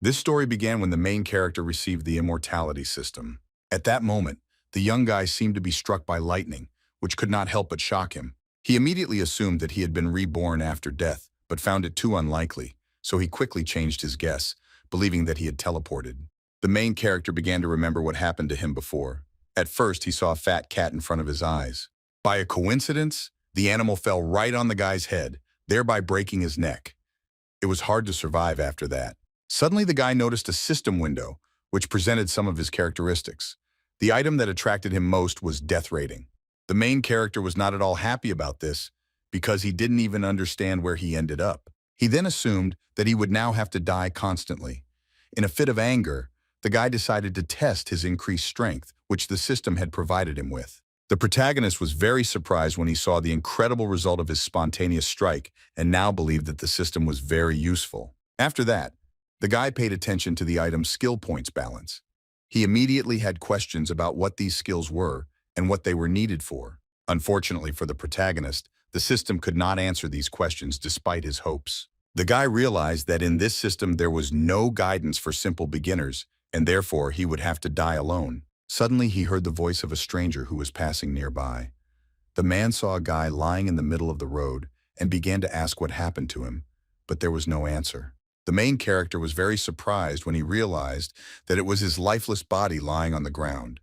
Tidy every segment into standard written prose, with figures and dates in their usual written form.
This story began when the main character received the immortality system. At that moment, the young guy seemed to be struck by lightning, which could not help but shock him. He immediately assumed that he had been reborn after death, but found it too unlikely, so he quickly changed his guess, believing that he had teleported. The main character began to remember what happened to him before. At first, he saw a fat cat in front of his eyes. By a coincidence, the animal fell right on the guy's head, thereby breaking his neck. It was hard to survive after that. Suddenly, the guy noticed a system window, which presented some of his characteristics. The item that attracted him most was death rating. The main character was not at all happy about this because he didn't even understand where he ended up. He then assumed that he would now have to die constantly. In a fit of anger, the guy decided to test his increased strength, which the system had provided him with. The protagonist was very surprised when he saw the incredible result of his spontaneous strike and now believed that the system was very useful. After that, the guy paid attention to the item's skill points balance. He immediately had questions about what these skills were and what they were needed for. Unfortunately for the protagonist, the system could not answer these questions despite his hopes. The guy realized that in this system there was no guidance for simple beginners, and therefore he would have to die alone. Suddenly he heard the voice of a stranger who was passing nearby. The man saw a guy lying in the middle of the road and began to ask what happened to him, but there was no answer. The main character was very surprised when he realized that it was his lifeless body lying on the ground.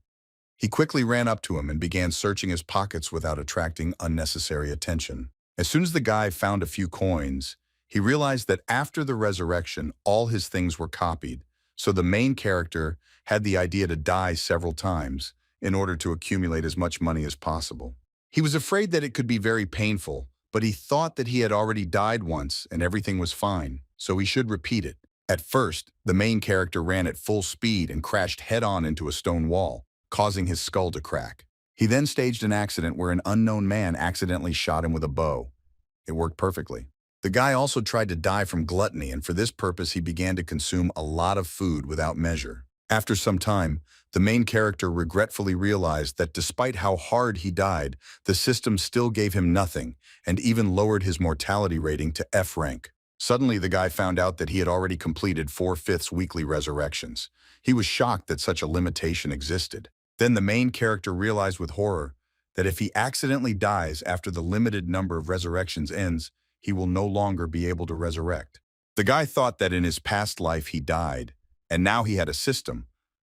He quickly ran up to him and began searching his pockets without attracting unnecessary attention. As soon as the guy found a few coins, he realized that after the resurrection, all his things were copied, so the main character had the idea to die several times in order to accumulate as much money as possible. He was afraid that it could be very painful, but he thought that he had already died once and everything was fine, so he should repeat it. At first, the main character ran at full speed and crashed head-on into a stone wall, causing his skull to crack. He then staged an accident where an unknown man accidentally shot him with a bow. It worked perfectly. The guy also tried to die from gluttony, and for this purpose he began to consume a lot of food without measure. After some time, the main character regretfully realized that despite how hard he died, the system still gave him nothing and even lowered his mortality rating to F rank. Suddenly, the guy found out that he had already completed 4/5 weekly resurrections. He was shocked that such a limitation existed. Then the main character realized with horror that if he accidentally dies after the limited number of resurrections ends, he will no longer be able to resurrect. The guy thought that in his past life he died, and now he had a system,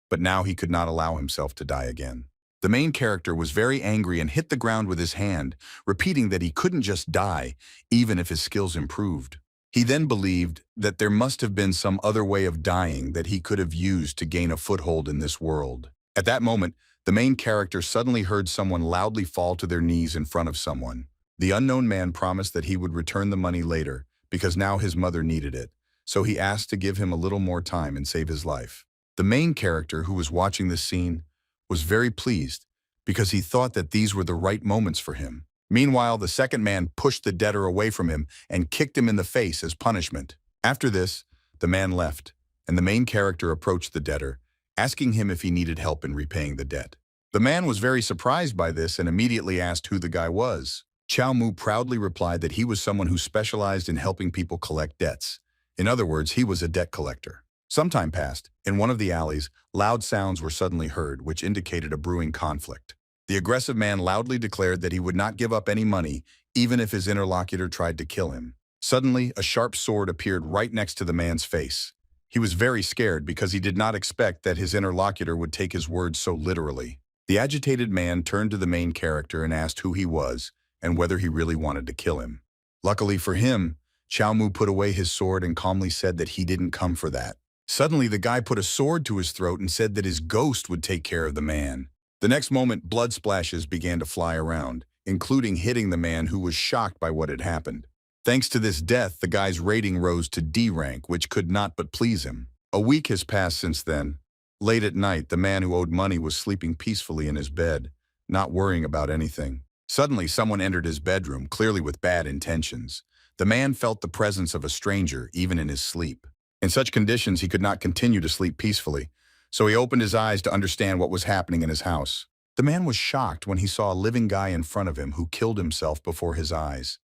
but now he could not allow himself to die again. The main character was very angry and hit the ground with his hand, repeating that he couldn't just die, even if his skills improved. He then believed that there must have been some other way of dying that he could have used to gain a foothold in this world. At that moment, the main character suddenly heard someone loudly fall to their knees in front of someone. The unknown man promised that he would return the money later because now his mother needed it, so he asked to give him a little more time and save his life. The main character, who was watching this scene, was very pleased because he thought that these were the right moments for him. Meanwhile, the second man pushed the debtor away from him and kicked him in the face as punishment. After this, the man left, and the main character approached the debtor, asking him if he needed help in repaying the debt. The man was very surprised by this and immediately asked who the guy was. Chiao Mu proudly replied that he was someone who specialized in helping people collect debts. In other words, he was a debt collector. Some time passed. In one of the alleys, loud sounds were suddenly heard, which indicated a brewing conflict. The aggressive man loudly declared that he would not give up any money, even if his interlocutor tried to kill him. Suddenly, a sharp sword appeared right next to the man's face. He was very scared because he did not expect that his interlocutor would take his words so literally. The agitated man turned to the main character and asked who he was and whether he really wanted to kill him. Luckily for him, Chiao Mu put away his sword and calmly said that he didn't come for that. Suddenly, the guy put a sword to his throat and said that his ghost would take care of the man. The next moment, blood splashes began to fly around, including hitting the man, who was shocked by what had happened. Thanks to this death, the guy's rating rose to D rank, which could not but please him. A week has passed since then. Late at night, the man who owed money was sleeping peacefully in his bed, not worrying about anything. Suddenly, someone entered his bedroom, clearly with bad intentions. The man felt the presence of a stranger, even in his sleep. In such conditions, he could not continue to sleep peacefully, so he opened his eyes to understand what was happening in his house. The man was shocked when he saw a living guy in front of him who killed himself before his eyes.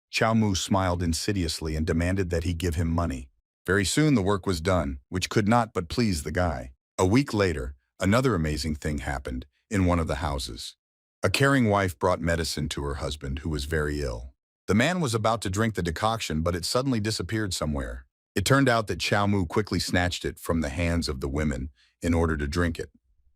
Chiao Mu smiled insidiously and demanded that he give him money. Very soon the work was done, which could not but please the guy. A week later, another amazing thing happened in one of the houses. A caring wife brought medicine to her husband, who was very ill. The man was about to drink the decoction, but it suddenly disappeared somewhere. It turned out that Chiao Mu quickly snatched it from the hands of the women in order to drink it.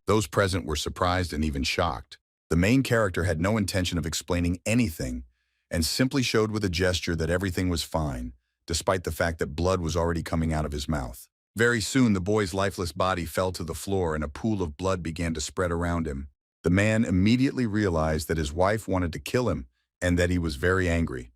Those present were surprised and even shocked. The main character had no intention of explaining anything and simply showed with a gesture that everything was fine, despite the fact that blood was already coming out of his mouth. Very soon, the boy's lifeless body fell to the floor and a pool of blood began to spread around him. The man immediately realized that his wife wanted to kill him and that he was very angry.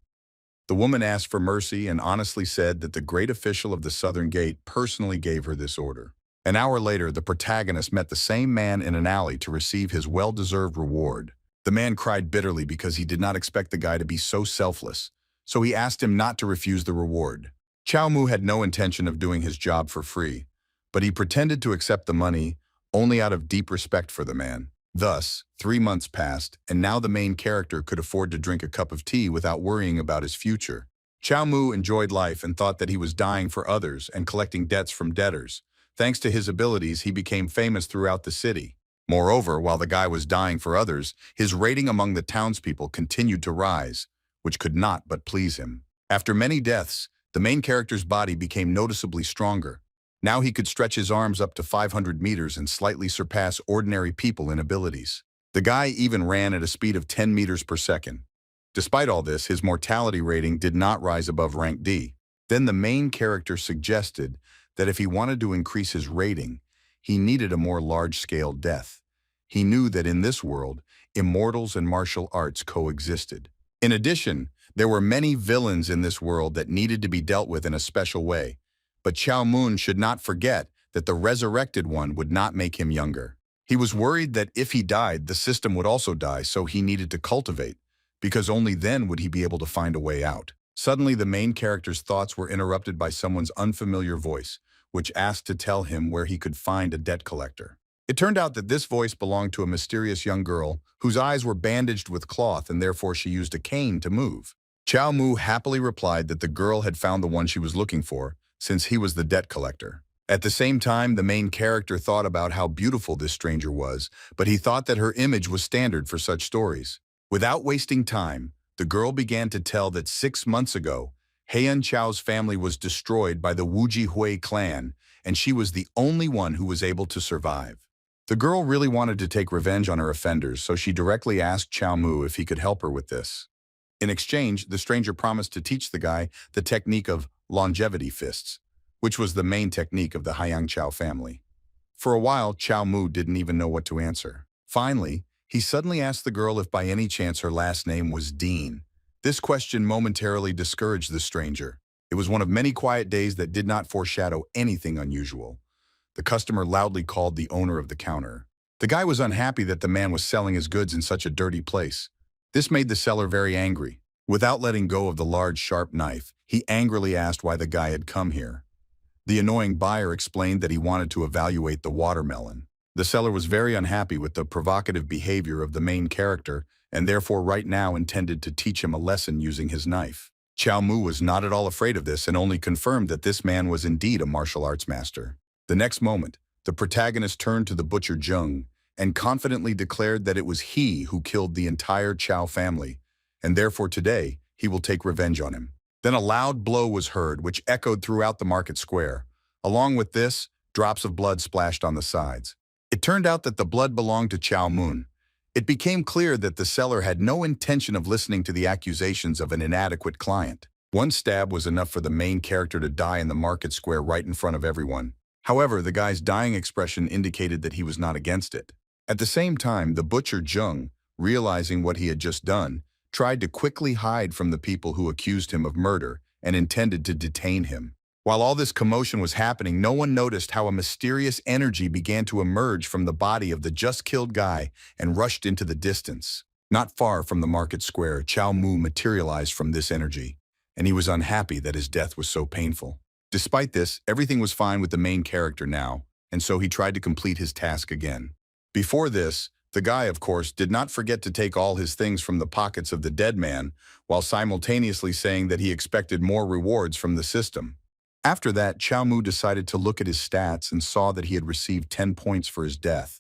The woman asked for mercy and honestly said that the great official of the Southern Gate personally gave her this order. An hour later, the protagonist met the same man in an alley to receive his well-deserved reward. The man cried bitterly because he did not expect the guy to be so selfless, so he asked him not to refuse the reward. Chiao Mu had no intention of doing his job for free, but he pretended to accept the money only out of deep respect for the man. Thus, 3 months passed, and now the main character could afford to drink a cup of tea without worrying about his future. Chiao Mu enjoyed life and thought that he was dying for others and collecting debts from debtors. Thanks to his abilities, he became famous throughout the city. Moreover, while the guy was dying for others, his rating among the townspeople continued to rise, which could not but please him. After many deaths, the main character's body became noticeably stronger. Now he could stretch his arms up to 500 meters and slightly surpass ordinary people in abilities. The guy even ran at a speed of 10 meters per second. Despite all this, his mortality rating did not rise above rank D. Then the main character suggested that if he wanted to increase his rating, he needed a more large-scale death. He knew that in this world, immortals and martial arts coexisted. In addition, there were many villains in this world that needed to be dealt with in a special way. But Chiao Mu should not forget that the resurrected one would not make him younger. He was worried that if he died, the system would also die, so he needed to cultivate, because only then would he be able to find a way out. Suddenly, the main character's thoughts were interrupted by someone's unfamiliar voice, which asked to tell him where he could find a debt collector. It turned out that this voice belonged to a mysterious young girl whose eyes were bandaged with cloth and therefore she used a cane to move. Chiao Mu happily replied that the girl had found the one she was looking for, since he was the debt collector. At the same time, the main character thought about how beautiful this stranger was, but he thought that her image was standard for such stories. Without wasting time, the girl began to tell that 6 months ago, Heian Chao's family was destroyed by the Wuji Hui clan, and she was the only one who was able to survive. The girl really wanted to take revenge on her offenders, so she directly asked Chiao Mu if he could help her with this. In exchange, the stranger promised to teach the guy the technique of longevity fists, which was the main technique of the Heian Chao family. For a while, Chiao Mu didn't even know what to answer. Finally, he suddenly asked the girl if by any chance her last name was Dean. This question momentarily discouraged the stranger. It was one of many quiet days that did not foreshadow anything unusual. The customer loudly called the owner of the counter. The guy was unhappy that the man was selling his goods in such a dirty place. This made the seller very angry. Without letting go of the large, sharp knife, he angrily asked why the guy had come here. The annoying buyer explained that he wanted to evaluate the watermelon. The seller was very unhappy with the provocative behavior of the main character and therefore right now intended to teach him a lesson using his knife. Chiao Mu was not at all afraid of this and only confirmed that this man was indeed a martial arts master. The next moment, the protagonist turned to the butcher Zheng and confidently declared that it was he who killed the entire Chao family, and therefore today he will take revenge on him. Then a loud blow was heard, which echoed throughout the market square. Along with this, drops of blood splashed on the sides. It turned out that the blood belonged to Chiao Mu. It became clear that the seller had no intention of listening to the accusations of an inadequate client. One stab was enough for the main character to die in the market square right in front of everyone. However, the guy's dying expression indicated that he was not against it. At the same time, the butcher Zheng, realizing what he had just done, tried to quickly hide from the people who accused him of murder and intended to detain him. While all this commotion was happening, no one noticed how a mysterious energy began to emerge from the body of the just-killed guy and rushed into the distance. Not far from the market square, Chiao Mu materialized from this energy, and he was unhappy that his death was so painful. Despite this, everything was fine with the main character now, and so he tried to complete his task again. Before this, the guy, of course, did not forget to take all his things from the pockets of the dead man, while simultaneously saying that he expected more rewards from the system. After that, Chiao Mu decided to look at his stats and saw that he had received 10 points for his death.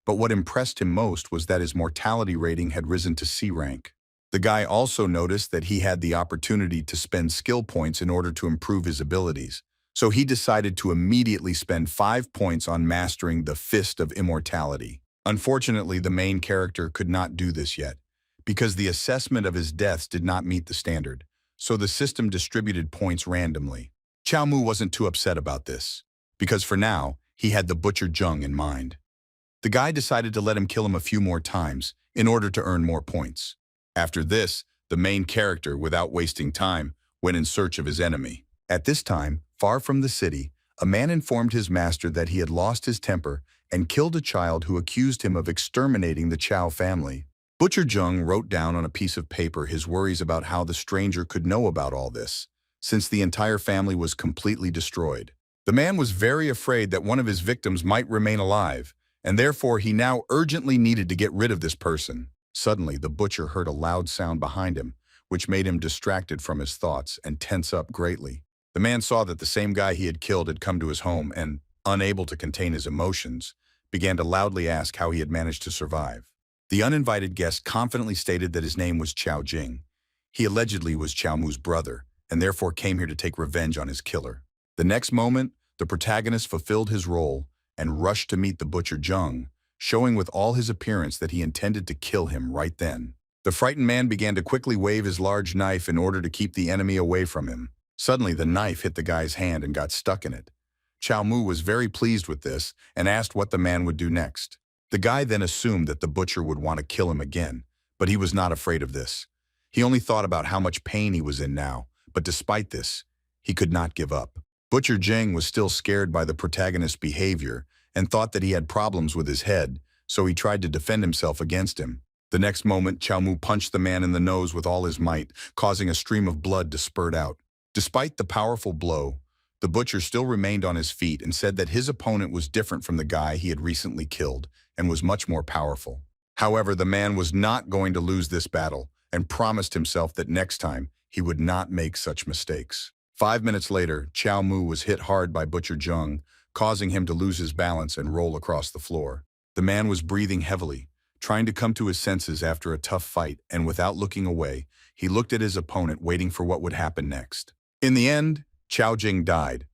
But what impressed him most was that his mortality rating had risen to C rank. The guy also noticed that he had the opportunity to spend skill points in order to improve his abilities. So he decided to immediately spend 5 points on mastering the Fist of Immortality. Unfortunately, the main character could not do this yet, because the assessment of his deaths did not meet the standard, so the system distributed points randomly. Chiao Mu wasn't too upset about this, because for now, he had the Butcher Jung in mind. The guy decided to let him kill him a few more times in order to earn more points. After this, the main character, without wasting time, went in search of his enemy. At this time, far from the city, a man informed his master that he had lost his temper and killed a child who accused him of exterminating the Chiao family. Butcher Jung wrote down on a piece of paper his worries about how the stranger could know about all this, since the entire family was completely destroyed. The man was very afraid that one of his victims might remain alive, and therefore he now urgently needed to get rid of this person. Suddenly, the butcher heard a loud sound behind him, which made him distracted from his thoughts and tense up greatly. The man saw that the same guy he had killed had come to his home and, unable to contain his emotions, began to loudly ask how he had managed to survive. The uninvited guest confidently stated that his name was Chao Jing. He allegedly was Chiao Mu's brother, and therefore came here to take revenge on his killer. The next moment, the protagonist fulfilled his role and rushed to meet the Butcher Jung, showing with all his appearance that he intended to kill him right then. The frightened man began to quickly wave his large knife in order to keep the enemy away from him. Suddenly, the knife hit the guy's hand and got stuck in it. Chiao Mu was very pleased with this and asked what the man would do next. The guy then assumed that the butcher would want to kill him again, but he was not afraid of this. He only thought about how much pain he was in now, but despite this, he could not give up. Butcher Jing was still scared by the protagonist's behavior and thought that he had problems with his head, so he tried to defend himself against him. The next moment, Chiao Mu punched the man in the nose with all his might, causing a stream of blood to spurt out. Despite the powerful blow, the butcher still remained on his feet and said that his opponent was different from the guy he had recently killed and was much more powerful. However, the man was not going to lose this battle and promised himself that next time he would not make such mistakes. 5 minutes later, Chiao Mu was hit hard by Butcher Jung, causing him to lose his balance and roll across the floor. The man was breathing heavily, trying to come to his senses after a tough fight, and without looking away, he looked at his opponent waiting for what would happen next. In the end, Chiao Jing died.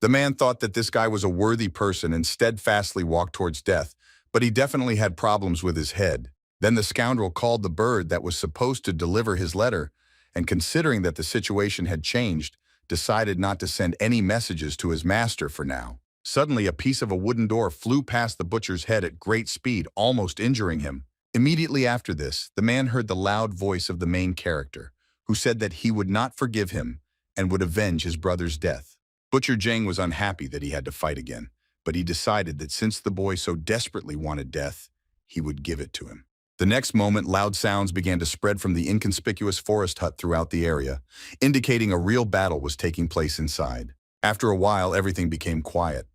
The man thought that this guy was a worthy person and steadfastly walked towards death, but he definitely had problems with his head. Then the scoundrel called the bird that was supposed to deliver his letter, and considering that the situation had changed, decided not to send any messages to his master for now. Suddenly, a piece of a wooden door flew past the butcher's head at great speed, almost injuring him. Immediately after this, the man heard the loud voice of the main character, who said that he would not forgive him and would avenge his brother's death. Butcher Jing was unhappy that he had to fight again, but he decided that since the boy so desperately wanted death, he would give it to him. The next moment, loud sounds began to spread from the inconspicuous forest hut throughout the area, indicating a real battle was taking place inside. After a while, everything became quiet.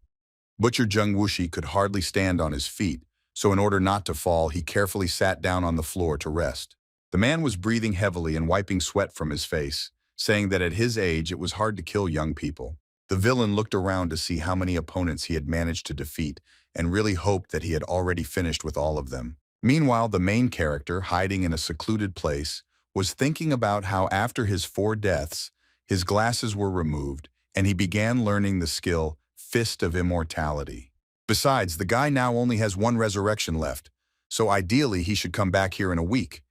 Butcher Jung Wuxi could hardly stand on his feet, so in order not to fall, he carefully sat down on the floor to rest. The man was breathing heavily and wiping sweat from his face, saying that at his age it was hard to kill young people. The villain looked around to see how many opponents he had managed to defeat and really hoped that he had already finished with all of them. Meanwhile, the main character, hiding in a secluded place, was thinking about how after his 4 deaths, his glasses were removed and he began learning the skill Fist of Immortality. Besides, the guy now only has 1 resurrection left, so ideally he should come back here in a week.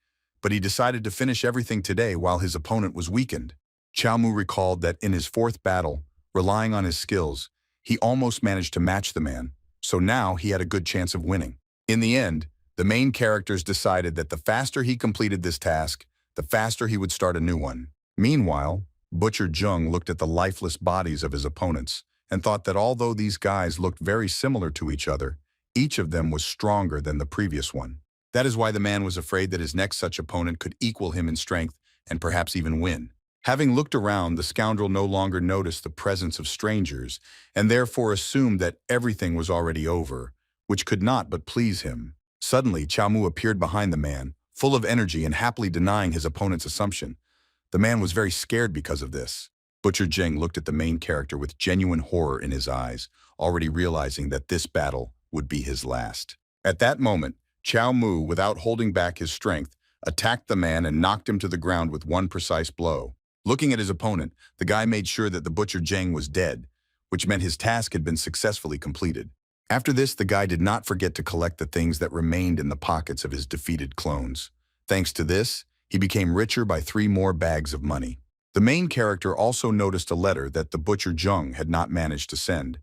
But he decided to finish everything today while his opponent was weakened. Chiao Mu recalled that in his 4th battle, relying on his skills, he almost managed to match the man, so now he had a good chance of winning. In the end, the main characters decided that the faster he completed this task, the faster he would start a new one. Meanwhile, Butcher Jung looked at the lifeless bodies of his opponents and thought that although these guys looked very similar to each other, each of them was stronger than the previous one. That is why the man was afraid that his next such opponent could equal him in strength and perhaps even win. Having looked around, the scoundrel no longer noticed the presence of strangers and therefore assumed that everything was already over, which could not but please him. Suddenly, Chiao Mu appeared behind the man, full of energy and happily denying his opponent's assumption. The man was very scared because of this. Butcher Jing looked at the main character with genuine horror in his eyes, already realizing that this battle would be his last. At that moment, Chiao Mu, without holding back his strength, attacked the man and knocked him to the ground with one precise blow. Looking at his opponent, the guy made sure that the Butcher Jing was dead, which meant his task had been successfully completed. After this, the guy did not forget to collect the things that remained in the pockets of his defeated clones. Thanks to this, he became richer by 3 more bags of money. The main character also noticed a letter that the Butcher Jung had not managed to send.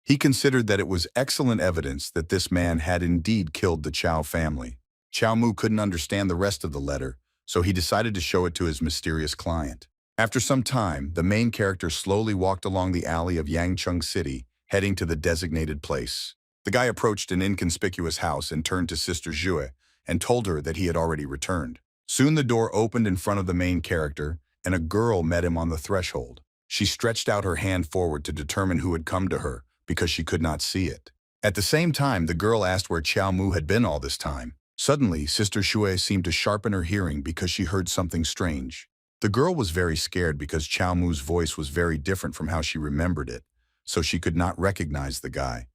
He considered that it was excellent evidence that this man had indeed killed the Chiao family. Chiao Mu couldn't understand the rest of the letter, so he decided to show it to his mysterious client. After some time, the main character slowly walked along the alley of Yangcheng City, heading to the designated place. The guy approached an inconspicuous house and turned to Sister Zhue and told her that he had already returned. Soon the door opened in front of the main character, and a girl met him on the threshold. She stretched out her hand forward to determine who had come to her, because she could not see it. At the same time, the girl asked where Chiao Mu had been all this time. Suddenly, Sister Zhue seemed to sharpen her hearing because she heard something strange. The girl was very scared because Chiao Mu's voice was very different from how she remembered it, so she could not recognize the guy.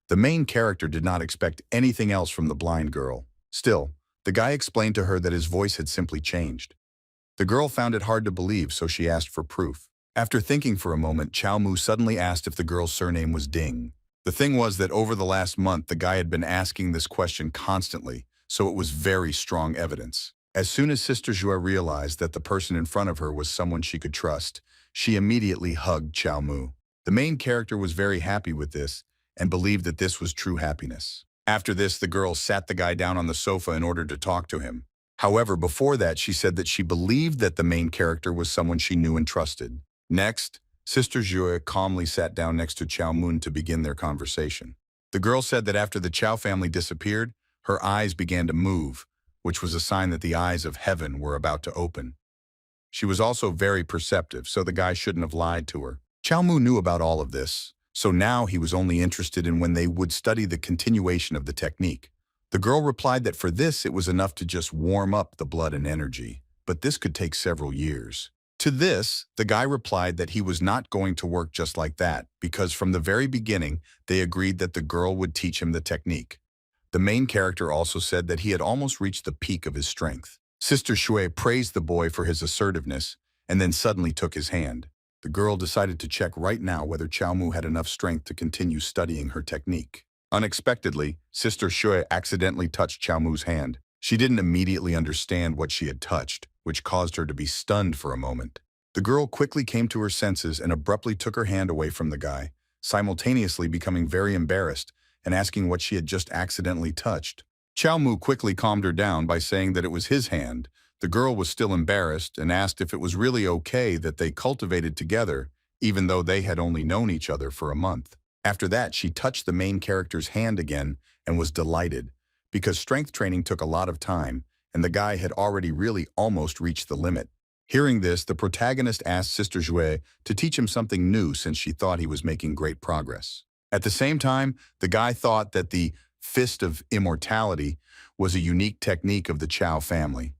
The main character did not expect anything else from the blind girl. Still, the guy explained to her that his voice had simply changed. The girl found it hard to believe, so she asked for proof. After thinking for a moment, Chiao Mu suddenly asked if the girl's surname was Ding. The thing was that over the last month, the guy had been asking this question constantly, so it was very strong evidence. As soon as Sister Zhue realized that the person in front of her was someone she could trust, she immediately hugged Chiao Mu. The main character was very happy with this and believed that this was true happiness. After this, the girl sat the guy down on the sofa in order to talk to him. However, before that, she said that she believed that the main character was someone she knew and trusted. Next, Sister Zhue calmly sat down next to Chiao Mu to begin their conversation. The girl said that after the Chiao family disappeared, her eyes began to move, which was a sign that the eyes of heaven were about to open. She was also very perceptive, so the guy shouldn't have lied to her. Chiao Mu knew about all of this, so now he was only interested in when they would study the continuation of the technique. The girl replied that for this it was enough to just warm up the blood and energy, but this could take several years. To this, the guy replied that he was not going to work just like that, because from the very beginning, they agreed that the girl would teach him the technique. The main character also said that he had almost reached the peak of his strength. Sister Zhue praised the boy for his assertiveness, and then suddenly took his hand. The girl decided to check right now whether Chiao Mu had enough strength to continue studying her technique. Unexpectedly, Sister Zhue accidentally touched Chiao Mu's hand. She didn't immediately understand what she had touched, which caused her to be stunned for a moment. The girl quickly came to her senses and abruptly took her hand away from the guy, simultaneously becoming very embarrassed and asking what she had just accidentally touched. Chiao Mu quickly calmed her down by saying that it was his hand. The girl was still embarrassed and asked if it was really okay that they cultivated together, even though they had only known each other for a month. After that, she touched the main character's hand again and was delighted, because strength training took a lot of time, and the guy had already really almost reached the limit. Hearing this, the protagonist asked Sister Zhue to teach him something new since she thought he was making great progress. At the same time, the guy thought that the Fist of Immortality was a unique technique of the Chiao family.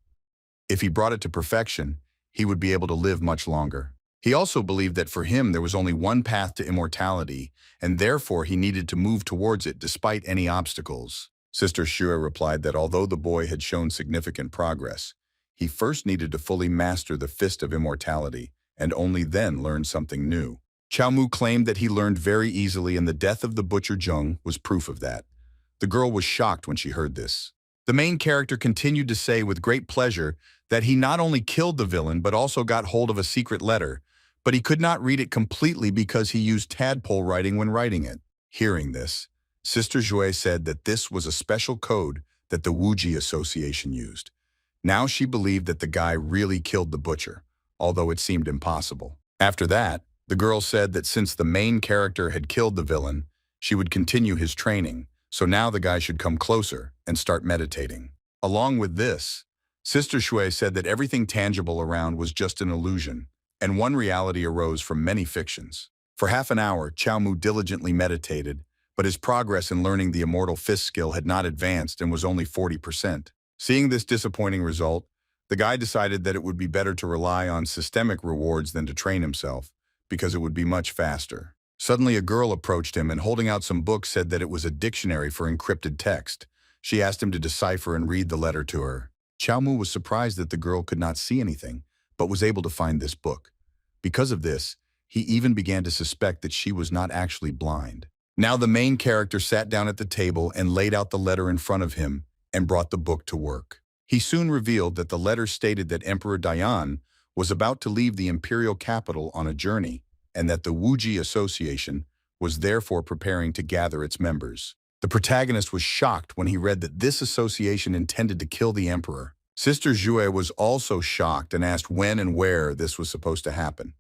If he brought it to perfection, he would be able to live much longer. He also believed that for him there was only one path to immortality, and therefore he needed to move towards it despite any obstacles. Sister Zhue replied that although the boy had shown significant progress, he first needed to fully master the Fist of Immortality, and only then learn something new. Chiao Mu claimed that he learned very easily, and the death of the Butcher Jung was proof of that. The girl was shocked when she heard this. The main character continued to say with great pleasure that he not only killed the villain but also got hold of a secret letter, but he could not read it completely because he used tadpole writing when writing it. Hearing this, Sister Zhue said that this was a special code that the Wuji Association used. Now she believed that the guy really killed the butcher, although it seemed impossible. After that, the girl said that since the main character had killed the villain, she would continue his training, so now the guy should come closer and start meditating. Along with this, Sister Zhue said that everything tangible around was just an illusion, and one reality arose from many fictions. For half an hour, Chiao Mu diligently meditated, but his progress in learning the immortal fist skill had not advanced and was only 40%. Seeing this disappointing result, the guy decided that it would be better to rely on systemic rewards than to train himself, because it would be much faster. Suddenly, a girl approached him and holding out some books said that it was a dictionary for encrypted text. She asked him to decipher and read the letter to her. Chiao Mu was surprised that the girl could not see anything, but was able to find this book. Because of this, he even began to suspect that she was not actually blind. Now the main character sat down at the table and laid out the letter in front of him and brought the book to work. He soon revealed that the letter stated that Emperor Dian was about to leave the imperial capital on a journey, and that the Wuji Association was therefore preparing to gather its members. The protagonist was shocked when he read that this association intended to kill the emperor. Sister Jue was also shocked and asked when and where this was supposed to happen.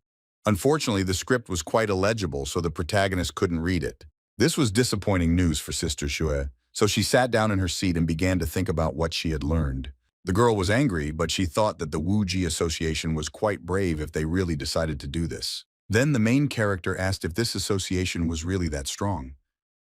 Unfortunately, the script was quite illegible, so the protagonist couldn't read it. This was disappointing news for Sister Jue, so she sat down in her seat and began to think about what she had learned. The girl was angry, but she thought that the Wuji Association was quite brave if they really decided to do this. Then the main character asked if this association was really that strong.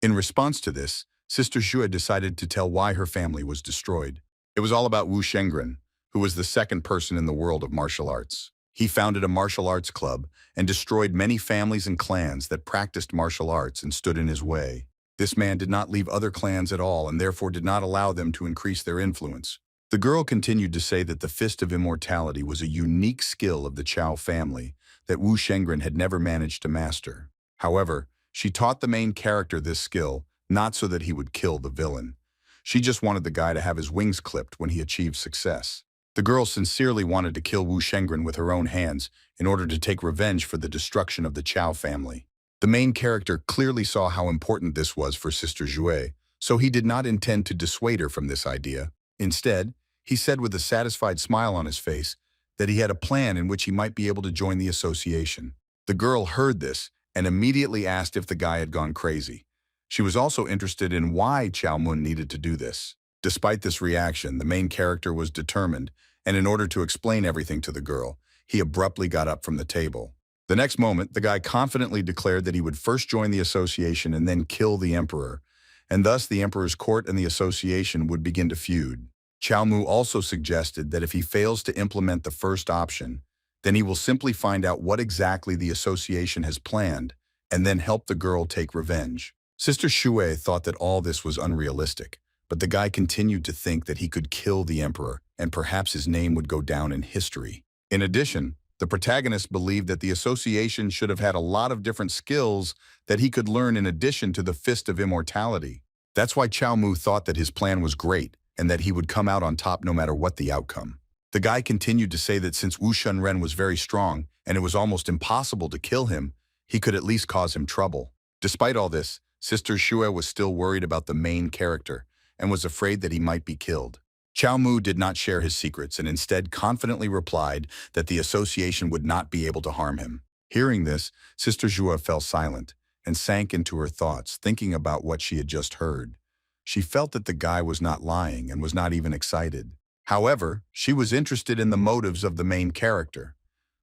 In response to this, Sister Jue decided to tell why her family was destroyed. It was all about Wu Shengren, who was the second person in the world of martial arts. He founded a martial arts club and destroyed many families and clans that practiced martial arts and stood in his way. This man did not leave other clans at all and therefore did not allow them to increase their influence. The girl continued to say that the Fist of Immortality was a unique skill of the Chiao family that Wu Shengren had never managed to master. However, she taught the main character this skill not so that he would kill the villain. She just wanted the guy to have his wings clipped when he achieved success. The girl sincerely wanted to kill Wu Shengren with her own hands in order to take revenge for the destruction of the Chiao family. The main character clearly saw how important this was for Sister Jue, so he did not intend to dissuade her from this idea. Instead, he said with a satisfied smile on his face that he had a plan in which he might be able to join the association. The girl heard this and immediately asked if the guy had gone crazy. She was also interested in why Chiao Mu needed to do this. Despite this reaction, the main character was determined, and in order to explain everything to the girl, he abruptly got up from the table. The next moment, the guy confidently declared that he would first join the association and then kill the emperor, and thus the emperor's court and the association would begin to feud. Chiao Mu also suggested that if he fails to implement the first option, then he will simply find out what exactly the association has planned and then help the girl take revenge. Sister Shui thought that all this was unrealistic, but the guy continued to think that he could kill the emperor and perhaps his name would go down in history. In addition, the protagonist believed that the association should have had a lot of different skills that he could learn in addition to the Fist of Immortality. That's why Chiao Mu thought that his plan was great and that he would come out on top no matter what the outcome. The guy continued to say that since Wu Shunren was very strong and it was almost impossible to kill him, he could at least cause him trouble. Despite all this, Sister Shui was still worried about the main character and was afraid that he might be killed. Chiao Mu did not share his secrets and instead confidently replied that the association would not be able to harm him. Hearing this, Sister Jue fell silent and sank into her thoughts, thinking about what she had just heard. She felt that the guy was not lying and was not even excited. However, she was interested in the motives of the main character.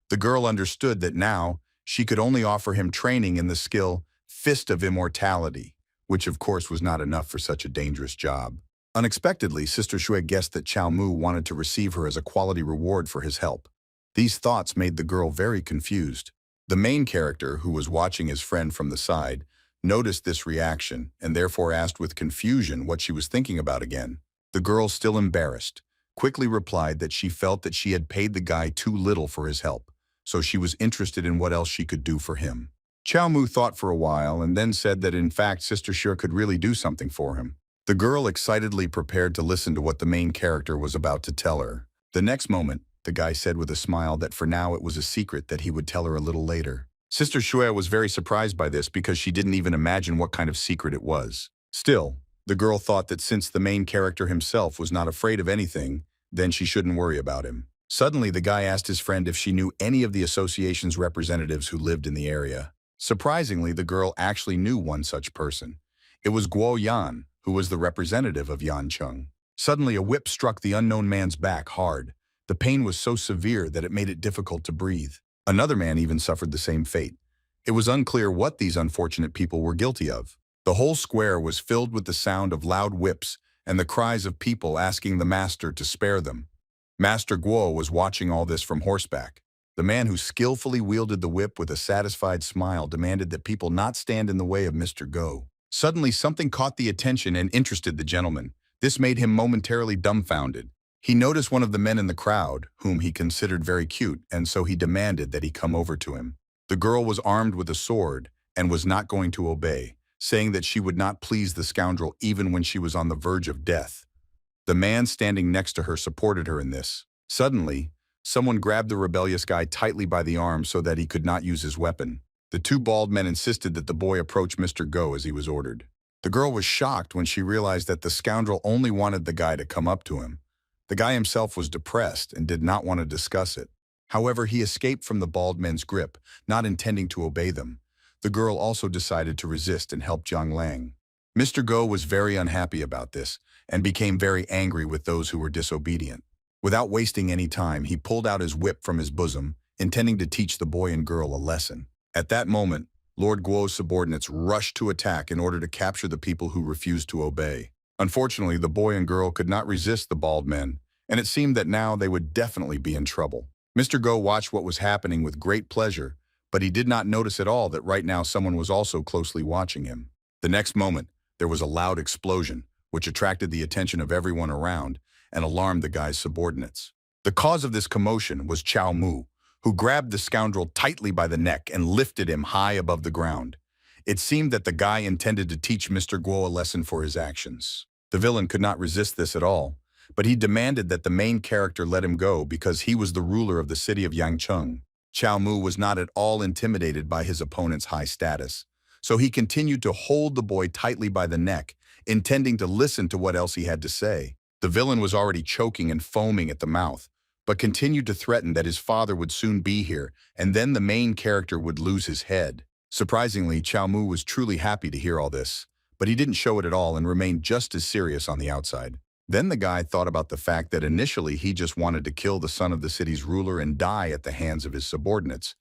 The girl understood that now she could only offer him training in the skill Fist of Immortality, which of course was not enough for such a dangerous job. Unexpectedly, Sister Shui guessed that Chiao Mu wanted to receive her as a quality reward for his help. These thoughts made the girl very confused. The main character, who was watching his friend from the side, noticed this reaction and therefore asked with confusion what she was thinking about again. The girl, still embarrassed, quickly replied that she felt that she had paid the guy too little for his help, so she was interested in what else she could do for him. Chiao Mu thought for a while and then said that in fact Sister Shui could really do something for him. The girl excitedly prepared to listen to what the main character was about to tell her. The next moment, the guy said with a smile that for now it was a secret that he would tell her a little later. Sister Shui was very surprised by this because she didn't even imagine what kind of secret it was. Still, the girl thought that since the main character himself was not afraid of anything, then she shouldn't worry about him. Suddenly, the guy asked his friend if she knew any of the association's representatives who lived in the area. Surprisingly, the girl actually knew one such person. It was Guo Yan, who was the representative of Yancheng. Suddenly, a whip struck the unknown man's back hard. The pain was so severe that it made it difficult to breathe. Another man even suffered the same fate. It was unclear what these unfortunate people were guilty of. The whole square was filled with the sound of loud whips and the cries of people asking the master to spare them. Master Guo was watching all this from horseback. The man who skillfully wielded the whip with a satisfied smile demanded that people not stand in the way of Mr. Go. Suddenly, something caught the attention and interested the gentleman. This made him momentarily dumbfounded. He noticed one of the men in the crowd, whom he considered very cute, and so he demanded that he come over to him. The girl was armed with a sword and was not going to obey, saying that she would not please the scoundrel even when she was on the verge of death. The man standing next to her supported her in this. Suddenly, someone grabbed the rebellious guy tightly by the arm so that he could not use his weapon. The two bald men insisted that the boy approach Mr. Go as he was ordered. The girl was shocked when she realized that the scoundrel only wanted the guy to come up to him. The guy himself was depressed and did not want to discuss it. However, he escaped from the bald men's grip, not intending to obey them. The girl also decided to resist and help Jiang Lang. Mr. Go was very unhappy about this and became very angry with those who were disobedient. Without wasting any time, he pulled out his whip from his bosom, intending to teach the boy and girl a lesson. At that moment, Lord Guo's subordinates rushed to attack in order to capture the people who refused to obey. Unfortunately, the boy and girl could not resist the bald men, and it seemed that now they would definitely be in trouble. Mr. Go watched what was happening with great pleasure, but he did not notice at all that right now someone was also closely watching him. The next moment, there was a loud explosion, which attracted the attention of everyone around and alarmed the guy's subordinates. The cause of this commotion was Chiao Mu, who grabbed the scoundrel tightly by the neck and lifted him high above the ground. It seemed that the guy intended to teach Mr. Guo a lesson for his actions. The villain could not resist this at all, but he demanded that the main character let him go because he was the ruler of the city of Yangcheng. Chiao Mu was not at all intimidated by his opponent's high status, so he continued to hold the boy tightly by the neck, intending to listen to what else he had to say. The villain was already choking and foaming at the mouth, but continued to threaten that his father would soon be here, and then the main character would lose his head. Surprisingly, Chiao Mu was truly happy to hear all this, but he didn't show it at all and remained just as serious on the outside. Then the guy thought about the fact that initially he just wanted to kill the son of the city's ruler and die at the hands of his subordinates.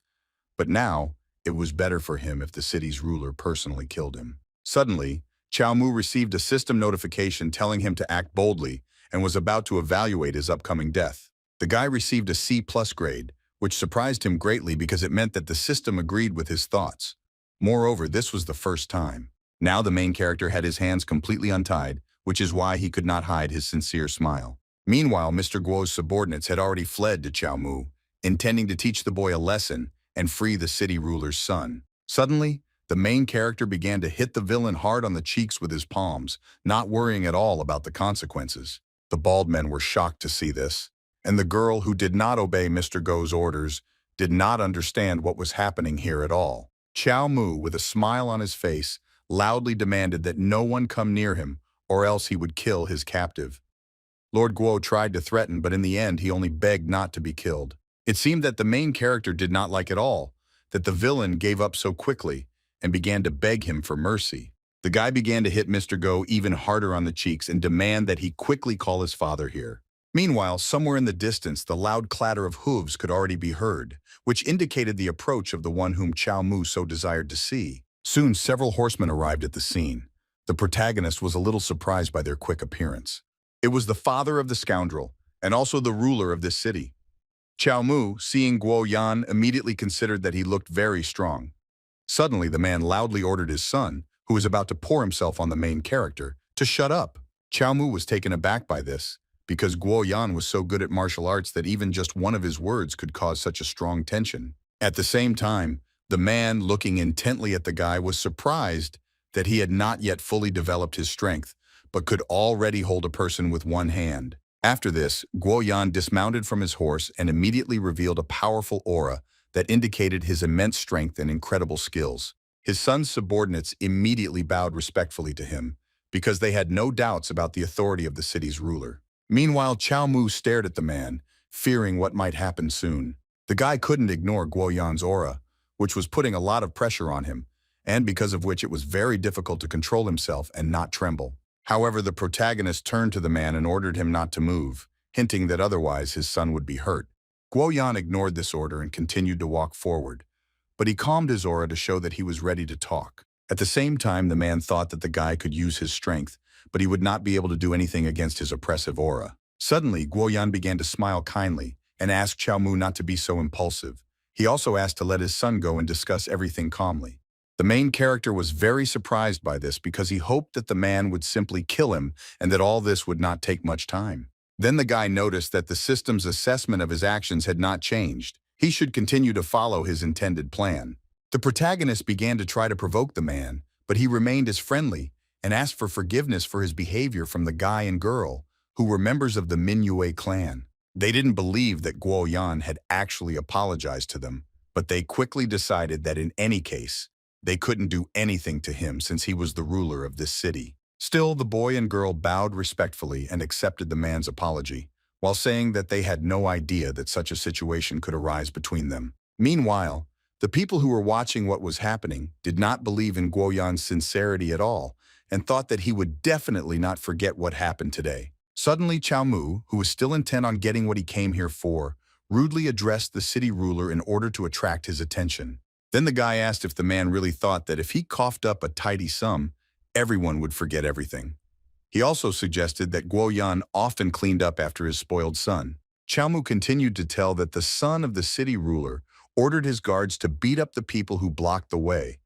But now, it was better for him if the city's ruler personally killed him. Suddenly, Chiao Mu received a system notification telling him to act boldly and was about to evaluate his upcoming death. The guy received a C+ grade, which surprised him greatly because it meant that the system agreed with his thoughts. Moreover, this was the first time. Now the main character had his hands completely untied, which is why he could not hide his sincere smile. Meanwhile, Mr. Guo's subordinates had already fled to Chiao Mu, intending to teach the boy a lesson and free the city ruler's son. Suddenly, the main character began to hit the villain hard on the cheeks with his palms, not worrying at all about the consequences. The bald men were shocked to see this, and the girl who did not obey Mr. Go's orders did not understand what was happening here at all. Chiao Mu, with a smile on his face, loudly demanded that no one come near him, or else he would kill his captive. Lord Guo tried to threaten, but in the end he only begged not to be killed. It seemed that the main character did not like at all that the villain gave up so quickly and began to beg him for mercy. The guy began to hit Mr. Go even harder on the cheeks and demand that he quickly call his father here. Meanwhile, somewhere in the distance, the loud clatter of hooves could already be heard, which indicated the approach of the one whom Chiao Mu so desired to see. Soon, several horsemen arrived at the scene. The protagonist was a little surprised by their quick appearance. It was the father of the scoundrel, and also the ruler of this city. Chiao Mu, seeing Guo Yan, immediately considered that he looked very strong. Suddenly, the man loudly ordered his son, who was about to pour himself on the main character, to shut up. Chiao Mu was taken aback by this, because Guo Yan was so good at martial arts that even just one of his words could cause such a strong tension. At the same time, the man, looking intently at the guy, was surprised that he had not yet fully developed his strength, but could already hold a person with one hand. After this, Guo Yan dismounted from his horse and immediately revealed a powerful aura that indicated his immense strength and incredible skills. His son's subordinates immediately bowed respectfully to him, because they had no doubts about the authority of the city's ruler. Meanwhile, Chiao Mu stared at the man, fearing what might happen soon. The guy couldn't ignore Guo Yan's aura, which was putting a lot of pressure on him, and because of which it was very difficult to control himself and not tremble. However, the protagonist turned to the man and ordered him not to move, hinting that otherwise his son would be hurt. Guo Yan ignored this order and continued to walk forward, but he calmed his aura to show that he was ready to talk. At the same time, the man thought that the guy could use his strength, but he would not be able to do anything against his oppressive aura. Suddenly, Guo Yan began to smile kindly and asked Chiao Mu not to be so impulsive. He also asked to let his son go and discuss everything calmly. The main character was very surprised by this because he hoped that the man would simply kill him and that all this would not take much time. Then the guy noticed that the system's assessment of his actions had not changed. He should continue to follow his intended plan. The protagonist began to try to provoke the man, but he remained as friendly and asked for forgiveness for his behavior from the guy and girl, who were members of the Manhwa clan. They didn't believe that Guo Yan had actually apologized to them, but they quickly decided that in any case, they couldn't do anything to him since he was the ruler of this city. Still, the boy and girl bowed respectfully and accepted the man's apology, while saying that they had no idea that such a situation could arise between them. Meanwhile, the people who were watching what was happening did not believe in Guo Yan's sincerity at all and thought that he would definitely not forget what happened today. Suddenly, Chiao Mu, who was still intent on getting what he came here for, rudely addressed the city ruler in order to attract his attention. Then the guy asked if the man really thought that if he coughed up a tidy sum, everyone would forget everything. He also suggested that Guo Yan often cleaned up after his spoiled son. Chiao Mu continued to tell that the son of the city ruler ordered his guards to beat up the people who blocked the way.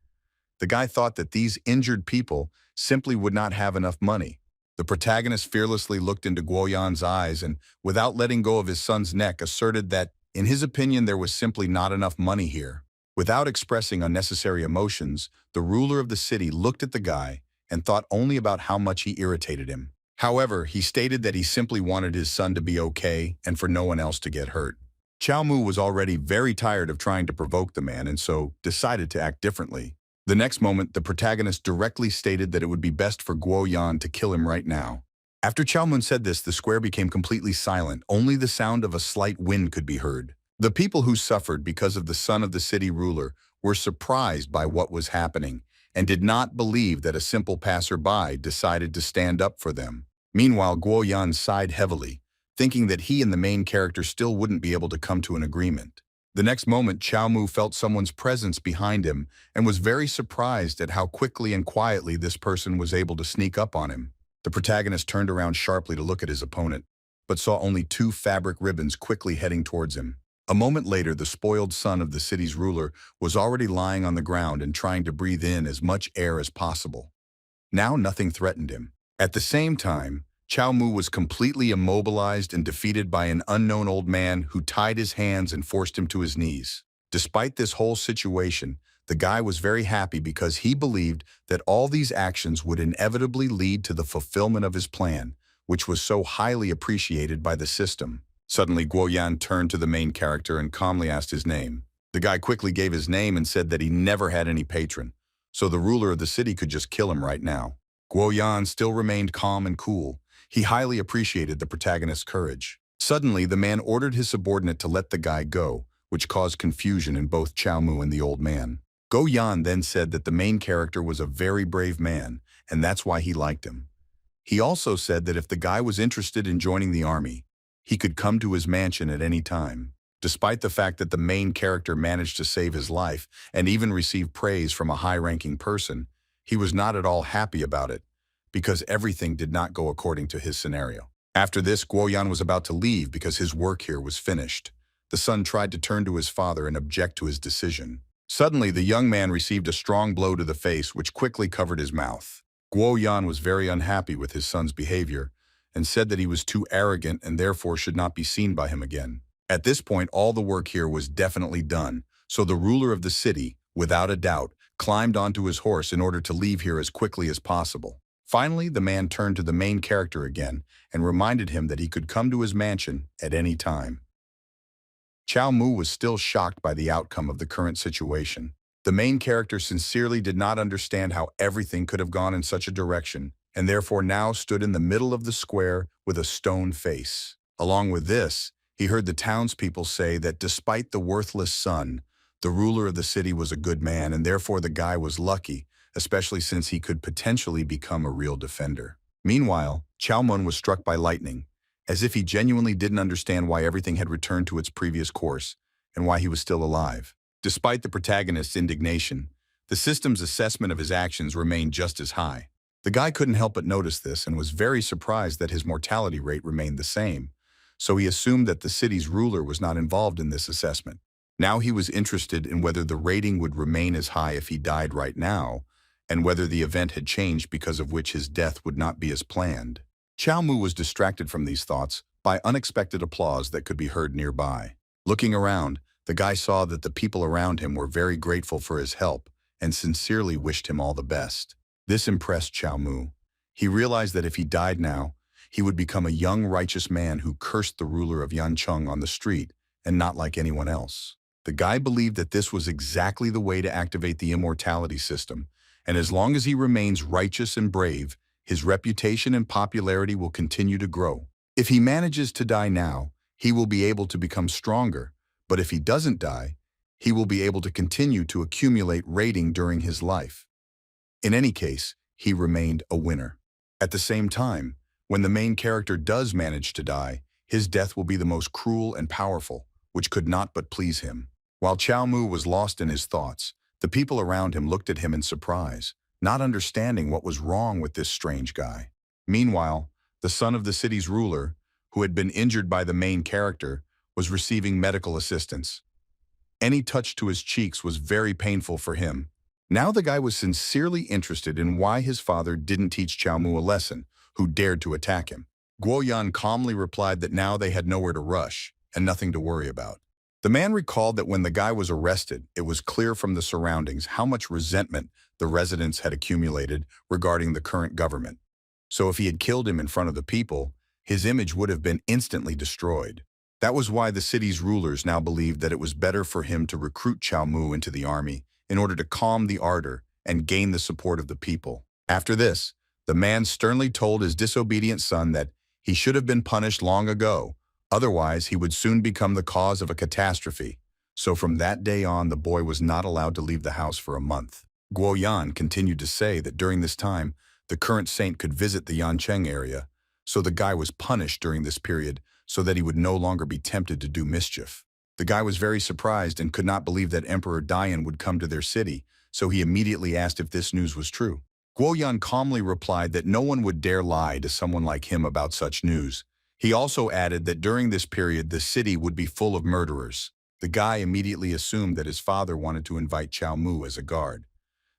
The guy thought that these injured people simply would not have enough money. The protagonist fearlessly looked into Guo Yan's eyes and, without letting go of his son's neck, asserted that, in his opinion, there was simply not enough money here. Without expressing unnecessary emotions, the ruler of the city looked at the guy and thought only about how much he irritated him. However, he stated that he simply wanted his son to be okay and for no one else to get hurt. Chiao Mu was already very tired of trying to provoke the man and so decided to act differently. The next moment, the protagonist directly stated that it would be best for Guo Yan to kill him right now. After Chiao Mu said this, the square became completely silent. Only the sound of a slight wind could be heard. The people who suffered because of the son of the city ruler were surprised by what was happening and did not believe that a simple passerby decided to stand up for them. Meanwhile, Guo Yan sighed heavily, thinking that he and the main character still wouldn't be able to come to an agreement. The next moment, Chiao Mu felt someone's presence behind him and was very surprised at how quickly and quietly this person was able to sneak up on him. The protagonist turned around sharply to look at his opponent, but saw only two fabric ribbons quickly heading towards him. A moment later, the spoiled son of the city's ruler was already lying on the ground and trying to breathe in as much air as possible. Now nothing threatened him. At the same time, Chiao Mu was completely immobilized and defeated by an unknown old man who tied his hands and forced him to his knees. Despite this whole situation, the guy was very happy because he believed that all these actions would inevitably lead to the fulfillment of his plan, which was so highly appreciated by the system. Suddenly, Guo Yan turned to the main character and calmly asked his name. The guy quickly gave his name and said that he never had any patron, so the ruler of the city could just kill him right now. Guo Yan still remained calm and cool. He highly appreciated the protagonist's courage. Suddenly, the man ordered his subordinate to let the guy go, which caused confusion in both Chiao Mu and the old man. Guo Yan then said that the main character was a very brave man, and that's why he liked him. He also said that if the guy was interested in joining the army, he could come to his mansion at any time. Despite the fact that the main character managed to save his life and even receive praise from a high-ranking person, he was not at all happy about it, because everything did not go according to his scenario. After this, Guo Yan was about to leave because his work here was finished. The son tried to turn to his father and object to his decision. Suddenly, the young man received a strong blow to the face, which quickly covered his mouth. Guo Yan was very unhappy with his son's behavior and said that he was too arrogant and therefore should not be seen by him again. At this point, all the work here was definitely done, so the ruler of the city, without a doubt, climbed onto his horse in order to leave here as quickly as possible. Finally, the man turned to the main character again and reminded him that he could come to his mansion at any time. Chiao Mu was still shocked by the outcome of the current situation. The main character sincerely did not understand how everything could have gone in such a direction, and therefore now stood in the middle of the square with a stone face. Along with this, he heard the townspeople say that despite the worthless son, the ruler of the city was a good man, and therefore the guy was lucky, especially since he could potentially become a real defender. Meanwhile, Chiao Mu was struck by lightning, as if he genuinely didn't understand why everything had returned to its previous course and why he was still alive. Despite the protagonist's indignation, the system's assessment of his actions remained just as high. The guy couldn't help but notice this and was very surprised that his mortality rate remained the same, so he assumed that the city's ruler was not involved in this assessment. Now he was interested in whether the rating would remain as high if he died right now, and whether the event had changed because of which his death would not be as planned. Chiao Mu was distracted from these thoughts by unexpected applause that could be heard nearby. Looking around, the guy saw that the people around him were very grateful for his help and sincerely wished him all the best. This impressed Chiao Mu. He realized that if he died now, he would become a young righteous man who cursed the ruler of Yancheng on the street and not like anyone else. The guy believed that this was exactly the way to activate the immortality system, and as long as he remains righteous and brave, his reputation and popularity will continue to grow. If he manages to die now, he will be able to become stronger, but if he doesn't die, he will be able to continue to accumulate rating during his life. In any case, he remained a winner. At the same time, when the main character does manage to die, his death will be the most cruel and powerful, which could not but please him. While Chiao Mu was lost in his thoughts, the people around him looked at him in surprise, not understanding what was wrong with this strange guy. Meanwhile, the son of the city's ruler, who had been injured by the main character, was receiving medical assistance. Any touch to his cheeks was very painful for him. Now the guy was sincerely interested in why his father didn't teach Chiao Mu a lesson, who dared to attack him. Guo Yan calmly replied that now they had nowhere to rush and nothing to worry about. The man recalled that when the guy was arrested, it was clear from the surroundings how much resentment the residents had accumulated regarding the current government. So if he had killed him in front of the people, his image would have been instantly destroyed. That was why the city's rulers now believed that it was better for him to recruit Chiao Mu into the army in order to calm the ardor and gain the support of the people. After this, the man sternly told his disobedient son that he should have been punished long ago, otherwise he would soon become the cause of a catastrophe. So from that day on, the boy was not allowed to leave the house for a month. Guo Yan continued to say that during this time, the current saint could visit the Yancheng area, so the guy was punished during this period so that he would no longer be tempted to do mischief. The guy was very surprised and could not believe that Emperor Dian would come to their city, so he immediately asked if this news was true. Guo Yan calmly replied that no one would dare lie to someone like him about such news. He also added that during this period the city would be full of murderers. The guy immediately assumed that his father wanted to invite Chiao Mu as a guard.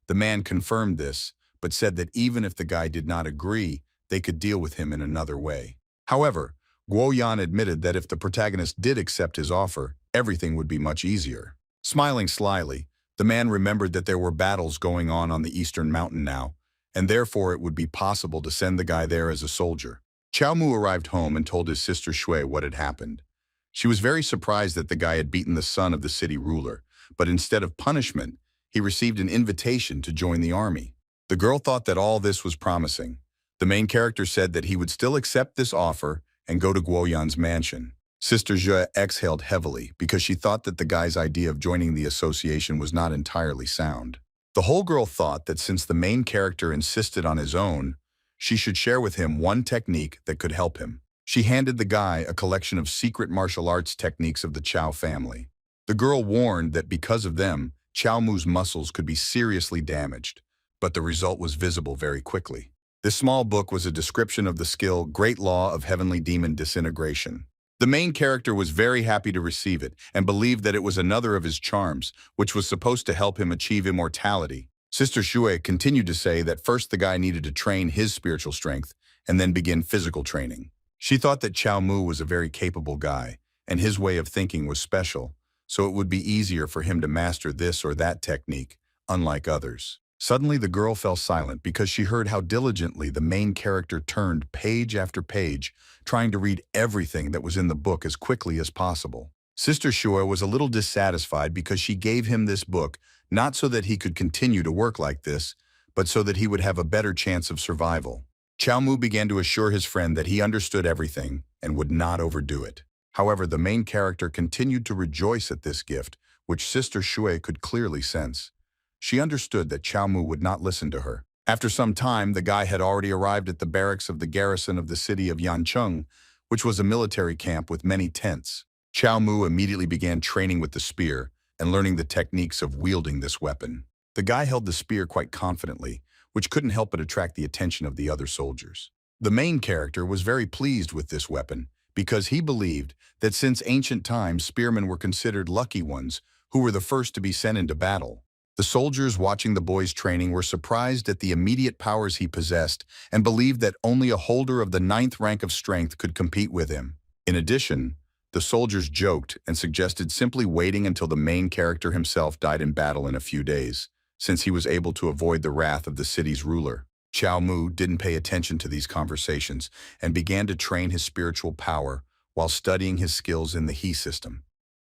The man confirmed this, but said that even if the guy did not agree, they could deal with him in another way. However, Guo Yan admitted that if the protagonist did accept his offer, everything would be much easier. Smiling slyly, the man remembered that there were battles going on the eastern mountain now, and therefore it would be possible to send the guy there as a soldier. Chiao Mu arrived home and told his sister Shui what had happened. She was very surprised that the guy had beaten the son of the city ruler, but instead of punishment, he received an invitation to join the army. The girl thought that all this was promising. The main character said that he would still accept this offer and go to Guo Yan's mansion. Sister Zhe exhaled heavily because she thought that the guy's idea of joining the association was not entirely sound. The whole girl thought that since the main character insisted on his own, she should share with him one technique that could help him. She handed the guy a collection of secret martial arts techniques of the Chiao family. The girl warned that because of them, Chiao Mu's muscles could be seriously damaged, but the result was visible very quickly. This small book was a description of the skill Great Law of Heavenly Demon Disintegration. The main character was very happy to receive it and believed that it was another of his charms, which was supposed to help him achieve immortality. Sister Shui continued to say that first the guy needed to train his spiritual strength and then begin physical training. She thought that Chiao Mu was a very capable guy, and his way of thinking was special, so it would be easier for him to master this or that technique, unlike others. Suddenly the girl fell silent because she heard how diligently the main character turned page after page, trying to read everything that was in the book as quickly as possible. Sister Shui was a little dissatisfied because she gave him this book not so that he could continue to work like this, but so that he would have a better chance of survival. Chiao Mu began to assure his friend that he understood everything and would not overdo it. However, the main character continued to rejoice at this gift, which Sister Shui could clearly sense. She understood that Chiao Mu would not listen to her. After some time, the guy had already arrived at the barracks of the garrison of the city of Yancheng, which was a military camp with many tents. Chiao Mu immediately began training with the spear and learning the techniques of wielding this weapon. The guy held the spear quite confidently, which couldn't help but attract the attention of the other soldiers. The main character was very pleased with this weapon because he believed that since ancient times spearmen were considered lucky ones who were the first to be sent into battle. The soldiers watching the boy's training were surprised at the immediate powers he possessed and believed that only a holder of the 9th rank of strength could compete with him. In addition, the soldiers joked and suggested simply waiting until the main character himself died in battle in a few days, since he was able to avoid the wrath of the city's ruler. Chiao Mu didn't pay attention to these conversations and began to train his spiritual power while studying his skills in the He system.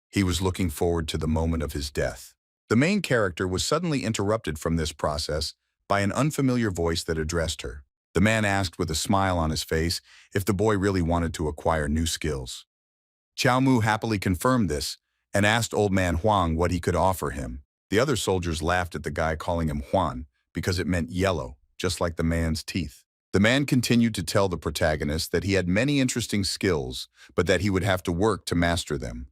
He was looking forward to the moment of his death. The main character was suddenly interrupted from this process by an unfamiliar voice that addressed her. The man asked with a smile on his face if the boy really wanted to acquire new skills. Chiao Mu happily confirmed this and asked old man Huang what he could offer him. The other soldiers laughed at the guy calling him Huan because it meant yellow, just like the man's teeth. The man continued to tell the protagonist that he had many interesting skills, but that he would have to work to master them.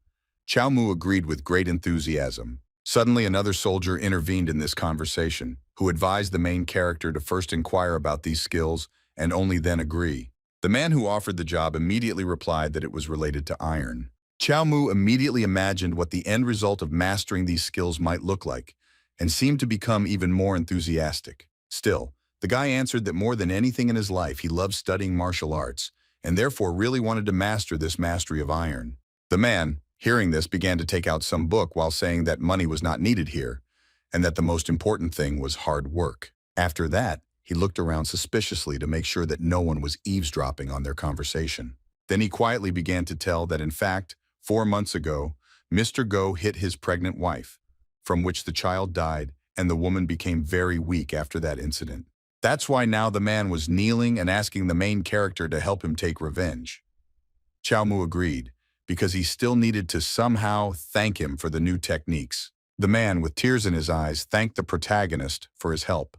Chiao Mu agreed with great enthusiasm. Suddenly, another soldier intervened in this conversation, who advised the main character to first inquire about these skills and only then agree. The man who offered the job immediately replied that it was related to iron. Chiao Mu immediately imagined what the end result of mastering these skills might look like, and seemed to become even more enthusiastic. Still, the guy answered that more than anything in his life he loved studying martial arts, and therefore really wanted to master this mastery of iron. The man, hearing this, began to take out some book while saying that money was not needed here, and that the most important thing was hard work. After that, he looked around suspiciously to make sure that no one was eavesdropping on their conversation. Then he quietly began to tell that in fact, 4 months ago, Mr. Go hit his pregnant wife, from which the child died, and the woman became very weak after that incident. That's why now the man was kneeling and asking the main character to help him take revenge. Chiao Mu agreed, because he still needed to somehow thank him for the new techniques. The man, with tears in his eyes, thanked the protagonist for his help.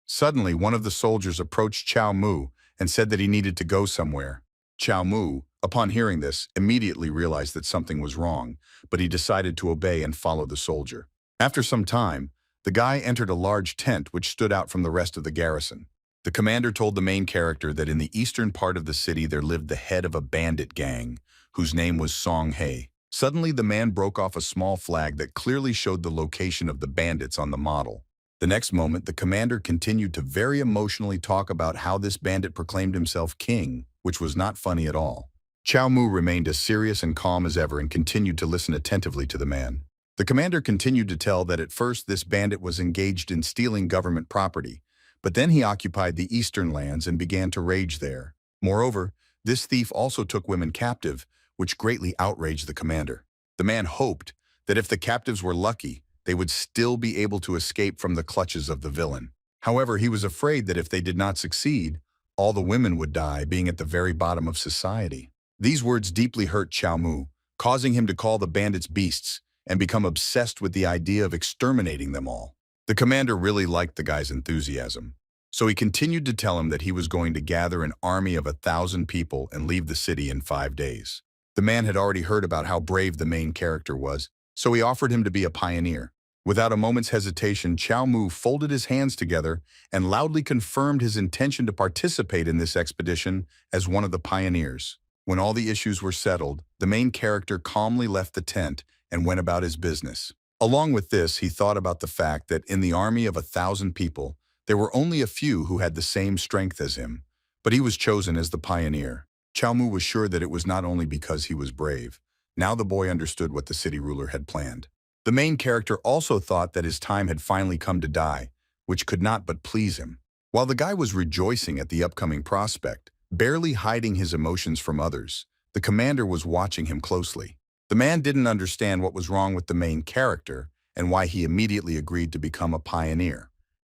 Suddenly, one of the soldiers approached Chiao Mu and said that he needed to go somewhere. Chiao Mu, upon hearing this, immediately realized that something was wrong, but he decided to obey and follow the soldier. After some time, the guy entered a large tent which stood out from the rest of the garrison. The commander told the main character that in the eastern part of the city there lived the head of a bandit gang, whose name was Song Hei. Suddenly, the man broke off a small flag that clearly showed the location of the bandits on the model. The next moment, the commander continued to very emotionally talk about how this bandit proclaimed himself king, which was not funny at all. Chiao Mu remained as serious and calm as ever and continued to listen attentively to the man. The commander continued to tell that at first this bandit was engaged in stealing government property, but then he occupied the eastern lands and began to rage there. Moreover, this thief also took women captive, which greatly outraged the commander. The man hoped that if the captives were lucky, they would still be able to escape from the clutches of the villain. However, he was afraid that if they did not succeed, all the women would die, being at the very bottom of society. These words deeply hurt Chiao Mu, causing him to call the bandits beasts and become obsessed with the idea of exterminating them all. The commander really liked the guy's enthusiasm, so he continued to tell him that he was going to gather an army of 1,000 people and leave the city in 5 days. The man had already heard about how brave the main character was, so he offered him to be a pioneer. Without a moment's hesitation, Chiao Mu folded his hands together and loudly confirmed his intention to participate in this expedition as one of the pioneers. When all the issues were settled, the main character calmly left the tent and went about his business. Along with this, he thought about the fact that in the army of 1,000 people, there were only a few who had the same strength as him, but he was chosen as the pioneer. Chiao Mu was sure that it was not only because he was brave. Now the boy understood what the city ruler had planned. The main character also thought that his time had finally come to die, which could not but please him. While the guy was rejoicing at the upcoming prospect, barely hiding his emotions from others, the commander was watching him closely. The man didn't understand what was wrong with the main character and why he immediately agreed to become a pioneer.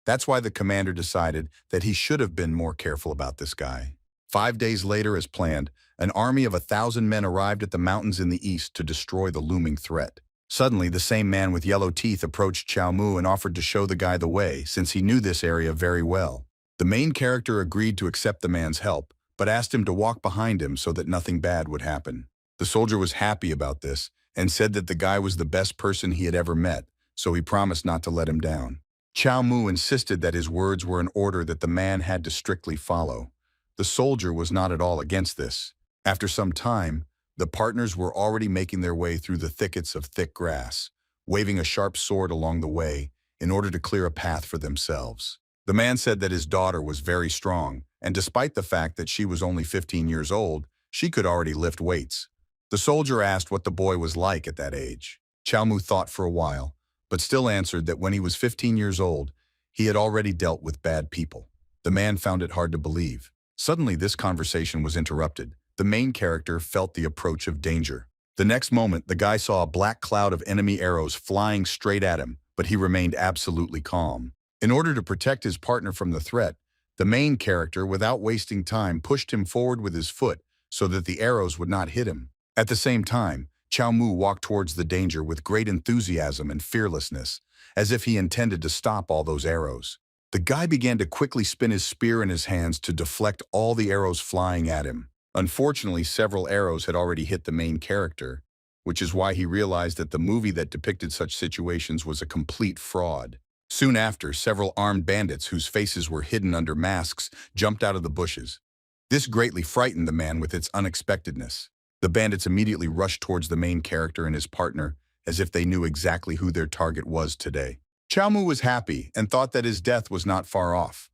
That's why the commander decided that he should have been more careful about this guy. 5 days later, as planned, an army of 1,000 men arrived at the mountains in the east to destroy the looming threat. Suddenly, the same man with yellow teeth approached Chiao Mu and offered to show the guy the way, since he knew this area very well. The main character agreed to accept the man's help, but asked him to walk behind him so that nothing bad would happen. The soldier was happy about this and said that the guy was the best person he had ever met, so he promised not to let him down. Chiao Mu insisted that his words were an order that the man had to strictly follow. The soldier was not at all against this. After some time, the partners were already making their way through the thickets of thick grass, waving a sharp sword along the way in order to clear a path for themselves. The man said that his daughter was very strong, and despite the fact that she was only 15 years old, she could already lift weights. The soldier asked what the boy was like at that age. Chiao Mu thought for a while, but still answered that when he was 15 years old, he had already dealt with bad people. The man found it hard to believe. Suddenly, this conversation was interrupted. The main character felt the approach of danger. The next moment, the guy saw a black cloud of enemy arrows flying straight at him, but he remained absolutely calm. In order to protect his partner from the threat, the main character, without wasting time, pushed him forward with his foot so that the arrows would not hit him. At the same time, Chiao Mu walked towards the danger with great enthusiasm and fearlessness, as if he intended to stop all those arrows. The guy began to quickly spin his spear in his hands to deflect all the arrows flying at him. Unfortunately, several arrows had already hit the main character, which is why he realized that the movie that depicted such situations was a complete fraud. Soon after, several armed bandits whose faces were hidden under masks jumped out of the bushes. This greatly frightened the man with its unexpectedness. The bandits immediately rushed towards the main character and his partner, as if they knew exactly who their target was today. Chiao Mu was happy and thought that his death was not far off.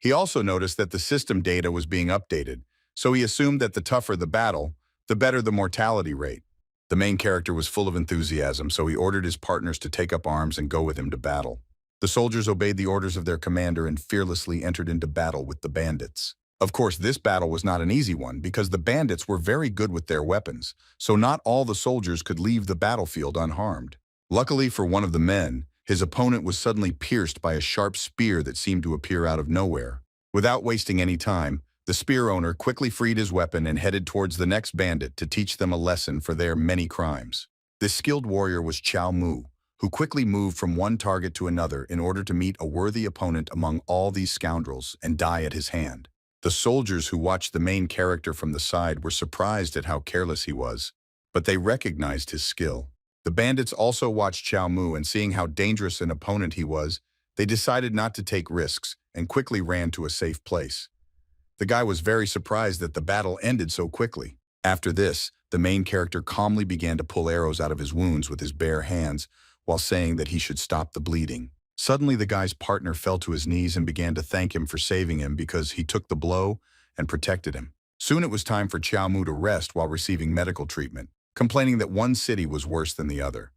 He also noticed that the system data was being updated, so he assumed that the tougher the battle, the better the mortality rate. The main character was full of enthusiasm, so he ordered his partners to take up arms and go with him to battle. The soldiers obeyed the orders of their commander and fearlessly entered into battle with the bandits. Of course, this battle was not an easy one because the bandits were very good with their weapons, so not all the soldiers could leave the battlefield unharmed. Luckily for one of the men, his opponent was suddenly pierced by a sharp spear that seemed to appear out of nowhere. Without wasting any time, the spear owner quickly freed his weapon and headed towards the next bandit to teach them a lesson for their many crimes. This skilled warrior was Chiao Mu, who quickly moved from one target to another in order to meet a worthy opponent among all these scoundrels and die at his hand. The soldiers who watched the main character from the side were surprised at how careless he was, but they recognized his skill. The bandits also watched Chiao Mu, and seeing how dangerous an opponent he was, they decided not to take risks and quickly ran to a safe place. The guy was very surprised that the battle ended so quickly. After this, the main character calmly began to pull arrows out of his wounds with his bare hands while saying that he should stop the bleeding. Suddenly, the guy's partner fell to his knees and began to thank him for saving him because he took the blow and protected him. Soon it was time for Chiao Mu to rest while receiving medical treatment, complaining that one city was worse than the other.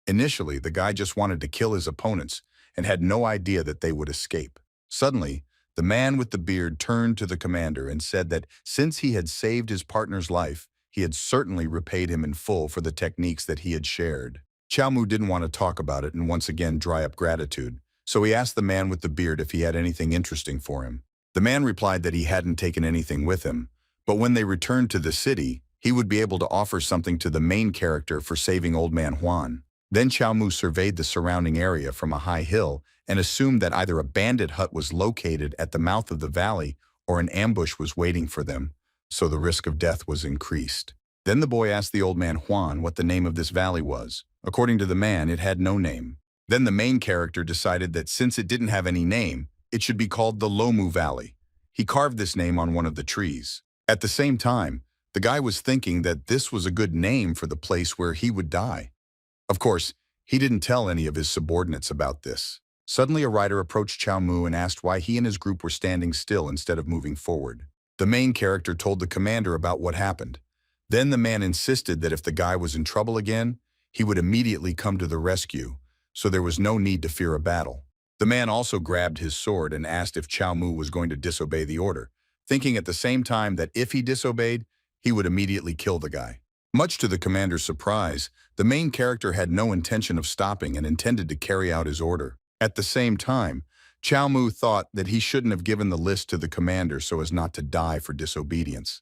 Initially, the guy just wanted to kill his opponents and had no idea that they would escape. Suddenly, the man with the beard turned to the commander and said that since he had saved his partner's life, he had certainly repaid him in full for the techniques that he had shared. Chiao Mu didn't want to talk about it and once again dry up gratitude, so he asked the man with the beard if he had anything interesting for him. The man replied that he hadn't taken anything with him, but when they returned to the city, he would be able to offer something to the main character for saving Old Man Huan. Then Chiao Mu surveyed the surrounding area from a high hill and assumed that either a bandit hut was located at the mouth of the valley or an ambush was waiting for them, so the risk of death was increased. Then the boy asked the Old Man Huan what the name of this valley was. According to the man, it had no name. Then the main character decided that since it didn't have any name, it should be called the Lomu Valley. He carved this name on one of the trees. At the same time, the guy was thinking that this was a good name for the place where he would die. Of course, he didn't tell any of his subordinates about this. Suddenly, a rider approached Chiao Mu and asked why he and his group were standing still instead of moving forward. The main character told the commander about what happened. Then the man insisted that if the guy was in trouble again, he would immediately come to the rescue, so there was no need to fear a battle. The man also grabbed his sword and asked if Chiao Mu was going to disobey the order, thinking at the same time that if he disobeyed, he would immediately kill the guy. Much to the commander's surprise, the main character had no intention of stopping and intended to carry out his order. At the same time, Chiao Mu thought that he shouldn't have given the list to the commander so as not to die for disobedience.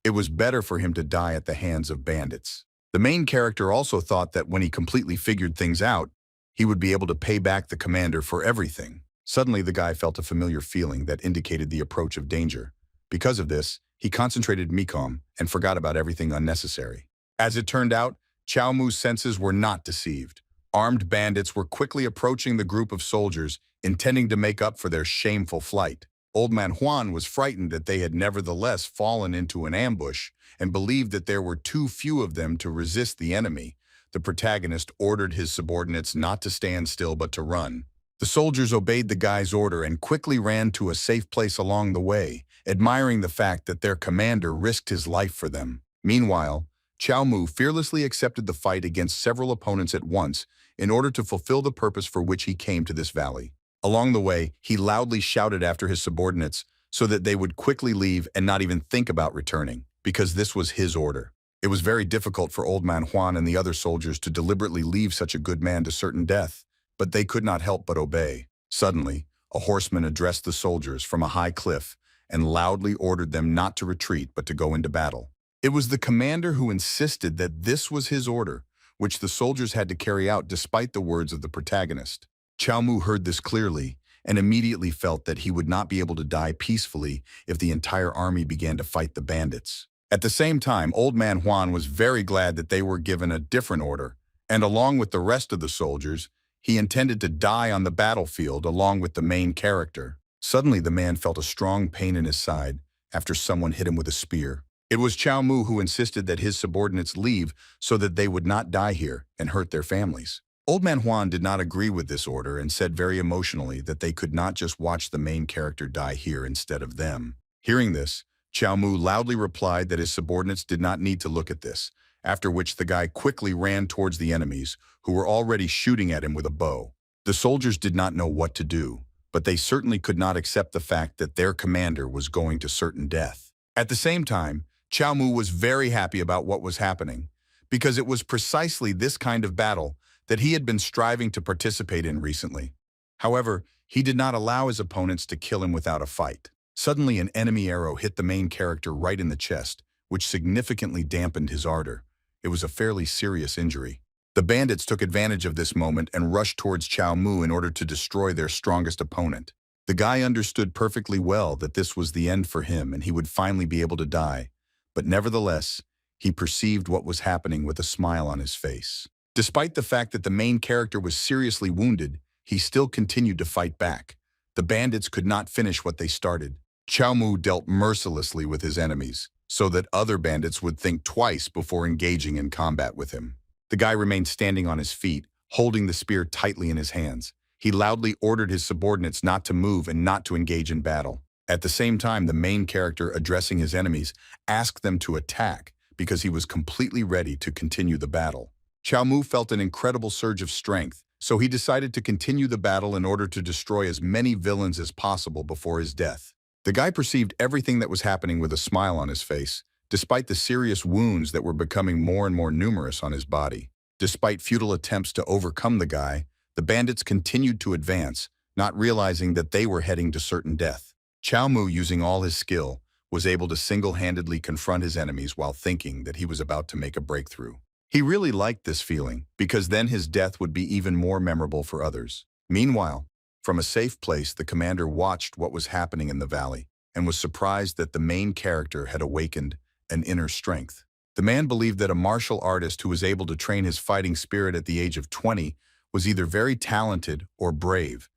It was better for him to die at the hands of bandits. The main character also thought that when he completely figured things out, he would be able to pay back the commander for everything. Suddenly, the guy felt a familiar feeling that indicated the approach of danger. Because of this, he concentrated Mikom and forgot about everything unnecessary. As it turned out, Chiao Mu's senses were not deceived. Armed bandits were quickly approaching the group of soldiers, intending to make up for their shameful flight. Old Man Juan was frightened that they had nevertheless fallen into an ambush and believed that there were too few of them to resist the enemy. The protagonist ordered his subordinates not to stand still but to run. The soldiers obeyed the guy's order and quickly ran to a safe place along the way, admiring the fact that their commander risked his life for them. Meanwhile, Chiao Mu fearlessly accepted the fight against several opponents at once in order to fulfill the purpose for which he came to this valley. Along the way, he loudly shouted after his subordinates so that they would quickly leave and not even think about returning, because this was his order. It was very difficult for Old Man Juan and the other soldiers to deliberately leave such a good man to certain death, but they could not help but obey. Suddenly, a horseman addressed the soldiers from a high cliff and loudly ordered them not to retreat but to go into battle. It was the commander who insisted that this was his order, which the soldiers had to carry out despite the words of the protagonist. Chiao Mu heard this clearly and immediately felt that he would not be able to die peacefully if the entire army began to fight the bandits. At the same time, Old Man Juan was very glad that they were given a different order, and along with the rest of the soldiers, he intended to die on the battlefield along with the main character. Suddenly, the man felt a strong pain in his side after someone hit him with a spear. It was Chiao Mu who insisted that his subordinates leave so that they would not die here and hurt their families. Old Man Juan did not agree with this order and said very emotionally that they could not just watch the main character die here instead of them. Hearing this, Chiao Mu loudly replied that his subordinates did not need to look at this, after which the guy quickly ran towards the enemies, who were already shooting at him with a bow. The soldiers did not know what to do, but they certainly could not accept the fact that their commander was going to certain death. At the same time, Chiao Mu was very happy about what was happening, because it was precisely this kind of battle that he had been striving to participate in recently. However, he did not allow his opponents to kill him without a fight. Suddenly, an enemy arrow hit the main character right in the chest, which significantly dampened his ardor. It was a fairly serious injury. The bandits took advantage of this moment and rushed towards Chiao Mu in order to destroy their strongest opponent. The guy understood perfectly well that this was the end for him and he would finally be able to die, but nevertheless, he perceived what was happening with a smile on his face. Despite the fact that the main character was seriously wounded, he still continued to fight back. The bandits could not finish what they started. Chiao Mu dealt mercilessly with his enemies, so that other bandits would think twice before engaging in combat with him. The guy remained standing on his feet, holding the spear tightly in his hands. He loudly ordered his subordinates not to move and not to engage in battle. At the same time, the main character, addressing his enemies, asked them to attack because he was completely ready to continue the battle. Chiao Mu felt an incredible surge of strength, so he decided to continue the battle in order to destroy as many villains as possible before his death. The guy perceived everything that was happening with a smile on his face, despite the serious wounds that were becoming more and more numerous on his body. Despite futile attempts to overcome the guy, the bandits continued to advance, not realizing that they were heading to certain death. Chiao Mu, using all his skill, was able to single-handedly confront his enemies while thinking that he was about to make a breakthrough. He really liked this feeling, because then his death would be even more memorable for others. Meanwhile, from a safe place, the commander watched what was happening in the valley and was surprised that the main character had awakened an inner strength. The man believed that a martial artist who was able to train his fighting spirit at the age of 20 was either very talented or brave,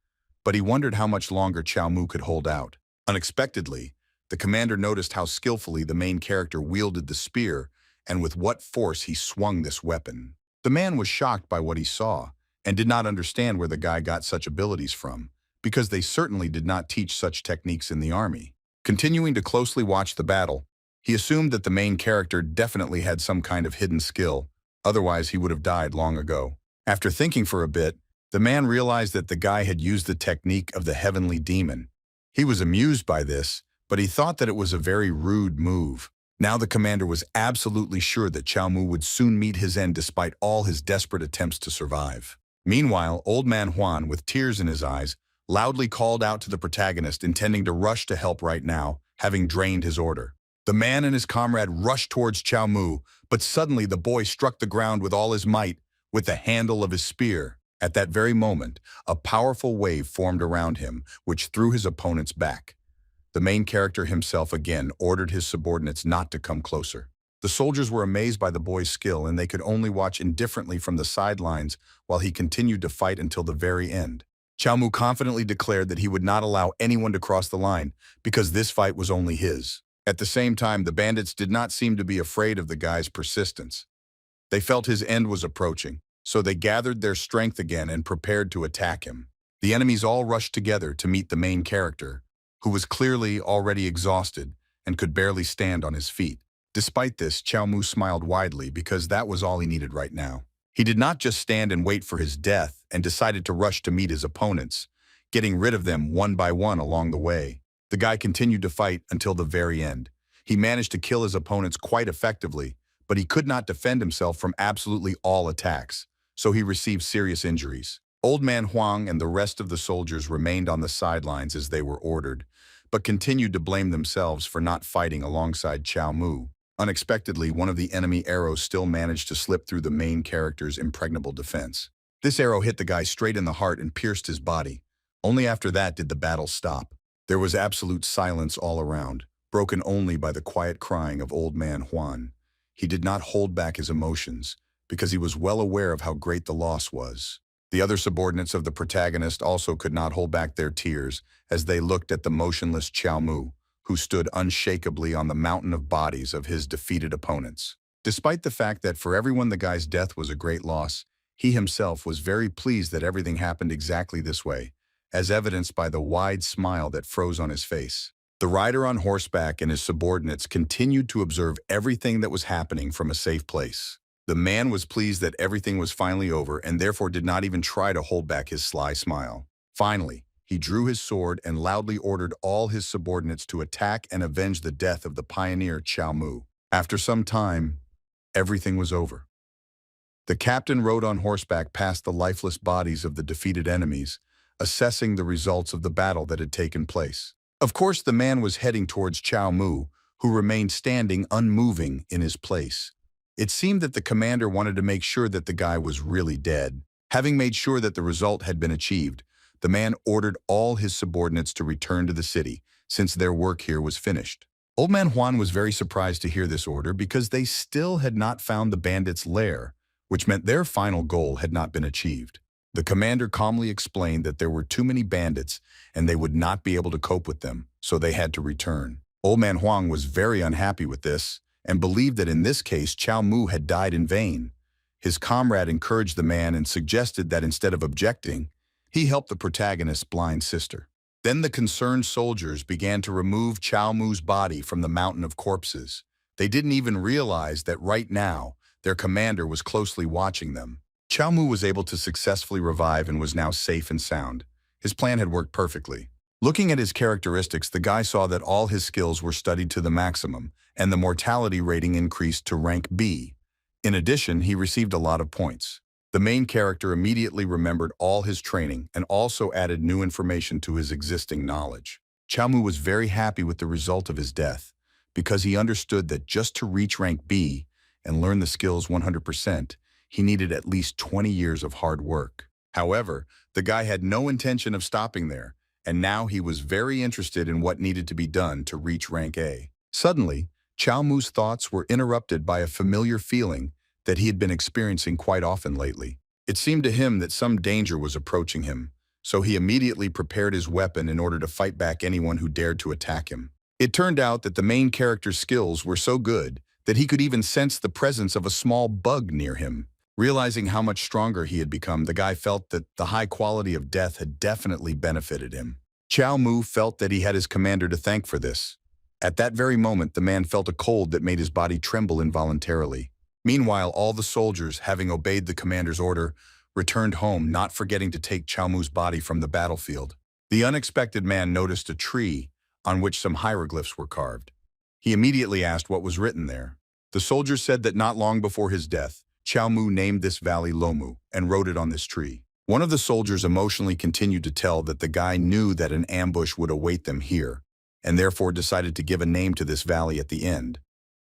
but he wondered how much longer Chiao Mu could hold out. Unexpectedly, the commander noticed how skillfully the main character wielded the spear and with what force he swung this weapon. The man was shocked by what he saw and did not understand where the guy got such abilities from, because they certainly did not teach such techniques in the army. Continuing to closely watch the battle, he assumed that the main character definitely had some kind of hidden skill, otherwise he would have died long ago. After thinking for a bit, the man realized that the guy had used the technique of the heavenly demon. He was amused by this, but he thought that it was a very rude move. Now the commander was absolutely sure that Chiao Mu would soon meet his end despite all his desperate attempts to survive. Meanwhile, Old Man Juan, with tears in his eyes, loudly called out to the protagonist, intending to rush to help right now, having drained his order. The man and his comrade rushed towards Chiao Mu, but suddenly the boy struck the ground with all his might with the handle of his spear. At that very moment, a powerful wave formed around him, which threw his opponents back. The main character himself again ordered his subordinates not to come closer. The soldiers were amazed by the boy's skill, and they could only watch indifferently from the sidelines while he continued to fight until the very end. Chiao Mu confidently declared that he would not allow anyone to cross the line because this fight was only his. At the same time, the bandits did not seem to be afraid of the guy's persistence. They felt his end was approaching, so they gathered their strength again and prepared to attack him. The enemies all rushed together to meet the main character, who was clearly already exhausted and could barely stand on his feet. Despite this, Chiao Mu smiled widely because that was all he needed right now. He did not just stand and wait for his death and decided to rush to meet his opponents, getting rid of them one by one along the way. The guy continued to fight until the very end. He managed to kill his opponents quite effectively, but he could not defend himself from absolutely all attacks, so he received serious injuries. Old Man Huang and the rest of the soldiers remained on the sidelines as they were ordered, but continued to blame themselves for not fighting alongside Chiao Mu. Unexpectedly, one of the enemy arrows still managed to slip through the main character's impregnable defense. This arrow hit the guy straight in the heart and pierced his body. Only after that did the battle stop. There was absolute silence all around, broken only by the quiet crying of Old Man Huan. He did not hold back his emotions, because he was well aware of how great the loss was. The other subordinates of the protagonist also could not hold back their tears as they looked at the motionless Chiao Mu, who stood unshakably on the mountain of bodies of his defeated opponents. Despite the fact that for everyone the guy's death was a great loss, he himself was very pleased that everything happened exactly this way, as evidenced by the wide smile that froze on his face. The rider on horseback and his subordinates continued to observe everything that was happening from a safe place. The man was pleased that everything was finally over and therefore did not even try to hold back his sly smile. Finally, he drew his sword and loudly ordered all his subordinates to attack and avenge the death of the pioneer Chiao Mu. After some time, everything was over. The captain rode on horseback past the lifeless bodies of the defeated enemies, assessing the results of the battle that had taken place. Of course, the man was heading towards Chiao Mu, who remained standing unmoving in his place. It seemed that the commander wanted to make sure that the guy was really dead. Having made sure that the result had been achieved, the man ordered all his subordinates to return to the city, since their work here was finished. Old Man Huan was very surprised to hear this order because they still had not found the bandits' lair, which meant their final goal had not been achieved. The commander calmly explained that there were too many bandits and they would not be able to cope with them, so they had to return. Old Man Huang was very unhappy with this and believed that in this case Chiao Mu had died in vain. His comrade encouraged the man and suggested that instead of objecting, he helped the protagonist's blind sister. Then the concerned soldiers began to remove Chiao Mu's body from the mountain of corpses. They didn't even realize that right now, their commander was closely watching them. Chiao Mu was able to successfully revive and was now safe and sound. His plan had worked perfectly. Looking at his characteristics, the guy saw that all his skills were studied to the maximum, and the mortality rating increased to rank B. In addition, he received a lot of points. The main character immediately remembered all his training and also added new information to his existing knowledge. Chiao Mu was very happy with the result of his death because he understood that just to reach rank B and learn the skills 100%, he needed at least 20 years of hard work. However, the guy had no intention of stopping there, and now he was very interested in what needed to be done to reach rank A. Suddenly, Chiao Mu's thoughts were interrupted by a familiar feeling that he had been experiencing quite often lately. It seemed to him that some danger was approaching him, so he immediately prepared his weapon in order to fight back anyone who dared to attack him. It turned out that the main character's skills were so good that he could even sense the presence of a small bug near him. Realizing how much stronger he had become, the guy felt that the high quality of death had definitely benefited him. Chiao Mu felt that he had his commander to thank for this. At that very moment, the man felt a cold that made his body tremble involuntarily. Meanwhile, all the soldiers, having obeyed the commander's order, returned home, not forgetting to take Chiao Mu's body from the battlefield. The unexpected man noticed a tree on which some hieroglyphs were carved. He immediately asked what was written there. The soldiers said that not long before his death, Chiao Mu named this valley Lomu and wrote it on this tree. One of the soldiers emotionally continued to tell that the guy knew that an ambush would await them here, and therefore decided to give a name to this valley at the end,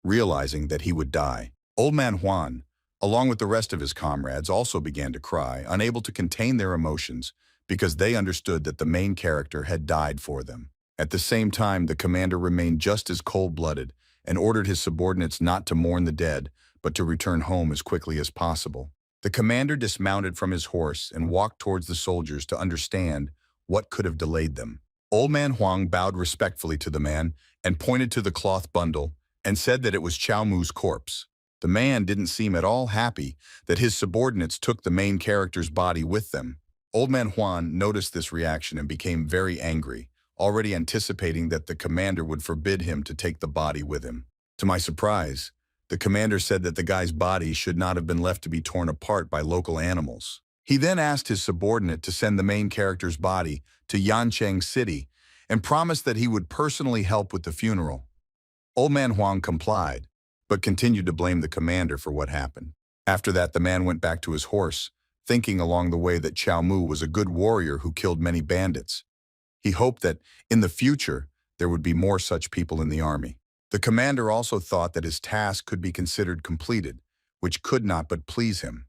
realizing that he would die. Old Man Huan, along with the rest of his comrades, also began to cry, unable to contain their emotions because they understood that the main character had died for them. At the same time, the commander remained just as cold-blooded and ordered his subordinates not to mourn the dead, but to return home as quickly as possible. The commander dismounted from his horse and walked towards the soldiers to understand what could have delayed them. Old man Huang bowed respectfully to the man and pointed to the cloth bundle and said that it was Chiao Mu's corpse. The man didn't seem at all happy that his subordinates took the main character's body with them. Old man Huan noticed this reaction and became very angry, already anticipating that the commander would forbid him to take the body with him. To my surprise, the commander said that the guy's body should not have been left to be torn apart by local animals. He then asked his subordinate to send the main character's body to Yancheng City and promised that he would personally help with the funeral. Old man Huang complied, but continued to blame the commander for what happened. After that, the man went back to his horse, thinking along the way that Chiao Mu was a good warrior who killed many bandits. He hoped that, in the future, there would be more such people in the army. The commander also thought that his task could be considered completed, which could not but please him.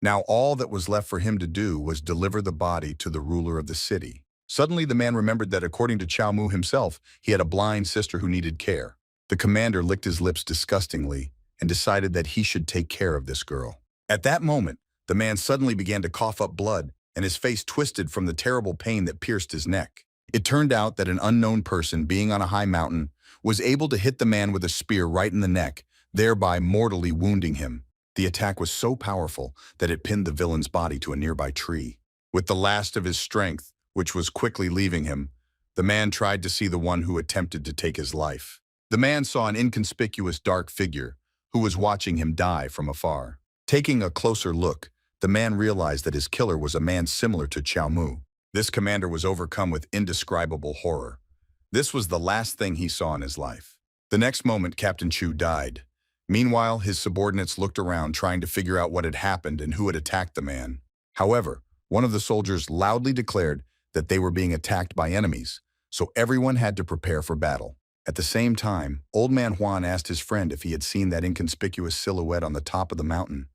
Now all that was left for him to do was deliver the body to the ruler of the city. Suddenly the man remembered that according to Chiao Mu himself, he had a blind sister who needed care. The commander licked his lips disgustingly and decided that he should take care of this girl. At that moment, the man suddenly began to cough up blood, and his face twisted from the terrible pain that pierced his neck. It turned out that an unknown person, being on a high mountain, was able to hit the man with a spear right in the neck, thereby mortally wounding him. The attack was so powerful that it pinned the villain's body to a nearby tree. With the last of his strength, which was quickly leaving him, the man tried to see the one who attempted to take his life. The man saw an inconspicuous dark figure who was watching him die from afar. Taking a closer look, the man realized that his killer was a man similar to Chiao Mu. This commander was overcome with indescribable horror. This was the last thing he saw in his life. The next moment, Captain Chu died. Meanwhile, his subordinates looked around trying to figure out what had happened and who had attacked the man. However, one of the soldiers loudly declared that they were being attacked by enemies, so everyone had to prepare for battle. At the same time, Old Man Huan asked his friend if he had seen that inconspicuous silhouette on the top of the mountain.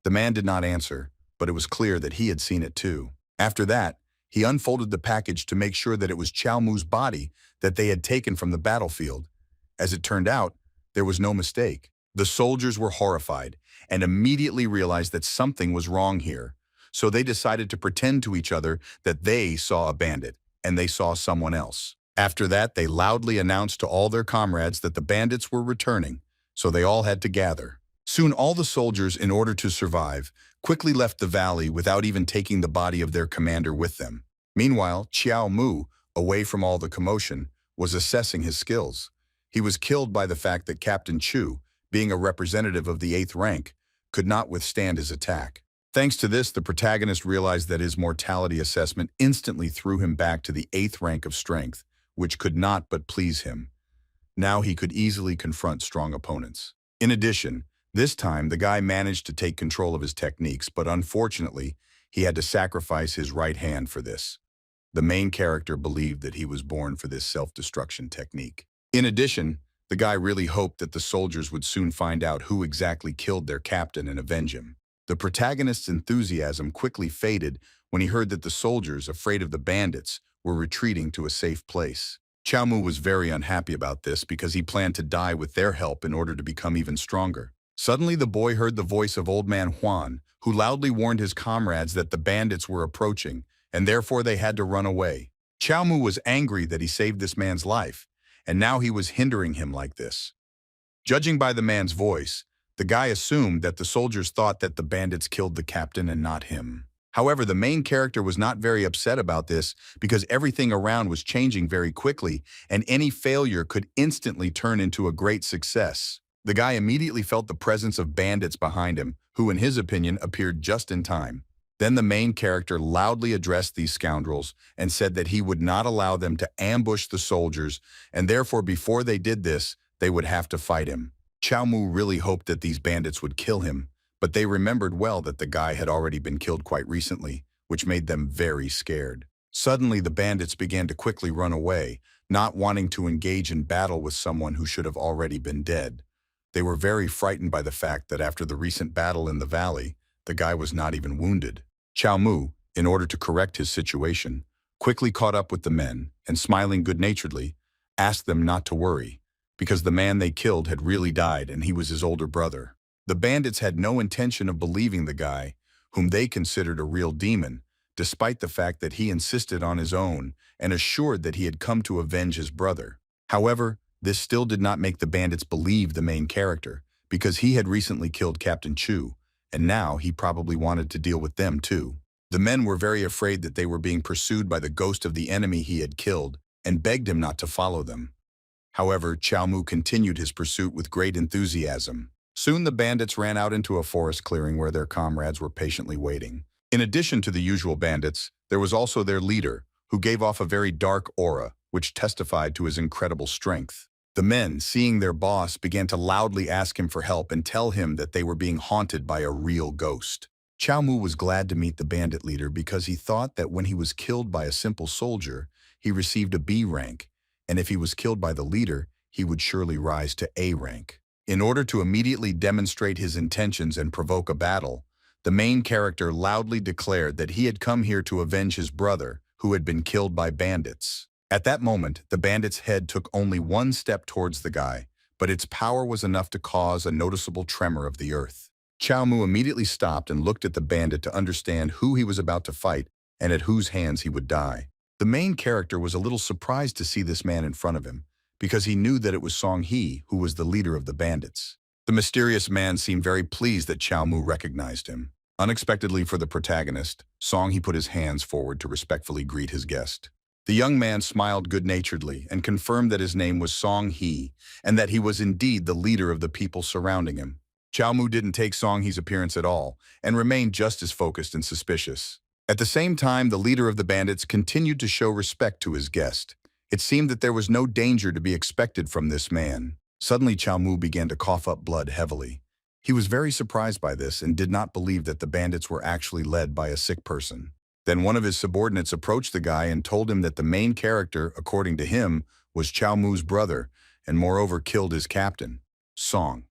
The man did not answer, but it was clear that he had seen it too. After that, he unfolded the package to make sure that it was Chiao Mu's body that they had taken from the battlefield. As it turned out, there was no mistake. The soldiers were horrified and immediately realized that something was wrong here, so they decided to pretend to each other that they saw a bandit and they saw someone else. After that, they loudly announced to all their comrades that the bandits were returning, so they all had to gather. Soon all the soldiers, in order to survive, quickly left the valley without even taking the body of their commander with them. Meanwhile, Chiao Mu, away from all the commotion, was assessing his skills. He was killed by the fact that Captain Chu, being a representative of the 8th rank, could not withstand his attack. Thanks to this, the protagonist realized that his mortality assessment instantly threw him back to the 8th rank of strength, which could not but please him. Now he could easily confront strong opponents. In addition, this time the guy managed to take control of his techniques, but unfortunately, he had to sacrifice his right hand for this. The main character believed that he was born for this self-destruction technique. In addition, the guy really hoped that the soldiers would soon find out who exactly killed their captain and avenge him. The protagonist's enthusiasm quickly faded when he heard that the soldiers, afraid of the bandits, were retreating to a safe place. Chiao Mu was very unhappy about this because he planned to die with their help in order to become even stronger. Suddenly, the boy heard the voice of Old Man Huan, who loudly warned his comrades that the bandits were approaching, and therefore they had to run away. Chiao Mu was angry that he saved this man's life, and now he was hindering him like this. Judging by the man's voice, the guy assumed that the soldiers thought that the bandits killed the captain and not him. However, the main character was not very upset about this because everything around was changing very quickly, and any failure could instantly turn into a great success. The guy immediately felt the presence of bandits behind him, who in his opinion appeared just in time. Then the main character loudly addressed these scoundrels and said that he would not allow them to ambush the soldiers, and therefore before they did this, they would have to fight him. Chiao Mu really hoped that these bandits would kill him, but they remembered well that the guy had already been killed quite recently, which made them very scared. Suddenly, the bandits began to quickly run away, not wanting to engage in battle with someone who should have already been dead. They were very frightened by the fact that after the recent battle in the valley, the guy was not even wounded. Chiao Mu, in order to correct his situation, quickly caught up with the men and, smiling good-naturedly, asked them not to worry, because the man they killed had really died and he was his older brother. The bandits had no intention of believing the guy, whom they considered a real demon, despite the fact that he insisted on his own and assured that he had come to avenge his brother. However, this still did not make the bandits believe the main character, because he had recently killed Captain Chu, and now he probably wanted to deal with them too. The men were very afraid that they were being pursued by the ghost of the enemy he had killed, and begged him not to follow them. However, Chiao Mu continued his pursuit with great enthusiasm. Soon the bandits ran out into a forest clearing where their comrades were patiently waiting. In addition to the usual bandits, there was also their leader, who gave off a very dark aura, which testified to his incredible strength. The men, seeing their boss, began to loudly ask him for help and tell him that they were being haunted by a real ghost. Chiao Mu was glad to meet the bandit leader because he thought that when he was killed by a simple soldier, he received a B rank, and if he was killed by the leader, he would surely rise to A rank. In order to immediately demonstrate his intentions and provoke a battle, the main character loudly declared that he had come here to avenge his brother, who had been killed by bandits. At that moment, the bandit's head took only one step towards the guy, but its power was enough to cause a noticeable tremor of the earth. Chiao Mu immediately stopped and looked at the bandit to understand who he was about to fight and at whose hands he would die. The main character was a little surprised to see this man in front of him, because he knew that it was Song He who was the leader of the bandits. The mysterious man seemed very pleased that Chiao Mu recognized him. Unexpectedly for the protagonist, Song He put his hands forward to respectfully greet his guest. The young man smiled good-naturedly and confirmed that his name was Song He and that he was indeed the leader of the people surrounding him. Chiao Mu didn't take Song He's appearance at all and remained just as focused and suspicious. At the same time, the leader of the bandits continued to show respect to his guest. It seemed that there was no danger to be expected from this man. Suddenly, Chiao Mu began to cough up blood heavily. He was very surprised by this and did not believe that the bandits were actually led by a sick person. Then one of his subordinates approached the guy and told him that the main character, according to him, was Chiao Mu's brother, and moreover killed his captain, Song.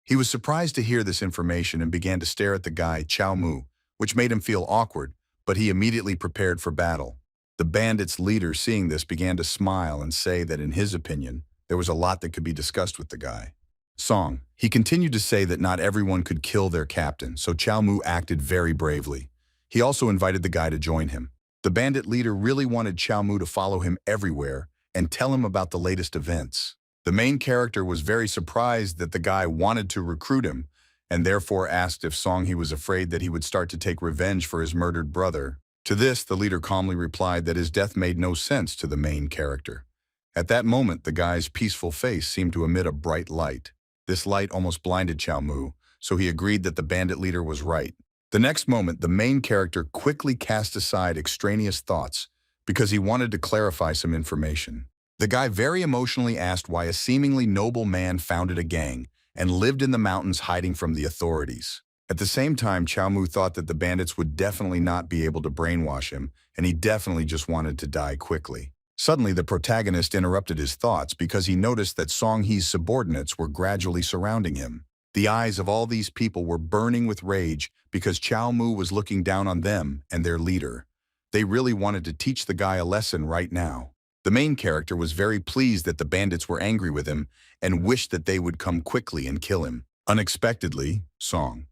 He was surprised to hear this information and began to stare at the guy, Chiao Mu, which made him feel awkward, but he immediately prepared for battle. The bandits' leader, seeing this, began to smile and say that in his opinion, there was a lot that could be discussed with the guy. Song. He continued to say that not everyone could kill their captain, so Chiao Mu acted very bravely. He also invited the guy to join him. The bandit leader really wanted Chiao Mu to follow him everywhere and tell him about the latest events. The main character was very surprised that the guy wanted to recruit him, and therefore asked if Song He was afraid that he would start to take revenge for his murdered brother. To this, the leader calmly replied that his death made no sense to the main character. At that moment, the guy's peaceful face seemed to emit a bright light. This light almost blinded Chiao Mu, so he agreed that the bandit leader was right. The next moment, the main character quickly cast aside extraneous thoughts because he wanted to clarify some information. The guy very emotionally asked why a seemingly noble man founded a gang and lived in the mountains hiding from the authorities. At the same time, Chiao Mu thought that the bandits would definitely not be able to brainwash him, and he definitely just wanted to die quickly. Suddenly, the protagonist interrupted his thoughts because he noticed that Song He's subordinates were gradually surrounding him. The eyes of all these people were burning with rage because Chiao Mu was looking down on them and their leader. They really wanted to teach the guy a lesson right now. The main character was very pleased that the bandits were angry with him and wished that they would come quickly and kill him. Unexpectedly, Song.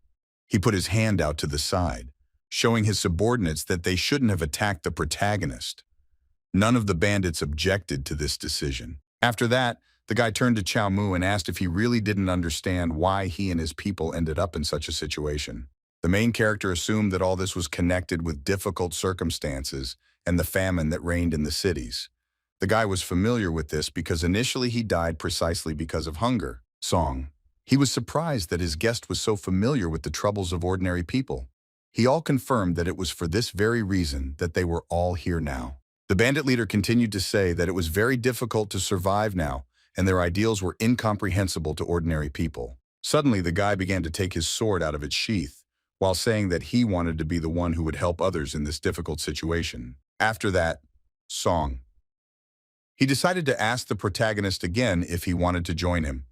He put his hand out to the side, showing his subordinates that they shouldn't have attacked the protagonist. None of the bandits objected to this decision. After that, the guy turned to Chiao Mu and asked if he really didn't understand why he and his people ended up in such a situation. The main character assumed that all this was connected with difficult circumstances and the famine that reigned in the cities. The guy was familiar with this because initially he died precisely because of hunger. Song. He was surprised that his guest was so familiar with the troubles of ordinary people. He all confirmed that it was for this very reason that they were all here now. The bandit leader continued to say that it was very difficult to survive now, and their ideals were incomprehensible to ordinary people. Suddenly, the guy began to take his sword out of its sheath, while saying that he wanted to be the one who would help others in this difficult situation. After that, Song. He decided to ask the protagonist again if he wanted to join him.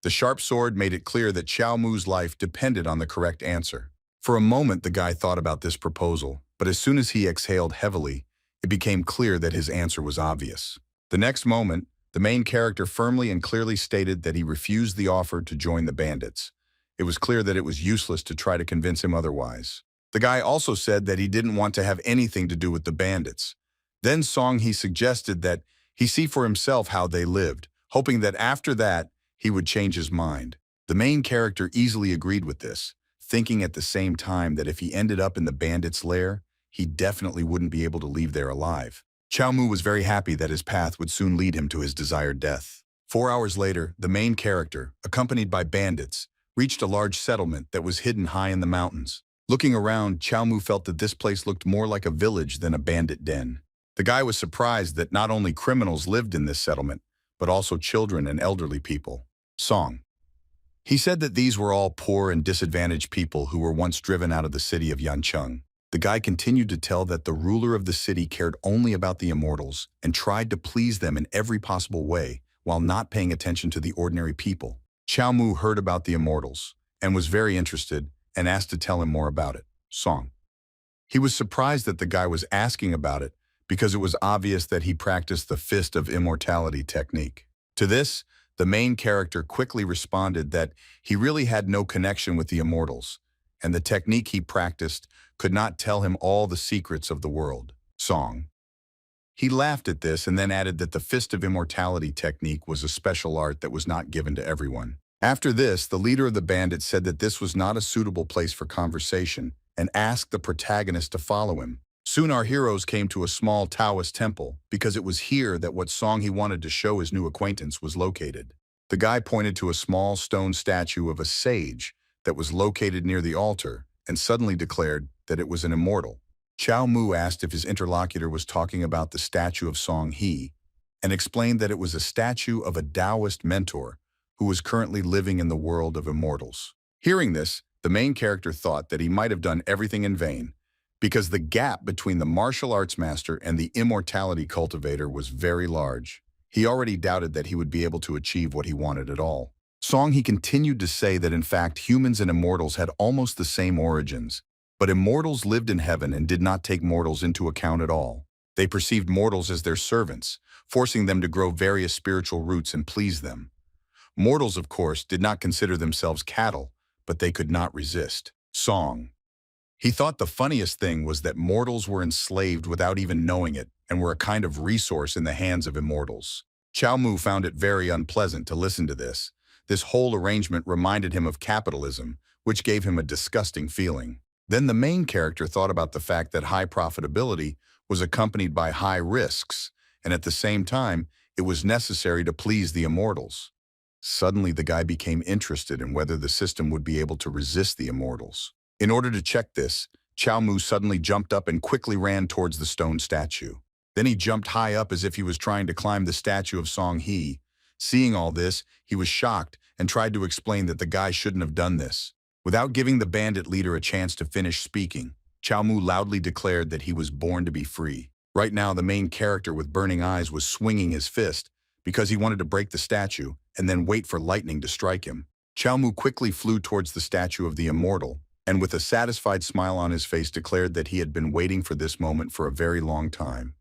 The sharp sword made it clear that Chiao Mu's life depended on the correct answer. For a moment, the guy thought about this proposal, but as soon as he exhaled heavily, it became clear that his answer was obvious. The next moment, the main character firmly and clearly stated that he refused the offer to join the bandits. It was clear that it was useless to try to convince him otherwise. The guy also said that he didn't want to have anything to do with the bandits. Then Song He suggested that he see for himself how they lived, hoping that after that, he would change his mind. The main character easily agreed with this, thinking at the same time that if he ended up in the bandits' lair, he definitely wouldn't be able to leave there alive. Chiao Mu was very happy that his path would soon lead him to his desired death. 4 hours later, the main character, accompanied by bandits, reached a large settlement that was hidden high in the mountains. Looking around, Chiao Mu felt that this place looked more like a village than a bandit den. The guy was surprised that not only criminals lived in this settlement, but also children and elderly people. Song. He said that these were all poor and disadvantaged people who were once driven out of the city of Yancheng. The guy continued to tell that the ruler of the city cared only about the immortals and tried to please them in every possible way while not paying attention to the ordinary people. Chiao Mu heard about the immortals and was very interested and asked to tell him more about it. Song. He was surprised that the guy was asking about it because it was obvious that he practiced the Fist of Immortality technique. To this, the main character quickly responded that he really had no connection with the immortals, and the technique he practiced could not tell him all the secrets of the world. Song. He laughed at this and then added that the Fist of Immortality technique was a special art that was not given to everyone. After this, the leader of the bandits said that this was not a suitable place for conversation and asked the protagonist to follow him. Soon our heroes came to a small Taoist temple because it was here that what Song He wanted to show his new acquaintance was located. The guy pointed to a small stone statue of a sage that was located near the altar and suddenly declared that it was an immortal. Chiao Mu asked if his interlocutor was talking about the statue of Song He and explained that it was a statue of a Taoist mentor who was currently living in the world of immortals. Hearing this, the main character thought that he might have done everything in vain because the gap between the martial arts master and the immortality cultivator was very large. He already doubted that he would be able to achieve what he wanted at all. Song He continued to say that in fact humans and immortals had almost the same origins, but immortals lived in heaven and did not take mortals into account at all. They perceived mortals as their servants, forcing them to grow various spiritual roots and please them. Mortals, of course, did not consider themselves cattle, but they could not resist. Song. He thought the funniest thing was that mortals were enslaved without even knowing it and were a kind of resource in the hands of immortals. Chiao Mu found it very unpleasant to listen to this. This whole arrangement reminded him of capitalism, which gave him a disgusting feeling. Then the main character thought about the fact that high profitability was accompanied by high risks, and at the same time, it was necessary to please the immortals. Suddenly, the guy became interested in whether the system would be able to resist the immortals. In order to check this, Chiao Mu suddenly jumped up and quickly ran towards the stone statue. Then he jumped high up as if he was trying to climb the statue of Song He. Seeing all this, he was shocked and tried to explain that the guy shouldn't have done this. Without giving the bandit leader a chance to finish speaking, Chiao Mu loudly declared that he was born to be free. Right now, the main character with burning eyes was swinging his fist because he wanted to break the statue and then wait for lightning to strike him. Chiao Mu quickly flew towards the statue of the immortal, and with a satisfied smile on his face declared that he had been waiting for this moment for a very long time.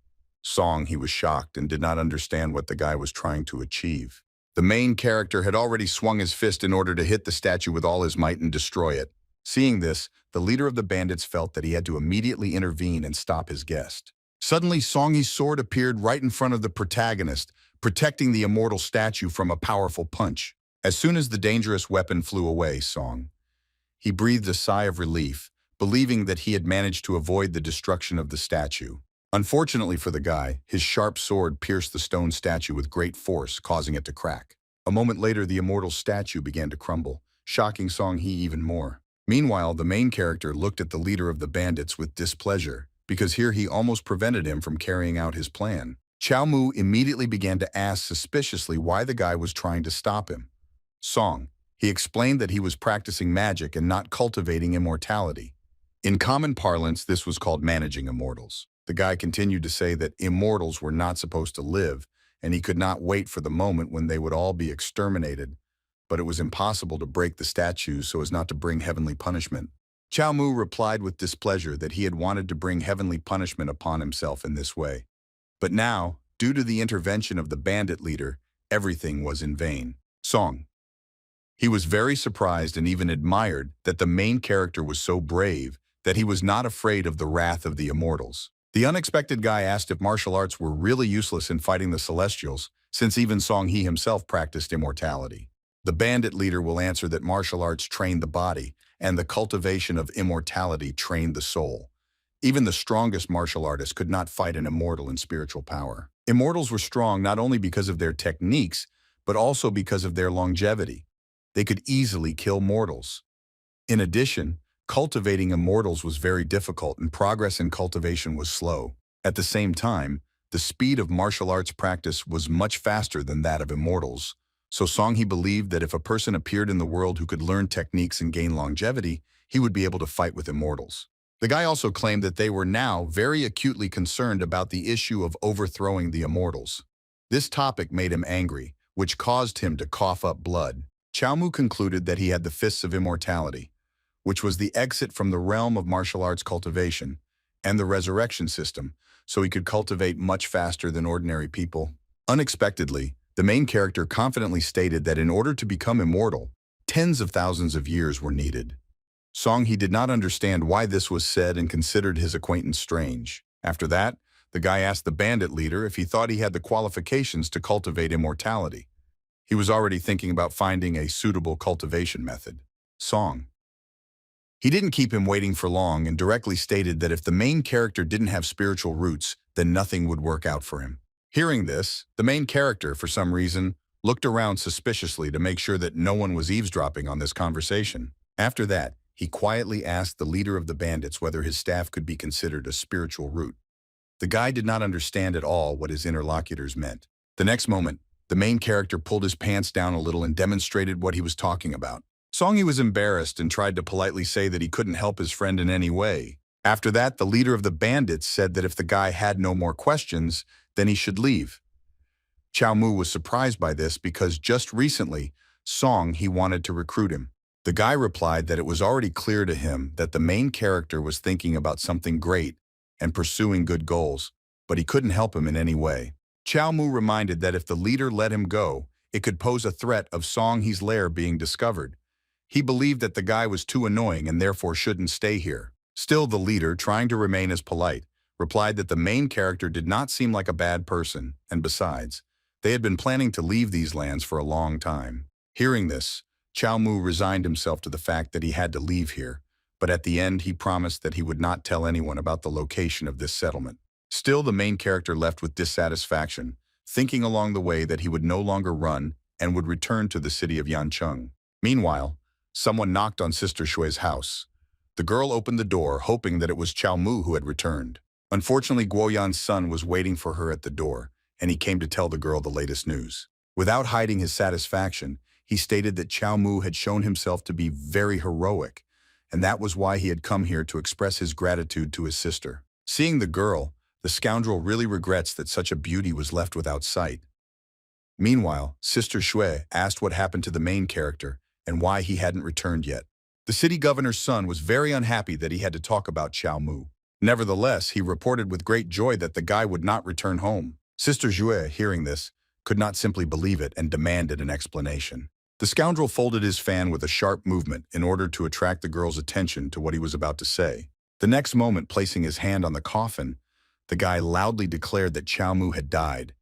Song He was shocked and did not understand what the guy was trying to achieve. The main character had already swung his fist in order to hit the statue with all his might and destroy it. Seeing this, the leader of the bandits felt that he had to immediately intervene and stop his guest. Suddenly, Song He's sword appeared right in front of the protagonist, protecting the immortal statue from a powerful punch. As soon as the dangerous weapon flew away, he breathed a sigh of relief, believing that he had managed to avoid the destruction of the statue. Unfortunately for the guy, his sharp sword pierced the stone statue with great force, causing it to crack. A moment later, the immortal statue began to crumble, shocking Song He even more. Meanwhile, the main character looked at the leader of the bandits with displeasure, because here he almost prevented him from carrying out his plan. Chiao Mu immediately began to ask suspiciously why the guy was trying to stop him. He explained that he was practicing magic and not cultivating immortality. In common parlance, this was called managing immortals. The guy continued to say that immortals were not supposed to live, and he could not wait for the moment when they would all be exterminated, but it was impossible to break the statues so as not to bring heavenly punishment. Chiao Mu replied with displeasure that he had wanted to bring heavenly punishment upon himself in this way. But now, due to the intervention of the bandit leader, everything was in vain. He was very surprised and even admired that the main character was so brave that he was not afraid of the wrath of the immortals. The unexpected guy asked if martial arts were really useless in fighting the Celestials, since even Song He himself practiced immortality. The bandit leader will answer that martial arts trained the body, and the cultivation of immortality trained the soul. Even the strongest martial artists could not fight an immortal in spiritual power. Immortals were strong not only because of their techniques, but also because of their longevity. They could easily kill mortals. In addition, cultivating immortals was very difficult and progress in cultivation was slow. At the same time, the speed of martial arts practice was much faster than that of immortals. So Song He believed that if a person appeared in the world who could learn techniques and gain longevity, he would be able to fight with immortals. The guy also claimed that they were now very acutely concerned about the issue of overthrowing the immortals. This topic made him angry, which caused him to cough up blood. Chiao Mu concluded that he had the Fists of Immortality, which was the exit from the realm of martial arts cultivation, and the resurrection system, so he could cultivate much faster than ordinary people. Unexpectedly, the main character confidently stated that in order to become immortal, tens of thousands of years were needed. Song He did not understand why this was said and considered his acquaintance strange. After that, the guy asked the bandit leader if he thought he had the qualifications to cultivate immortality. He was already thinking about finding a suitable cultivation method. Song. He didn't keep him waiting for long and directly stated that if the main character didn't have spiritual roots, then nothing would work out for him. Hearing this, the main character, for some reason, looked around suspiciously to make sure that no one was eavesdropping on this conversation. After that, he quietly asked the leader of the bandits whether his staff could be considered a spiritual root. The guy did not understand at all what his interlocutors meant. The next moment, the main character pulled his pants down a little and demonstrated what he was talking about. Song He was embarrassed and tried to politely say that he couldn't help his friend in any way. After that, the leader of the bandits said that if the guy had no more questions, then he should leave. Chiao Mu was surprised by this because just recently, Song He wanted to recruit him. The guy replied that it was already clear to him that the main character was thinking about something great and pursuing good goals, but he couldn't help him in any way. Chiao Mu reminded that if the leader let him go, it could pose a threat of Song He's lair being discovered. He believed that the guy was too annoying and therefore shouldn't stay here. Still, the leader, trying to remain as polite, replied that the main character did not seem like a bad person, and besides, they had been planning to leave these lands for a long time. Hearing this, Chiao Mu resigned himself to the fact that he had to leave here, but at the end he promised that he would not tell anyone about the location of this settlement. Still, the main character left with dissatisfaction, thinking along the way that he would no longer run and would return to the city of Yancheng. Meanwhile, someone knocked on Sister Shui's house. The girl opened the door, hoping that it was Chiao Mu who had returned. Unfortunately, Guo Yan's son was waiting for her at the door, and he came to tell the girl the latest news. Without hiding his satisfaction, he stated that Chiao Mu had shown himself to be very heroic, and that was why he had come here to express his gratitude to his sister. Seeing the girl, the scoundrel really regrets that such a beauty was left without sight. Meanwhile, Sister Shui asked what happened to the main character and why he hadn't returned yet. The city governor's son was very unhappy that he had to talk about Chiao Mu. Nevertheless, he reported with great joy that the guy would not return home. Sister Shui, hearing this, could not simply believe it and demanded an explanation. The scoundrel folded his fan with a sharp movement in order to attract the girl's attention to what he was about to say. The next moment, placing his hand on the coffin, the guy loudly declared that Chiao Mu had died.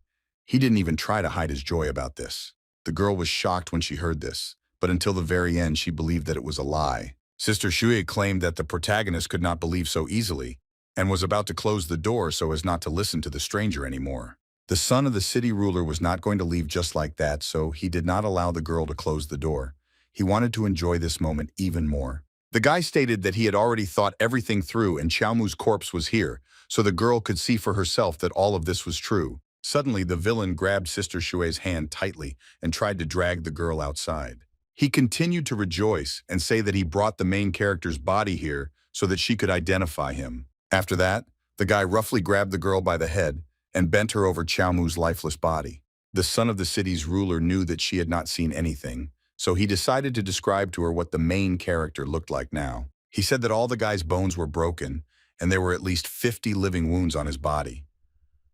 He didn't even try to hide his joy about this. The girl was shocked when she heard this, but until the very end she believed that it was a lie. Sister Shui claimed that the protagonist could not believe so easily, and was about to close the door so as not to listen to the stranger anymore. The son of the city ruler was not going to leave just like that, so he did not allow the girl to close the door. He wanted to enjoy this moment even more. The guy stated that he had already thought everything through and Chiao Mu's corpse was here, so the girl could see for herself that all of this was true. Suddenly, the villain grabbed Sister Shui's hand tightly and tried to drag the girl outside. He continued to rejoice and say that he brought the main character's body here so that she could identify him. After that, the guy roughly grabbed the girl by the head and bent her over Chiao Mu's lifeless body. The son of the city's ruler knew that she had not seen anything, so he decided to describe to her what the main character looked like now. He said that all the guy's bones were broken, and there were at least 50 living wounds on his body.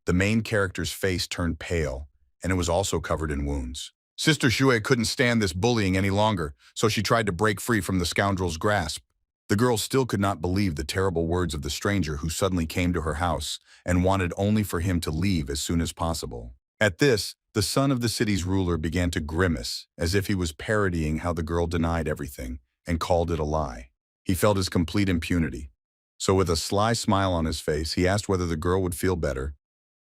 The main character's face turned pale, and it was also covered in wounds. Sister Xue couldn't stand this bullying any longer, so she tried to break free from the scoundrel's grasp. The girl still could not believe the terrible words of the stranger who suddenly came to her house and wanted only for him to leave as soon as possible. At this, the son of the city's ruler began to grimace, as if he was parodying how the girl denied everything and called it a lie. He felt his complete impunity. So with a sly smile on his face, he asked whether the girl would feel better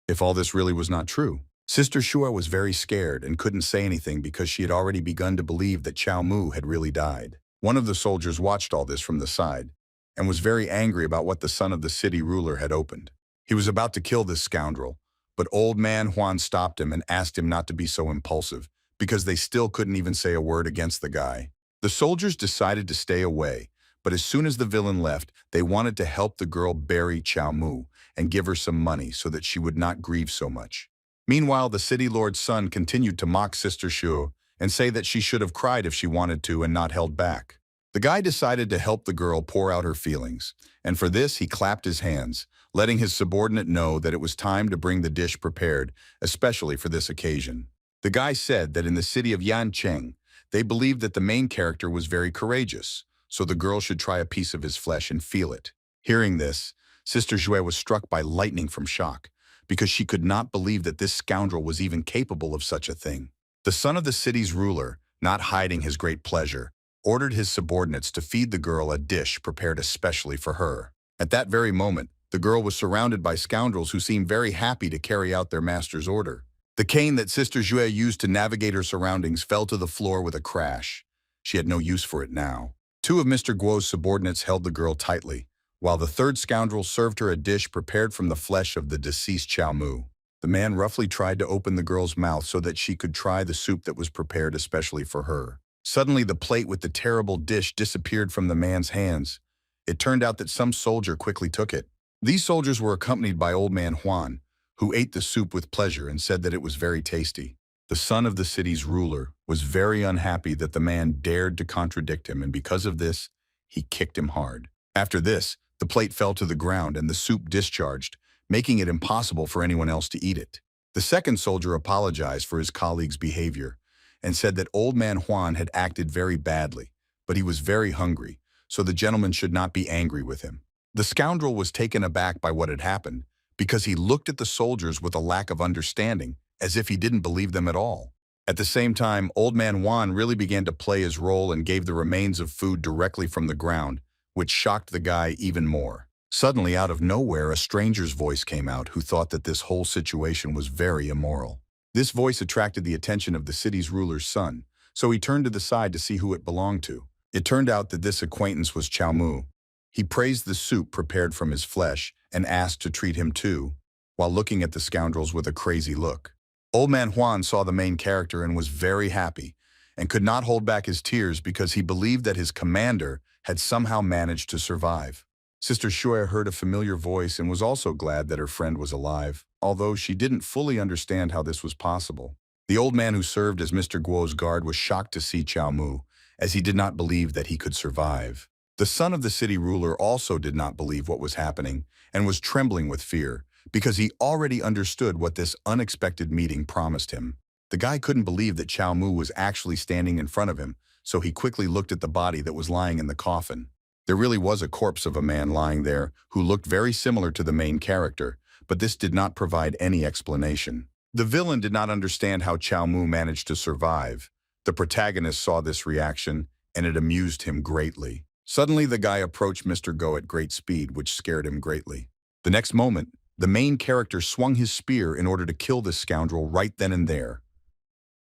if all this really was not true. Sister Shua was very scared and couldn't say anything because she had already begun to believe that Chiao Mu had really died. One of the soldiers watched all this from the side and was very angry about what the son of the city ruler had opened. He was about to kill this scoundrel, but old man Huan stopped him and asked him not to be so impulsive because they still couldn't even say a word against the guy. The soldiers decided to stay away, but as soon as the villain left, they wanted to help the girl bury Chiao Mu and give her some money so that she would not grieve so much. Meanwhile, the city lord's son continued to mock Sister Shu and say that she should have cried if she wanted to and not held back. The guy decided to help the girl pour out her feelings, and for this he clapped his hands, letting his subordinate know that it was time to bring the dish prepared, especially for this occasion. The guy said that in the city of Yancheng, they believed that the main character was very courageous, so the girl should try a piece of his flesh and feel it. Hearing this, Sister Xue was struck by lightning from shock, because she could not believe that this scoundrel was even capable of such a thing. The son of the city's ruler, not hiding his great pleasure, ordered his subordinates to feed the girl a dish prepared especially for her. At that very moment, the girl was surrounded by scoundrels who seemed very happy to carry out their master's order. The cane that Sister Xue used to navigate her surroundings fell to the floor with a crash. She had no use for it now. Two of Mr. Guo's subordinates held the girl tightly, while the third scoundrel served her a dish prepared from the flesh of the deceased Chiao Mu. The man roughly tried to open the girl's mouth so that she could try the soup that was prepared especially for her. Suddenly, the plate with the terrible dish disappeared from the man's hands. It turned out that some soldier quickly took it. These soldiers were accompanied by old man Huan, who ate the soup with pleasure and said that it was very tasty. The son of the city's ruler was very unhappy that the man dared to contradict him, and because of this, he kicked him hard. After this, the plate fell to the ground and the soup discharged, making it impossible for anyone else to eat it. The second soldier apologized for his colleague's behavior and said that old man Huan had acted very badly, but he was very hungry, so the gentleman should not be angry with him. The scoundrel was taken aback by what had happened because he looked at the soldiers with a lack of understanding, as if he didn't believe them at all. At the same time, old man Huan really began to play his role and gave the remains of food directly from the ground, which shocked the guy even more. Suddenly, out of nowhere, a stranger's voice came out who thought that this whole situation was very immoral. This voice attracted the attention of the city's ruler's son, so he turned to the side to see who it belonged to. It turned out that this acquaintance was Chiao Mu. He praised the soup prepared from his flesh and asked to treat him too, while looking at the scoundrels with a crazy look. Old man Huan saw the main character and was very happy, and could not hold back his tears because he believed that his commander had somehow managed to survive. Sister Shui heard a familiar voice and was also glad that her friend was alive, although she didn't fully understand how this was possible. The old man who served as Mr. Guo's guard was shocked to see Chiao Mu, as he did not believe that he could survive. The son of the city ruler also did not believe what was happening and was trembling with fear, because he already understood what this unexpected meeting promised him. The guy couldn't believe that Chiao Mu was actually standing in front of him, so he quickly looked at the body that was lying in the coffin. There really was a corpse of a man lying there who looked very similar to the main character, but this did not provide any explanation. The villain did not understand how Chiao Mu managed to survive. The protagonist saw this reaction, and it amused him greatly. Suddenly, the guy approached Mr. Go at great speed, which scared him greatly. The next moment, the main character swung his spear in order to kill this scoundrel right then and there.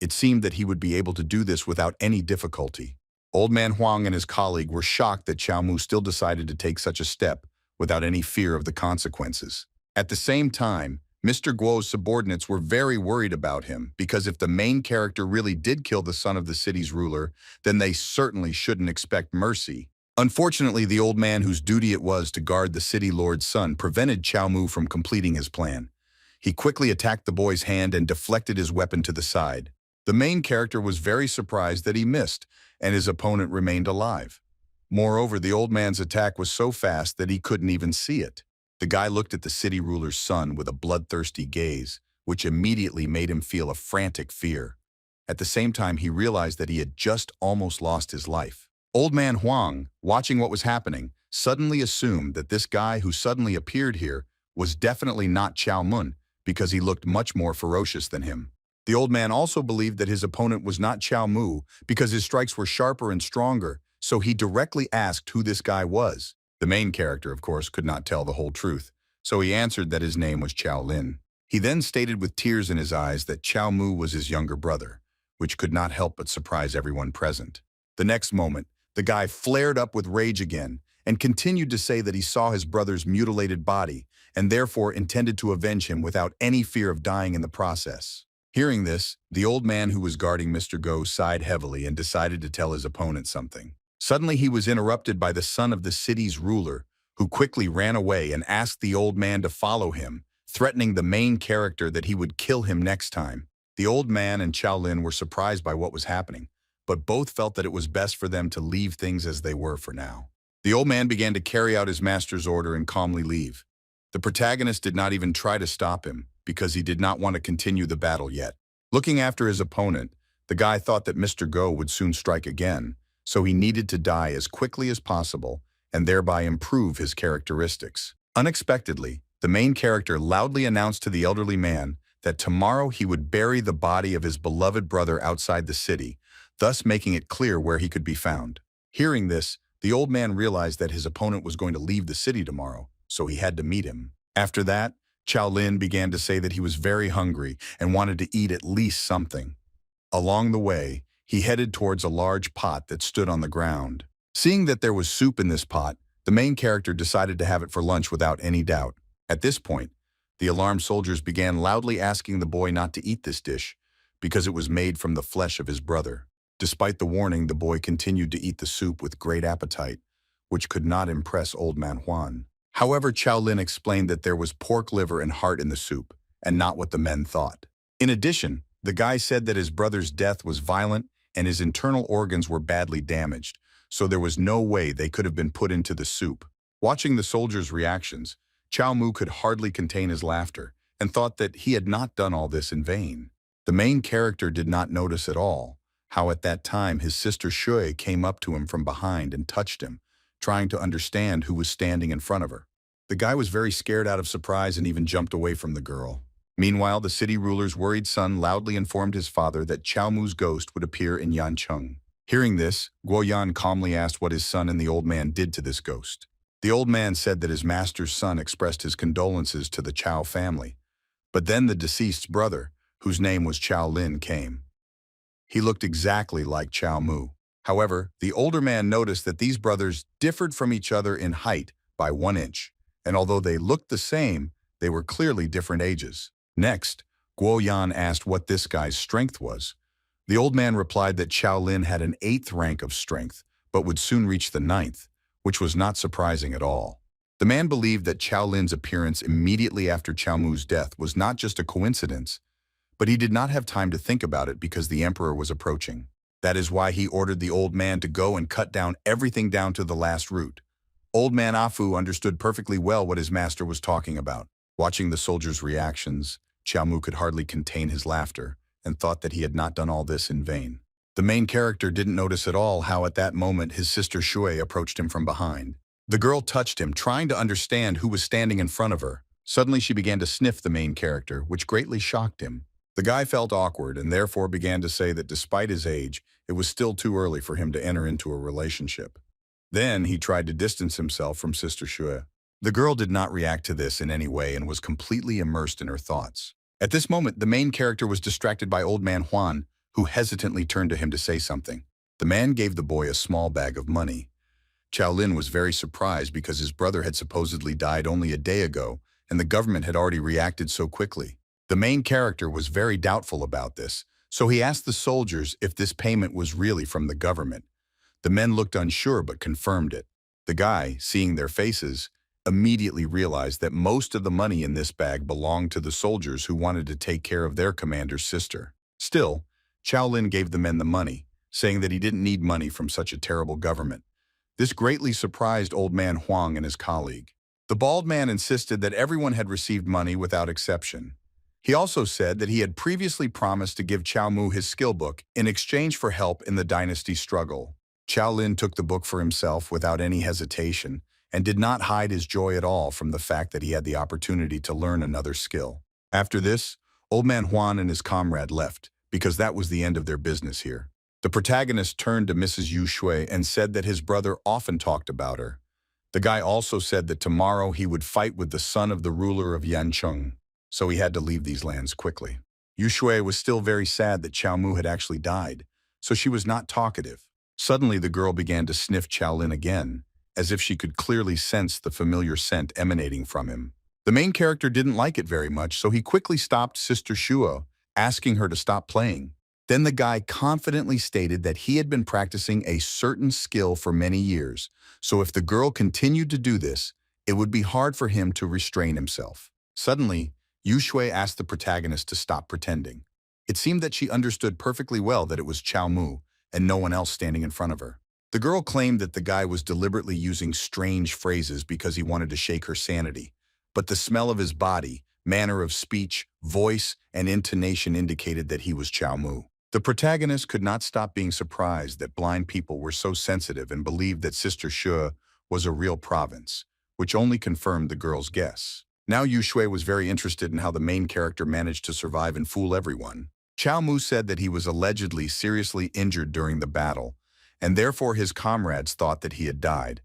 It seemed that he would be able to do this without any difficulty. Old man Huang and his colleague were shocked that Chiao Mu still decided to take such a step without any fear of the consequences. At the same time, Mr. Guo's subordinates were very worried about him because if the main character really did kill the son of the city's ruler, then they certainly shouldn't expect mercy. Unfortunately, the old man whose duty it was to guard the city lord's son prevented Chiao Mu from completing his plan. He quickly attacked the boy's hand and deflected his weapon to the side. The main character was very surprised that he missed, and his opponent remained alive. Moreover, the old man's attack was so fast that he couldn't even see it. The guy looked at the city ruler's son with a bloodthirsty gaze, which immediately made him feel a frantic fear. At the same time, he realized that he had just almost lost his life. Old man Huang, watching what was happening, suddenly assumed that this guy who suddenly appeared here was definitely not Chiao Mu because he looked much more ferocious than him. The old man also believed that his opponent was not Chiao Mu because his strikes were sharper and stronger, so he directly asked who this guy was. The main character, of course, could not tell the whole truth, so he answered that his name was Chiao Lin. He then stated with tears in his eyes that Chiao Mu was his younger brother, which could not help but surprise everyone present. The next moment, the guy flared up with rage again and continued to say that he saw his brother's mutilated body and therefore intended to avenge him without any fear of dying in the process. Hearing this, the old man who was guarding Mr. Go sighed heavily and decided to tell his opponent something. Suddenly he was interrupted by the son of the city's ruler, who quickly ran away and asked the old man to follow him, threatening the main character that he would kill him next time. The old man and Chiao Lin were surprised by what was happening, but both felt that it was best for them to leave things as they were for now. The old man began to carry out his master's order and calmly leave. The protagonist did not even try to stop him, because he did not want to continue the battle yet. Looking after his opponent, the guy thought that Mr. Go would soon strike again, so he needed to die as quickly as possible and thereby improve his characteristics. Unexpectedly, the main character loudly announced to the elderly man that tomorrow he would bury the body of his beloved brother outside the city, thus making it clear where he could be found. Hearing this, the old man realized that his opponent was going to leave the city tomorrow, so he had to meet him. After that, Chiao Lin began to say that he was very hungry and wanted to eat at least something. Along the way, he headed towards a large pot that stood on the ground. Seeing that there was soup in this pot, the main character decided to have it for lunch without any doubt. At this point, the alarmed soldiers began loudly asking the boy not to eat this dish because it was made from the flesh of his brother. Despite the warning, the boy continued to eat the soup with great appetite, which could not impress old man Huan. However, Chiao Lin explained that there was pork liver and heart in the soup, and not what the men thought. In addition, the guy said that his brother's death was violent and his internal organs were badly damaged, so there was no way they could have been put into the soup. Watching the soldiers' reactions, Chiao Mu could hardly contain his laughter and thought that he had not done all this in vain. The main character did not notice at all how at that time his sister Shui came up to him from behind and touched him, trying to understand who was standing in front of her. The guy was very scared out of surprise and even jumped away from the girl. Meanwhile, the city ruler's worried son loudly informed his father that Chiao Mu's ghost would appear in Yancheng. Hearing this, Guo Yan calmly asked what his son and the old man did to this ghost. The old man said that his master's son expressed his condolences to the Chiao family, but then the deceased's brother, whose name was Chiao Lin, came. He looked exactly like Chiao Mu. However, the older man noticed that these brothers differed from each other in height by 1 inch, and although they looked the same, they were clearly different ages. Next, Guo Yan asked what this guy's strength was. The old man replied that Chiao Lin had an 8th rank of strength, but would soon reach the 9th, which was not surprising at all. The man believed that Chiao Lin's appearance immediately after Chiao Mu's death was not just a coincidence, but he did not have time to think about it because the emperor was approaching. That is why he ordered the old man to go and cut down everything down to the last root. Old man Afu understood perfectly well what his master was talking about. Watching the soldiers' reactions, Chiao Mu could hardly contain his laughter and thought that he had not done all this in vain. The main character didn't notice at all how at that moment his sister Shui approached him from behind. The girl touched him, trying to understand who was standing in front of her. Suddenly she began to sniff the main character, which greatly shocked him. The guy felt awkward and therefore began to say that despite his age, it was still too early for him to enter into a relationship. Then he tried to distance himself from Sister Shui. The girl did not react to this in any way and was completely immersed in her thoughts. At this moment, the main character was distracted by old man Huan, who hesitantly turned to him to say something. The man gave the boy a small bag of money. Chiao Lin was very surprised because his brother had supposedly died only a day ago, and the government had already reacted so quickly. The main character was very doubtful about this, so he asked the soldiers if this payment was really from the government. The men looked unsure but confirmed it. The guy, seeing their faces, immediately realized that most of the money in this bag belonged to the soldiers who wanted to take care of their commander's sister. Still, Chiao Lin gave the men the money, saying that he didn't need money from such a terrible government. This greatly surprised old man Huang and his colleague. The bald man insisted that everyone had received money without exception. He also said that he had previously promised to give Chiao Mu his skill book in exchange for help in the dynasty struggle. Qiao Lin took the book for himself without any hesitation and did not hide his joy at all from the fact that he had the opportunity to learn another skill. After this, Old Man Huan and his comrade left, because that was the end of their business here. The protagonist turned to Mrs. Yu Shui and said that his brother often talked about her. The guy also said that tomorrow he would fight with the son of the ruler of Yancheng, so he had to leave these lands quickly. Yu Shui was still very sad that Chiao Mu had actually died, so she was not talkative. Suddenly the girl began to sniff Qiao Lin again, as if she could clearly sense the familiar scent emanating from him. The main character didn't like it very much, so he quickly stopped Sister Shuo, asking her to stop playing. Then the guy confidently stated that he had been practicing a certain skill for many years, so if the girl continued to do this, it would be hard for him to restrain himself. Suddenly, Yu Shui asked the protagonist to stop pretending. It seemed that she understood perfectly well that it was Chiao Mu and no one else standing in front of her. The girl claimed that the guy was deliberately using strange phrases because he wanted to shake her sanity, but the smell of his body, manner of speech, voice, and intonation indicated that he was Chiao Mu. The protagonist could not stop being surprised that blind people were so sensitive and believed that Sister Shu was a real province, which only confirmed the girl's guess. Now Yu Shui was very interested in how the main character managed to survive and fool everyone. Chiao Mu said that he was allegedly seriously injured during the battle, and therefore his comrades thought that he had died.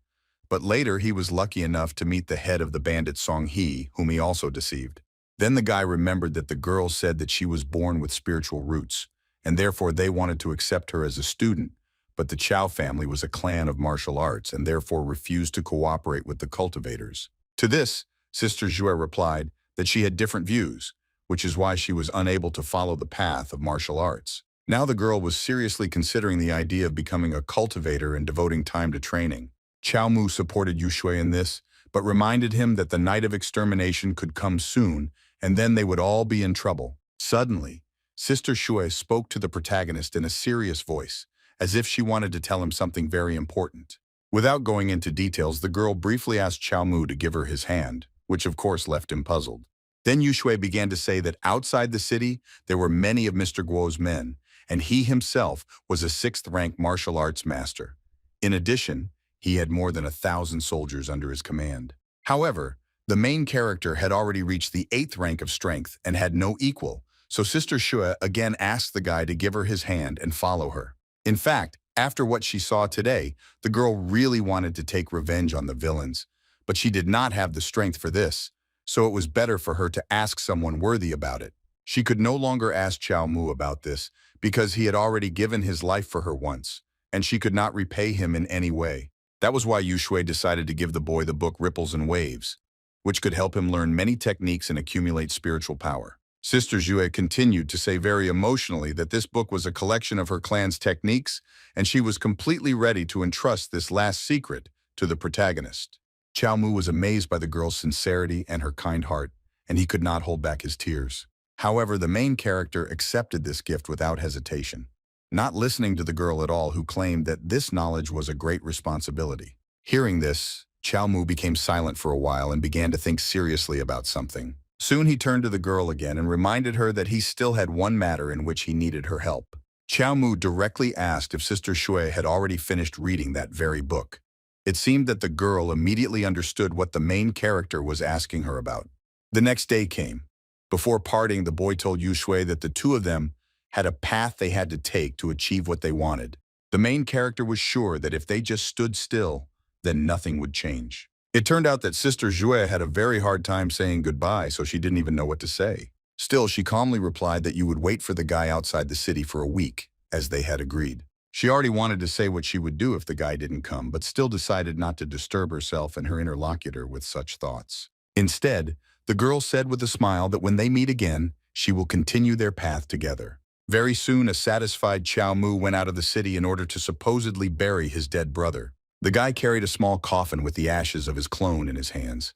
But later he was lucky enough to meet the head of the bandit Song He, whom he also deceived. Then the guy remembered that the girl said that she was born with spiritual roots, and therefore they wanted to accept her as a student, but the Chiao family was a clan of martial arts and therefore refused to cooperate with the cultivators. To this, Sister Zhue replied that she had different views, which is why she was unable to follow the path of martial arts. Now the girl was seriously considering the idea of becoming a cultivator and devoting time to training. Chiao Mu supported Yu Shui in this, but reminded him that the night of extermination could come soon, and then they would all be in trouble. Suddenly, Sister Shui spoke to the protagonist in a serious voice, as if she wanted to tell him something very important. Without going into details, the girl briefly asked Chiao Mu to give her his hand, which of course left him puzzled. Then Yu Shui began to say that outside the city, there were many of Mr. Guo's men, and he himself was a 6th-rank martial arts master. In addition, he had more than 1,000 soldiers under his command. However, the main character had already reached the 8th rank of strength and had no equal, so Sister Shui again asked the guy to give her his hand and follow her. In fact, after what she saw today, the girl really wanted to take revenge on the villains, but she did not have the strength for this, so it was better for her to ask someone worthy about it. She could no longer ask Chiao Mu about this because he had already given his life for her once, and she could not repay him in any way. That was why Yu Shui decided to give the boy the book Ripples and Waves, which could help him learn many techniques and accumulate spiritual power. Sister Zhue continued to say very emotionally that this book was a collection of her clan's techniques, and she was completely ready to entrust this last secret to the protagonist. Chiao Mu was amazed by the girl's sincerity and her kind heart, and he could not hold back his tears. However, the main character accepted this gift without hesitation, not listening to the girl at all, who claimed that this knowledge was a great responsibility. Hearing this, Chiao Mu became silent for a while and began to think seriously about something. Soon he turned to the girl again and reminded her that he still had one matter in which he needed her help. Chiao Mu directly asked if Sister Shui had already finished reading that very book. It seemed that the girl immediately understood what the main character was asking her about. The next day came. Before parting, the boy told Yu Shui that the two of them had a path they had to take to achieve what they wanted. The main character was sure that if they just stood still, then nothing would change. It turned out that Sister Zhue had a very hard time saying goodbye, so she didn't even know what to say. Still, she calmly replied that you would wait for the guy outside the city for a week, as they had agreed. She already wanted to say what she would do if the guy didn't come, but still decided not to disturb herself and her interlocutor with such thoughts. Instead, the girl said with a smile that when they meet again, she will continue their path together. Very soon, a satisfied Chiao Mu went out of the city in order to supposedly bury his dead brother. The guy carried a small coffin with the ashes of his clone in his hands.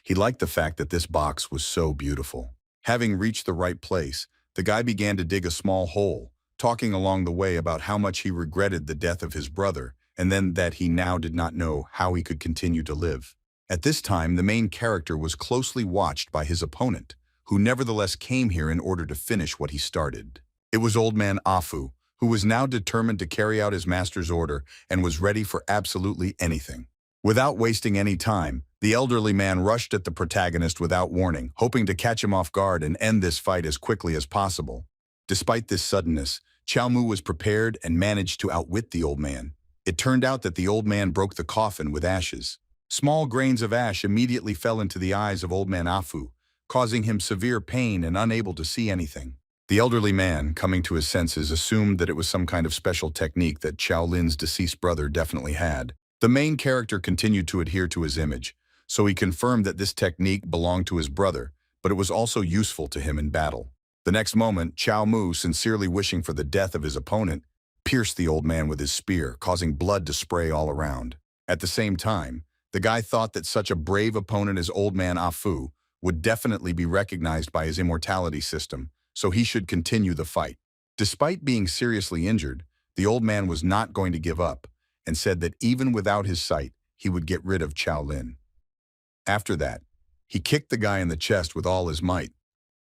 He liked the fact that this box was so beautiful. Having reached the right place, the guy began to dig a small hole, talking along the way about how much he regretted the death of his brother, and then that he now did not know how he could continue to live. At this time, the main character was closely watched by his opponent, who nevertheless came here in order to finish what he started. It was old man Afu, who was now determined to carry out his master's order and was ready for absolutely anything. Without wasting any time, the elderly man rushed at the protagonist without warning, hoping to catch him off guard and end this fight as quickly as possible. Despite this suddenness, Chiao Mu was prepared and managed to outwit the old man. It turned out that the old man broke the coffin with ashes. Small grains of ash immediately fell into the eyes of old man Afu, causing him severe pain and unable to see anything. The elderly man, coming to his senses, assumed that it was some kind of special technique that Xiao Lin's deceased brother definitely had. The main character continued to adhere to his image, so he confirmed that this technique belonged to his brother, but it was also useful to him in battle. The next moment, Chiao Mu, sincerely wishing for the death of his opponent, pierced the old man with his spear, causing blood to spray all around. At the same time, the guy thought that such a brave opponent as old man Afu would definitely be recognized by his immortality system, so he should continue the fight. Despite being seriously injured, the old man was not going to give up and said that even without his sight, he would get rid of Xiao Lin. After that, he kicked the guy in the chest with all his might.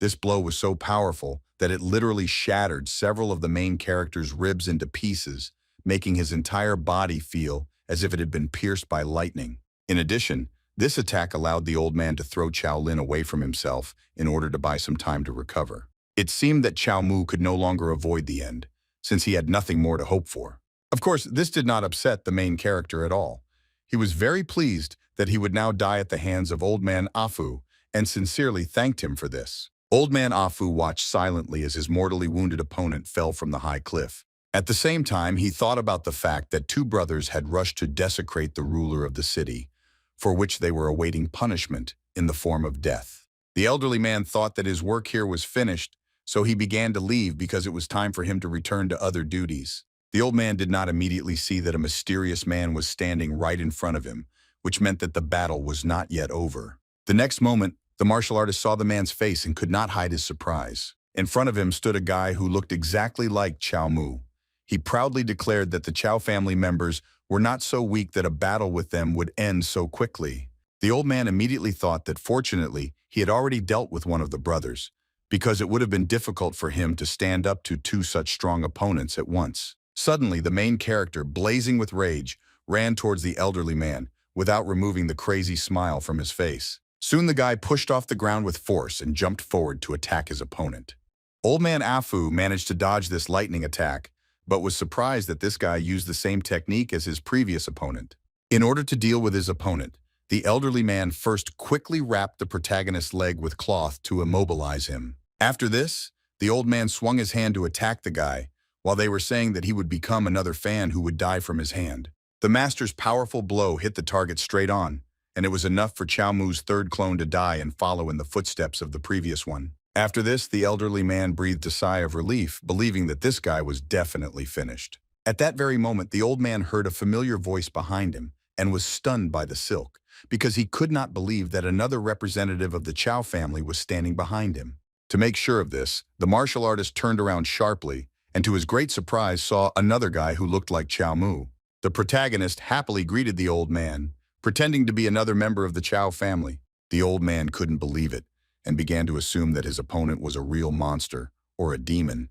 This blow was so powerful that it literally shattered several of the main character's ribs into pieces, making his entire body feel as if it had been pierced by lightning. In addition, this attack allowed the old man to throw Xiao Lin away from himself in order to buy some time to recover. It seemed that Chiao Mu could no longer avoid the end, since he had nothing more to hope for. Of course, this did not upset the main character at all. He was very pleased that he would now die at the hands of old man Afu and sincerely thanked him for this. Old man Afu watched silently as his mortally wounded opponent fell from the high cliff. At the same time, he thought about the fact that two brothers had rushed to desecrate the ruler of the city, for which they were awaiting punishment in the form of death. The elderly man thought that his work here was finished, so he began to leave because it was time for him to return to other duties. The old man did not immediately see that a mysterious man was standing right in front of him, which meant that the battle was not yet over. The next moment, the martial artist saw the man's face and could not hide his surprise. In front of him stood a guy who looked exactly like Chiao Mu. He proudly declared that the Chiao family members were not so weak that a battle with them would end so quickly. The old man immediately thought that fortunately he had already dealt with one of the brothers, because it would have been difficult for him to stand up to two such strong opponents at once. Suddenly, the main character, blazing with rage, ran towards the elderly man without removing the crazy smile from his face. Soon the guy pushed off the ground with force and jumped forward to attack his opponent. Old man Afu managed to dodge this lightning attack, but was surprised that this guy used the same technique as his previous opponent. In order to deal with his opponent, the elderly man first quickly wrapped the protagonist's leg with cloth to immobilize him. After this, the old man swung his hand to attack the guy, while they were saying that he would become another fan who would die from his hand. The master's powerful blow hit the target straight on, and it was enough for Chiao Mu's third clone to die and follow in the footsteps of the previous one. After this, the elderly man breathed a sigh of relief, believing that this guy was definitely finished. At that very moment, the old man heard a familiar voice behind him and was stunned by the silk, because he could not believe that another representative of the Chiao family was standing behind him. To make sure of this, the martial artist turned around sharply and to his great surprise saw another guy who looked like Chiao Mu. The protagonist happily greeted the old man, pretending to be another member of the Chiao family. The old man couldn't believe it and began to assume that his opponent was a real monster or a demon.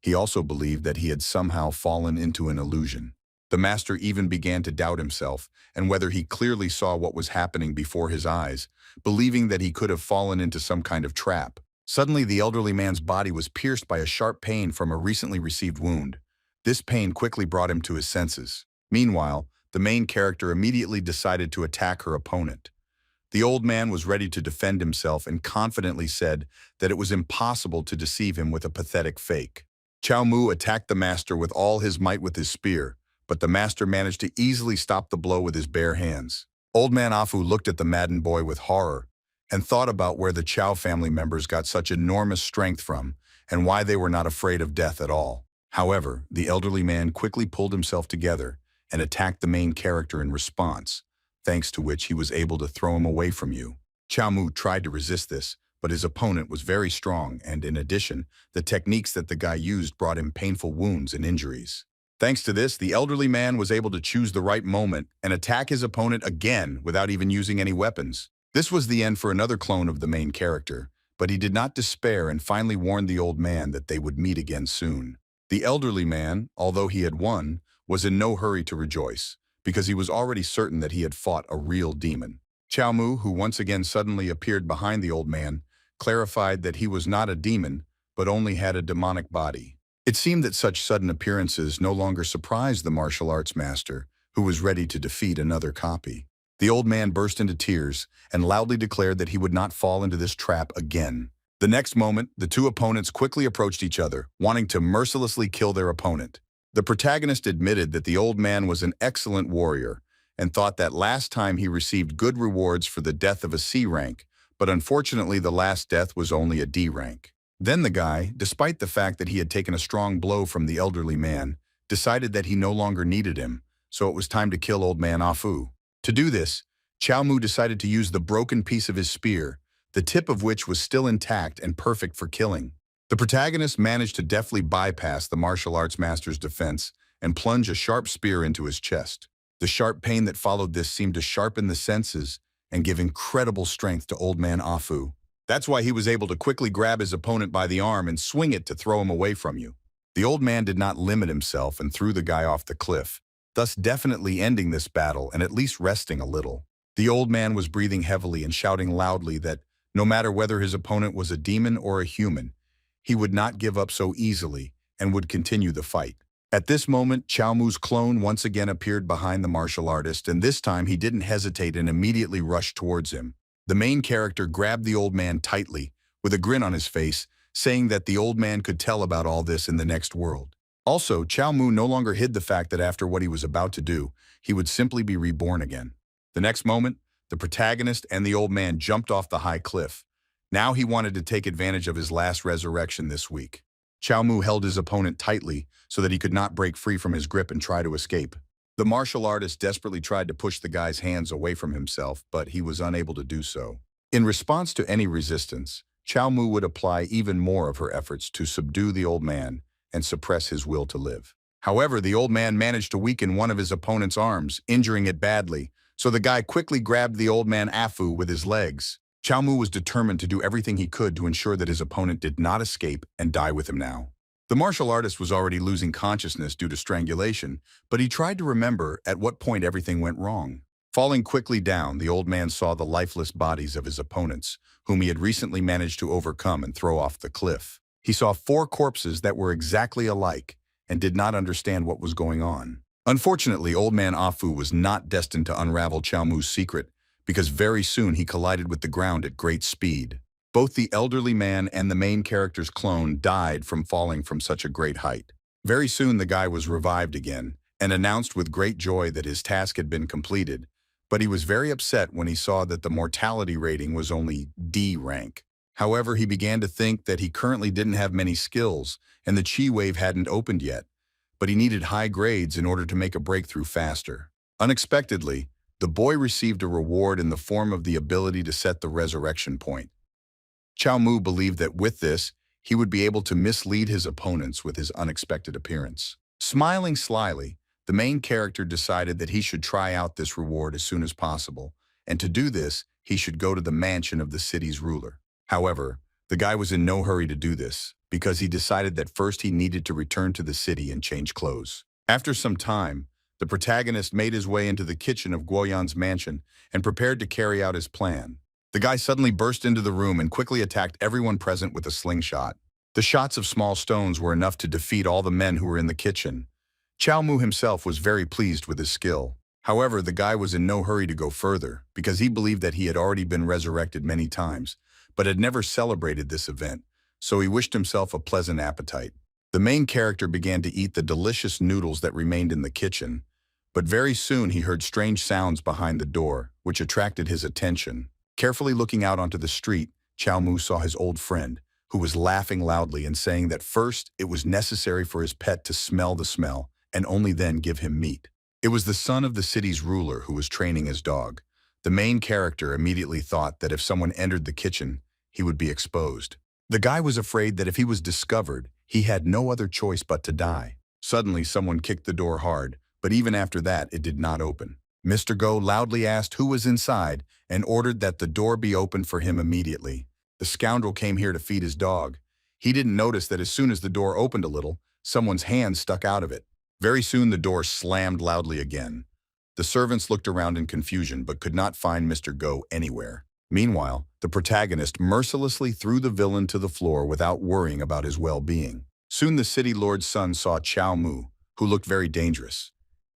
He also believed that he had somehow fallen into an illusion. The master even began to doubt himself and whether he clearly saw what was happening before his eyes, believing that he could have fallen into some kind of trap. Suddenly, the elderly man's body was pierced by a sharp pain from a recently received wound. This pain quickly brought him to his senses. Meanwhile, the main character immediately decided to attack her opponent. The old man was ready to defend himself and confidently said that it was impossible to deceive him with a pathetic fake. Chiao Mu attacked the master with all his might with his spear, but the master managed to easily stop the blow with his bare hands. Old man Afu looked at the maddened boy with horror and thought about where the Chiao family members got such enormous strength from and why they were not afraid of death at all. However, the elderly man quickly pulled himself together and attacked the main character in response, thanks to which he was able to throw him away from you. Chiao Mu tried to resist this, but his opponent was very strong and, in addition, the techniques that the guy used brought him painful wounds and injuries. Thanks to this, the elderly man was able to choose the right moment and attack his opponent again without even using any weapons. This was the end for another clone of the main character, but he did not despair and finally warned the old man that they would meet again soon. The elderly man, although he had won, was in no hurry to rejoice, because he was already certain that he had fought a real demon. Chiao Mu, who once again suddenly appeared behind the old man, clarified that he was not a demon, but only had a demonic body. It seemed that such sudden appearances no longer surprised the martial arts master, who was ready to defeat another copy. The old man burst into tears and loudly declared that he would not fall into this trap again. The next moment, the two opponents quickly approached each other, wanting to mercilessly kill their opponent. The protagonist admitted that the old man was an excellent warrior and thought that last time he received good rewards for the death of a C rank, but unfortunately the last death was only a D rank. Then the guy, despite the fact that he had taken a strong blow from the elderly man, decided that he no longer needed him, so it was time to kill old man Afu. To do this, Chiao Mu decided to use the broken piece of his spear, the tip of which was still intact and perfect for killing. The protagonist managed to deftly bypass the martial arts master's defense and plunge a sharp spear into his chest. The sharp pain that followed this seemed to sharpen the senses and give incredible strength to old man Afu. That's why he was able to quickly grab his opponent by the arm and swing it to throw him away from you. The old man did not limit himself and threw the guy off the cliff, thus definitely ending this battle and at least resting a little. The old man was breathing heavily and shouting loudly that no matter whether his opponent was a demon or a human, he would not give up so easily and would continue the fight. At this moment, Chiao Mu's clone once again appeared behind the martial artist, and this time he didn't hesitate and immediately rushed towards him. The main character grabbed the old man tightly, with a grin on his face, saying that the old man could tell about all this in the next world. Also, Chiao Mu no longer hid the fact that after what he was about to do, he would simply be reborn again. The next moment, the protagonist and the old man jumped off the high cliff. Now he wanted to take advantage of his last resurrection this week. Chiao Mu held his opponent tightly so that he could not break free from his grip and try to escape. The martial artist desperately tried to push the guy's hands away from himself, but he was unable to do so. In response to any resistance, Chiao Mu would apply even more of her efforts to subdue the old man and suppress his will to live. However, the old man managed to weaken one of his opponent's arms, injuring it badly, so the guy quickly grabbed the old man Afu with his legs. Chiao Mu was determined to do everything he could to ensure that his opponent did not escape and die with him now. The martial artist was already losing consciousness due to strangulation, but he tried to remember at what point everything went wrong. Falling quickly down, the old man saw the lifeless bodies of his opponents, whom he had recently managed to overcome and throw off the cliff. He saw 4 corpses that were exactly alike and did not understand what was going on. Unfortunately, old man Afu was not destined to unravel Chiao Mu's secret, because very soon he collided with the ground at great speed. Both the elderly man and the main character's clone died from falling from such a great height. Very soon the guy was revived again and announced with great joy that his task had been completed, but he was very upset when he saw that the mortality rating was only D rank. However, he began to think that he currently didn't have many skills and the chi wave hadn't opened yet, but he needed high grades in order to make a breakthrough faster. Unexpectedly, the boy received a reward in the form of the ability to set the resurrection point. Chiao Mu believed that with this, he would be able to mislead his opponents with his unexpected appearance. Smiling slyly, the main character decided that he should try out this reward as soon as possible, and to do this, he should go to the mansion of the city's ruler. However, the guy was in no hurry to do this, because he decided that first he needed to return to the city and change clothes. After some time, the protagonist made his way into the kitchen of Guo Yan's mansion and prepared to carry out his plan. The guy suddenly burst into the room and quickly attacked everyone present with a slingshot. The shots of small stones were enough to defeat all the men who were in the kitchen. Chiao Mu himself was very pleased with his skill. However, the guy was in no hurry to go further, because he believed that he had already been resurrected many times, but had never celebrated this event, so he wished himself a pleasant appetite. The main character began to eat the delicious noodles that remained in the kitchen, but very soon he heard strange sounds behind the door, which attracted his attention. Carefully looking out onto the street, Chiao Mu saw his old friend, who was laughing loudly and saying that first it was necessary for his pet to smell the smell and only then give him meat. It was the son of the city's ruler who was training his dog. The main character immediately thought that if someone entered the kitchen, he would be exposed. The guy was afraid that if he was discovered, he had no other choice but to die. Suddenly, someone kicked the door hard, but even after that, it did not open. Mr. Go loudly asked who was inside and ordered that the door be opened for him immediately. The scoundrel came here to feed his dog. He didn't notice that as soon as the door opened a little, someone's hand stuck out of it. Very soon the door slammed loudly again. The servants looked around in confusion but could not find Mr. Guo anywhere. Meanwhile, the protagonist mercilessly threw the villain to the floor without worrying about his well-being. Soon the city lord's son saw Chiao Mu, who looked very dangerous.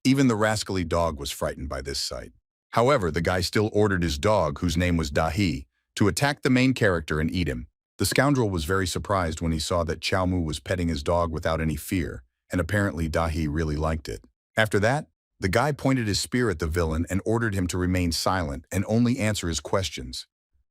Even the rascally dog was frightened by this sight. However, the guy still ordered his dog, whose name was Dahi, to attack the main character and eat him. The scoundrel was very surprised when he saw that Chiao Mu was petting his dog without any fear, and apparently Dahi really liked it. After that, the guy pointed his spear at the villain and ordered him to remain silent and only answer his questions.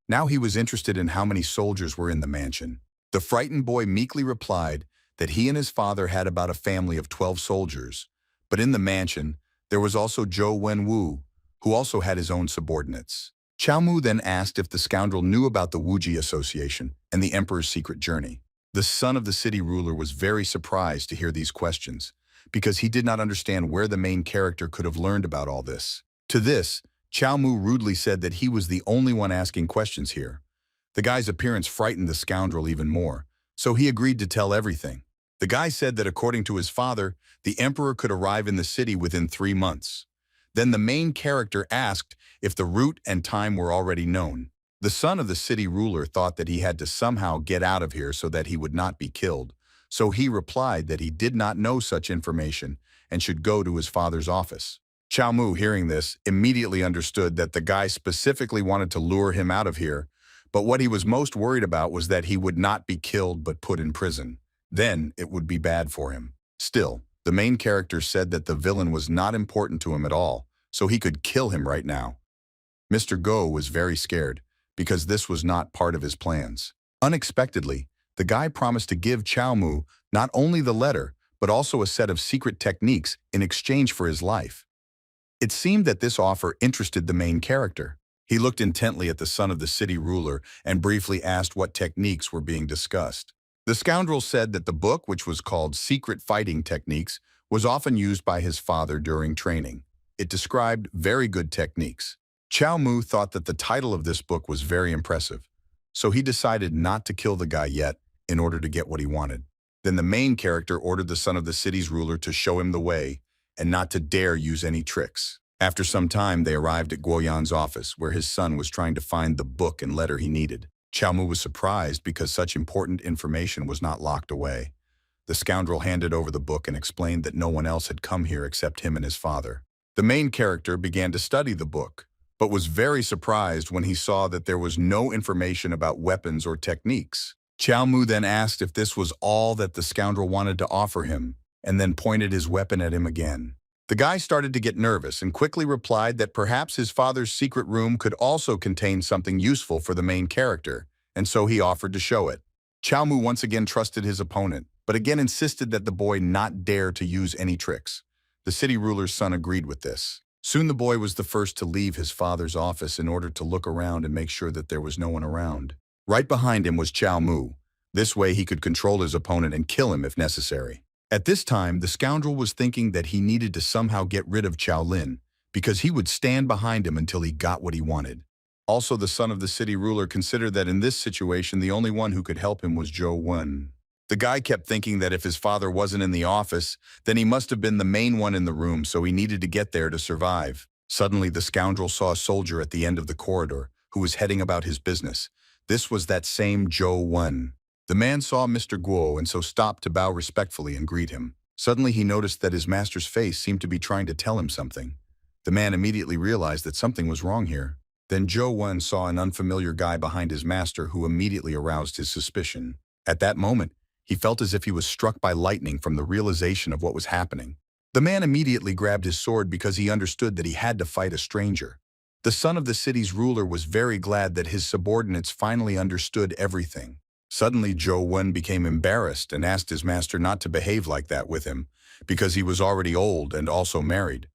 Now he was interested in how many soldiers were in the mansion. The frightened boy meekly replied that he and his father had about a family of 12 soldiers, but in the mansion, there was also Zhou Wenwu, who also had his own subordinates. Chiao Mu then asked if the scoundrel knew about the Wuji Association and the Emperor's secret journey. The son of the city ruler was very surprised to hear these questions, because he did not understand where the main character could have learned about all this. To this, Chiao Mu rudely said that he was the only one asking questions here. The guy's appearance frightened the scoundrel even more, so he agreed to tell everything. The guy said that according to his father, the emperor could arrive in the city within 3 months. Then the main character asked if the route and time were already known. The son of the city ruler thought that he had to somehow get out of here so that he would not be killed, so he replied that he did not know such information and should go to his father's office. Chiao Mu, hearing this, immediately understood that the guy specifically wanted to lure him out of here, but what he was most worried about was that he would not be killed but put in prison. Then it would be bad for him. Still, the main character said that the villain was not important to him at all, so he could kill him right now. Mr. Guo was very scared, because this was not part of his plans. Unexpectedly, the guy promised to give Chiao Mu not only the letter, but also a set of secret techniques in exchange for his life. It seemed that this offer interested the main character. He looked intently at the son of the city ruler and briefly asked what techniques were being discussed. The scoundrel said that the book, which was called Secret Fighting Techniques, was often used by his father during training. It described very good techniques. Chiao Mu thought that the title of this book was very impressive, so he decided not to kill the guy yet in order to get what he wanted. Then the main character ordered the son of the city's ruler to show him the way and not to dare use any tricks. After some time, they arrived at Guo Yan's office, where his son was trying to find the book and letter he needed. Chiao Mu was surprised because such important information was not locked away. The scoundrel handed over the book and explained that no one else had come here except him and his father. The main character began to study the book, but was very surprised when he saw that there was no information about weapons or techniques. Chiao Mu then asked if this was all that the scoundrel wanted to offer him, and then pointed his weapon at him again. The guy started to get nervous and quickly replied that perhaps his father's secret room could also contain something useful for the main character, and so he offered to show it. Chiao Mu once again trusted his opponent, but again insisted that the boy not dare to use any tricks. The city ruler's son agreed with this. Soon the boy was the first to leave his father's office in order to look around and make sure that there was no one around. Right behind him was Chiao Mu. This way he could control his opponent and kill him if necessary. At this time, the scoundrel was thinking that he needed to somehow get rid of Chao Lin, because he would stand behind him until he got what he wanted. Also, the son of the city ruler considered that in this situation, the only one who could help him was Zhou Wen. The guy kept thinking that if his father wasn't in the office, then he must have been the main one in the room, so he needed to get there to survive. Suddenly, the scoundrel saw a soldier at the end of the corridor who was heading about his business. This was that same Zhou Wen. The man saw Mr. Guo and so stopped to bow respectfully and greet him. Suddenly he noticed that his master's face seemed to be trying to tell him something. The man immediately realized that something was wrong here. Then Zhou Wen saw an unfamiliar guy behind his master who immediately aroused his suspicion. At that moment, he felt as if he was struck by lightning from the realization of what was happening. The man immediately grabbed his sword because he understood that he had to fight a stranger. The son of the city's ruler was very glad that his subordinates finally understood everything. Suddenly, Zhou Wen became embarrassed and asked his master not to behave like that with him, because he was already old and also married.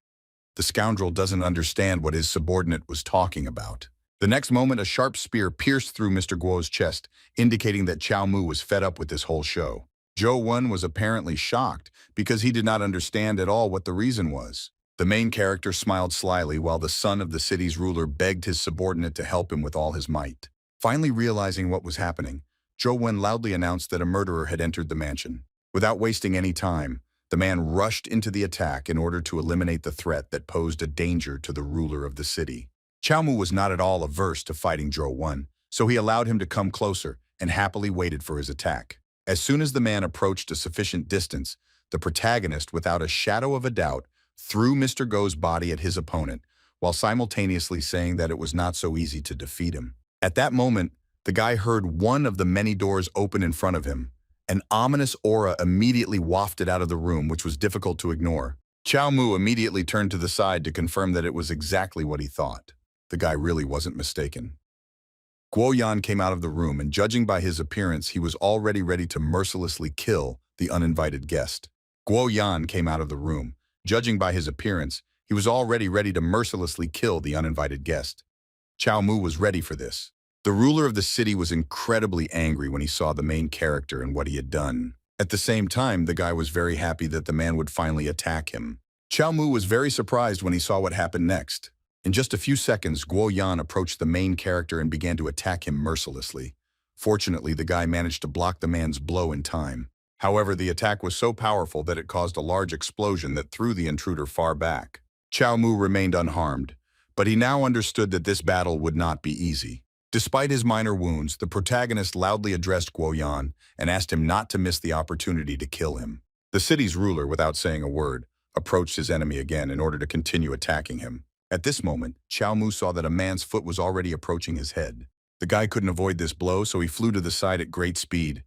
The scoundrel doesn't understand what his subordinate was talking about. The next moment, a sharp spear pierced through Mr. Guo's chest, indicating that Chiao Mu was fed up with this whole show. Zhou Wen was apparently shocked because he did not understand at all what the reason was. The main character smiled slyly while the son of the city's ruler begged his subordinate to help him with all his might. Finally realizing what was happening, Guo Yan loudly announced that a murderer had entered the mansion. Without wasting any time, the man rushed into the attack in order to eliminate the threat that posed a danger to the ruler of the city. Chiao Mu was not at all averse to fighting Guo Yan, so he allowed him to come closer and happily waited for his attack. As soon as the man approached a sufficient distance, the protagonist, without a shadow of a doubt, threw Mr. Go's body at his opponent, while simultaneously saying that it was not so easy to defeat him. At that moment, the guy heard one of the many doors open in front of him. An ominous aura immediately wafted out of the room, which was difficult to ignore. Chiao Mu immediately turned to the side to confirm that it was exactly what he thought. The guy really wasn't mistaken. Guo Yan came out of the room, and judging by his appearance, he was already ready to mercilessly kill the uninvited guest. Guo Yan came out of the room. Judging by his appearance, he was already ready to mercilessly kill the uninvited guest. Chiao Mu was ready for this. The ruler of the city was incredibly angry when he saw the main character and what he had done. At the same time, the guy was very happy that the man would finally attack him. Chiao Mu was very surprised when he saw what happened next. In just a few seconds, Guo Yan approached the main character and began to attack him mercilessly. Fortunately, the guy managed to block the man's blow in time. However, the attack was so powerful that it caused a large explosion that threw the intruder far back. Chiao Mu remained unharmed, but he now understood that this battle would not be easy. Despite his minor wounds, the protagonist loudly addressed Guo Yan and asked him not to miss the opportunity to kill him. The city's ruler, without saying a word, approached his enemy again in order to continue attacking him. At this moment, Chiao Mu saw that a man's foot was already approaching his head. The guy couldn't avoid this blow, so he flew to the side at great speed.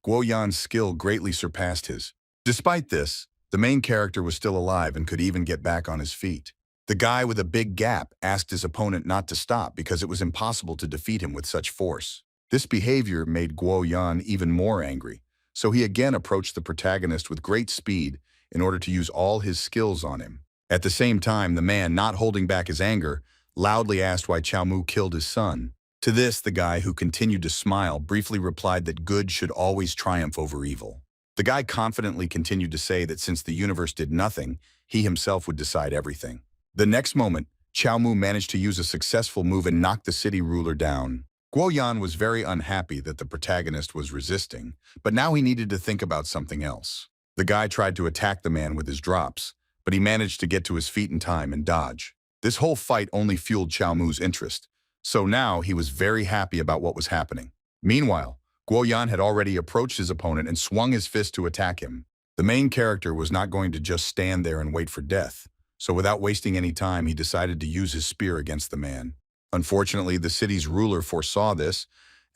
Guo Yan's skill greatly surpassed his. Despite this, the main character was still alive and could even get back on his feet. The guy with a big gap asked his opponent not to stop because it was impossible to defeat him with such force. This behavior made Guo Yan even more angry, so he again approached the protagonist with great speed in order to use all his skills on him. At the same time, the man, not holding back his anger, loudly asked why Chiao Mu killed his son. To this, the guy, who continued to smile, briefly replied that good should always triumph over evil. The guy confidently continued to say that since the universe did nothing, he himself would decide everything. The next moment, Chiao Mu managed to use a successful move and knock the city ruler down. Guo Yan was very unhappy that the protagonist was resisting, but now he needed to think about something else. The guy tried to attack the man with his drops, but he managed to get to his feet in time and dodge. This whole fight only fueled Chiao Mu's interest, so now he was very happy about what was happening. Meanwhile, Guo Yan had already approached his opponent and swung his fist to attack him. The main character was not going to just stand there and wait for death, so without wasting any time, he decided to use his spear against the man. Unfortunately, the city's ruler foresaw this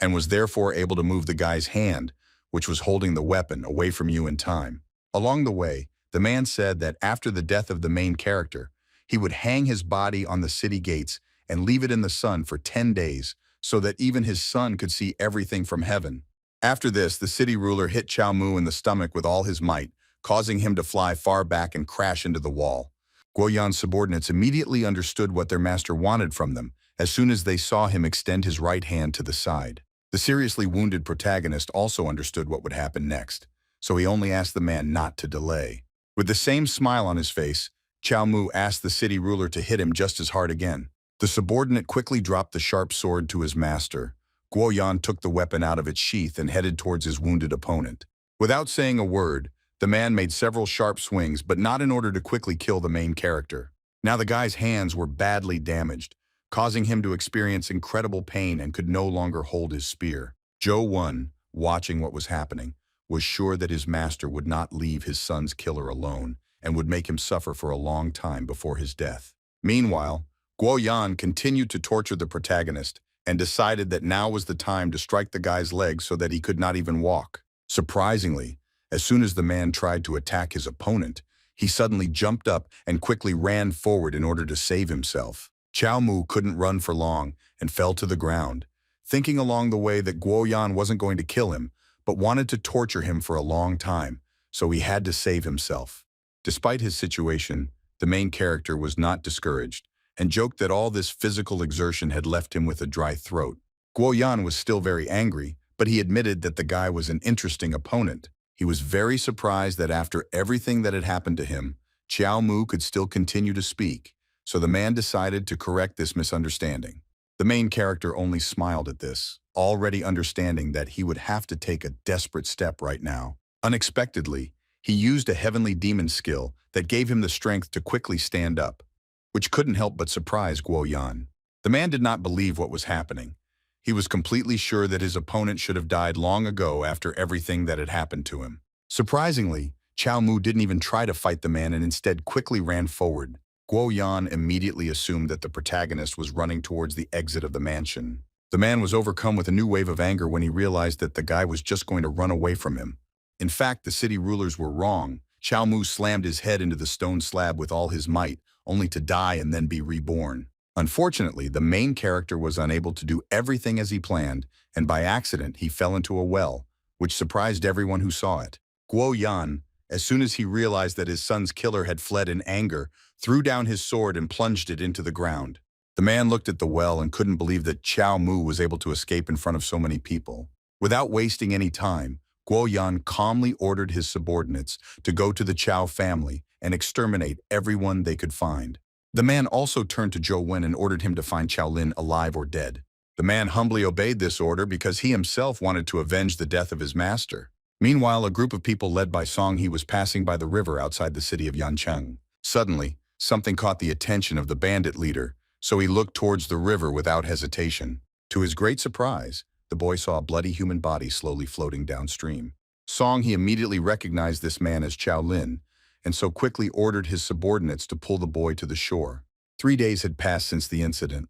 and was therefore able to move the guy's hand, which was holding the weapon, away from you in time. Along the way, the man said that after the death of the main character, he would hang his body on the city gates and leave it in the sun for 10 days so that even his son could see everything from heaven. After this, the city ruler hit Chiao Mu in the stomach with all his might, causing him to fly far back and crash into the wall. Guo Yan's subordinates immediately understood what their master wanted from them as soon as they saw him extend his right hand to the side. The seriously wounded protagonist also understood what would happen next, so he only asked the man not to delay. With the same smile on his face, Chiao Mu asked the city ruler to hit him just as hard again. The subordinate quickly dropped the sharp sword to his master. Guo Yan took the weapon out of its sheath and headed towards his wounded opponent. Without saying a word, the man made several sharp swings, but not in order to quickly kill the main character. Now the guy's hands were badly damaged, causing him to experience incredible pain and could no longer hold his spear. Guo Yan, watching what was happening, was sure that his master would not leave his son's killer alone and would make him suffer for a long time before his death. Meanwhile, Guo Yan continued to torture the protagonist and decided that now was the time to strike the guy's leg so that he could not even walk. Surprisingly, as soon as the man tried to attack his opponent, he suddenly jumped up and quickly ran forward in order to save himself. Chiao Mu couldn't run for long and fell to the ground, thinking along the way that Guo Yan wasn't going to kill him, but wanted to torture him for a long time, so he had to save himself. Despite his situation, the main character was not discouraged and joked that all this physical exertion had left him with a dry throat. Guo Yan was still very angry, but he admitted that the guy was an interesting opponent. He was very surprised that after everything that had happened to him, Chiao Mu could still continue to speak, so the man decided to correct this misunderstanding. The main character only smiled at this, already understanding that he would have to take a desperate step right now. Unexpectedly, he used a heavenly demon skill that gave him the strength to quickly stand up, which couldn't help but surprise Guo Yan. The man did not believe what was happening. He was completely sure that his opponent should have died long ago after everything that had happened to him. Surprisingly, Chiao Mu didn't even try to fight the man and instead quickly ran forward. Guo Yan immediately assumed that the protagonist was running towards the exit of the mansion. The man was overcome with a new wave of anger when he realized that the guy was just going to run away from him. In fact, the city rulers were wrong. Chiao Mu slammed his head into the stone slab with all his might, only to die and then be reborn. Unfortunately, the main character was unable to do everything as he planned, and by accident he fell into a well, which surprised everyone who saw it. Guo Yan, as soon as he realized that his son's killer had fled in anger, threw down his sword and plunged it into the ground. The man looked at the well and couldn't believe that Chiao Mu was able to escape in front of so many people. Without wasting any time, Guo Yan calmly ordered his subordinates to go to the Chiao family and exterminate everyone they could find. The man also turned to Zhou Wen and ordered him to find Qiao Lin alive or dead. The man humbly obeyed this order because he himself wanted to avenge the death of his master. Meanwhile, a group of people led by Song He was passing by the river outside the city of Yancheng. Suddenly, something caught the attention of the bandit leader, so he looked towards the river without hesitation. To his great surprise, the boy saw a bloody human body slowly floating downstream. Song He immediately recognized this man as Qiao Lin, and so quickly ordered his subordinates to pull the boy to the shore. 3 days had passed since the incident.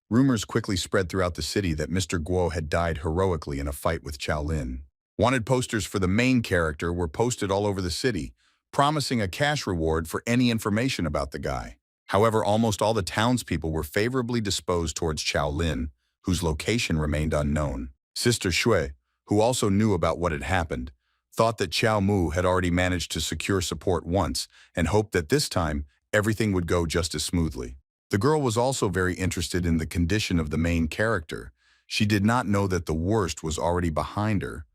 Rumors quickly spread throughout the city that Mr. Guo had died heroically in a fight with Qiao Lin. Wanted posters for the main character were posted all over the city, promising a cash reward for any information about the guy. However, almost all the townspeople were favorably disposed towards Qiao Lin, whose location remained unknown. Sister Shui, who also knew about what had happened, thought that Chiao Mu had already managed to secure support once and hoped that this time everything would go just as smoothly. The girl was also very interested in the condition of the main character. She did not know that the worst was already behind her.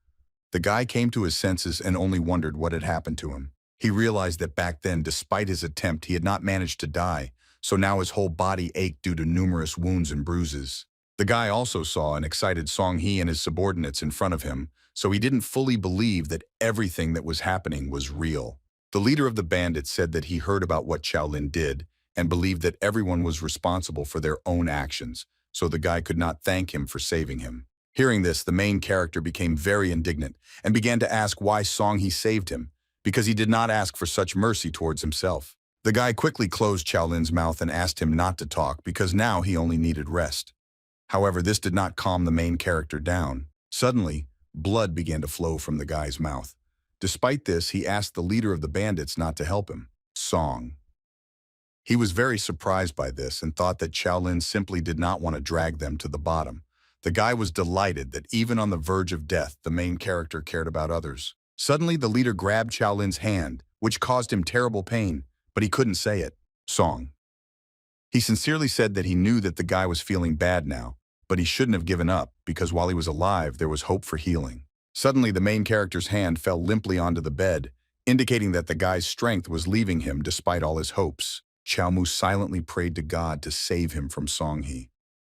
The guy came to his senses and only wondered what had happened to him. He realized that back then, despite his attempt, he had not managed to die, so now his whole body ached due to numerous wounds and bruises. The guy also saw an excited Song He and his subordinates in front of him, so he didn't fully believe that everything that was happening was real. The leader of the bandits said that he heard about what Qiao Lin did and believed that everyone was responsible for their own actions, so the guy could not thank him for saving him. Hearing this, the main character became very indignant and began to ask why Song He saved him, because he did not ask for such mercy towards himself. The guy quickly closed Qiao Lin's mouth and asked him not to talk because now he only needed rest. However, this did not calm the main character down. Suddenly, blood began to flow from the guy's mouth. Despite this, he asked the leader of the bandits not to help him, Song. He was very surprised by this and thought that Qiao Lin simply did not want to drag them to the bottom. The guy was delighted that even on the verge of death, the main character cared about others. Suddenly, the leader grabbed Qiao Lin's hand, which caused him terrible pain, but he couldn't say it. Song. He sincerely said that he knew that the guy was feeling bad now, but he shouldn't have given up because while he was alive, there was hope for healing. Suddenly, the main character's hand fell limply onto the bed, indicating that the guy's strength was leaving him despite all his hopes. Chiao Mu silently prayed to God to save him from Song He.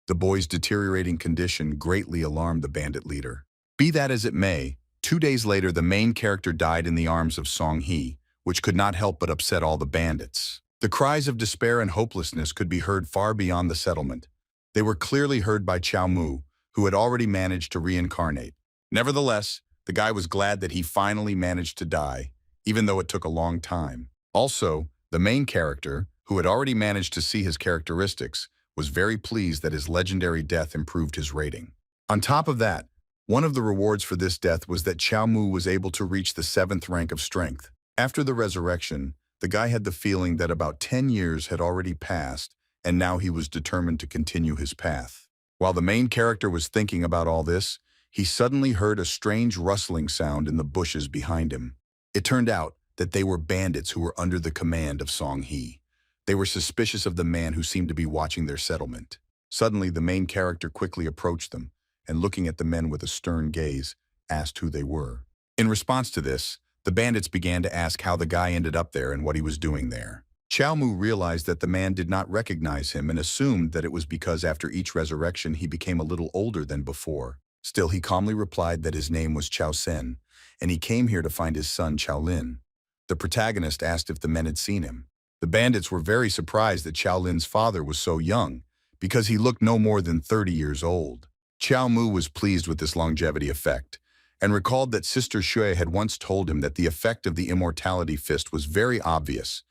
The boy's deteriorating condition greatly alarmed the bandit leader. Be that as it may, 2 days later, the main character died in the arms of Song He, which could not help but upset all the bandits. The cries of despair and hopelessness could be heard far beyond the settlement. They were clearly heard by Chiao Mu, who had already managed to reincarnate. Nevertheless, the guy was glad that he finally managed to die, even though it took a long time. Also, the main character, who had already managed to see his characteristics, was very pleased that his legendary death improved his rating. On top of that, one of the rewards for this death was that Chiao Mu was able to reach the 7th rank of strength. After the resurrection, the guy had the feeling that about 10 years had already passed, and now he was determined to continue his path. While the main character was thinking about all this, he suddenly heard a strange rustling sound in the bushes behind him. It turned out that they were bandits who were under the command of Song He. They were suspicious of the man who seemed to be watching their settlement. Suddenly, the main character quickly approached them, and looking at the men with a stern gaze, asked who they were. In response to this, the bandits began to ask how the guy ended up there and what he was doing there. Chiao Mu realized that the man did not recognize him and assumed that it was because after each resurrection he became a little older than before. Still, he calmly replied that his name was Chao Sen, and he came here to find his son Chao Lin. The protagonist asked if the men had seen him. The bandits were very surprised that Chao Lin's father was so young, because he looked no more than 30 years old. Chiao Mu was pleased with this longevity effect, and recalled that Sister Shui had once told him that the effect of the immortality fist was very obvious,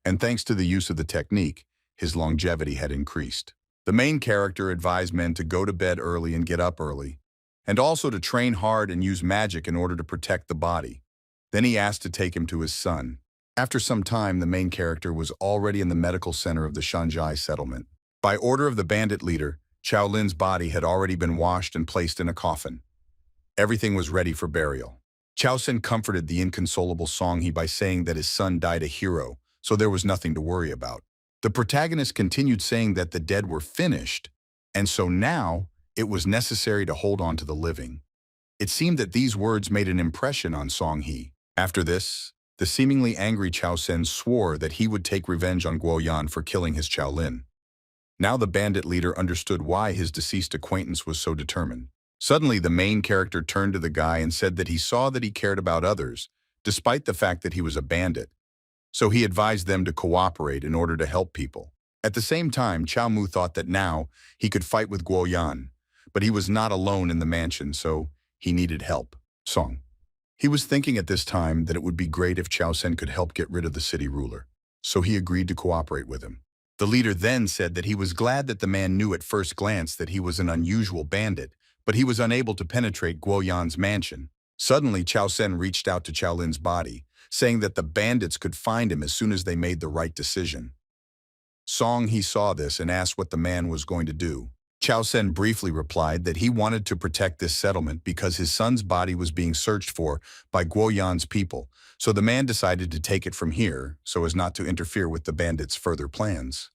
and thanks to the use of the technique, his longevity had increased. The main character advised men to go to bed early and get up early, and also to train hard and use magic in order to protect the body. Then he asked to take him to his son. After some time, the main character was already in the medical center of the Shanzhai settlement. By order of the bandit leader, Chao Lin's body had already been washed and placed in a coffin. Everything was ready for burial. Chao Sen comforted the inconsolable Song He by saying that his son died a hero, so there was nothing to worry about. The protagonist continued saying that the dead were finished, and so now it was necessary to hold on to the living. It seemed that these words made an impression on Song He. After this, the seemingly angry Chao Sen swore that he would take revenge on Guo Yan for killing his Chao Lin. Now the bandit leader understood why his deceased acquaintance was so determined. Suddenly, the main character turned to the guy and said that he saw that he cared about others, despite the fact that he was a bandit. So he advised them to cooperate in order to help people. At the same time, Chiao Mu thought that now he could fight with Guo Yan, but he was not alone in the mansion, so he needed help. Song. He was thinking at this time that it would be great if Chao Sen could help get rid of the city ruler, so he agreed to cooperate with him. The leader then said that he was glad that the man knew at first glance that he was an unusual bandit, but he was unable to penetrate Guo Yan's mansion. Suddenly, Chao Sen reached out to Chao Lin's body, saying that the bandits could find him as soon as they made the right decision. Song He saw this and asked what the man was going to do. Chao Sen briefly replied that he wanted to protect this settlement because his son's body was being searched for by Guo Yan's people, so the man decided to take it from here so as not to interfere with the bandits' further plans.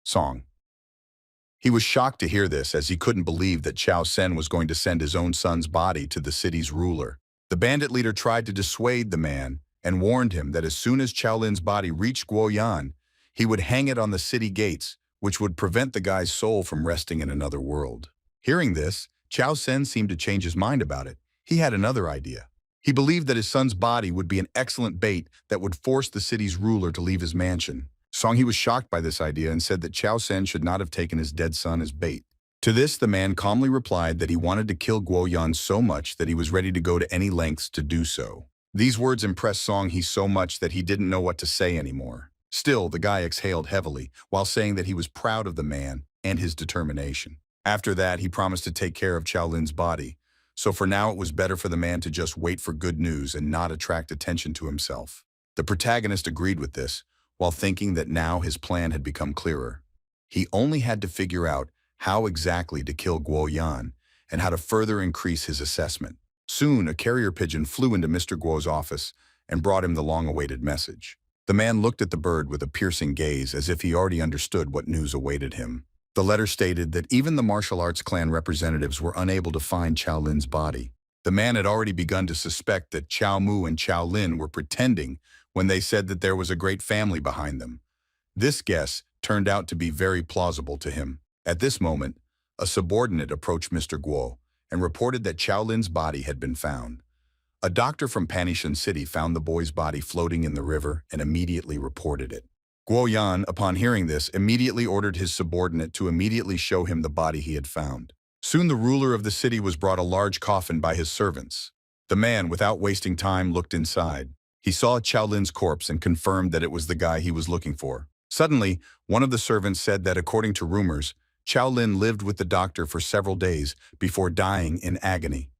Song. He was shocked to hear this as he couldn't believe that Chao Sen was going to send his own son's body to the city's ruler. The bandit leader tried to dissuade the man and warned him that as soon as Chao Lin's body reached Guo Yan, he would hang it on the city gates, which would prevent the guy's soul from resting in another world. Hearing this, Chao Sen seemed to change his mind about it. He had another idea. He believed that his son's body would be an excellent bait that would force the city's ruler to leave his mansion. Song He was shocked by this idea and said that Chao Sen should not have taken his dead son as bait. To this, the man calmly replied that he wanted to kill Guo Yan so much that he was ready to go to any lengths to do so. These words impressed Song He so much that he didn't know what to say anymore. Still, the guy exhaled heavily while saying that he was proud of the man and his determination. After that, he promised to take care of Chao Lin's body, so for now it was better for the man to just wait for good news and not attract attention to himself. The protagonist agreed with this, while thinking that now his plan had become clearer. He only had to figure out how exactly to kill Guo Yan and how to further increase his assessment. Soon, a carrier pigeon flew into Mr. Guo's office and brought him the long-awaited message. The man looked at the bird with a piercing gaze as if he already understood what news awaited him. The letter stated that even the martial arts clan representatives were unable to find Chao Lin's body. The man had already begun to suspect that Chiao Mu and Chao Lin were pretending when they said that there was a great family behind them. This guess turned out to be very plausible to him. At this moment, a subordinate approached Mr. Guo and reported that Chao Lin's body had been found. A doctor from Panishan City found the boy's body floating in the river and immediately reported it. Guo Yan, upon hearing this, immediately ordered his subordinate to immediately show him the body he had found. Soon the ruler of the city was brought a large coffin by his servants. The man, without wasting time, looked inside. He saw Chao Lin's corpse and confirmed that it was the guy he was looking for. Suddenly, one of the servants said that according to rumors, Chao Lin lived with the doctor for several days before dying in agony.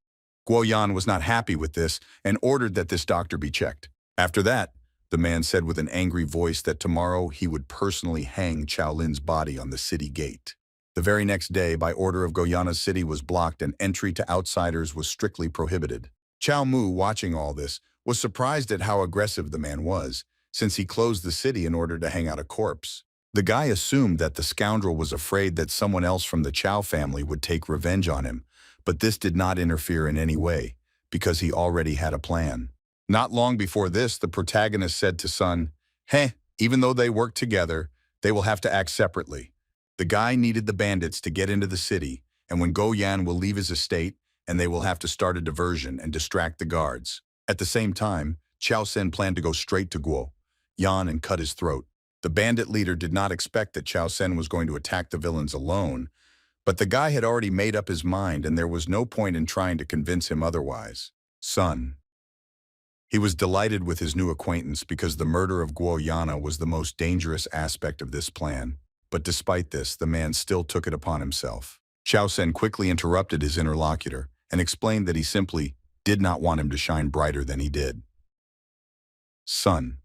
Guo Yan was not happy with this and ordered that this doctor be checked. After that, the man said with an angry voice that tomorrow he would personally hang Chao Lin's body on the city gate. The very next day, by order of Goyana's city was blocked and entry to outsiders was strictly prohibited. Chiao Mu, watching all this, was surprised at how aggressive the man was, since he closed the city in order to hang out a corpse. The guy assumed that the scoundrel was afraid that someone else from the Chao family would take revenge on him, but this did not interfere in any way, because he already had a plan. Not long before this, the protagonist said to Sun, "Heh, Even though they work together, they will have to act separately. The guy needed the bandits to get into the city, and when Guo Yan will leave his estate, and they will have to start a diversion and distract the guards. At the same time, Chiao Sen planned to go straight to Guo Yan and cut his throat. The bandit leader did not expect that Chiao Sen was going to attack the villains alone, but the guy had already made up his mind and there was no point in trying to convince him otherwise. Son. He was delighted with his new acquaintance because the murder of Guo Yan was the most dangerous aspect of this plan. But despite this, the man still took it upon himself. Chiao Sen quickly interrupted his interlocutor and explained that he simply did not want him to shine brighter than he did. Son.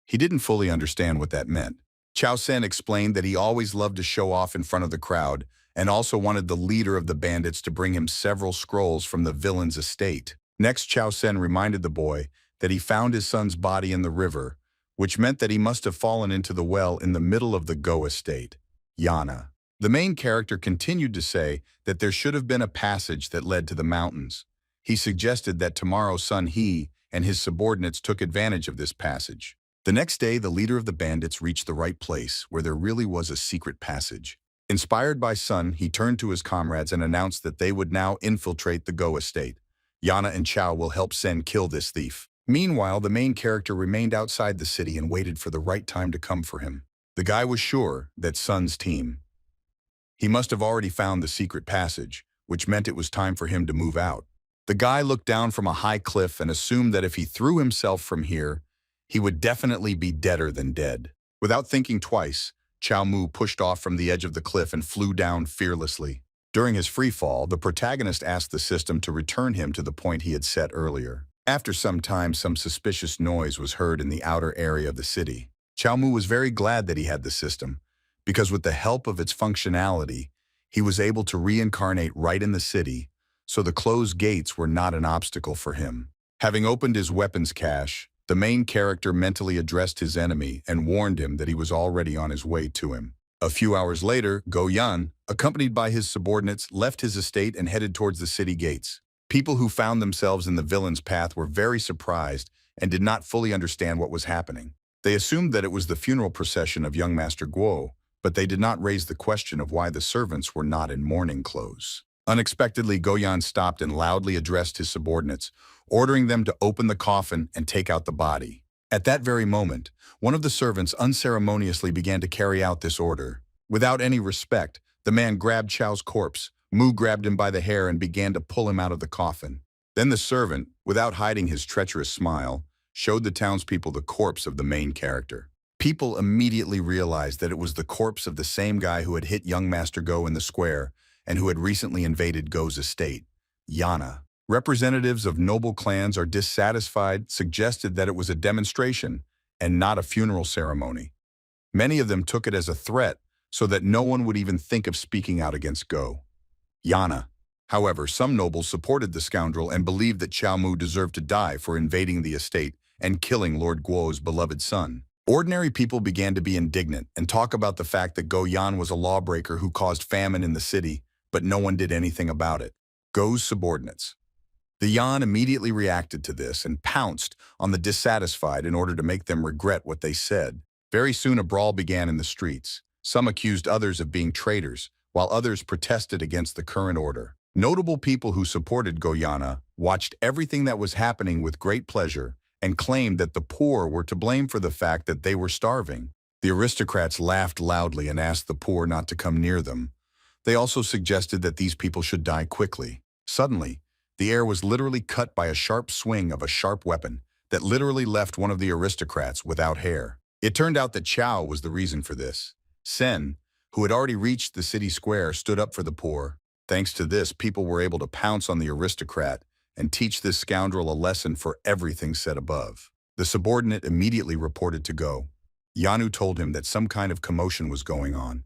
He didn't fully understand what that meant. Chiao Sen explained that he always loved to show off in front of the crowd and also wanted the leader of the bandits to bring him several scrolls from the villain's estate. Next, Chiao Sen reminded the boy that he found his son's body in the river, which meant that he must have fallen into the well in the middle of the Go estate, Yana. The main character continued to say that there should have been a passage that led to the mountains. He suggested that tomorrow's son he and his subordinates took advantage of this passage. The next day, the leader of the bandits reached the right place, where there really was a secret passage. Inspired by Sun, he turned to his comrades and announced that they would now infiltrate the Go estate. Yana and Chao will help Sen kill this thief. Meanwhile, the main character remained outside the city and waited for the right time to come for him. The guy was sure that Sun's team. He must have already found the secret passage, which meant it was time for him to move out. The guy looked down from a high cliff and assumed that if he threw himself from here, he would definitely be deader than dead. Without thinking twice, Chiao Mu pushed off from the edge of the cliff and flew down fearlessly. During his free fall, the protagonist asked the system to return him to the point he had set earlier. After some time, some suspicious noise was heard in the outer area of the city. Chiao Mu was very glad that he had the system, because with the help of its functionality, he was able to reincarnate right in the city, so the closed gates were not an obstacle for him. Having opened his weapons cache, the main character mentally addressed his enemy and warned him that he was already on his way to him. A few hours later, Guo Yan, accompanied by his subordinates, left his estate and headed towards the city gates. People who found themselves in the villain's path were very surprised and did not fully understand what was happening. They assumed that it was the funeral procession of young Master Guo, but they did not raise the question of why the servants were not in mourning clothes. Unexpectedly, Guo Yan stopped and loudly addressed his subordinates, ordering them to open the coffin and take out the body. At that very moment, one of the servants unceremoniously began to carry out this order. Without any respect, the man grabbed Chao's corpse. Mu grabbed him by the hair and began to pull him out of the coffin. Then the servant, without hiding his treacherous smile, showed the townspeople the corpse of the main character. People immediately realized that it was the corpse of the same guy who had hit young Master Go in the square and who had recently invaded Go's estate, Yana. Representatives of noble clans are dissatisfied, suggested that it was a demonstration and not a funeral ceremony. Many of them took it as a threat so that no one would even think of speaking out against Go Yana. However, some nobles supported the scoundrel and believed that Chiao Mu deserved to die for invading the estate and killing Lord Guo's beloved son. Ordinary people began to be indignant and talk about the fact that Guo Yan was a lawbreaker who caused famine in the city, but no one did anything about it. Go's subordinates. The Yan immediately reacted to this and pounced on the dissatisfied in order to make them regret what they said. Very soon a brawl began in the streets. Some accused others of being traitors, while others protested against the current order. Notable people who supported Guo Yan watched everything that was happening with great pleasure and claimed that the poor were to blame for the fact that they were starving. The aristocrats laughed loudly and asked the poor not to come near them. They also suggested that these people should die quickly. Suddenly, the air was literally cut by a sharp swing of a sharp weapon that literally left one of the aristocrats without hair. It turned out that Chao was the reason for this. Sen, who had already reached the city square, stood up for the poor. Thanks to this, people were able to pounce on the aristocrat and teach this scoundrel a lesson for everything said above. The subordinate immediately reported to Go Yan, told him that some kind of commotion was going on.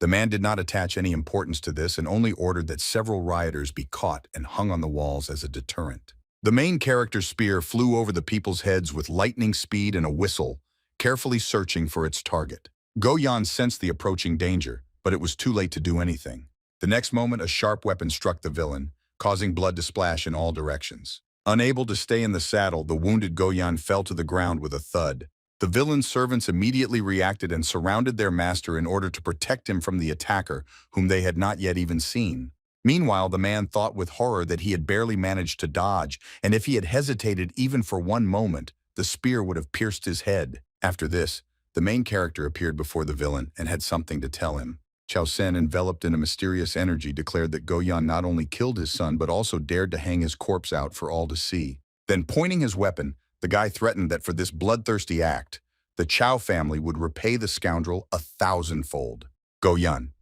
The man did not attach any importance to this and only ordered that several rioters be caught and hung on the walls as a deterrent. The main character's spear flew over the people's heads with lightning speed and a whistle, carefully searching for its target. Guo Yan sensed the approaching danger, but it was too late to do anything. The next moment, a sharp weapon struck the villain, causing blood to splash in all directions. Unable to stay in the saddle, the wounded Guo Yan fell to the ground with a thud. The villain's servants immediately reacted and surrounded their master in order to protect him from the attacker, whom they had not yet even seen. Meanwhile, the man thought with horror that he had barely managed to dodge, and if he had hesitated even for one moment, the spear would have pierced his head. After this, the main character appeared before the villain and had something to tell him. Chao Sen, enveloped in a mysterious energy, declared that Guo Yan not only killed his son but also dared to hang his corpse out for all to see. Then, pointing his weapon, the guy threatened that for this bloodthirsty act, the Chiao family would repay the scoundrel 1,000-fold. Guo Yan.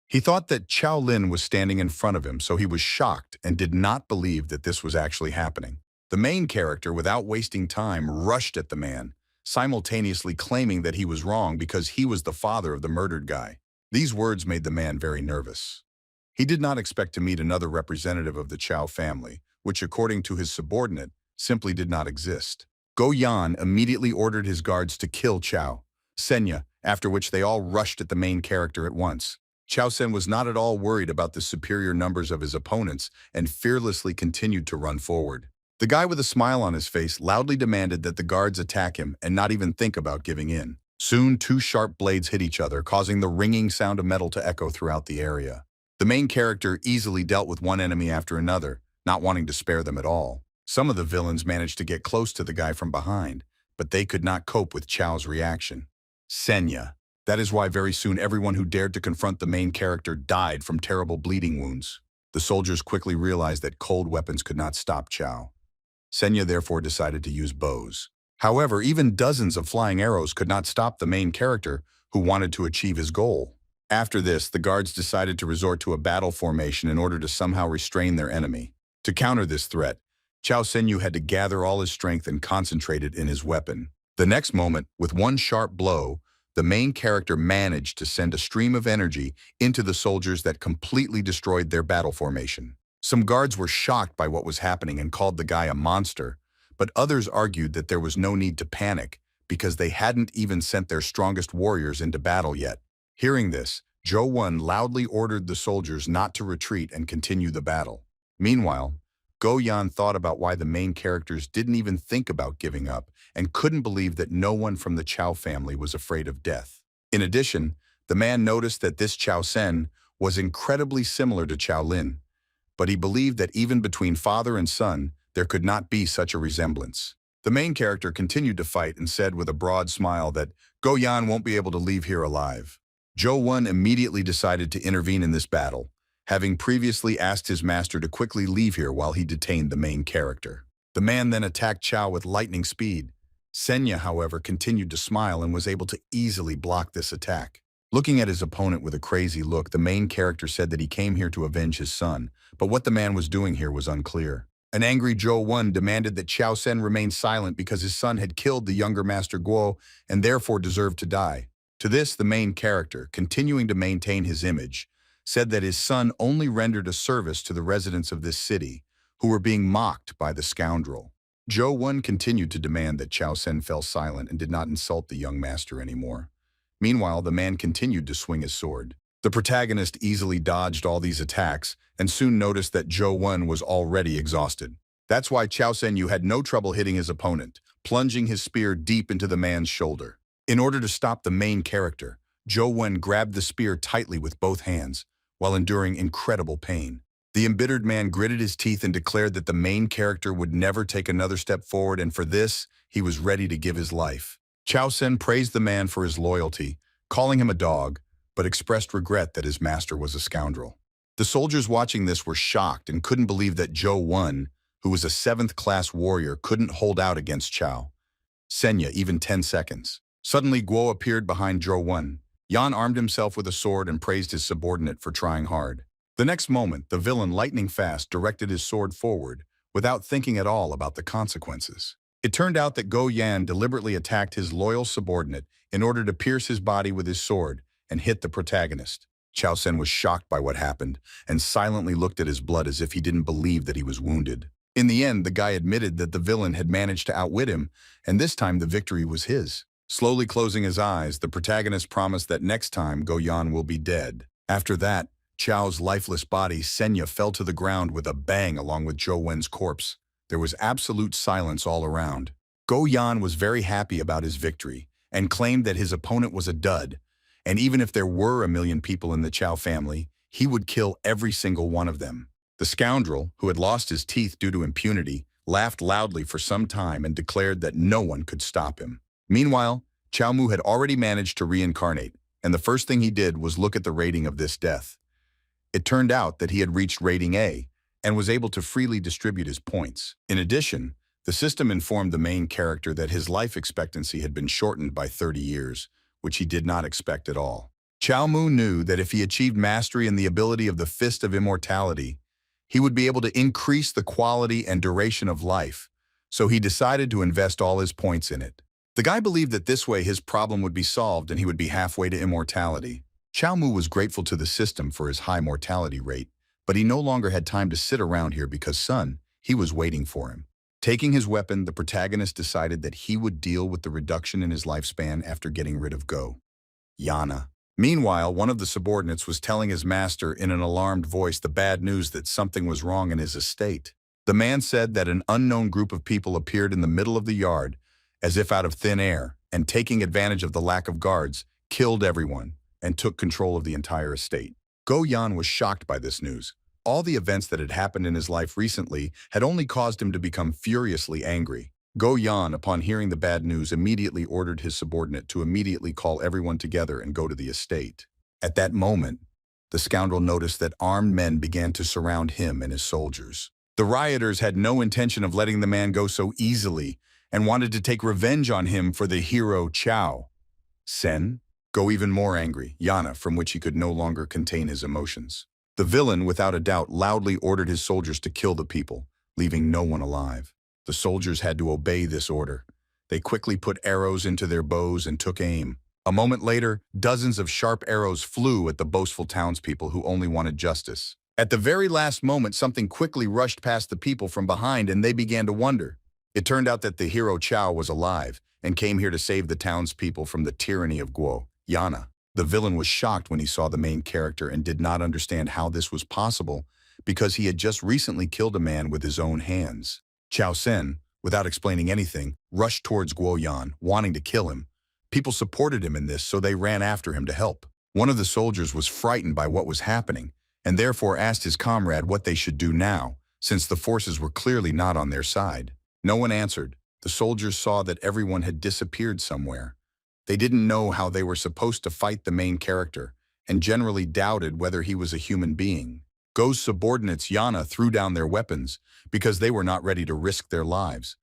He thought that Chao Lin was standing in front of him, so he was shocked and did not believe that this was actually happening. The main character, without wasting time, rushed at the man, simultaneously claiming that he was wrong because he was the father of the murdered guy. These words made the man very nervous. He did not expect to meet another representative of the Chiao family, which, according to his subordinate, simply did not exist. Guo Yan immediately ordered his guards to kill Chao Senya, after which they all rushed at the main character at once. Chao Sen was not at all worried about the superior numbers of his opponents and fearlessly continued to run forward. The guy with a smile on his face loudly demanded that the guards attack him and not even think about giving in. Soon, two sharp blades hit each other, causing the ringing sound of metal to echo throughout the area. The main character easily dealt with one enemy after another, not wanting to spare them at all. Some of the villains managed to get close to the guy from behind, but they could not cope with Chao's reaction. Senya. That is why very soon everyone who dared to confront the main character died from terrible bleeding wounds. The soldiers quickly realized that cold weapons could not stop Chao. Senya therefore decided to use bows. However, even dozens of flying arrows could not stop the main character, who wanted to achieve his goal. After this, the guards decided to resort to a battle formation in order to somehow restrain their enemy. To counter this threat, Chao Senyu had to gather all his strength and concentrate it in his weapon. The next moment, with one sharp blow, the main character managed to send a stream of energy into the soldiers that completely destroyed their battle formation. Some guards were shocked by what was happening and called the guy a monster, but others argued that there was no need to panic because they hadn't even sent their strongest warriors into battle yet. Hearing this, Zhou Wen loudly ordered the soldiers not to retreat and continue the battle. Meanwhile, Guo Yan thought about why the main characters didn't even think about giving up and couldn't believe that no one from the Chiao family was afraid of death. In addition, the man noticed that this Chao Sen was incredibly similar to Chao Lin, but he believed that even between father and son, there could not be such a resemblance. The main character continued to fight and said with a broad smile that Guo Yan won't be able to leave here alive. Zhou Wen immediately decided to intervene in this battle, having previously asked his master to quickly leave here while he detained the main character. The man then attacked Chao with lightning speed. Senya, however, continued to smile and was able to easily block this attack. Looking at his opponent with a crazy look, the main character said that he came here to avenge his son, but what the man was doing here was unclear. An angry Zhou Wen demanded that Chao Sen remain silent because his son had killed the younger Master Guo and therefore deserved to die. To this, the main character, continuing to maintain his image, said that his son only rendered a service to the residents of this city, who were being mocked by the scoundrel. Zhou Wen continued to demand that Chao Sen fell silent and did not insult the young master anymore. Meanwhile, the man continued to swing his sword. The protagonist easily dodged all these attacks and soon noticed that Zhou Wen was already exhausted. That's why Chao Senyu had no trouble hitting his opponent, plunging his spear deep into the man's shoulder. In order to stop the main character, Zhou Wen grabbed the spear tightly with both hands, while enduring incredible pain. The embittered man gritted his teeth and declared that the main character would never take another step forward, and for this, he was ready to give his life. Chao Sen praised the man for his loyalty, calling him a dog, but expressed regret that his master was a scoundrel. The soldiers watching this were shocked and couldn't believe that Zhou Wen, who was a 7th-class warrior, couldn't hold out against Chao Senya even 10 seconds. Suddenly, Guo appeared behind Zhou Wen. Yan armed himself with a sword and praised his subordinate for trying hard. The next moment, the villain, lightning fast, directed his sword forward, without thinking at all about the consequences. It turned out that Guo Yan deliberately attacked his loyal subordinate in order to pierce his body with his sword and hit the protagonist. Chao Sen was shocked by what happened and silently looked at his blood as if he didn't believe that he was wounded. In the end, the guy admitted that the villain had managed to outwit him, and this time the victory was his. Slowly closing his eyes, the protagonist promised that next time Guo Yan will be dead. After that, Chao's lifeless body, Senya, fell to the ground with a bang along with Zhou Wen's corpse. There was absolute silence all around. Guo Yan was very happy about his victory and claimed that his opponent was a dud, and even if there were 1 million people in the Chiao family, he would kill every single one of them. The scoundrel, who had lost his teeth due to impunity, laughed loudly for some time and declared that no one could stop him. Meanwhile, Chiao Mu had already managed to reincarnate, and the first thing he did was look at the rating of this death. It turned out that he had reached rating A and was able to freely distribute his points. In addition, the system informed the main character that his life expectancy had been shortened by 30 years, which he did not expect at all. Chiao Mu knew that if he achieved mastery in the ability of the Fist of Immortality, he would be able to increase the quality and duration of life, so he decided to invest all his points in it. The guy believed that this way his problem would be solved and he would be halfway to immortality. Chiao Mu was grateful to the system for his high mortality rate, but he no longer had time to sit around here because he was waiting for him. Taking his weapon, the protagonist decided that he would deal with the reduction in his lifespan after getting rid of Guo Yan. Meanwhile, one of the subordinates was telling his master in an alarmed voice the bad news that something was wrong in his estate. The man said that an unknown group of people appeared in the middle of the yard, as if out of thin air, and taking advantage of the lack of guards, killed everyone and took control of the entire estate. Guo Yan was shocked by this news. All the events that had happened in his life recently had only caused him to become furiously angry. Guo Yan, upon hearing the bad news, immediately ordered his subordinate to immediately call everyone together and go to the estate. At that moment, the scoundrel noticed that armed men began to surround him and his soldiers. The rioters had no intention of letting the man go so easily and wanted to take revenge on him for the hero Chiao. Sen, go even more angry, Yana, from which he could no longer contain his emotions. The villain, without a doubt, loudly ordered his soldiers to kill the people, leaving no one alive. The soldiers had to obey this order. They quickly put arrows into their bows and took aim. A moment later, dozens of sharp arrows flew at the boastful townspeople who only wanted justice. At the very last moment, something quickly rushed past the people from behind and they began to wonder. It turned out that the hero Chiao was alive and came here to save the townspeople from the tyranny of Guo Yan. The villain was shocked when he saw the main character and did not understand how this was possible because he had just recently killed a man with his own hands. Chiao Sen, without explaining anything, rushed towards Guo Yan, wanting to kill him. People supported him in this, so they ran after him to help. One of the soldiers was frightened by what was happening and therefore asked his comrade what they should do now, since the forces were clearly not on their side. No one answered. The soldiers saw that everyone had disappeared somewhere. They didn't know how they were supposed to fight the main character and generally doubted whether he was a human being. Go's subordinates Yana threw down their weapons because they were not ready to risk their lives.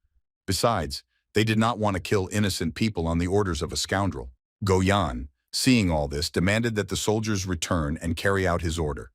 Besides, they did not want to kill innocent people on the orders of a scoundrel. Guo Yan, seeing all this, demanded that the soldiers return and carry out his order.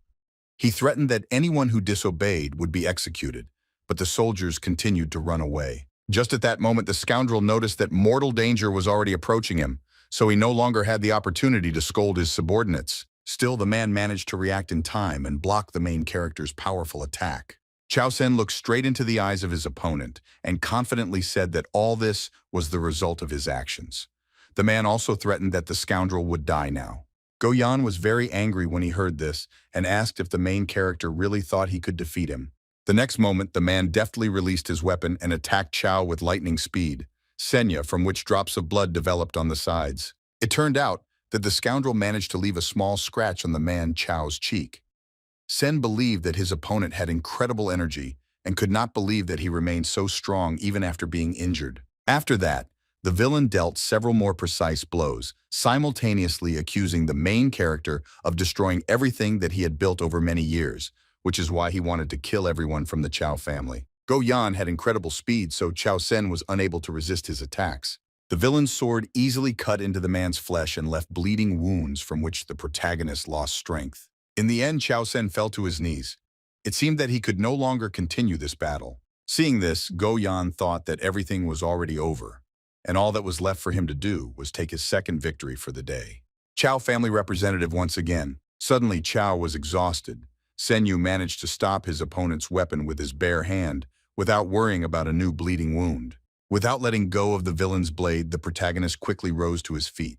He threatened that anyone who disobeyed would be executed, but the soldiers continued to run away. Just at that moment, the scoundrel noticed that mortal danger was already approaching him, so he no longer had the opportunity to scold his subordinates. Still, the man managed to react in time and block the main character's powerful attack. Chiao Sen looked straight into the eyes of his opponent and confidently said that all this was the result of his actions. The man also threatened that the scoundrel would die now. Guo Yan was very angry when he heard this and asked if the main character really thought he could defeat him. The next moment, the man deftly released his weapon and attacked Chiao with lightning speed, Senya, from which drops of blood developed on the sides. It turned out that the scoundrel managed to leave a small scratch on the man Chao's cheek. Sen believed that his opponent had incredible energy and could not believe that he remained so strong even after being injured. After that, the villain dealt several more precise blows, simultaneously accusing the main character of destroying everything that he had built over many years, which is why he wanted to kill everyone from the Chiao family. Guo Yan had incredible speed, so Chiao Sen was unable to resist his attacks. The villain's sword easily cut into the man's flesh and left bleeding wounds from which the protagonist lost strength. In the end, Chiao Sen fell to his knees. It seemed that he could no longer continue this battle. Seeing this, Guo Yan thought that everything was already over, and all that was left for him to do was take his second victory for the day. Chiao family representative once again. Suddenly, Chiao was exhausted. Senyu managed to stop his opponent's weapon with his bare hand without worrying about a new bleeding wound. Without letting go of the villain's blade, the protagonist quickly rose to his feet.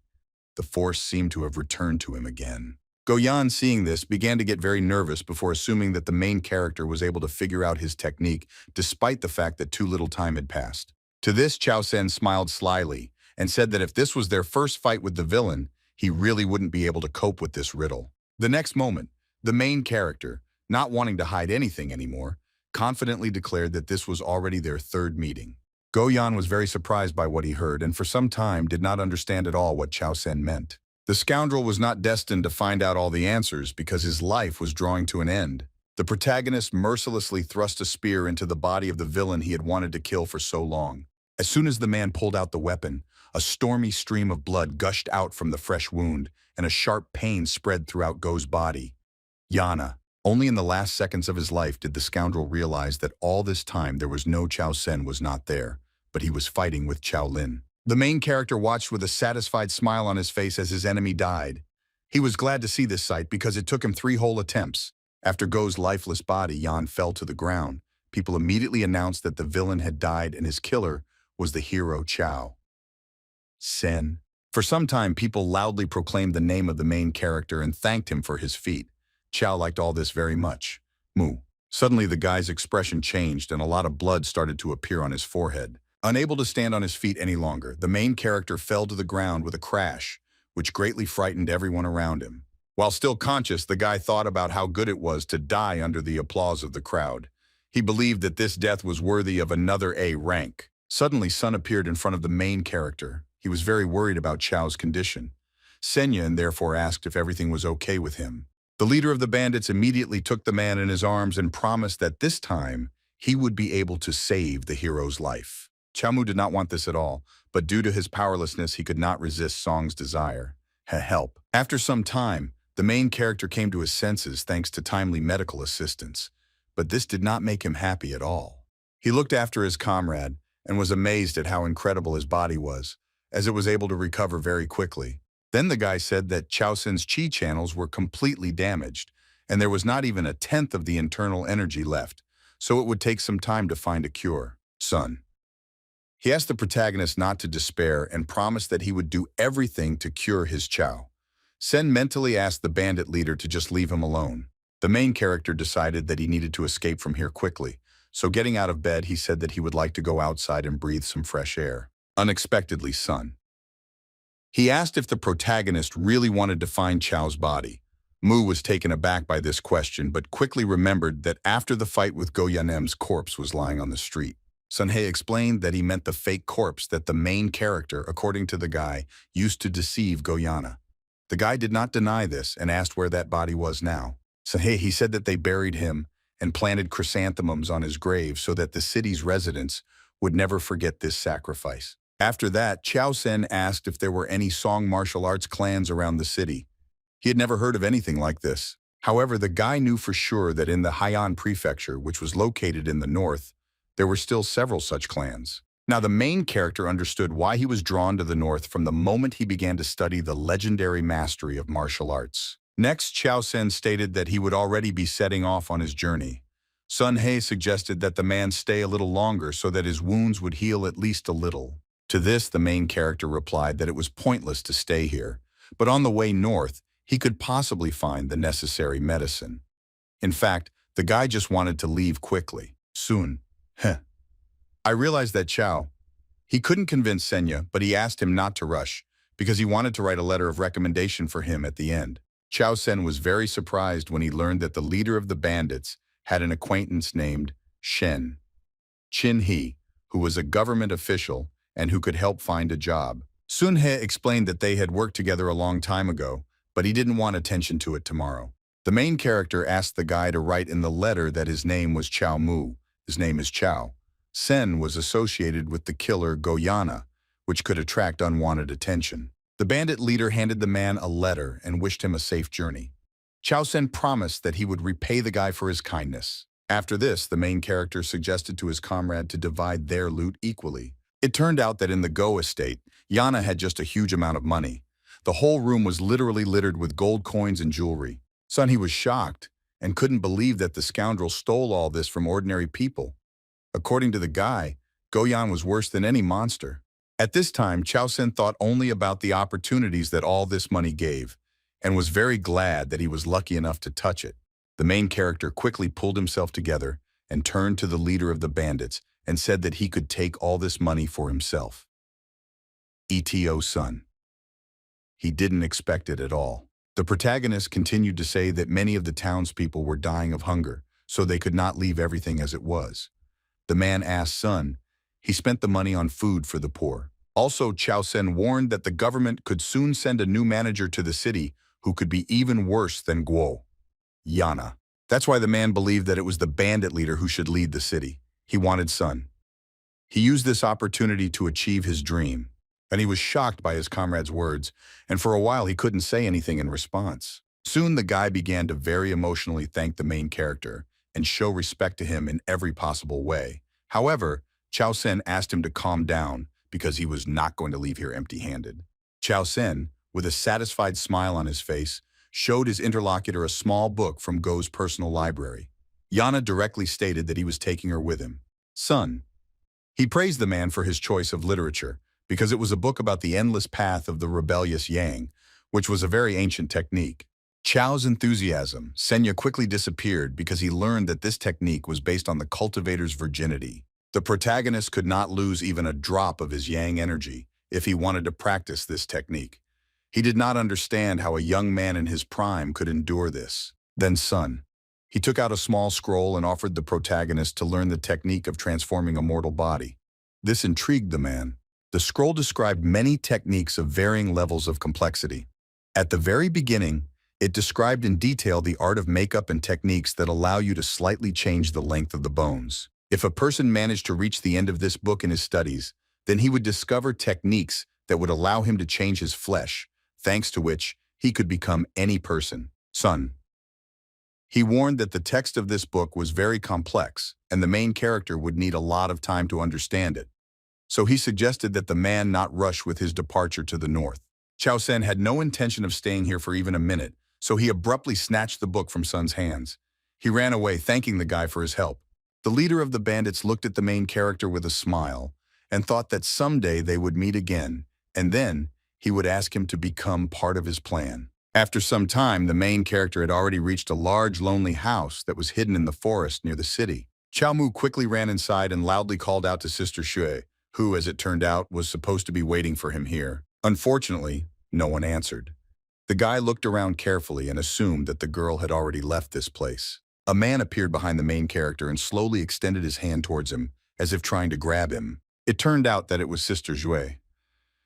The force seemed to have returned to him again. Guo Yan, seeing this, began to get very nervous before assuming that the main character was able to figure out his technique despite the fact that too little time had passed. To this, Chao Sen smiled slyly and said that if this was their first fight with the villain, he really wouldn't be able to cope with this riddle. The next moment, the main character, not wanting to hide anything anymore, confidently declared that this was already their third meeting. Guo Yan was very surprised by what he heard and for some time did not understand at all what Chao Sen meant. The scoundrel was not destined to find out all the answers because his life was drawing to an end. The protagonist mercilessly thrust a spear into the body of the villain he had wanted to kill for so long. As soon as the man pulled out the weapon, a stormy stream of blood gushed out from the fresh wound, and a sharp pain spread throughout Go's body. Yana. Only in the last seconds of his life did the scoundrel realize that all this time there was no Chao Sen was not there, but he was fighting with Chao Lin. The main character watched with a satisfied smile on his face as his enemy died. He was glad to see this sight because it took him 3 whole attempts. After Go's lifeless body, Yan fell to the ground. People immediately announced that the villain had died and his killer was the hero Chao Sen. For some time, people loudly proclaimed the name of the main character and thanked him for his feat. Chao liked all this very much. Mu. Suddenly, the guy's expression changed and a lot of blood started to appear on his forehead. Unable to stand on his feet any longer, the main character fell to the ground with a crash, which greatly frightened everyone around him. While still conscious, the guy thought about how good it was to die under the applause of the crowd. He believed that this death was worthy of another A rank. Suddenly, Sun appeared in front of the main character. He was very worried about Chao's condition. Senya and therefore asked if everything was okay with him. The leader of the bandits immediately took the man in his arms and promised that this time he would be able to save the hero's life. Chiao Mu did not want this at all, but due to his powerlessness, he could not resist Song's desire. Help. After some time, the main character came to his senses thanks to timely medical assistance, but this did not make him happy at all. He looked after his comrade and was amazed at how incredible his body was, as it was able to recover very quickly. Then the guy said that Chao Sen's chi channels were completely damaged, and there was not even a tenth of the internal energy left, so it would take some time to find a cure. Sun. He asked the protagonist not to despair and promised that he would do everything to cure his Chao. Sen mentally asked the bandit leader to just leave him alone. The main character decided that he needed to escape from here quickly, so getting out of bed, he said that he would like to go outside and breathe some fresh air. Unexpectedly, Sun. He asked if the protagonist really wanted to find Chao's body. Mu was taken aback by this question, but quickly remembered that after the fight with Guo Yan's corpse was lying on the street. Sunhei explained that he meant the fake corpse that the main character, according to the guy, used to deceive Guo Yan. The guy did not deny this and asked where that body was now. Sunhei, he said that they buried him and planted chrysanthemums on his grave so that the city's residents would never forget this sacrifice. After that, Chao Sen asked if there were any Song martial arts clans around the city. He had never heard of anything like this. However, the guy knew for sure that in the Haiyan prefecture, which was located in the north, there were still several such clans. Now, the main character understood why he was drawn to the north from the moment he began to study the legendary mastery of martial arts. Next, Chao Sen stated that he would already be setting off on his journey. Sun He suggested that the man stay a little longer so that his wounds would heal at least a little. To this, the main character replied that it was pointless to stay here, but on the way north, he could possibly find the necessary medicine. In fact, the guy just wanted to leave quickly. Soon. I realized that Chao. He couldn't convince Senya, but he asked him not to rush, because he wanted to write a letter of recommendation for him at the end. Chao Sen was very surprised when he learned that the leader of the bandits had an acquaintance named Shen Chin He, who was a government official and who could help find a job. Sun He explained that they had worked together a long time ago, but he didn't want attention to it tomorrow. The main character asked the guy to write in the letter that his name was Chiao Mu. His name is Chao. Sen was associated with the killer Guo Yan, which could attract unwanted attention. The bandit leader handed the man a letter and wished him a safe journey. Chao Sen promised that he would repay the guy for his kindness. After this, the main character suggested to his comrade to divide their loot equally. It turned out that in the Go estate, Yana had just a huge amount of money. The whole room was literally littered with gold coins and jewelry. Sunhee was shocked and couldn't believe that the scoundrel stole all this from ordinary people. According to the guy, Guo Yan was worse than any monster. At this time, Chao Sen thought only about the opportunities that all this money gave, and was very glad that he was lucky enough to touch it. The main character quickly pulled himself together and turned to the leader of the bandits and said that he could take all this money for himself. ETO Sun. He didn't expect it at all. The protagonist continued to say that many of the townspeople were dying of hunger, so they could not leave everything as it was. The man asked Sun. He spent the money on food for the poor. Also, Chao Sen warned that the government could soon send a new manager to the city who could be even worse than Guo Yan. That's why the man believed that it was the bandit leader who should lead the city. He wanted Sun. He used this opportunity to achieve his dream, and he was shocked by his comrade's words, and for a while he couldn't say anything in response. Soon the guy began to very emotionally thank the main character and show respect to him in every possible way. However, Chao Sen asked him to calm down because he was not going to leave here empty-handed. Chao Sen, with a satisfied smile on his face, showed his interlocutor a small book from Go's personal library. Yana directly stated that he was taking her with him. Sun. He praised the man for his choice of literature, because it was a book about the endless path of the rebellious Yang, which was a very ancient technique. Chao's enthusiasm, Senya quickly disappeared because he learned that this technique was based on the cultivator's virginity. The protagonist could not lose even a drop of his Yang energy if he wanted to practice this technique. He did not understand how a young man in his prime could endure this. Then Sun. He took out a small scroll and offered the protagonist to learn the technique of transforming a mortal body. This intrigued the man. The scroll described many techniques of varying levels of complexity. At the very beginning, it described in detail the art of makeup and techniques that allow you to slightly change the length of the bones. If a person managed to reach the end of this book in his studies, then he would discover techniques that would allow him to change his flesh, thanks to which he could become any person. Sun. He warned that the text of this book was very complex, and the main character would need a lot of time to understand it. So he suggested that the man not rush with his departure to the north. Chao Sen had no intention of staying here for even a minute, so he abruptly snatched the book from Sun's hands. He ran away, thanking the guy for his help. The leader of the bandits looked at the main character with a smile and thought that someday they would meet again, and then he would ask him to become part of his plan. After some time, the main character had already reached a large, lonely house that was hidden in the forest near the city. Chiao Mu quickly ran inside and loudly called out to Sister Shui, who, as it turned out, was supposed to be waiting for him here. Unfortunately, no one answered. The guy looked around carefully and assumed that the girl had already left this place. A man appeared behind the main character and slowly extended his hand towards him, as if trying to grab him. It turned out that it was Sister Shui.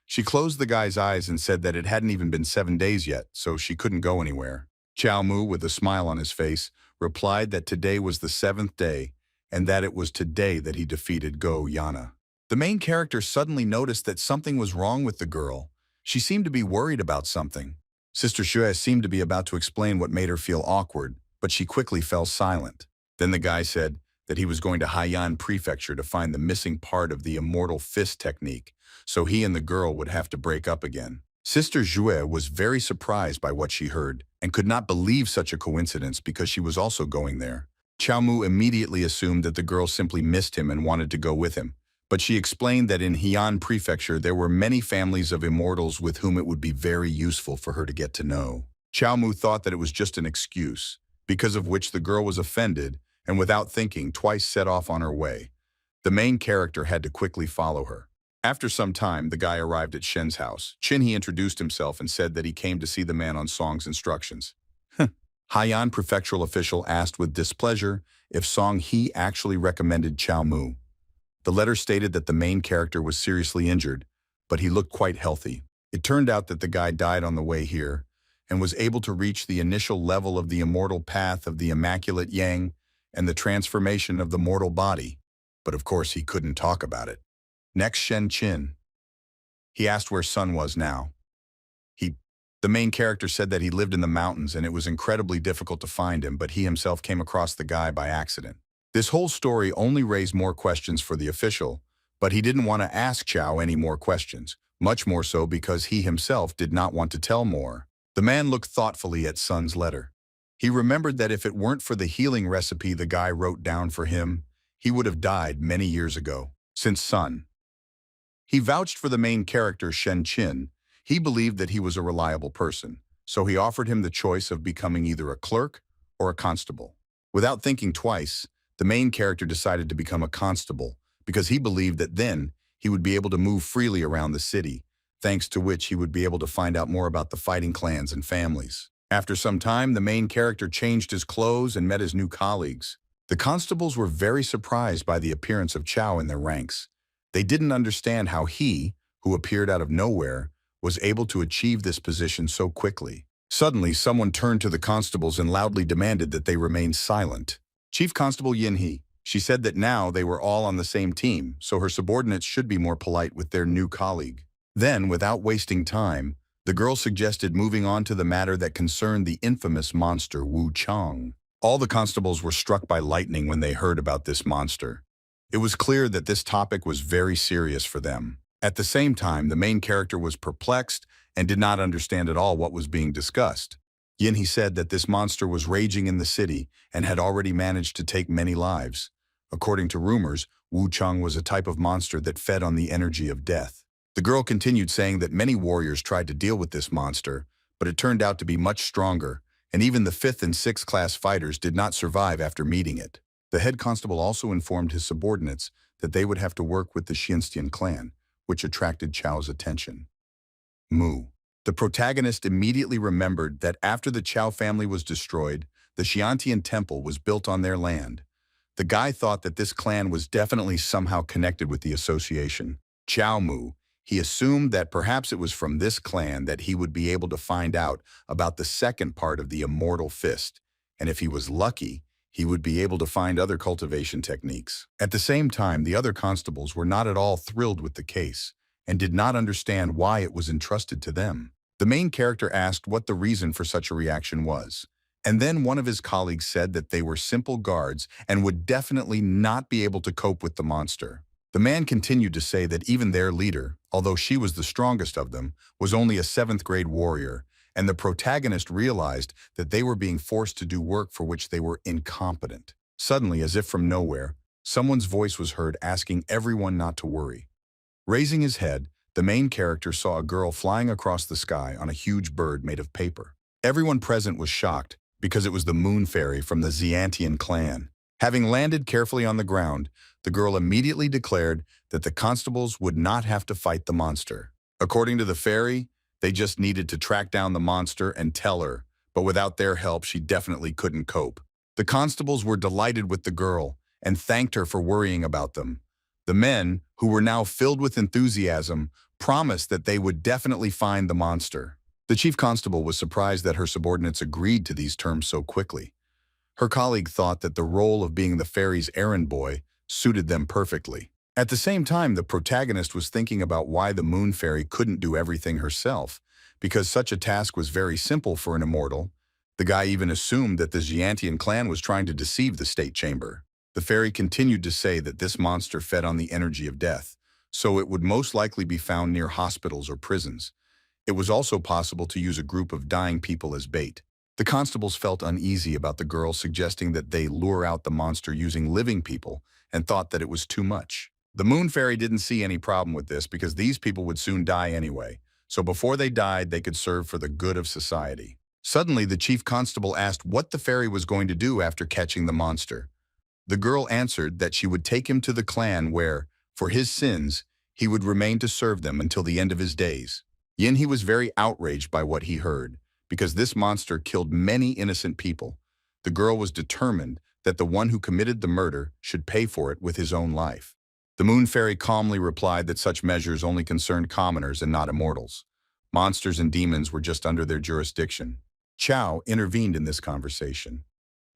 She closed the guy's eyes and said that it hadn't even been 7 days yet, so she couldn't go anywhere. Chiao Mu, with a smile on his face, replied that today was the 7th day, and that it was today that he defeated Guo Yan. The main character suddenly noticed that something was wrong with the girl. She seemed to be worried about something. Sister Shui seemed to be about to explain what made her feel awkward, but she quickly fell silent. Then the guy said that he was going to Haiyan Prefecture to find the missing part of the immortal fist technique, so he and the girl would have to break up again. Sister Zhue was very surprised by what she heard and could not believe such a coincidence because she was also going there. Chiao Mu immediately assumed that the girl simply missed him and wanted to go with him, but she explained that in Haiyan Prefecture there were many families of immortals with whom it would be very useful for her to get to know. Chiao Mu thought that it was just an excuse, because of which the girl was offended and without thinking twice set off on her way. The main character had to quickly follow her. After some time, the guy arrived at Shen's house. He introduced himself and said that he came to see the man on Song's instructions. Haiyan prefectural official asked with displeasure if Song He actually recommended Chiao Mu. The letter stated that the main character was seriously injured, but he looked quite healthy. It turned out that the guy died on the way here and was able to reach the initial level of the immortal path of the immaculate Yang and the transformation of the mortal body, but of course he couldn't talk about it. Next, Shen Qin. He asked where Sun was now. The main character said that he lived in the mountains and it was incredibly difficult to find him, but he himself came across the guy by accident. This whole story only raised more questions for the official, but he didn't want to ask Chiao any more questions, much more so because he himself did not want to tell more. The man looked thoughtfully at Sun's letter. He remembered that if it weren't for the healing recipe the guy wrote down for him, he would have died many years ago. Since Sun. He vouched for the main character Shen Qin. He believed that he was a reliable person, so he offered him the choice of becoming either a clerk or a constable. Without thinking twice, the main character decided to become a constable because he believed that then he would be able to move freely around the city, thanks to which he would be able to find out more about the fighting clans and families. After some time, the main character changed his clothes and met his new colleagues. The constables were very surprised by the appearance of Chiao in their ranks. They didn't understand how he, who appeared out of nowhere, was able to achieve this position so quickly. Suddenly, someone turned to the constables and loudly demanded that they remain silent. Chief Constable Yin. She said that now they were all on the same team, so her subordinates should be more polite with their new colleague. Then, without wasting time, the girl suggested moving on to the matter that concerned the infamous monster Wu Chang. All the constables were struck by lightning when they heard about this monster. It was clear that this topic was very serious for them. At the same time, the main character was perplexed and did not understand at all what was being discussed. He said that this monster was raging in the city and had already managed to take many lives. According to rumors, Wu Chang was a type of monster that fed on the energy of death. The girl continued saying that many warriors tried to deal with this monster, but it turned out to be much stronger, and even the 5th and 6th class fighters did not survive after meeting it. The head constable also informed his subordinates that they would have to work with the Xiantian clan, which attracted Chao's attention. Mu. The protagonist immediately remembered that after the Chiao family was destroyed, the Xiantian temple was built on their land. The guy thought that this clan was definitely somehow connected with the association. Chiao Mu. He assumed that perhaps it was from this clan that he would be able to find out about the second part of the immortal fist, and if he was lucky, he would be able to find other cultivation techniques. At the same time, the other constables were not at all thrilled with the case, and did not understand why it was entrusted to them. The main character asked what the reason for such a reaction was. And then one of his colleagues said that they were simple guards and would definitely not be able to cope with the monster. The man continued to say that even their leader, although she was the strongest of them, was only a 7th grade warrior, and the protagonist realized that they were being forced to do work for which they were incompetent. Suddenly, as if from nowhere, someone's voice was heard asking everyone not to worry. Raising his head, the main character saw a girl flying across the sky on a huge bird made of paper. Everyone present was shocked, because it was the Moon Fairy from the Xiantian clan. Having landed carefully on the ground, the girl immediately declared that the constables would not have to fight the monster. According to the fairy, they just needed to track down the monster and tell her, but without their help, she definitely couldn't cope. The constables were delighted with the girl and thanked her for worrying about them. The men, who were now filled with enthusiasm, promised that they would definitely find the monster. The chief constable was surprised that her subordinates agreed to these terms so quickly. Her colleague thought that the role of being the fairy's errand boy suited them perfectly. At the same time, the protagonist was thinking about why the Moon Fairy couldn't do everything herself, because such a task was very simple for an immortal. The guy even assumed that the Xiantian clan was trying to deceive the state chamber. The fairy continued to say that this monster fed on the energy of death, so it would most likely be found near hospitals or prisons. It was also possible to use a group of dying people as bait. The constables felt uneasy about the girl suggesting that they lure out the monster using living people and thought that it was too much. The Moon Fairy didn't see any problem with this because these people would soon die anyway, so before they died, they could serve for the good of society. Suddenly, the chief constable asked what the fairy was going to do after catching the monster. The girl answered that she would take him to the clan where, for his sins, he would remain to serve them until the end of his days. He was very outraged by what he heard, because this monster killed many innocent people. The girl was determined that the one who committed the murder should pay for it with his own life. The Moon Fairy calmly replied that such measures only concerned commoners and not immortals. Monsters and demons were just under their jurisdiction. Chiao intervened in this conversation.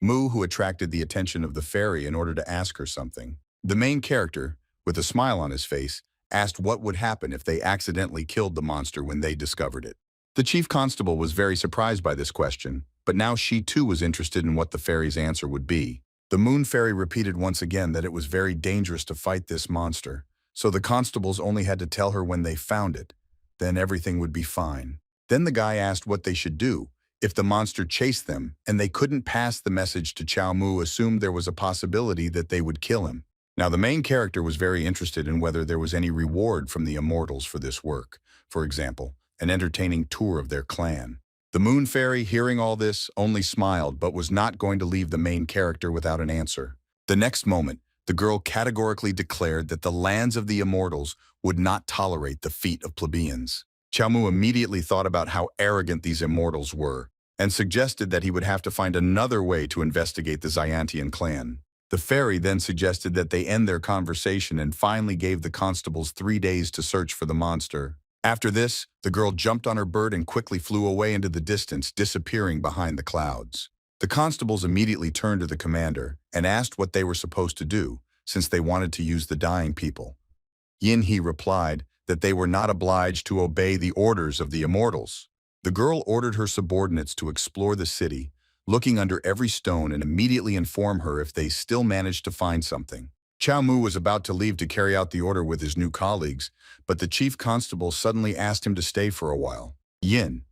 Mu, who attracted the attention of the fairy in order to ask her something. The main character, with a smile on his face, asked what would happen if they accidentally killed the monster when they discovered it. The chief constable was very surprised by this question, but now she too was interested in what the fairy's answer would be. The Moon Fairy repeated once again that it was very dangerous to fight this monster, so the constables only had to tell her when they found it. Then everything would be fine. Then the guy asked what they should do if the monster chased them and they couldn't pass the message to Chiao Mu. Assumed there was a possibility that they would kill him. Now, the main character was very interested in whether there was any reward from the immortals for this work. For example, an entertaining tour of their clan. The Moon Fairy, hearing all this, only smiled but was not going to leave the main character without an answer. The next moment, The girl categorically declared that the lands of the immortals would not tolerate the feat of plebeians. Chiao Mu immediately thought about how arrogant these immortals were, and suggested that he would have to find another way to investigate the Xiantian clan. The fairy then suggested that they end their conversation and finally gave the constables 3 days to search for the monster. After this, the girl jumped on her bird and quickly flew away into the distance, disappearing behind the clouds. The constables immediately turned to the commander and asked what they were supposed to do, since they wanted to use the dying people. Yin He replied that they were not obliged to obey the orders of the immortals. The girl ordered her subordinates to explore the city, looking under every stone, and immediately inform her if they still managed to find something. Chiao Mu was about to leave to carry out the order with his new colleagues, but the chief constable suddenly asked him to stay for a while. Yin.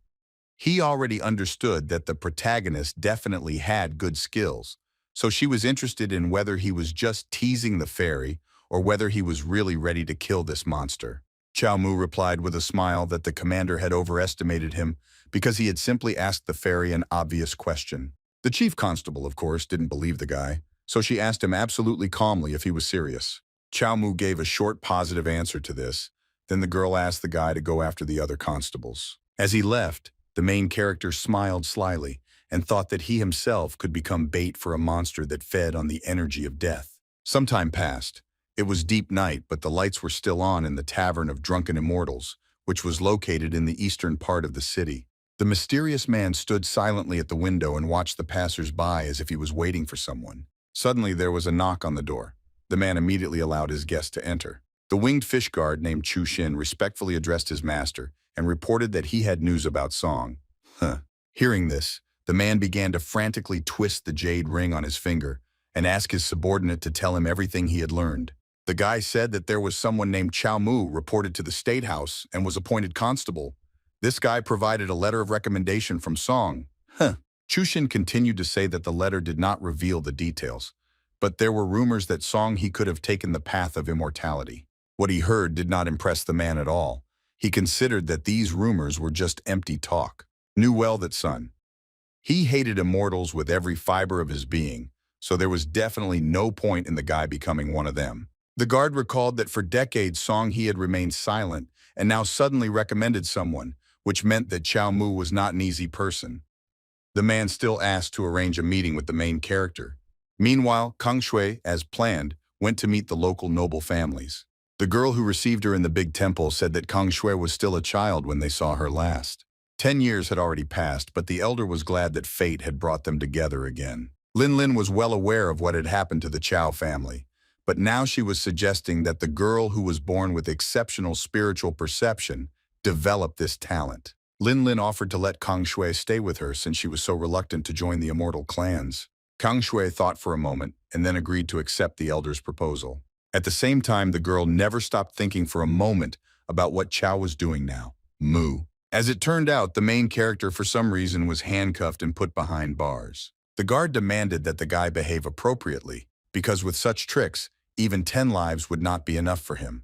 He already understood that the protagonist definitely had good skills, so she was interested in whether he was just teasing the fairy or whether he was really ready to kill this monster. Chiao Mu replied with a smile that the commander had overestimated him because he had simply asked the fairy an obvious question. The chief constable, of course, didn't believe the guy, so she asked him absolutely calmly if he was serious. Chiao Mu gave a short positive answer to this. Then the girl asked the guy to go after the other constables. As he left, the main character smiled slyly and thought that he himself could become bait for a monster that fed on the energy of death. Some time passed. It was deep night, but the lights were still on in the Tavern of Drunken Immortals, which was located in the eastern part of the city. The mysterious man stood silently at the window and watched the passers-by as if he was waiting for someone. Suddenly, there was a knock on the door. The man immediately allowed his guest to enter. The winged fish guard named Chu Xin respectfully addressed his master and reported that he had news about Song. Hearing this, the man began to frantically twist the jade ring on his finger and ask his subordinate to tell him everything he had learned. The guy said that there was someone named Chiao Mu reported to the State House and was appointed constable. This guy provided a letter of recommendation from Song. Chu Xin continued to say that the letter did not reveal the details, but there were rumors that Song he could have taken the path of immortality. What he heard did not impress the man at all. He considered that these rumors were just empty talk. Knew well that Sun. He hated immortals with every fiber of his being, so there was definitely no point in the guy becoming one of them. The guard recalled that for decades Song he had remained silent and now suddenly recommended someone, which meant that Chiao Mu was not an easy person. The man still asked to arrange a meeting with the main character. Meanwhile, Kang Shui, as planned, went to meet the local noble families. The girl who received her in the big temple said that Kang Shui was still a child when they saw her last. 10 years had already passed, but the elder was glad that fate had brought them together again. Lin Lin was well aware of what had happened to the Chiao family, but now she was suggesting that the girl who was born with exceptional spiritual perception develop this talent. Lin Lin offered to let Kang Shui stay with her since she was so reluctant to join the immortal clans. Kang Shui thought for a moment and then agreed to accept the elder's proposal. At the same time, the girl never stopped thinking for a moment about what Chiao was doing now. Mu. As it turned out, the main character for some reason was handcuffed and put behind bars. The guard demanded that the guy behave appropriately, because with such tricks, even 10 lives would not be enough for him.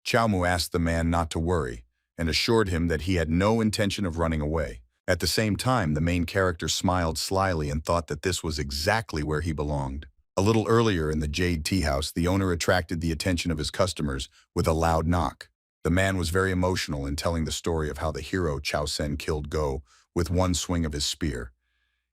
Chiao Mu asked the man not to worry, and assured him that he had no intention of running away. At the same time, the main character smiled slyly and thought that this was exactly where he belonged. A little earlier in the Jade Tea House, the owner attracted the attention of his customers with a loud knock. The man was very emotional in telling the story of how the hero Chao Sen killed Go with one swing of his spear.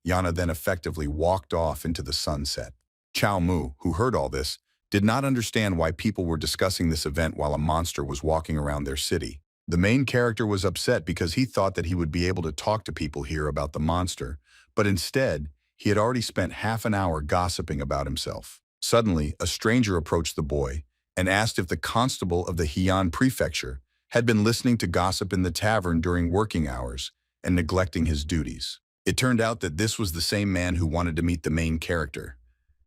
Yana then effectively walked off into the sunset. Chiao Mu, who heard all this, did not understand why people were discussing this event while a monster was walking around their city. The main character was upset because he thought that he would be able to talk to people here about the monster, but instead, he had already spent half an hour gossiping about himself. Suddenly, a stranger approached the boy and asked if the constable of the Heian prefecture had been listening to gossip in the tavern during working hours and neglecting his duties. It turned out that this was the same man who wanted to meet the main character.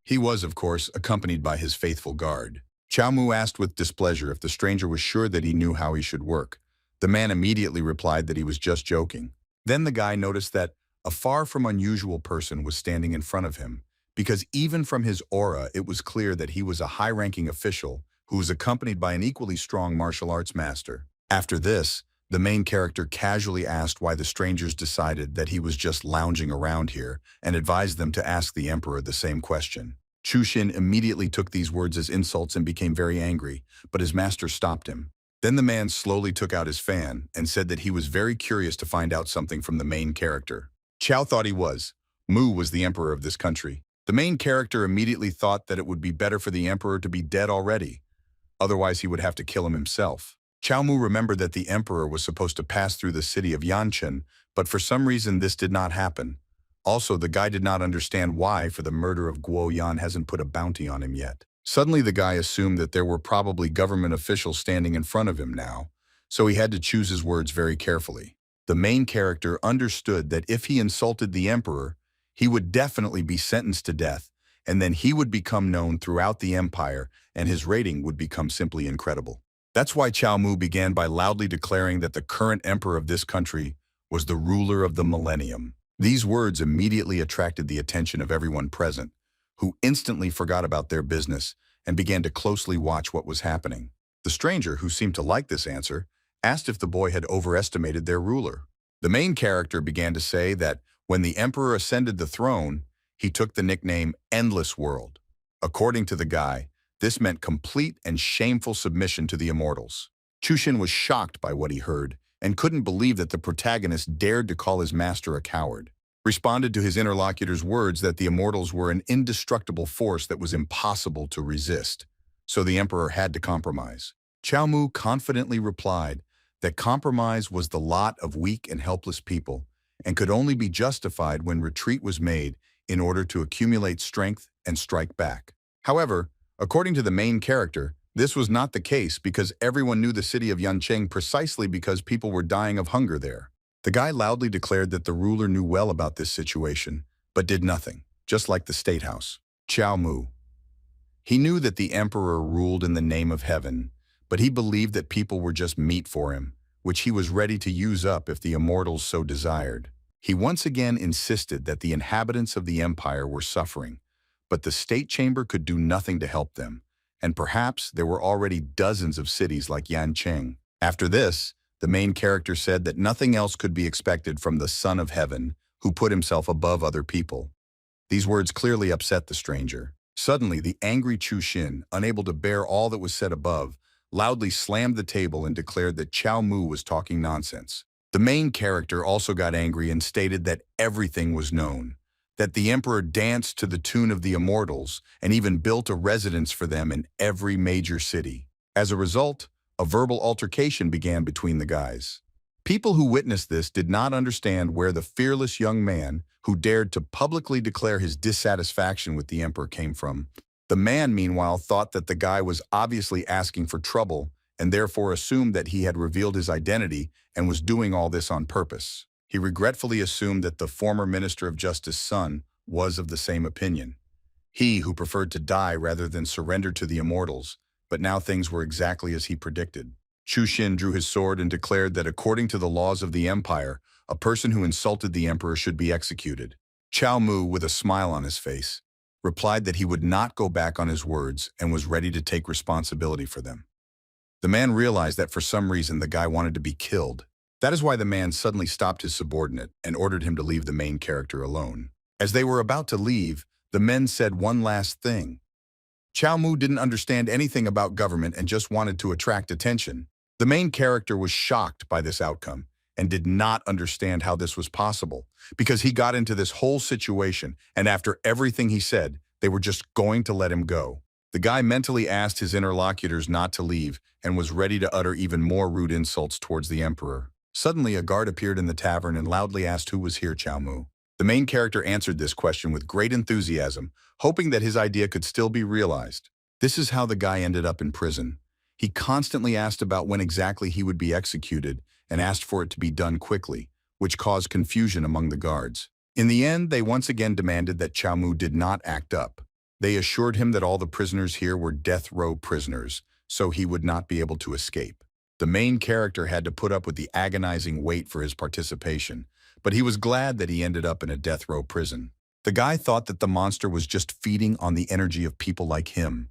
He was, of course, accompanied by his faithful guard. Chiao Mu asked with displeasure if the stranger was sure that he knew how he should work. The man immediately replied that he was just joking. Then the guy noticed that a far from unusual person was standing in front of him, because even from his aura it was clear that he was a high-ranking official who was accompanied by an equally strong martial arts master. After this, the main character casually asked why the strangers decided that he was just lounging around here and advised them to ask the emperor the same question. Chushin immediately took these words as insults and became very angry, but his master stopped him. Then the man slowly took out his fan and said that he was very curious to find out something from the main character. Chiao thought he was. Mu was the emperor of this country. The main character immediately thought that it would be better for the emperor to be dead already. Otherwise, he would have to kill him himself. Chiao Mu remembered that the emperor was supposed to pass through the city of Yanchen, but for some reason this did not happen. Also, the guy did not understand why for the murder of Guo Yan hasn't put a bounty on him yet. Suddenly, the guy assumed that there were probably government officials standing in front of him now, so he had to choose his words very carefully. The main character understood that if he insulted the emperor, he would definitely be sentenced to death, and then he would become known throughout the empire, and his rating would become simply incredible. That's why Chiao Mu began by loudly declaring that the current emperor of this country was the ruler of the millennium. These words immediately attracted the attention of everyone present, who instantly forgot about their business and began to closely watch what was happening. The stranger, who seemed to like this answer, asked if the boy had overestimated their ruler. The main character began to say that when the emperor ascended the throne, he took the nickname Endless World. According to the guy, this meant complete and shameful submission to the immortals. Chushin was shocked by what he heard and couldn't believe that the protagonist dared to call his master a coward. Responded to his interlocutor's words that the immortals were an indestructible force that was impossible to resist, so the emperor had to compromise. Chiao Mu confidently replied that compromise was the lot of weak and helpless people and could only be justified when retreat was made in order to accumulate strength and strike back. However, according to the main character, this was not the case because everyone knew the city of Yancheng precisely because people were dying of hunger there. The guy loudly declared that the ruler knew well about this situation, but did nothing, just like the State House. Chiao Mu. He knew that the emperor ruled in the name of heaven, but he believed that people were just meat for him, which he was ready to use up if the immortals so desired. He once again insisted that the inhabitants of the empire were suffering, but the state chamber could do nothing to help them, and perhaps there were already dozens of cities like Yancheng. After this, the main character said that nothing else could be expected from the Son of Heaven, who put himself above other people. These words clearly upset the stranger. Suddenly, the angry Chushin, unable to bear all that was said above, loudly slammed the table and declared that Chiao Mu was talking nonsense. The main character also got angry and stated that everything was known, that the emperor danced to the tune of the immortals and even built a residence for them in every major city. As a result, a verbal altercation began between the guys. People who witnessed this did not understand where the fearless young man who dared to publicly declare his dissatisfaction with the emperor came from. The man, meanwhile, thought that the guy was obviously asking for trouble and therefore assumed that he had revealed his identity and was doing all this on purpose. He regretfully assumed that the former Minister of Justice's son was of the same opinion. He, who preferred to die rather than surrender to the immortals, but now things were exactly as he predicted. Chushin drew his sword and declared that according to the laws of the empire, a person who insulted the emperor should be executed. Chiao Mu, with a smile on his face, replied that he would not go back on his words and was ready to take responsibility for them. The man realized that for some reason the guy wanted to be killed. That is why the man suddenly stopped his subordinate and ordered him to leave the main character alone. As they were about to leave, the men said one last thing. Chiao Mu didn't understand anything about government and just wanted to attract attention. The main character was shocked by this outcome and did not understand how this was possible because he got into this whole situation and after everything he said, they were just going to let him go. The guy mentally asked his interlocutors not to leave and was ready to utter even more rude insults towards the emperor. Suddenly, a guard appeared in the tavern and loudly asked who was here, Chiao Mu. The main character answered this question with great enthusiasm, hoping that his idea could still be realized. This is how the guy ended up in prison. He constantly asked about when exactly he would be executed and asked for it to be done quickly, which caused confusion among the guards. In the end, they once again demanded that Chiao Mu did not act up. They assured him that all the prisoners here were death row prisoners, so he would not be able to escape. The main character had to put up with the agonizing wait for his participation, but he was glad that he ended up in a death row prison. The guy thought that the monster was just feeding on the energy of people like him.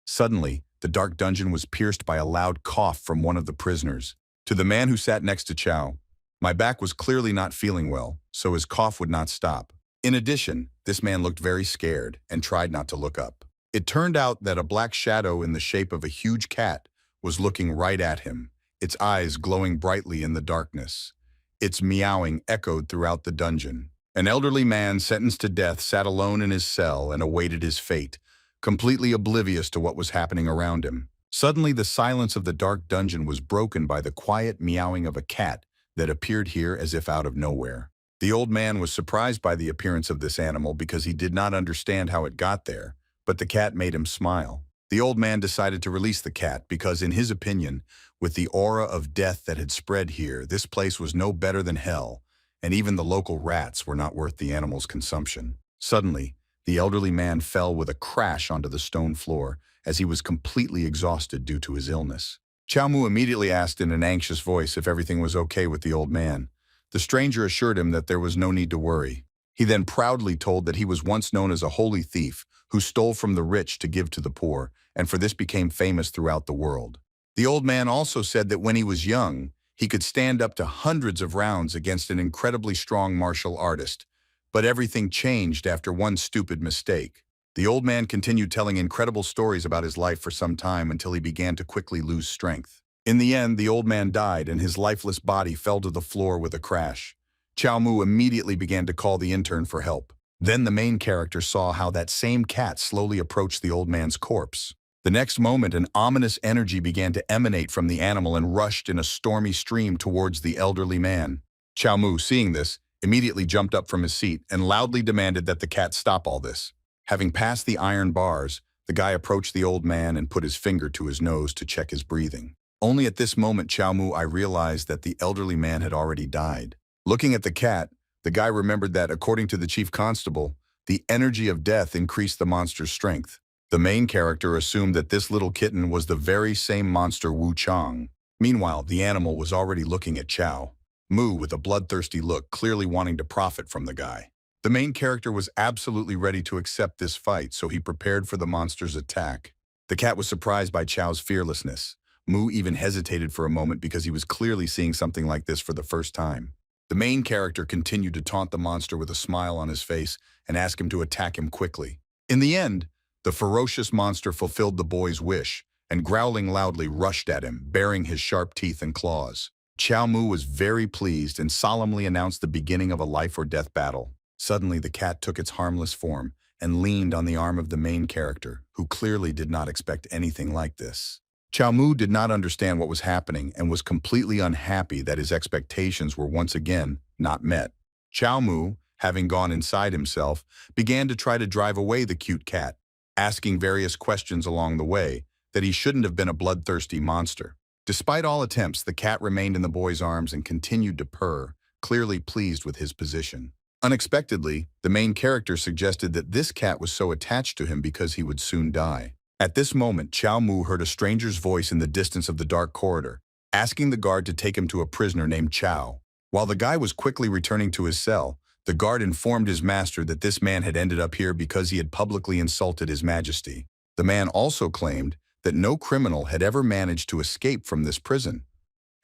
Suddenly, the dark dungeon was pierced by a loud cough from one of the prisoners. To the man who sat next to Chiao, my back was clearly not feeling well, so his cough would not stop. In addition, This man looked very scared and tried not to look up. It turned out that a black shadow in the shape of a huge cat was looking right at him, its eyes glowing brightly in the darkness. Its meowing echoed throughout the dungeon. An elderly man sentenced to death sat alone in his cell and awaited his fate, completely oblivious to what was happening around him. Suddenly, the silence of the dark dungeon was broken by the quiet meowing of a cat that appeared here as if out of nowhere. The old man was surprised by the appearance of this animal because he did not understand how it got there, but the cat made him smile. The old man decided to release the cat because, in his opinion, with the aura of death that had spread here, this place was no better than hell, and even the local rats were not worth the animal's consumption. Suddenly, the elderly man fell with a crash onto the stone floor as he was completely exhausted due to his illness. Chiao Mu immediately asked in an anxious voice if everything was okay with the old man. The stranger assured him that there was no need to worry. He then proudly told that he was once known as a holy thief who stole from the rich to give to the poor, and for this became famous throughout the world. The old man also said that when he was young, he could stand up to hundreds of rounds against an incredibly strong martial artist, but everything changed after one stupid mistake. The old man continued telling incredible stories about his life for some time until he began to quickly lose strength. In the end, the old man died and his lifeless body fell to the floor with a crash. Chiao Mu immediately began to call the intern for help. Then the main character saw how that same cat slowly approached the old man's corpse. The next moment, an ominous energy began to emanate from the animal and rushed in a stormy stream towards the elderly man. Chiao Mu, seeing this, immediately jumped up from his seat and loudly demanded that the cat stop all this. Having passed the iron bars, the guy approached the old man and put his finger to his nose to check his breathing. Only at this moment, Chiao Mu, I realized that the elderly man had already died. Looking at the cat, the guy remembered that, according to the chief constable, the energy of death increased the monster's strength. The main character assumed that this little kitten was the very same monster Wu Chang. Meanwhile, the animal was already looking at Chiao Mu with a bloodthirsty look, clearly wanting to profit from the guy. The main character was absolutely ready to accept this fight, so he prepared for the monster's attack. The cat was surprised by Chao's fearlessness. Mu even hesitated for a moment because he was clearly seeing something like this for the first time. The main character continued to taunt the monster with a smile on his face and ask him to attack him quickly. In the end, the ferocious monster fulfilled the boy's wish and, growling loudly, rushed at him, baring his sharp teeth and claws. Chiao Mu was very pleased and solemnly announced the beginning of a life-or-death battle. Suddenly, the cat took its harmless form and leaned on the arm of the main character, who clearly did not expect anything like this. Chiao Mu did not understand what was happening and was completely unhappy that his expectations were once again not met. Chiao Mu, having gone inside himself, began to try to drive away the cute cat, asking various questions along the way that he shouldn't have been a bloodthirsty monster. Despite all attempts, the cat remained in the boy's arms and continued to purr, clearly pleased with his position. Unexpectedly, the main character suggested that this cat was so attached to him because he would soon die. At this moment, Chiao Mu heard a stranger's voice in the distance of the dark corridor, asking the guard to take him to a prisoner named Chiao. While the guy was quickly returning to his cell, the guard informed his master that this man had ended up here because he had publicly insulted His Majesty. The man also claimed that no criminal had ever managed to escape from this prison.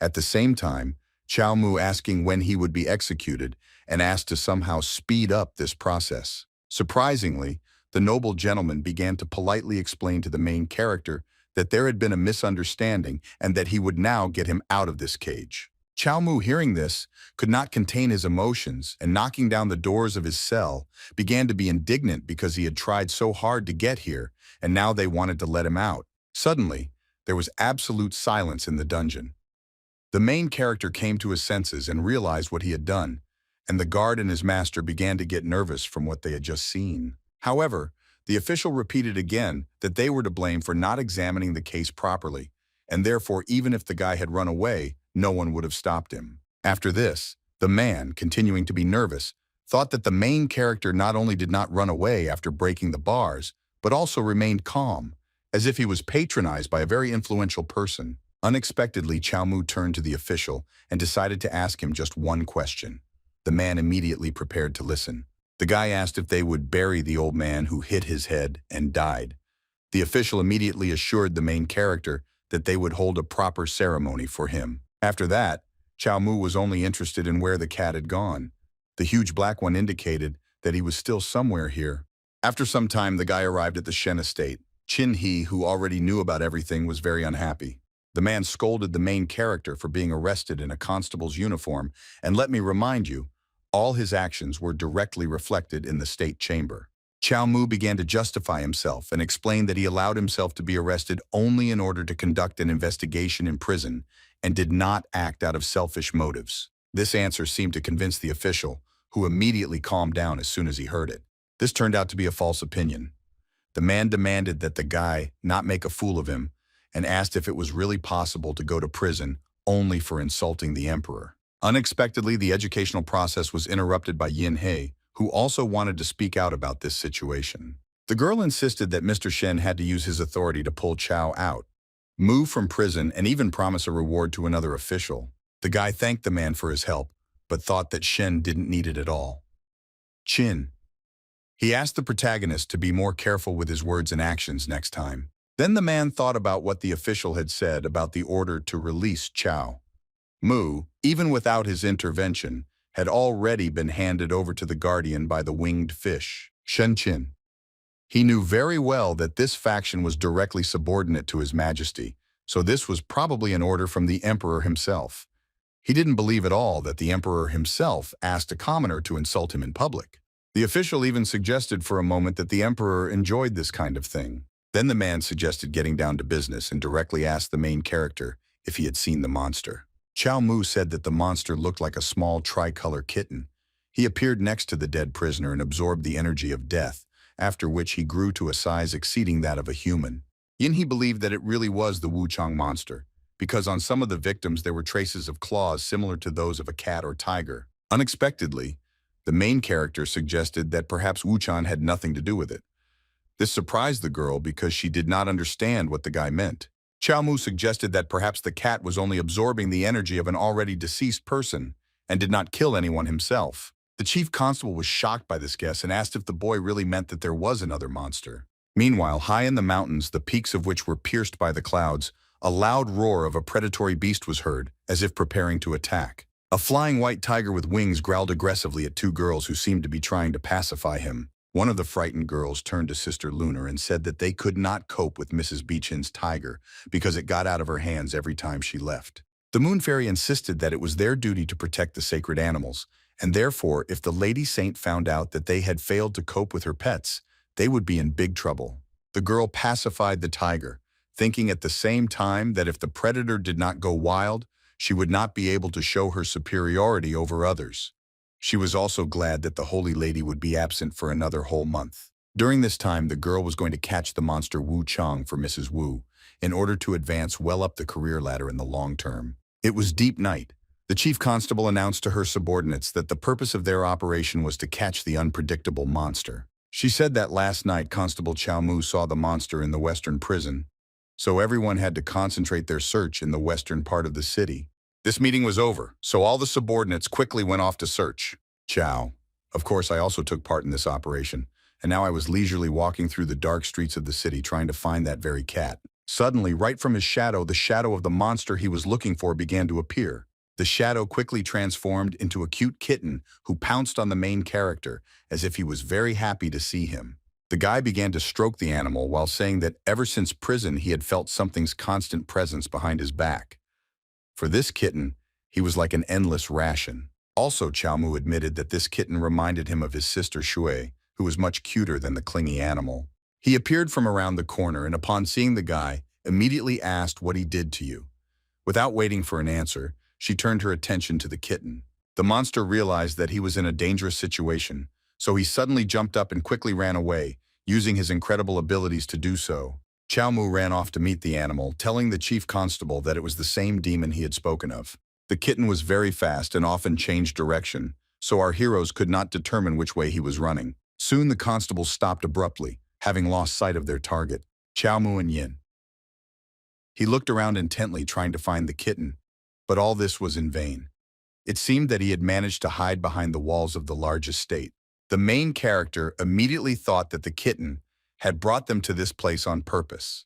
At the same time, Chiao Mu asking when he would be executed and asked to somehow speed up this process. Surprisingly, the noble gentleman began to politely explain to the main character that there had been a misunderstanding and that he would now get him out of this cage. Chiao Mu, hearing this, could not contain his emotions and, knocking down the doors of his cell, began to be indignant because he had tried so hard to get here and now they wanted to let him out. Suddenly, there was absolute silence in the dungeon. The main character came to his senses and realized what he had done, and the guard and his master began to get nervous from what they had just seen. However, the official repeated again that they were to blame for not examining the case properly, and therefore even if the guy had run away, no one would have stopped him. After this, the man, continuing to be nervous, thought that the main character not only did not run away after breaking the bars, but also remained calm, as if he was patronized by a very influential person. Unexpectedly, Chiao Mu turned to the official and decided to ask him just one question. The man immediately prepared to listen. The guy asked if they would bury the old man who hit his head and died. The official immediately assured the main character that they would hold a proper ceremony for him. After that, Chiao Mu was only interested in where the cat had gone. The huge black one indicated that he was still somewhere here. After some time, the guy arrived at the Shen estate. Chin He, who already knew about everything, was very unhappy. The man scolded the main character for being arrested in a constable's uniform, and let me remind you, all his actions were directly reflected in the state chamber. Chiao Mu began to justify himself and explained that he allowed himself to be arrested only in order to conduct an investigation in prison and did not act out of selfish motives. This answer seemed to convince the official, who immediately calmed down as soon as he heard it. This turned out to be a false opinion. The man demanded that the guy not make a fool of him and asked if it was really possible to go to prison only for insulting the emperor. Unexpectedly, the educational process was interrupted by Yin He, who also wanted to speak out about this situation. The girl insisted that Mr. Shen had to use his authority to pull Chiao out, move from prison, and even promise a reward to another official. The guy thanked the man for his help, but thought that Shen didn't need it at all. Chin. He asked the protagonist to be more careful with his words and actions next time. Then the man thought about what the official had said about the order to release Chiao Mu, even without his intervention, had already been handed over to the guardian by the winged fish, Shen Qin. He knew very well that this faction was directly subordinate to His Majesty, so this was probably an order from the emperor himself. He didn't believe at all that the emperor himself asked a commoner to insult him in public. The official even suggested for a moment that the emperor enjoyed this kind of thing. Then the man suggested getting down to business and directly asked the main character if he had seen the monster. Chiao Mu said that the monster looked like a small tricolor kitten. He appeared next to the dead prisoner and absorbed the energy of death, after which he grew to a size exceeding that of a human. Yin He believed that it really was the Wuchang monster, because on some of the victims there were traces of claws similar to those of a cat or tiger. Unexpectedly, the main character suggested that perhaps Wuchang had nothing to do with it. This surprised the girl because she did not understand what the guy meant. Chiao Mu suggested that perhaps the cat was only absorbing the energy of an already deceased person and did not kill anyone himself. The chief constable was shocked by this guess and asked if the boy really meant that there was another monster. Meanwhile, high in the mountains, the peaks of which were pierced by the clouds, a loud roar of a predatory beast was heard, as if preparing to attack. A flying white tiger with wings growled aggressively at two girls who seemed to be trying to pacify him. One of the frightened girls turned to Sister Lunar and said that they could not cope with Mrs. Beechin's tiger because it got out of her hands every time she left. The Moon Fairy insisted that it was their duty to protect the sacred animals, and therefore, if the Lady Saint found out that they had failed to cope with her pets, they would be in big trouble. The girl pacified the tiger, thinking at the same time that if the predator did not go wild, she would not be able to show her superiority over others. She was also glad that the Holy Lady would be absent for another whole month. During this time, the girl was going to catch the monster Wu Chang for Mrs. Wu in order to advance well up the career ladder in the long term. It was deep night. The chief constable announced to her subordinates that the purpose of their operation was to catch the unpredictable monster. She said that last night Constable Chiao Mu saw the monster in the western prison, so everyone had to concentrate their search in the western part of the city. This meeting was over, so all the subordinates quickly went off to search. Ciao. Of course, I also took part in this operation, and now I was leisurely walking through the dark streets of the city trying to find that very cat. Suddenly, right from his shadow, the shadow of the monster he was looking for began to appear. The shadow quickly transformed into a cute kitten who pounced on the main character as if he was very happy to see him. The guy began to stroke the animal while saying that ever since prison he had felt something's constant presence behind his back. For this kitten, he was like an endless ration. Also, Chiao Mu admitted that this kitten reminded him of his sister Shui, who was much cuter than the clingy animal. He appeared from around the corner and upon seeing the guy, immediately asked what he did to you. Without waiting for an answer, she turned her attention to the kitten. The monster realized that he was in a dangerous situation, so he suddenly jumped up and quickly ran away, using his incredible abilities to do so. Chiao Mu ran off to meet the animal, telling the chief constable that it was the same demon he had spoken of. The kitten was very fast and often changed direction, so our heroes could not determine which way he was running. Soon the constables stopped abruptly, having lost sight of their target, Chiao Mu and Yin. He looked around intently trying to find the kitten, but all this was in vain. It seemed that he had managed to hide behind the walls of the large estate. The main character immediately thought that the kitten had brought them to this place on purpose,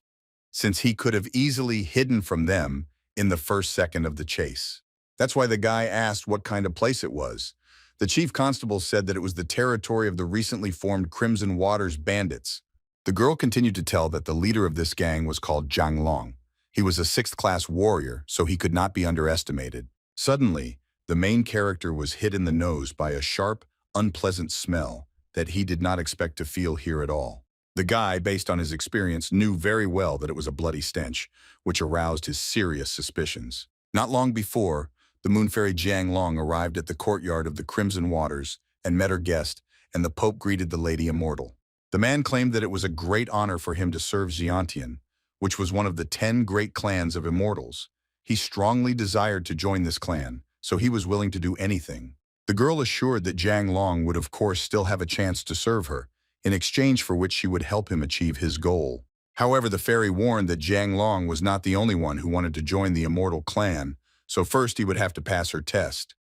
since he could have easily hidden from them in the first second of the chase. That's why the guy asked what kind of place it was. The chief constable said that it was the territory of the recently formed Crimson Waters bandits. The girl continued to tell that the leader of this gang was called Zhang Long. He was a sixth-class warrior, so he could not be underestimated. Suddenly, the main character was hit in the nose by a sharp, unpleasant smell that he did not expect to feel here at all. The guy, based on his experience, knew very well that it was a bloody stench, which aroused his serious suspicions. Not long before, the moon fairy Zhang Long arrived at the courtyard of the Crimson Waters and met her guest, and the Pope greeted the Lady Immortal. The man claimed that it was a great honor for him to serve Xiantian, which was one of the 10 great clans of immortals. He strongly desired to join this clan, so he was willing to do anything. The girl assured that Zhang Long would of course still have a chance to serve her, in exchange for which she would help him achieve his goal. However, the fairy warned that Zhang Long was not the only one who wanted to join the immortal clan, so first he would have to pass her test.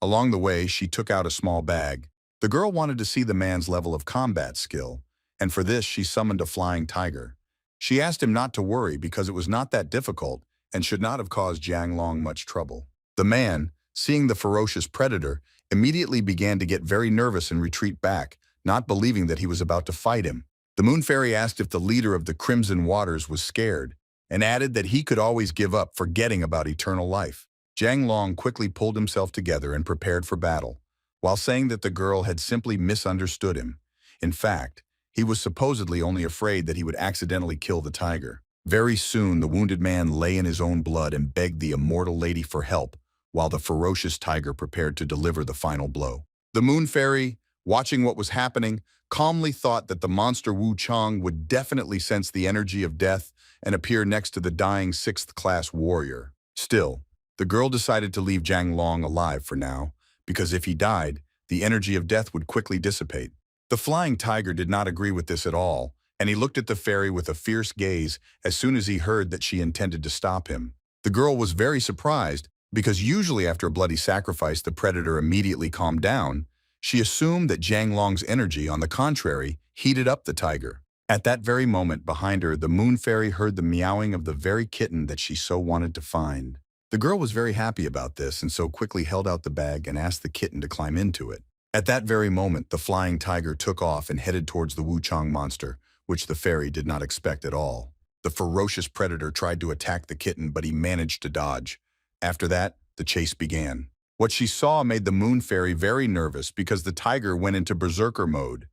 Along the way, she took out a small bag. The girl wanted to see the man's level of combat skill, and for this she summoned a flying tiger. She asked him not to worry because it was not that difficult and should not have caused Zhang Long much trouble. The man, seeing the ferocious predator, immediately began to get very nervous and retreat back, not believing that he was about to fight him. The moon fairy asked if the leader of the Crimson Waters was scared, and added that he could always give up, forgetting about eternal life. Zhang Long quickly pulled himself together and prepared for battle, while saying that the girl had simply misunderstood him. In fact, he was supposedly only afraid that he would accidentally kill the tiger. Very soon, the wounded man lay in his own blood and begged the immortal lady for help, while the ferocious tiger prepared to deliver the final blow. The moon fairy, watching what was happening, calmly thought that the monster Wu Chang would definitely sense the energy of death and appear next to the dying sixth-class warrior. Still, the girl decided to leave Zhang Long alive for now, because if he died, the energy of death would quickly dissipate. The flying tiger did not agree with this at all, and he looked at the fairy with a fierce gaze as soon as he heard that she intended to stop him. The girl was very surprised, because usually after a bloody sacrifice the predator immediately calmed down. She assumed that Zhang Long's energy, on the contrary, heated up the tiger. At that very moment, behind her, the moon fairy heard the meowing of the very kitten that she so wanted to find. The girl was very happy about this and so quickly held out the bag and asked the kitten to climb into it. At that very moment, the flying tiger took off and headed towards the Wu Chang monster, which the fairy did not expect at all. The ferocious predator tried to attack the kitten, but he managed to dodge. After that, the chase began. What she saw made the moon fairy very nervous because the tiger went into berserker mode.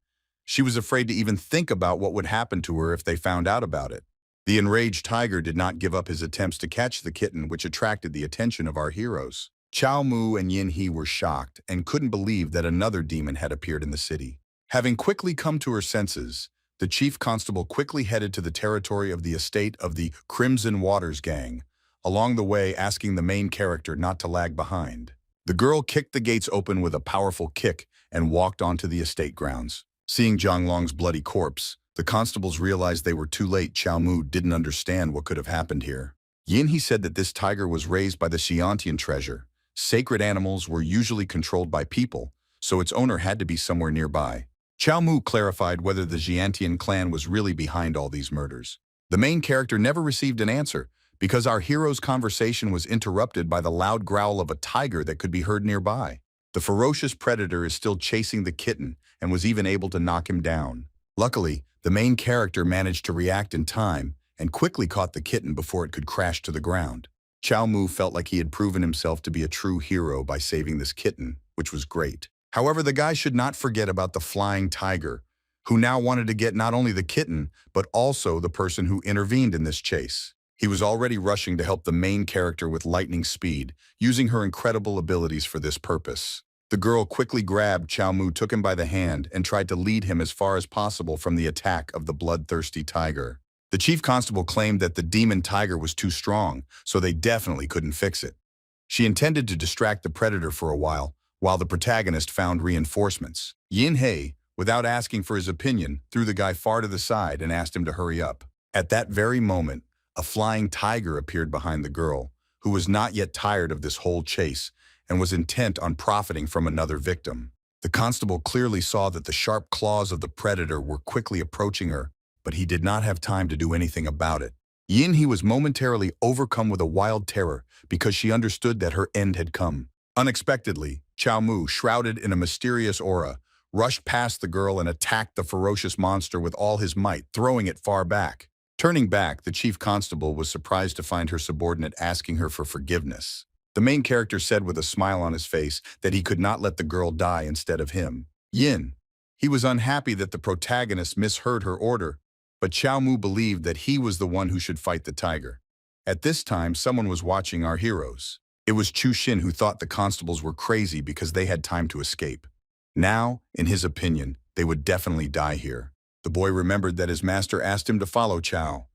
She was afraid to even think about what would happen to her if they found out about it. The enraged tiger did not give up his attempts to catch the kitten, which attracted the attention of our heroes. Chiao Mu and Yin He were shocked and couldn't believe that another demon had appeared in the city. Having quickly come to her senses, the chief constable quickly headed to the territory of the estate of the Crimson Waters gang, along the way asking the main character not to lag behind. The girl kicked the gates open with a powerful kick and walked onto the estate grounds. Seeing Zhang Long's bloody corpse, the constables realized they were too late. Chiao Mu didn't understand what could have happened here. Yin He said that this tiger was raised by the Xiantian treasure. Sacred animals were usually controlled by people, so its owner had to be somewhere nearby. Chiao Mu clarified whether the Xiantian clan was really behind all these murders. The main character never received an answer, because our hero's conversation was interrupted by the loud growl of a tiger that could be heard nearby. The ferocious predator is still chasing the kitten and was even able to knock him down. Luckily, the main character managed to react in time and quickly caught the kitten before it could crash to the ground. Chiao Mu felt like he had proven himself to be a true hero by saving this kitten, which was great. However, the guy should not forget about the flying tiger, who now wanted to get not only the kitten, but also the person who intervened in this chase. He was already rushing to help the main character with lightning speed, using her incredible abilities for this purpose. The girl quickly grabbed Chiao Mu, took him by the hand, and tried to lead him as far as possible from the attack of the bloodthirsty tiger. The chief constable claimed that the demon tiger was too strong, so they definitely couldn't fix it. She intended to distract the predator for a while the protagonist found reinforcements. Yin He, without asking for his opinion, threw the guy far to the side and asked him to hurry up. At that very moment, a flying tiger appeared behind the girl, who was not yet tired of this whole chase and was intent on profiting from another victim. The constable clearly saw that the sharp claws of the predator were quickly approaching her, but he did not have time to do anything about it. Yin He was momentarily overcome with a wild terror because she understood that her end had come. Unexpectedly, Chiao Mu, shrouded in a mysterious aura, rushed past the girl and attacked the ferocious monster with all his might, throwing it far back. Turning back, the chief constable was surprised to find her subordinate asking her for forgiveness. The main character said with a smile on his face that he could not let the girl die instead of him. Yin. He was unhappy that the protagonist misheard her order, but Chiao Mu believed that he was the one who should fight the tiger. At this time, someone was watching our heroes. It was Chu Xin, who thought the constables were crazy because they had time to escape. Now, in his opinion, they would definitely die here. The boy remembered that his master asked him to follow Chiao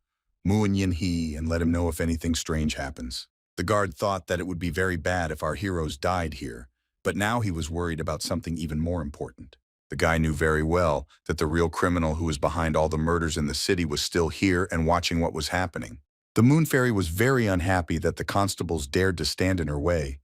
Mu and Yin He and let him know if anything strange happens. The guard thought that it would be very bad if our heroes died here, but now he was worried about something even more important. The guy knew very well that the real criminal who was behind all the murders in the city was still here and watching what was happening. The Moon Fairy was very unhappy that the constables dared to stand in her way,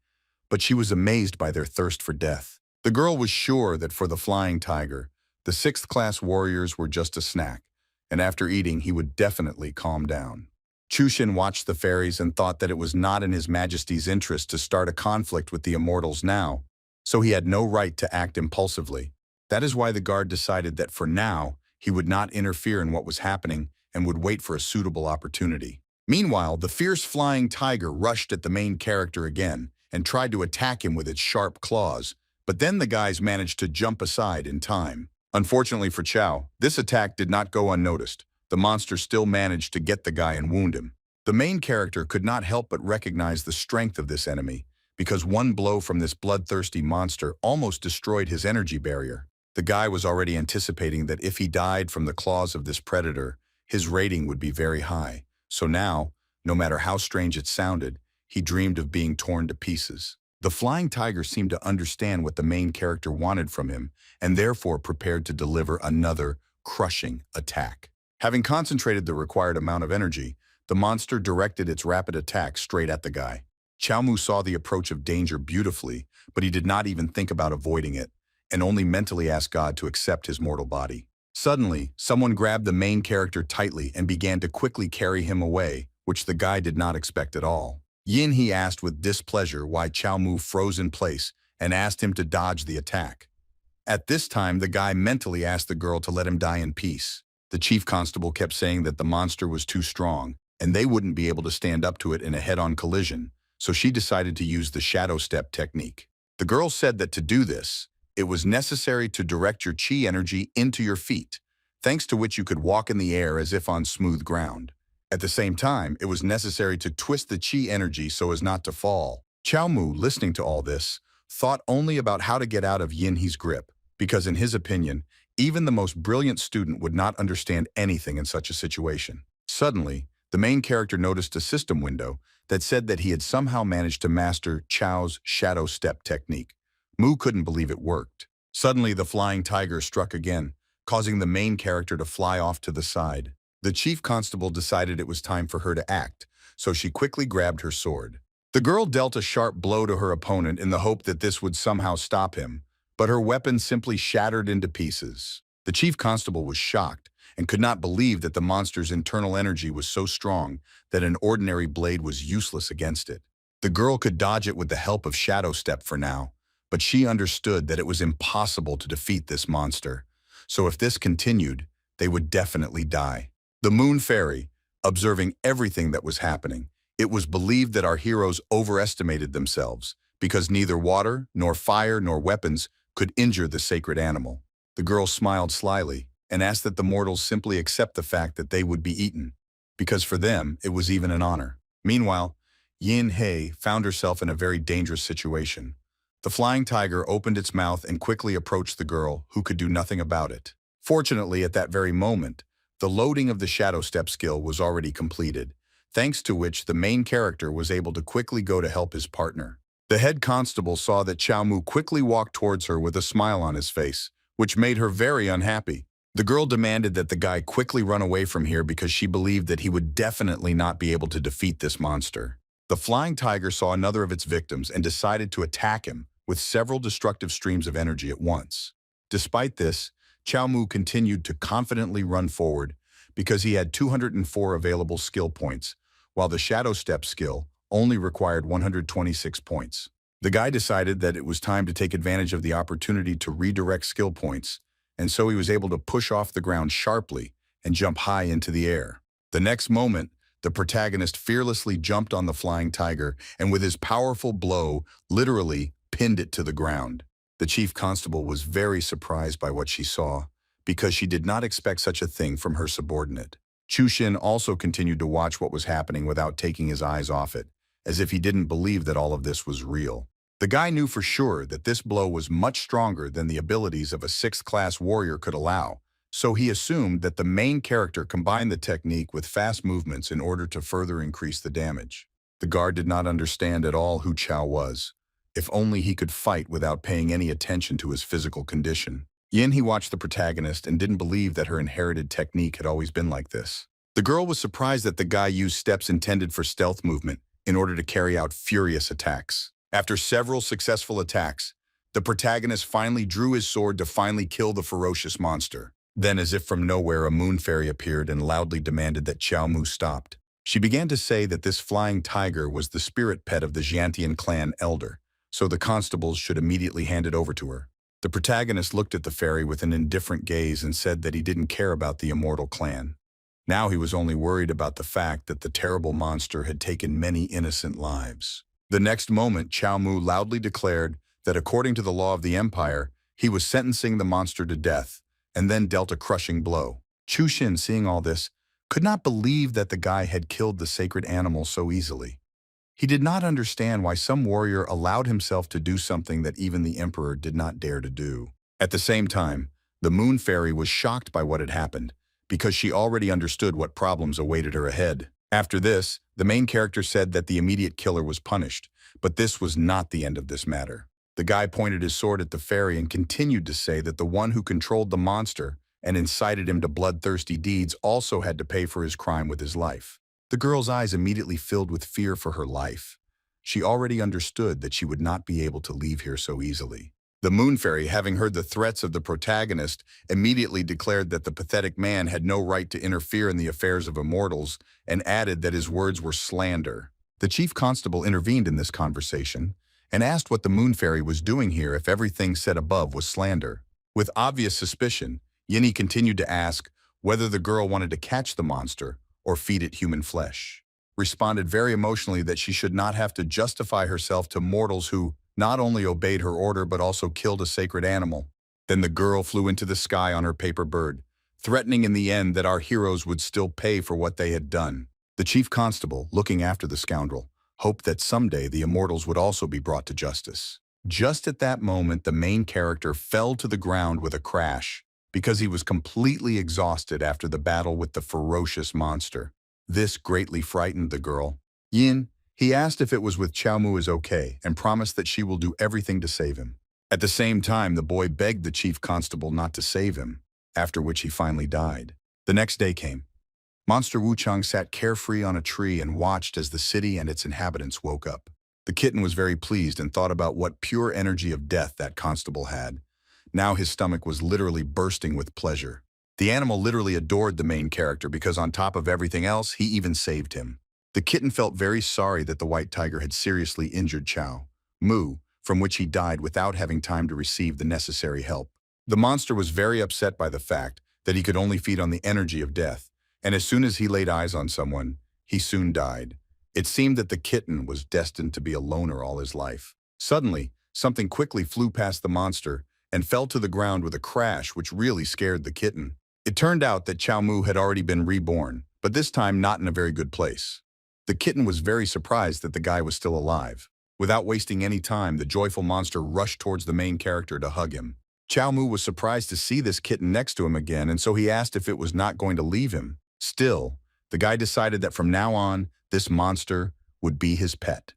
but she was amazed by their thirst for death. The girl was sure that for the Flying Tiger, the 6th-class warriors were just a snack, and after eating he would definitely calm down. Chu Xin watched the fairies and thought that it was not in his majesty's interest to start a conflict with the immortals now, so he had no right to act impulsively. That is why the guard decided that for now, he would not interfere in what was happening and would wait for a suitable opportunity. Meanwhile, the fierce flying tiger rushed at the main character again and tried to attack him with its sharp claws, but then the guys managed to jump aside in time. Unfortunately for Chiao, this attack did not go unnoticed. The monster still managed to get the guy and wound him. The main character could not help but recognize the strength of this enemy, because one blow from this bloodthirsty monster almost destroyed his energy barrier. The guy was already anticipating that if he died from the claws of this predator, his rating would be very high. So now, no matter how strange it sounded, he dreamed of being torn to pieces. The flying tiger seemed to understand what the main character wanted from him, and therefore prepared to deliver another crushing attack. Having concentrated the required amount of energy, the monster directed its rapid attack straight at the guy. Chiao Mu saw the approach of danger beautifully, but he did not even think about avoiding it, and only mentally asked God to accept his mortal body. Suddenly, someone grabbed the main character tightly and began to quickly carry him away, which the guy did not expect at all. Yin He asked with displeasure why Chiao Mu froze in place and asked him to dodge the attack. At this time, the guy mentally asked the girl to let him die in peace. The chief constable kept saying that the monster was too strong, and they wouldn't be able to stand up to it in a head-on collision, so she decided to use the shadow step technique. The girl said that to do this, it was necessary to direct your chi energy into your feet, thanks to which you could walk in the air as if on smooth ground. At the same time, it was necessary to twist the chi energy so as not to fall. Chiao Mu, listening to all this, thought only about how to get out of Yin He's grip, because in his opinion, even the most brilliant student would not understand anything in such a situation. Suddenly, the main character noticed a system window that said that he had somehow managed to master Chao's shadow step technique. Mu couldn't believe it worked. Suddenly, the flying tiger struck again, causing the main character to fly off to the side. The chief constable decided it was time for her to act, so she quickly grabbed her sword. The girl dealt a sharp blow to her opponent in the hope that this would somehow stop him, but her weapon simply shattered into pieces. The chief constable was shocked and could not believe that the monster's internal energy was so strong that an ordinary blade was useless against it. The girl could dodge it with the help of Shadow Step for now, but she understood that it was impossible to defeat this monster, so if this continued, they would definitely die. The Moon Fairy, observing everything that was happening, it was believed that our heroes overestimated themselves because neither water, nor fire, nor weapons could injure the sacred animal. The girl smiled slyly and asked that the mortals simply accept the fact that they would be eaten, because for them it was even an honor. Meanwhile, Yin He found herself in a very dangerous situation. The flying tiger opened its mouth and quickly approached the girl, who could do nothing about it. Fortunately, at that very moment, the loading of the Shadow Step skill was already completed, thanks to which the main character was able to quickly go to help his partner. The head constable saw that Chiao Mu quickly walked towards her with a smile on his face, which made her very unhappy. The girl demanded that the guy quickly run away from here because she believed that he would definitely not be able to defeat this monster. The flying tiger saw another of its victims and decided to attack him with several destructive streams of energy at once. Despite this, Chiao Mu continued to confidently run forward because he had 204 available skill points, while the Shadow Step skill only required 126 points. The guy decided that it was time to take advantage of the opportunity to redirect skill points, and so he was able to push off the ground sharply and jump high into the air. The next moment, the protagonist fearlessly jumped on the flying tiger and with his powerful blow, literally pinned it to the ground. The chief constable was very surprised by what she saw, because she did not expect such a thing from her subordinate. Chushin also continued to watch what was happening without taking his eyes off it, as if he didn't believe that all of this was real. The guy knew for sure that this blow was much stronger than the abilities of a 6th-class warrior could allow, so he assumed that the main character combined the technique with fast movements in order to further increase the damage. The guard did not understand at all who Chiao was. If only he could fight without paying any attention to his physical condition. Yin he watched the protagonist and didn't believe that her inherited technique had always been like this. The girl was surprised that the guy used steps intended for stealth movement in order to carry out furious attacks. After several successful attacks, the protagonist finally drew his sword to finally kill the ferocious monster. Then, as if from nowhere, a moon fairy appeared and loudly demanded that Chiao Mu stopped. She began to say that this flying tiger was the spirit pet of the Xiantian clan elder, so the constables should immediately hand it over to her. The protagonist looked at the fairy with an indifferent gaze and said that he didn't care about the Immortal clan. Now he was only worried about the fact that the terrible monster had taken many innocent lives. The next moment, Chiao Mu loudly declared that according to the law of the empire, he was sentencing the monster to death, and then dealt a crushing blow. Chushin, seeing all this, could not believe that the guy had killed the sacred animal so easily. He did not understand why some warrior allowed himself to do something that even the emperor did not dare to do. At the same time, the moon fairy was shocked by what had happened, because she already understood what problems awaited her ahead. After this, the main character said that the immediate killer was punished, but this was not the end of this matter. The guy pointed his sword at the fairy and continued to say that the one who controlled the monster and incited him to bloodthirsty deeds also had to pay for his crime with his life. The girl's eyes immediately filled with fear for her life. She already understood that she would not be able to leave here so easily. The moon fairy, having heard the threats of the protagonist, immediately declared that the pathetic man had no right to interfere in the affairs of immortals and added that his words were slander. The chief constable intervened in this conversation and asked what the moon fairy was doing here if everything said above was slander. With obvious suspicion, Yinny continued to ask whether the girl wanted to catch the monster or feed it human flesh. Responded very emotionally that she should not have to justify herself to mortals who not only obeyed her order but also killed a sacred animal. Then the girl flew into the sky on her paper bird, threatening in the end that our heroes would still pay for what they had done. The chief constable, looking after the scoundrel, hoped that someday the immortals would also be brought to justice. Just at that moment, the main character fell to the ground with a crash because he was completely exhausted after the battle with the ferocious monster. This greatly frightened the girl. Yin, he asked if it was with Chiao Mu is okay and promised that she will do everything to save him. At the same time, the boy begged the chief constable not to save him, after which he finally died. The next day came. Monster Wuchang sat carefree on a tree and watched as the city and its inhabitants woke up. The kitten was very pleased and thought about what pure energy of death that constable had. Now his stomach was literally bursting with pleasure. The animal literally adored the main character because on top of everything else, he even saved him. The kitten felt very sorry that the white tiger had seriously injured Chiao Mu, from which he died without having time to receive the necessary help. The monster was very upset by the fact that he could only feed on the energy of death, and as soon as he laid eyes on someone, he soon died. It seemed that the kitten was destined to be a loner all his life. Suddenly, something quickly flew past the monster and fell to the ground with a crash which really scared the kitten. It turned out that Chiao Mu had already been reborn, but this time not in a very good place. The kitten was very surprised that the guy was still alive. Without wasting any time, the joyful monster rushed towards the main character to hug him. Chiao Mu was surprised to see this kitten next to him again, and so he asked if it was not going to leave him. Still, the guy decided that from now on, this monster would be his pet.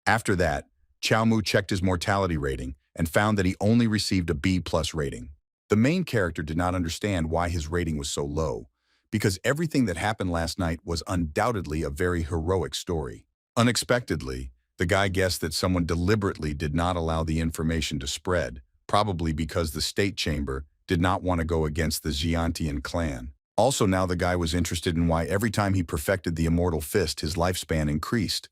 After that, Chiao Mu checked his mortality rating and found that he only received a B+ rating. The main character did not understand why his rating was so low, because everything that happened last night was undoubtedly a very heroic story. Unexpectedly, the guy guessed that someone deliberately did not allow the information to spread, probably because the state chamber did not want to go against the Xiantian clan. Also, now the guy was interested in why every time he perfected the immortal fist, his lifespan increased,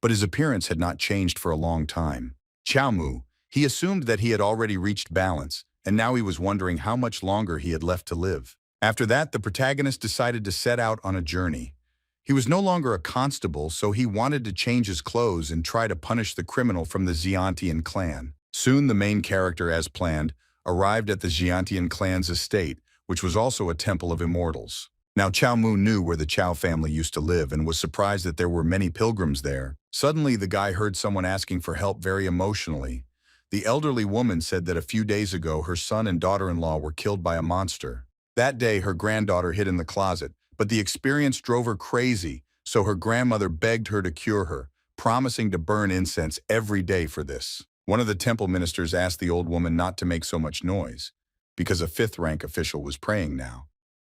but his appearance had not changed for a long time. Chiao Mu. He assumed that he had already reached balance, and now he was wondering how much longer he had left to live. After that, the protagonist decided to set out on a journey. He was no longer a constable, so he wanted to change his clothes and try to punish the criminal from the Xiantian clan. Soon the main character, as planned, arrived at the Xiantian clan's estate, which was also a temple of immortals. Now Chiao Mu knew where the Chiao family used to live and was surprised that there were many pilgrims there. Suddenly the guy heard someone asking for help very emotionally. The elderly woman said that a few days ago her son and daughter-in-law were killed by a monster. That day her granddaughter hid in the closet, but the experience drove her crazy, so her grandmother begged her to cure her, promising to burn incense every day for this. One of the temple ministers asked the old woman not to make so much noise, because a fifth-rank official was praying now.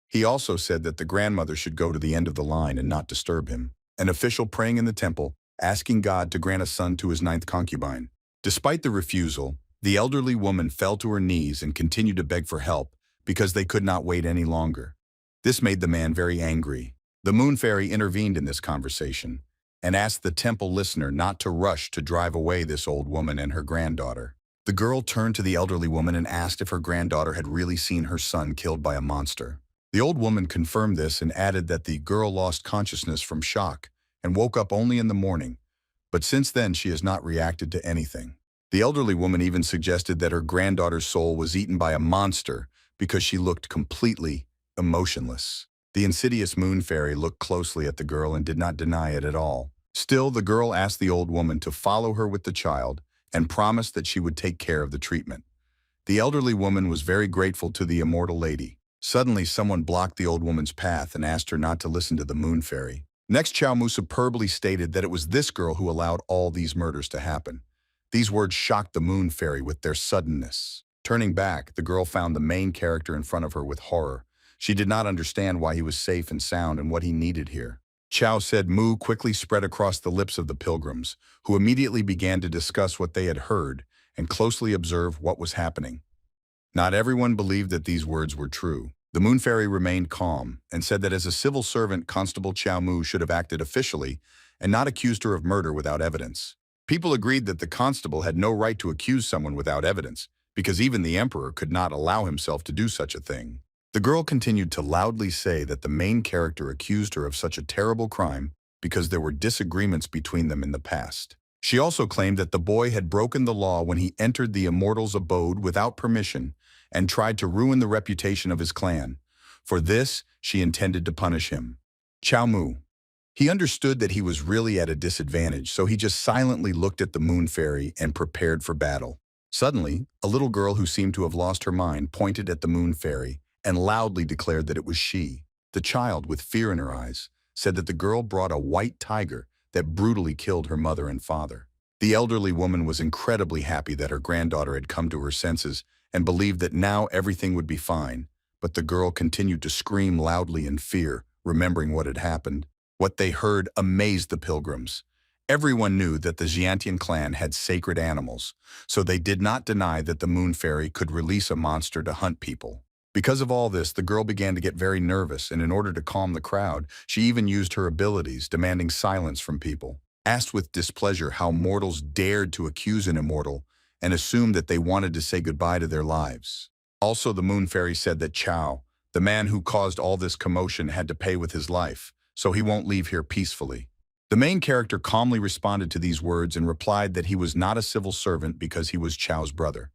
He also said that the grandmother should go to the end of the line and not disturb him. An official praying in the temple, asking God to grant a son to his 9th concubine. Despite the refusal, the elderly woman fell to her knees and continued to beg for help because they could not wait any longer. This made the man very angry. The moon fairy intervened in this conversation and asked the temple listener not to rush to drive away this old woman and her granddaughter. The girl turned to the elderly woman and asked if her granddaughter had really seen her son killed by a monster. The old woman confirmed this and added that the girl lost consciousness from shock and woke up only in the morning, but since then she has not reacted to anything. The elderly woman even suggested that her granddaughter's soul was eaten by a monster because she looked completely emotionless. The insidious moon fairy looked closely at the girl and did not deny it at all. Still, the girl asked the old woman to follow her with the child and promised that she would take care of the treatment. The elderly woman was very grateful to the immortal lady. Suddenly, someone blocked the old woman's path and asked her not to listen to the moon fairy. Next, Chiao Mu superbly stated that it was this girl who allowed all these murders to happen. These words shocked the moon fairy with their suddenness. Turning back, the girl found the main character in front of her with horror. She did not understand why he was safe and sound and what he needed here. Chiao said Mu quickly spread across the lips of the pilgrims, who immediately began to discuss what they had heard and closely observe what was happening. Not everyone believed that these words were true. The moon fairy remained calm and said that as a civil servant, Constable Chiao Mu should have acted officially and not accused her of murder without evidence. People agreed that the constable had no right to accuse someone without evidence, because even the emperor could not allow himself to do such a thing. The girl continued to loudly say that the main character accused her of such a terrible crime because there were disagreements between them in the past. She also claimed that the boy had broken the law when he entered the immortal's abode without permission and tried to ruin the reputation of his clan. For this, she intended to punish him. Chiao Mu. He understood that he was really at a disadvantage, so he just silently looked at the moon fairy and prepared for battle. Suddenly, a little girl who seemed to have lost her mind pointed at the moon fairy and loudly declared that it was she. The child, with fear in her eyes, said that the girl brought a white tiger that brutally killed her mother and father. The elderly woman was incredibly happy that her granddaughter had come to her senses and believed that now everything would be fine, but the girl continued to scream loudly in fear, remembering what had happened. What they heard amazed the pilgrims. Everyone knew that the Xiantian clan had sacred animals, so they did not deny that the moon fairy could release a monster to hunt people. Because of all this, the girl began to get very nervous, and in order to calm the crowd, she even used her abilities, demanding silence from people. Asked with displeasure how mortals dared to accuse an immortal and assumed that they wanted to say goodbye to their lives. Also, the moon fairy said that Chiao, the man who caused all this commotion, had to pay with his life, so he won't leave here peacefully. The main character calmly responded to these words and replied that he was not a civil servant because he was Chao's brother,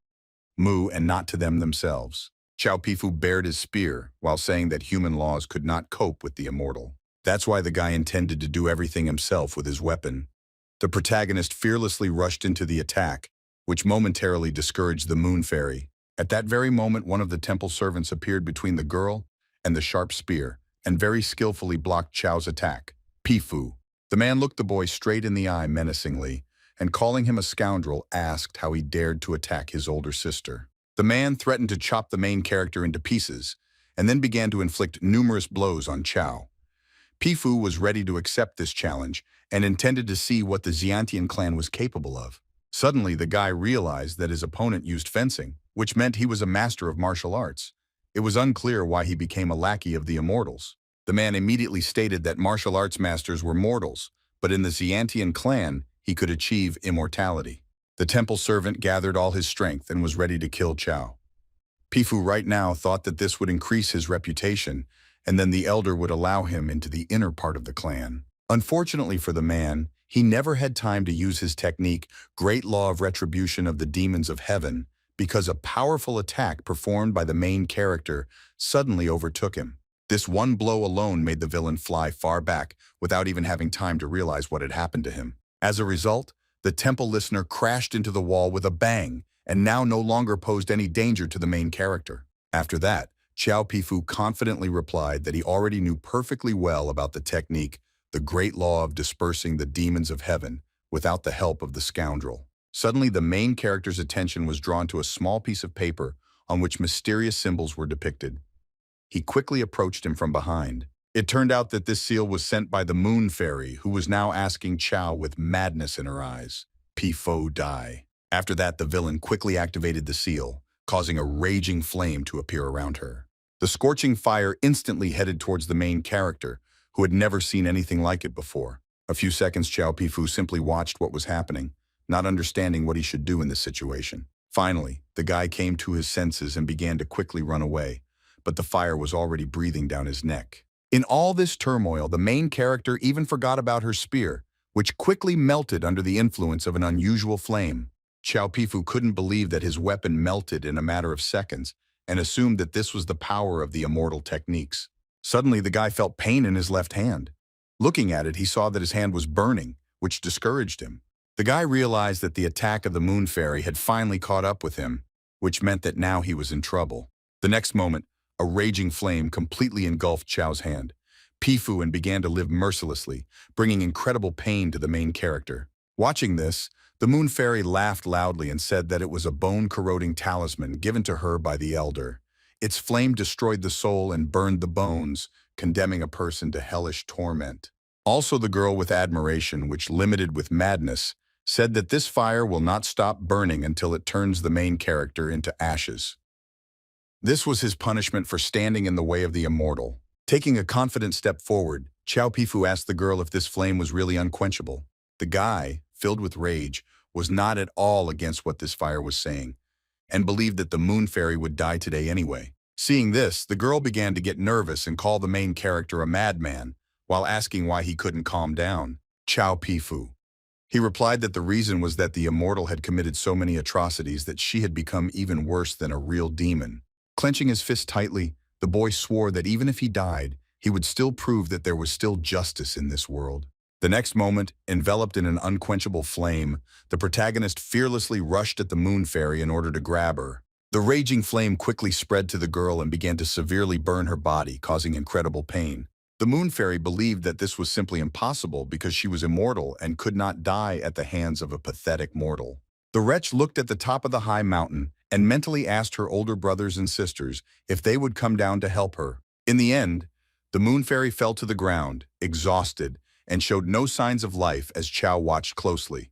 Mu, and not to them themselves. Chiao Pifu bared his spear while saying that human laws could not cope with the immortal. That's why the guy intended to do everything himself with his weapon. The protagonist fearlessly rushed into the attack, which momentarily discouraged the moon fairy. At that very moment, one of the temple servants appeared between the girl and the sharp spear and very skillfully blocked Chao's attack. Pifu. The man looked the boy straight in the eye menacingly and, calling him a scoundrel, asked how he dared to attack his older sister. The man threatened to chop the main character into pieces and then began to inflict numerous blows on Chiao. Pifu was ready to accept this challenge and intended to see what the Xiantian clan was capable of. Suddenly, the guy realized that his opponent used fencing, which meant he was a master of martial arts. It was unclear why he became a lackey of the immortals. The man immediately stated that martial arts masters were mortals, but in the Xiantian clan, he could achieve immortality. The temple servant gathered all his strength and was ready to kill Chiao. Pifu right now thought that this would increase his reputation, and then the elder would allow him into the inner part of the clan. Unfortunately for the man, he never had time to use his technique, Great Law of Retribution of the Demons of Heaven, because a powerful attack performed by the main character suddenly overtook him. This one blow alone made the villain fly far back without even having time to realize what had happened to him. As a result, the temple listener crashed into the wall with a bang and now no longer posed any danger to the main character. After that, Chiao Pifu confidently replied that he already knew perfectly well about the technique, the great law of dispersing the demons of heaven, without the help of the scoundrel. Suddenly, the main character's attention was drawn to a small piece of paper on which mysterious symbols were depicted. He quickly approached him from behind. It turned out that this seal was sent by the Moon Fairy, who was now asking Chiao with madness in her eyes, "Pifo die." After that, the villain quickly activated the seal, causing a raging flame to appear around her. The scorching fire instantly headed towards the main character, who had never seen anything like it before. A few seconds, Chiao Pifu simply watched what was happening, not understanding what he should do in this situation. Finally, the guy came to his senses and began to quickly run away, but the fire was already breathing down his neck. In all this turmoil, the main character even forgot about her spear, which quickly melted under the influence of an unusual flame. Chiao Pifu couldn't believe that his weapon melted in a matter of seconds and assumed that this was the power of the immortal techniques. Suddenly, the guy felt pain in his left hand. Looking at it, he saw that his hand was burning, which discouraged him. The guy realized that the attack of the Moon Fairy had finally caught up with him, which meant that now he was in trouble. The next moment, a raging flame completely engulfed Chiao's hand. Pifu and began to live mercilessly, bringing incredible pain to the main character. Watching this, the Moon Fairy laughed loudly and said that it was a bone-corroding talisman given to her by the elder. Its flame destroyed the soul and burned the bones, condemning a person to hellish torment. Also, the girl with admiration, which limited with madness, said that this fire will not stop burning until it turns the main character into ashes. This was his punishment for standing in the way of the immortal. Taking a confident step forward, Chiao Pifu asked the girl if this flame was really unquenchable. The guy, filled with rage, was not at all against what this fire was saying, and believed that the Moon Fairy would die today anyway. Seeing this, the girl began to get nervous and call the main character a madman, while asking why he couldn't calm down. Chiao Pifu. He replied that the reason was that the immortal had committed so many atrocities that she had become even worse than a real demon. Clenching his fist tightly, the boy swore that even if he died, he would still prove that there was still justice in this world. The next moment, enveloped in an unquenchable flame, the protagonist fearlessly rushed at the Moon Fairy in order to grab her. The raging flame quickly spread to the girl and began to severely burn her body, causing incredible pain. The Moon Fairy believed that this was simply impossible because she was immortal and could not die at the hands of a pathetic mortal. The wretch looked at the top of the high mountain and mentally asked her older brothers and sisters if they would come down to help her. In the end, the Moon Fairy fell to the ground, exhausted, and showed no signs of life as Chiao watched closely.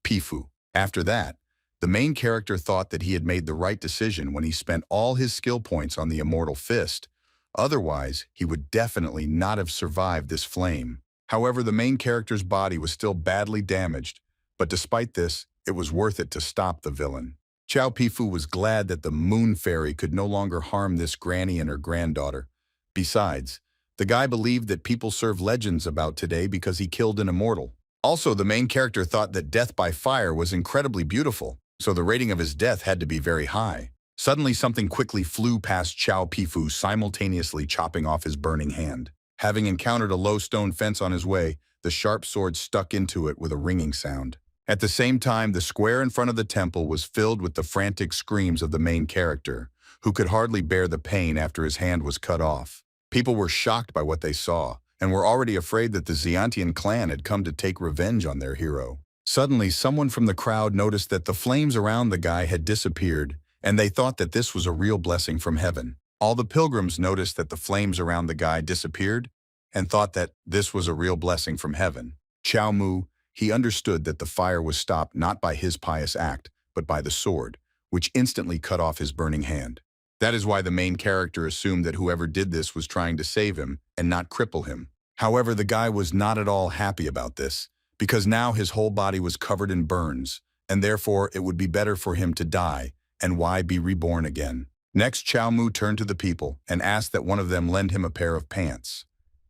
Pifu. After that, the main character thought that he had made the right decision when he spent all his skill points on the immortal fist. Otherwise, he would definitely not have survived this flame. However, the main character's body was still badly damaged, but despite this, it was worth it to stop the villain. Chiao Pifu was glad that the Moon Fairy could no longer harm this granny and her granddaughter. Besides, the guy believed that people serve legends about today because he killed an immortal. Also, the main character thought that death by fire was incredibly beautiful, so the rating of his death had to be very high. Suddenly, something quickly flew past Chiao Pifu, simultaneously chopping off his burning hand. Having encountered a low stone fence on his way, the sharp sword stuck into it with a ringing sound. At the same time, the square in front of the temple was filled with the frantic screams of the main character, who could hardly bear the pain after his hand was cut off. People were shocked by what they saw, and were already afraid that the Xiantian clan had come to take revenge on their hero. Suddenly, someone from the crowd noticed that the flames around the guy had disappeared, and they thought that this was a real blessing from heaven. All the pilgrims noticed that the flames around the guy disappeared, and thought that this was a real blessing from heaven. Chiao Mu, he understood that the fire was stopped not by his pious act, but by the sword, which instantly cut off his burning hand. That is why the main character assumed that whoever did this was trying to save him and not cripple him. However, the guy was not at all happy about this, because now his whole body was covered in burns, and therefore it would be better for him to die, and why be reborn again. Next, Chiao Mu turned to the people and asked that one of them lend him a pair of pants.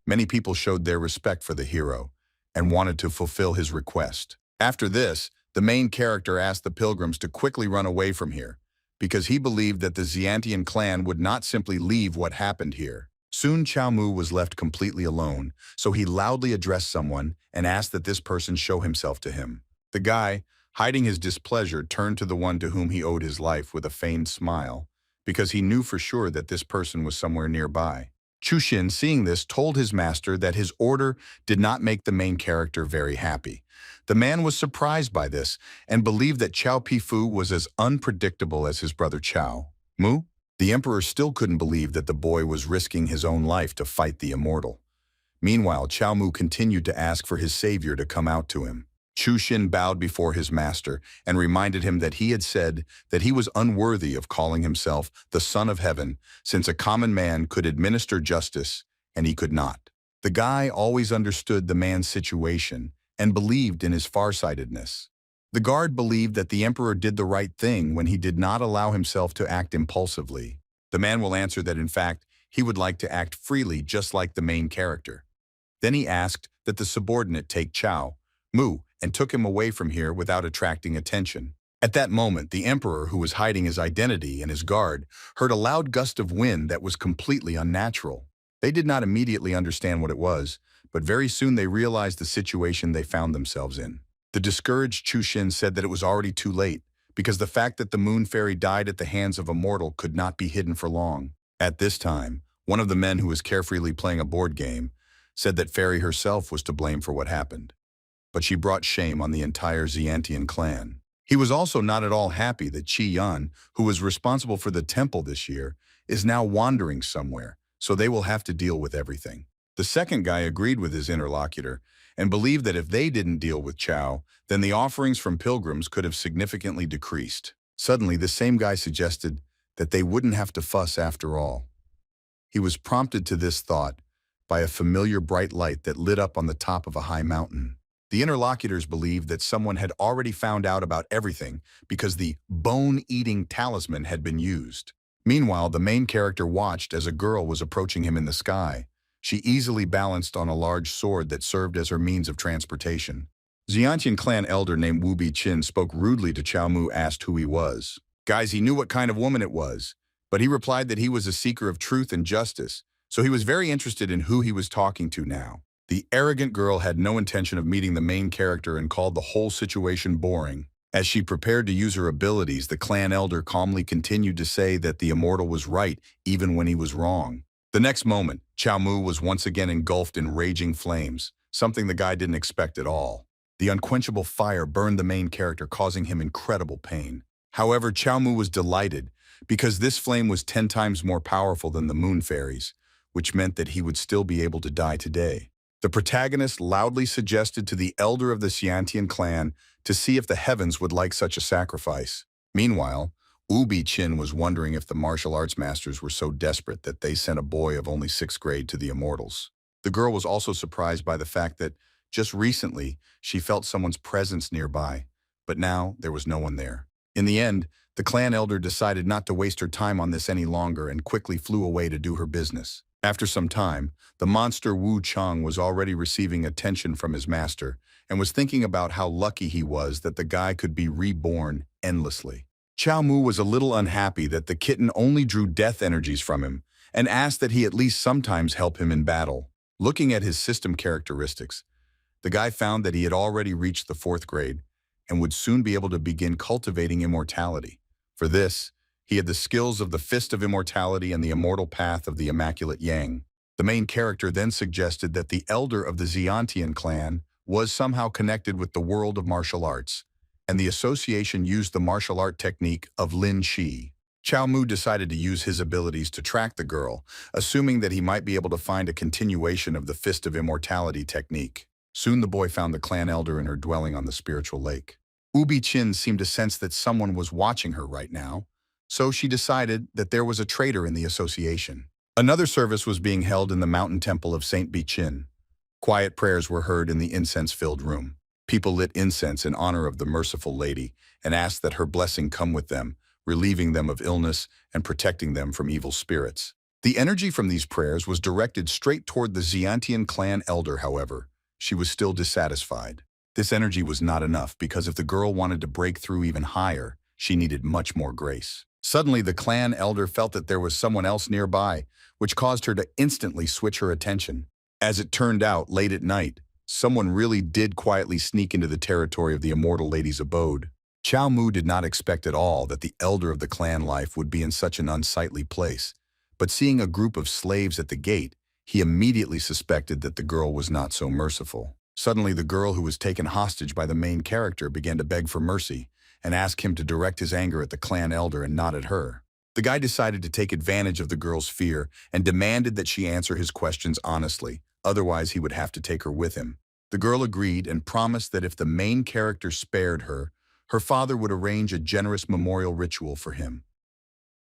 Many people showed their respect for the hero and wanted to fulfill his request. After this, the main character asked the pilgrims to quickly run away from here, because he believed that the Xiantian clan would not simply leave what happened here. Soon Chiao Mu was left completely alone, so he loudly addressed someone and asked that this person show himself to him. The guy, hiding his displeasure, turned to the one to whom he owed his life with a feigned smile, because he knew for sure that this person was somewhere nearby. Chu Xin, seeing this, told his master that his order did not make the main character very happy. The man was surprised by this and believed that Chiao Pifu was as unpredictable as his brother Chiao Mu. The emperor still couldn't believe that the boy was risking his own life to fight the immortal. Meanwhile, Chiao Mu continued to ask for his savior to come out to him. Chu Xin bowed before his master and reminded him that he had said that he was unworthy of calling himself the Son of Heaven, since a common man could administer justice and he could not. The guy always understood the man's situation and believed in his farsightedness. The guard believed that the emperor did the right thing when he did not allow himself to act impulsively. The man will answer that in fact, he would like to act freely just like the main character. Then he asked that the subordinate take Chiao Mu and took him away from here without attracting attention. At that moment, the emperor, who was hiding his identity and his guard, heard a loud gust of wind that was completely unnatural. They did not immediately understand what it was, but very soon they realized the situation they found themselves in. The discouraged Chu Xin said that it was already too late, because the fact that the moon fairy died at the hands of a mortal could not be hidden for long. At this time, one of the men who was carefreely playing a board game said that Fairy herself was to blame for what happened, but she brought shame on the entire Xiantian clan. He was also not at all happy that Qi Yan, who was responsible for the temple this year, is now wandering somewhere, so they will have to deal with everything. The second guy agreed with his interlocutor and believed that if they didn't deal with Chiao, then the offerings from pilgrims could have significantly decreased. Suddenly, the same guy suggested that they wouldn't have to fuss after all. He was prompted to this thought by a familiar bright light that lit up on the top of a high mountain. The interlocutors believed that someone had already found out about everything because the bone-eating talisman had been used. Meanwhile, the main character watched as a girl was approaching him in the sky. She easily balanced on a large sword that served as her means of transportation. Xiantian clan elder named Wu Biqin spoke rudely to Chiao Mu, asked who he was. Guys, he knew what kind of woman it was, but he replied that he was a seeker of truth and justice, so he was very interested in who he was talking to now. The arrogant girl had no intention of meeting the main character and called the whole situation boring. As she prepared to use her abilities, the clan elder calmly continued to say that the immortal was right even when he was wrong. The next moment, Chiao Mu was once again engulfed in raging flames, something the guy didn't expect at all. The unquenchable fire burned the main character, causing him incredible pain. However, Chiao Mu was delighted because this flame was 10 times more powerful than the moon fairies, which meant that he would still be able to die today. The protagonist loudly suggested to the elder of the Xiantian clan to see if the heavens would like such a sacrifice. Meanwhile, Wu Biqin was wondering if the martial arts masters were so desperate that they sent a boy of only 6th grade to the immortals. The girl was also surprised by the fact that just recently she felt someone's presence nearby, but now there was no one there. In the end, the clan elder decided not to waste her time on this any longer and quickly flew away to do her business. After some time, the monster Wu Cheng was already receiving attention from his master and was thinking about how lucky he was that the guy could be reborn endlessly. Chiao Mu was a little unhappy that the kitten only drew death energies from him and asked that he at least sometimes help him in battle. Looking at his system characteristics, the guy found that he had already reached the 4th grade and would soon be able to begin cultivating immortality. For this, he had the skills of the Fist of Immortality and the immortal path of the Immaculate Yang. The main character then suggested that the elder of the Xiantian clan was somehow connected with the world of martial arts, and the association used the martial art technique of Lin Shi. Chiao Mu decided to use his abilities to track the girl, assuming that he might be able to find a continuation of the Fist of Immortality technique. Soon the boy found the clan elder in her dwelling on the spiritual lake. Wu Biqin seemed to sense that someone was watching her right now, so she decided that there was a traitor in the association. Another service was being held in the mountain temple of Saint Biqin. Quiet prayers were heard in the incense-filled room. People lit incense in honor of the merciful lady and asked that her blessing come with them, relieving them of illness and protecting them from evil spirits. The energy from these prayers was directed straight toward the Xiantian clan elder, however. She was still dissatisfied. This energy was not enough because if the girl wanted to break through even higher, she needed much more grace. Suddenly, the clan elder felt that there was someone else nearby, which caused her to instantly switch her attention. As it turned out, late at night, someone really did quietly sneak into the territory of the immortal lady's abode. Chiao Mu did not expect at all that the elder of the clan life would be in such an unsightly place, but seeing a group of slaves at the gate, he immediately suspected that the girl was not so merciful. Suddenly, the girl who was taken hostage by the main character began to beg for mercy and ask him to direct his anger at the clan elder and not at her. The guy decided to take advantage of the girl's fear and demanded that she answer his questions honestly, otherwise he would have to take her with him. The girl agreed and promised that if the main character spared her, her father would arrange a generous memorial ritual for him.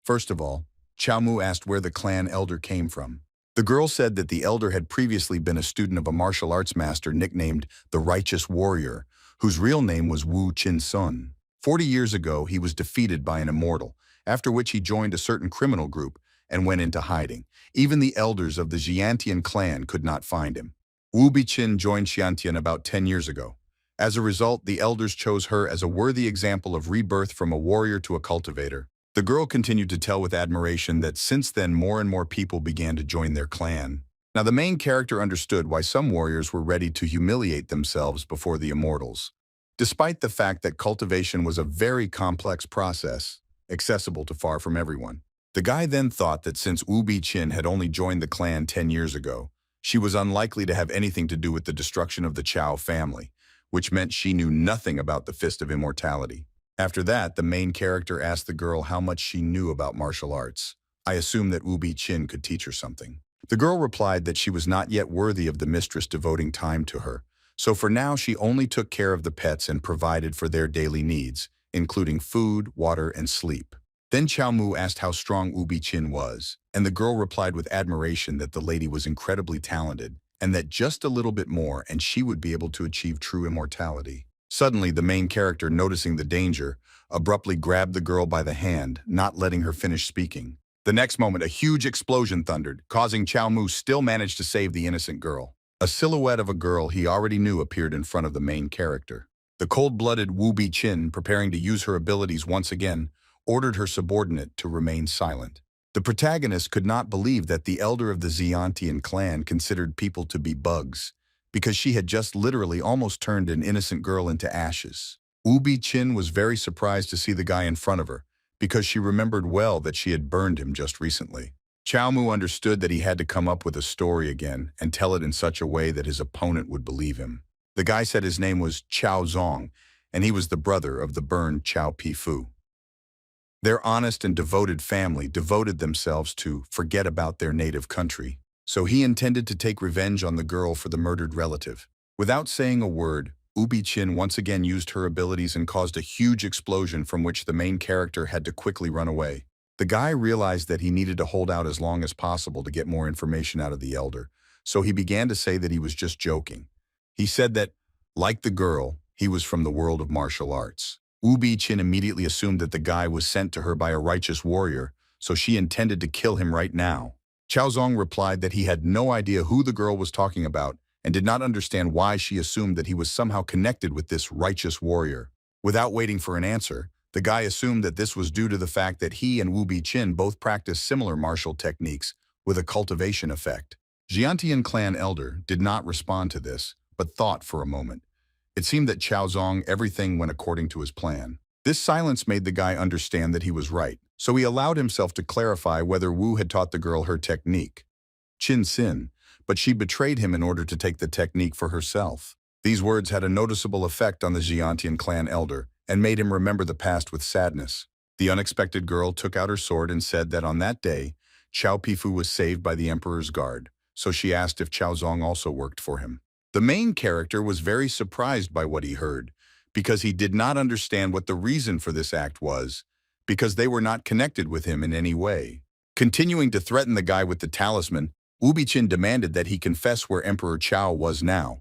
First of all, Chiao Mu asked where the clan elder came from. The girl said that the elder had previously been a student of a martial arts master nicknamed the Righteous Warrior, whose real name was Wu Qin Sun. 40 years ago, he was defeated by an immortal, after which he joined a certain criminal group and went into hiding. Even the elders of the Xiantian clan could not find him. Wu Biqin joined Xiantian about 10 years ago. As a result, the elders chose her as a worthy example of rebirth from a warrior to a cultivator. The girl continued to tell with admiration that since then more and more people began to join their clan. Now the main character understood why some warriors were ready to humiliate themselves before the immortals. Despite the fact that cultivation was a very complex process, accessible to far from everyone. The guy then thought that since Wu Biqin had only joined the clan 10 years ago, she was unlikely to have anything to do with the destruction of the Chiao family, which meant she knew nothing about the Fist of Immortality. After that, the main character asked the girl how much she knew about martial arts. I assumed that Wu Biqin could teach her something. The girl replied that she was not yet worthy of the mistress devoting time to her, so for now she only took care of the pets and provided for their daily needs, including food, water, and sleep. Then Chiao Mu asked how strong Wu Biqin was, and the girl replied with admiration that the lady was incredibly talented, and that just a little bit more and she would be able to achieve true immortality. Suddenly, the main character, noticing the danger, abruptly grabbed the girl by the hand, not letting her finish speaking. The next moment, a huge explosion thundered, causing Chiao Mu still managed to save the innocent girl. A silhouette of a girl he already knew appeared in front of the main character. The cold-blooded Wu Biqin, preparing to use her abilities once again, ordered her subordinate to remain silent. The protagonist could not believe that the elder of the Xiantian clan considered people to be bugs, because she had just literally almost turned an innocent girl into ashes. Wu Biqin was very surprised to see the guy in front of her, because she remembered well that she had burned him just recently. Chiao Mu understood that he had to come up with a story again and tell it in such a way that his opponent would believe him. The guy said his name was Chao Zong, and he was the brother of the burned Chao Pifu. Their honest and devoted family devoted themselves to forget about their native country, so he intended to take revenge on the girl for the murdered relative. Without saying a word, Wu Biqin once again used her abilities and caused a huge explosion from which the main character had to quickly run away. The guy realized that he needed to hold out as long as possible to get more information out of the elder, so he began to say that he was just joking. He said that, like the girl, he was from the world of martial arts. Wu Biqin immediately assumed that the guy was sent to her by a righteous warrior, so she intended to kill him right now. Chao Zong replied that he had no idea who the girl was talking about and did not understand why she assumed that he was somehow connected with this righteous warrior. Without waiting for an answer, the guy assumed that this was due to the fact that he and Wu Biqin both practiced similar martial techniques with a cultivation effect. Xiantian clan elder did not respond to this, but thought for a moment. It seemed that Chao Zong everything went according to his plan. This silence made the guy understand that he was right, so he allowed himself to clarify whether Wu had taught the girl her technique. Qin Xin, but she betrayed him in order to take the technique for herself. These words had a noticeable effect on the Xiantian clan elder and made him remember the past with sadness. The unexpected girl took out her sword and said that on that day, Chao Pifu was saved by the emperor's guard, so she asked if Chao Zong also worked for him. The main character was very surprised by what he heard, because he did not understand what the reason for this act was, because they were not connected with him in any way. Continuing to threaten the guy with the talisman, Wu Biqin demanded that he confess where Emperor Chao was now.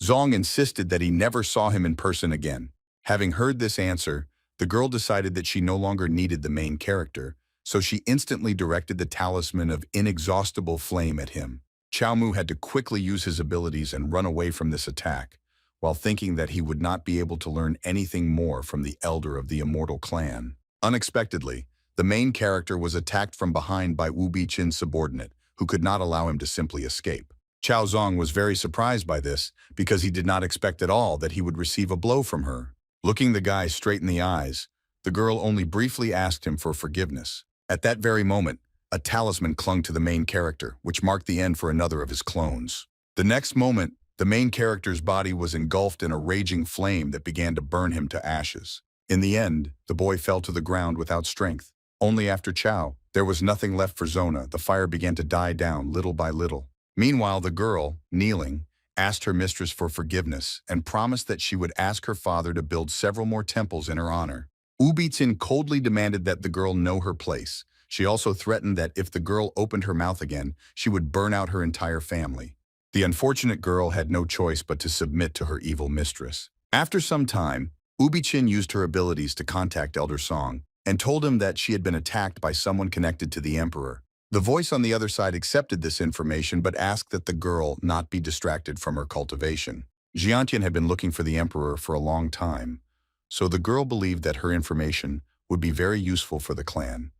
Zong insisted that he never saw him in person again. Having heard this answer, the girl decided that she no longer needed the main character, so she instantly directed the talisman of inexhaustible flame at him. Chiao Mu had to quickly use his abilities and run away from this attack, while thinking that he would not be able to learn anything more from the elder of the Immortal clan. Unexpectedly, the main character was attacked from behind by Wu Bichin's subordinate, who could not allow him to simply escape. Chao Zong was very surprised by this because he did not expect at all that he would receive a blow from her. Looking the guy straight in the eyes, the girl only briefly asked him for forgiveness. At that very moment, a talisman clung to the main character, which marked the end for another of his clones. The next moment, the main character's body was engulfed in a raging flame that began to burn him to ashes. In the end, the boy fell to the ground without strength. Only after Chao, there was nothing left for Zona. The fire began to die down little by little. Meanwhile, the girl, kneeling, asked her mistress for forgiveness and promised that she would ask her father to build several more temples in her honor. Wu Bichin coldly demanded that the girl know her place. She also threatened that if the girl opened her mouth again, she would burn out her entire family. The unfortunate girl had no choice but to submit to her evil mistress. After some time, Wu Bichin used her abilities to contact Elder Song and told him that she had been attacked by someone connected to the emperor. The voice on the other side accepted this information but asked that the girl not be distracted from her cultivation. Jiantian had been looking for the emperor for a long time, so the girl believed that her information would be very useful for the clan,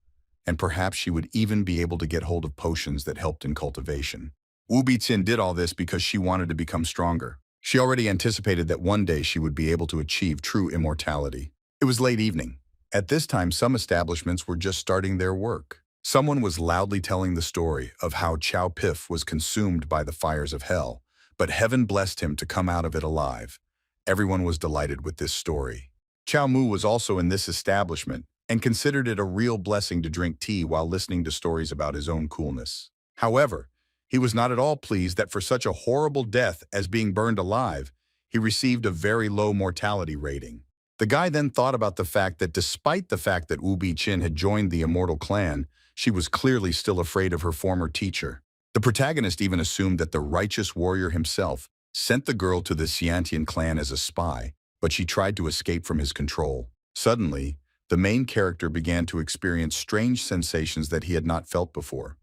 and perhaps she would even be able to get hold of potions that helped in cultivation. Wu Bichin did all this because she wanted to become stronger. She already anticipated that one day she would be able to achieve true immortality. It was late evening. At this time, some establishments were just starting their work. Someone was loudly telling the story of how Chao Pif was consumed by the fires of hell, but heaven blessed him to come out of it alive. Everyone was delighted with this story. Chiao Mu was also in this establishment and considered it a real blessing to drink tea while listening to stories about his own coolness. However, he was not at all pleased that for such a horrible death as being burned alive, he received a very low mortality rating. The guy then thought about the fact that despite the fact that Wu Bichin had joined the Immortal clan, she was clearly still afraid of her former teacher. The protagonist even assumed that the righteous warrior himself sent the girl to the Xiantian clan as a spy, but she tried to escape from his control. Suddenly, the main character began to experience strange sensations that he had not felt before.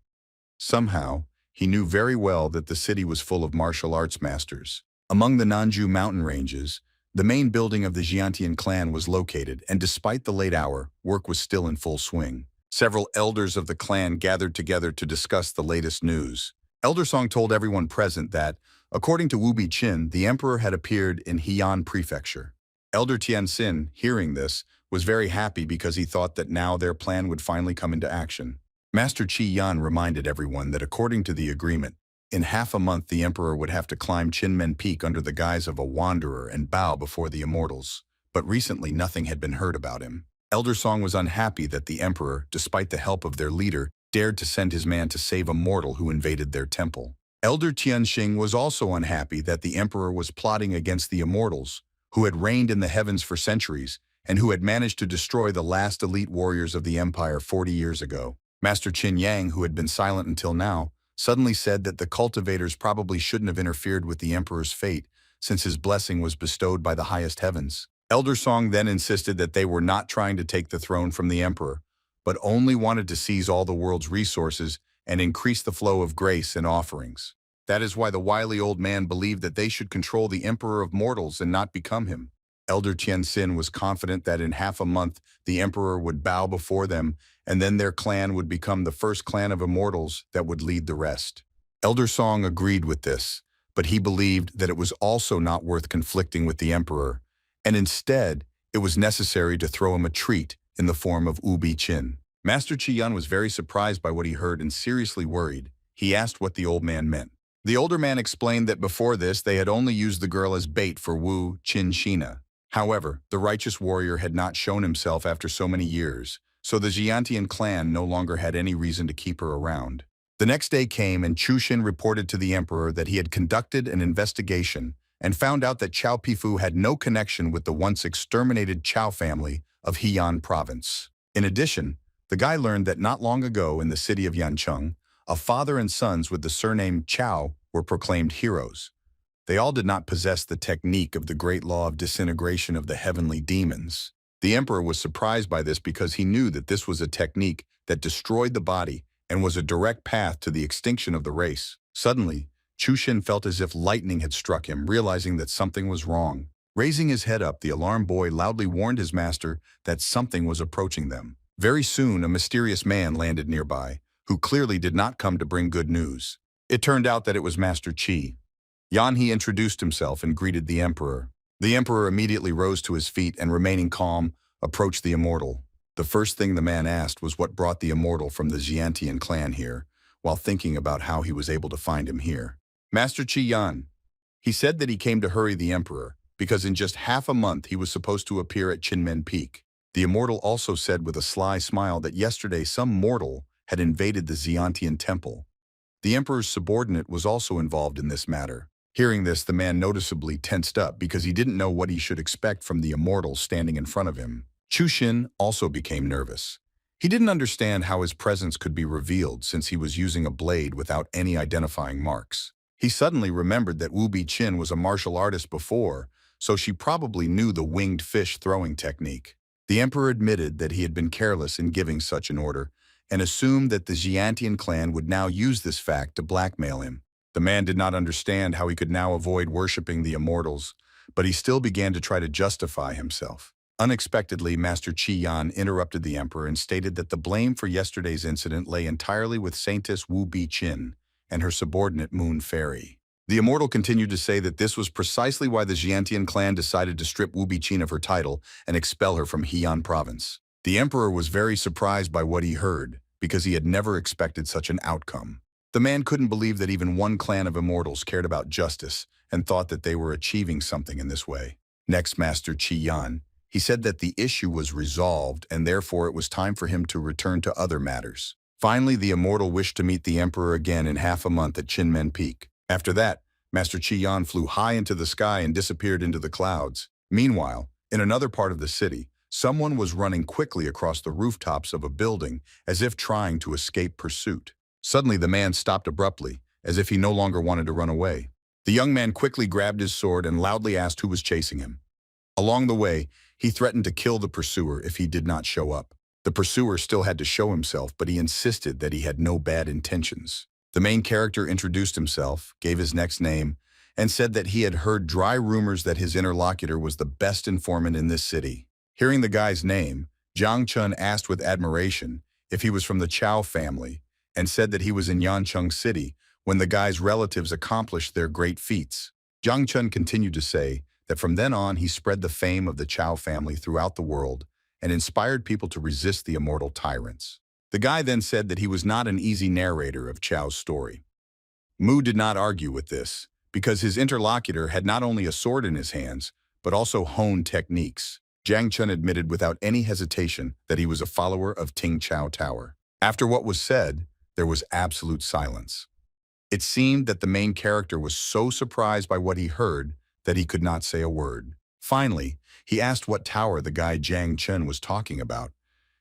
Somehow, he knew very well that the city was full of martial arts masters. Among the Nanju mountain ranges, the main building of the Xiantian clan was located, and despite the late hour, work was still in full swing. Several elders of the clan gathered together to discuss the latest news. Elder Song told everyone present that, according to Wu Bichin, the emperor had appeared in Heian Prefecture. Elder Tianxin, hearing this, was very happy because he thought that now their plan would finally come into action. Master Qi Yan reminded everyone that according to the agreement, in half a month the emperor would have to climb Qinmen Peak under the guise of a wanderer and bow before the immortals, but recently nothing had been heard about him. Elder Song was unhappy that the emperor, despite the help of their leader, dared to send his man to save a mortal who invaded their temple. Elder Tianxing was also unhappy that the emperor was plotting against the immortals, who had reigned in the heavens for centuries and who had managed to destroy the last elite warriors of the empire 40 years ago. Master Qin Yang, who had been silent until now, suddenly said that the cultivators probably shouldn't have interfered with the emperor's fate since his blessing was bestowed by the highest heavens. Elder Song then insisted that they were not trying to take the throne from the emperor, but only wanted to seize all the world's resources and increase the flow of grace and offerings. That is why the wily old man believed that they should control the emperor of mortals and not become him. Elder Tianxin was confident that in half a month the emperor would bow before them, and then their clan would become the first clan of immortals that would lead the rest. Elder Song agreed with this, but he believed that it was also not worth conflicting with the emperor, and instead, it was necessary to throw him a treat in the form of Wu Bichin. Master Qiyan was very surprised by what he heard and seriously worried. He asked what the old man meant. The older man explained that before this, they had only used the girl as bait for Wu Qinshina. However, the righteous warrior had not shown himself after so many years, so the Xiantian clan no longer had any reason to keep her around. The next day came and Chushin reported to the emperor that he had conducted an investigation and found out that Chao Pifu had no connection with the once exterminated Chao family of Heian province. In addition, the guy learned that not long ago in the city of Yancheng, a father and sons with the surname Chao were proclaimed heroes. They all did not possess the technique of the great law of disintegration of the heavenly demons. The emperor was surprised by this because he knew that this was a technique that destroyed the body and was a direct path to the extinction of the race. Suddenly, Chushin felt as if lightning had struck him, realizing that something was wrong. Raising his head up, the alarm boy loudly warned his master that something was approaching them. Very soon, a mysterious man landed nearby, who clearly did not come to bring good news. It turned out that it was Master Chi. Yan he introduced himself and greeted the emperor. The emperor immediately rose to his feet and, remaining calm, approached the immortal. The first thing the man asked was what brought the immortal from the Xiantian clan here, while thinking about how he was able to find him here. Master Chi Yan. He said that he came to hurry the emperor, because in just half a month he was supposed to appear at Qinmen Peak. The immortal also said with a sly smile that yesterday some mortal had invaded the Xiantian temple. The emperor's subordinate was also involved in this matter. Hearing this, the man noticeably tensed up because he didn't know what he should expect from the immortal standing in front of him. Chushin also became nervous. He didn't understand how his presence could be revealed since he was using a blade without any identifying marks. He suddenly remembered that Wu Bi-chin was a martial artist before, so she probably knew the winged fish throwing technique. The emperor admitted that he had been careless in giving such an order and assumed that the Xiantian clan would now use this fact to blackmail him. The man did not understand how he could now avoid worshipping the immortals, but he still began to try to justify himself. Unexpectedly, Master Chi Yan interrupted the emperor and stated that the blame for yesterday's incident lay entirely with Saintess Wu Bi-chin and her subordinate Moon Fairy. The immortal continued to say that this was precisely why the Xiantian clan decided to strip Wu Bi-chin of her title and expel her from Heian province. The emperor was very surprised by what he heard, because he had never expected such an outcome. The man couldn't believe that even one clan of immortals cared about justice and thought that they were achieving something in this way. Next, Master Chi Yan, he said that the issue was resolved and therefore it was time for him to return to other matters. Finally, the immortal wished to meet the emperor again in half a month at Qinmen Peak. After that, Master Chi Yan flew high into the sky and disappeared into the clouds. Meanwhile, in another part of the city, someone was running quickly across the rooftops of a building as if trying to escape pursuit. Suddenly, the man stopped abruptly, as if he no longer wanted to run away. The young man quickly grabbed his sword and loudly asked who was chasing him. Along the way, he threatened to kill the pursuer if he did not show up. The pursuer still had to show himself, but he insisted that he had no bad intentions. The main character introduced himself, gave his next name, and said that he had heard dry rumors that his interlocutor was the best informant in this city. Hearing the guy's name, Jiang Chun asked with admiration if he was from the Chiao family, and said that he was in Yancheng City when the guy's relatives accomplished their great feats. Jiang Chun continued to say that from then on he spread the fame of the Chiao family throughout the world and inspired people to resist the immortal tyrants. The guy then said that he was not an easy narrator of Chao's story. Mu did not argue with this, because his interlocutor had not only a sword in his hands, but also honed techniques. Jiang Chun admitted without any hesitation that he was a follower of Ting Chao Tower. After what was said, there was absolute silence. It seemed that the main character was so surprised by what he heard that he could not say a word. Finally, he asked what tower the guy Jiang Chun was talking about.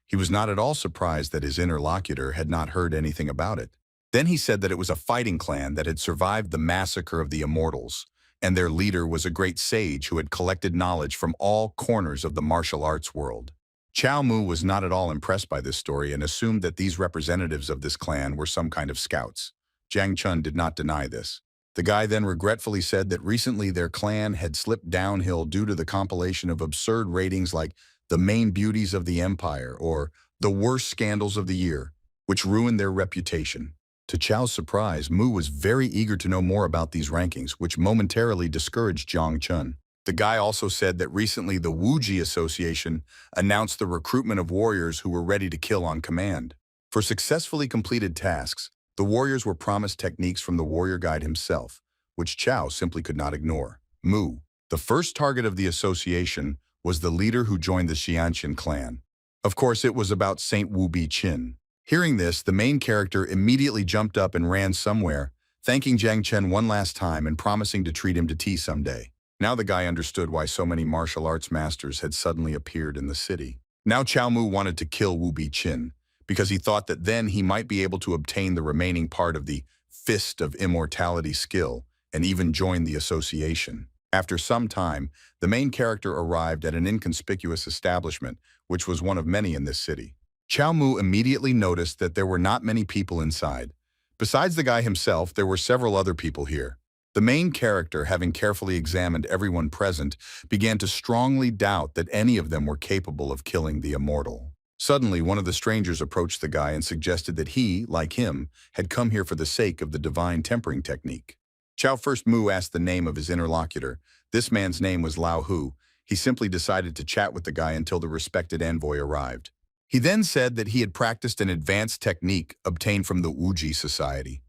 He was not at all surprised that his interlocutor had not heard anything about it. Then he said that it was a fighting clan that had survived the massacre of the immortals, and their leader was a great sage who had collected knowledge from all corners of the martial arts world. Chiao Mu was not at all impressed by this story and assumed that these representatives of this clan were some kind of scouts. Jiang Chun did not deny this. The guy then regretfully said that recently their clan had slipped downhill due to the compilation of absurd ratings like the main beauties of the empire or the worst scandals of the year, which ruined their reputation. To Chao's surprise, Mu was very eager to know more about these rankings, which momentarily discouraged Jiang Chun. The guy also said that recently the Wuji Association announced the recruitment of warriors who were ready to kill on command. For successfully completed tasks, the warriors were promised techniques from the warrior guide himself, which Chao simply could not ignore. Mu, the first target of the association, was the leader who joined the Xiantian clan. Of course, it was about Saint Wu Bi-chin. Hearing this, the main character immediately jumped up and ran somewhere, thanking Jiang Chen one last time and promising to treat him to tea someday. Now the guy understood why so many martial arts masters had suddenly appeared in the city. Now Chiao Mu wanted to kill Wu Bi-chin, because he thought that then he might be able to obtain the remaining part of the Fist of Immortality skill and even joined the association. After some time, the main character arrived at an inconspicuous establishment, which was one of many in this city. Chiao Mu immediately noticed that there were not many people inside. Besides the guy himself, there were several other people here. The main character, having carefully examined everyone present, began to strongly doubt that any of them were capable of killing the immortal. Suddenly, one of the strangers approached the guy and suggested that he, like him, had come here for the sake of the divine tempering technique. Chiao Mu asked the name of his interlocutor. This man's name was Lao Hu. He simply decided to chat with the guy until the respected envoy arrived. He then said that he had practiced an advanced technique obtained from the Wuji Society.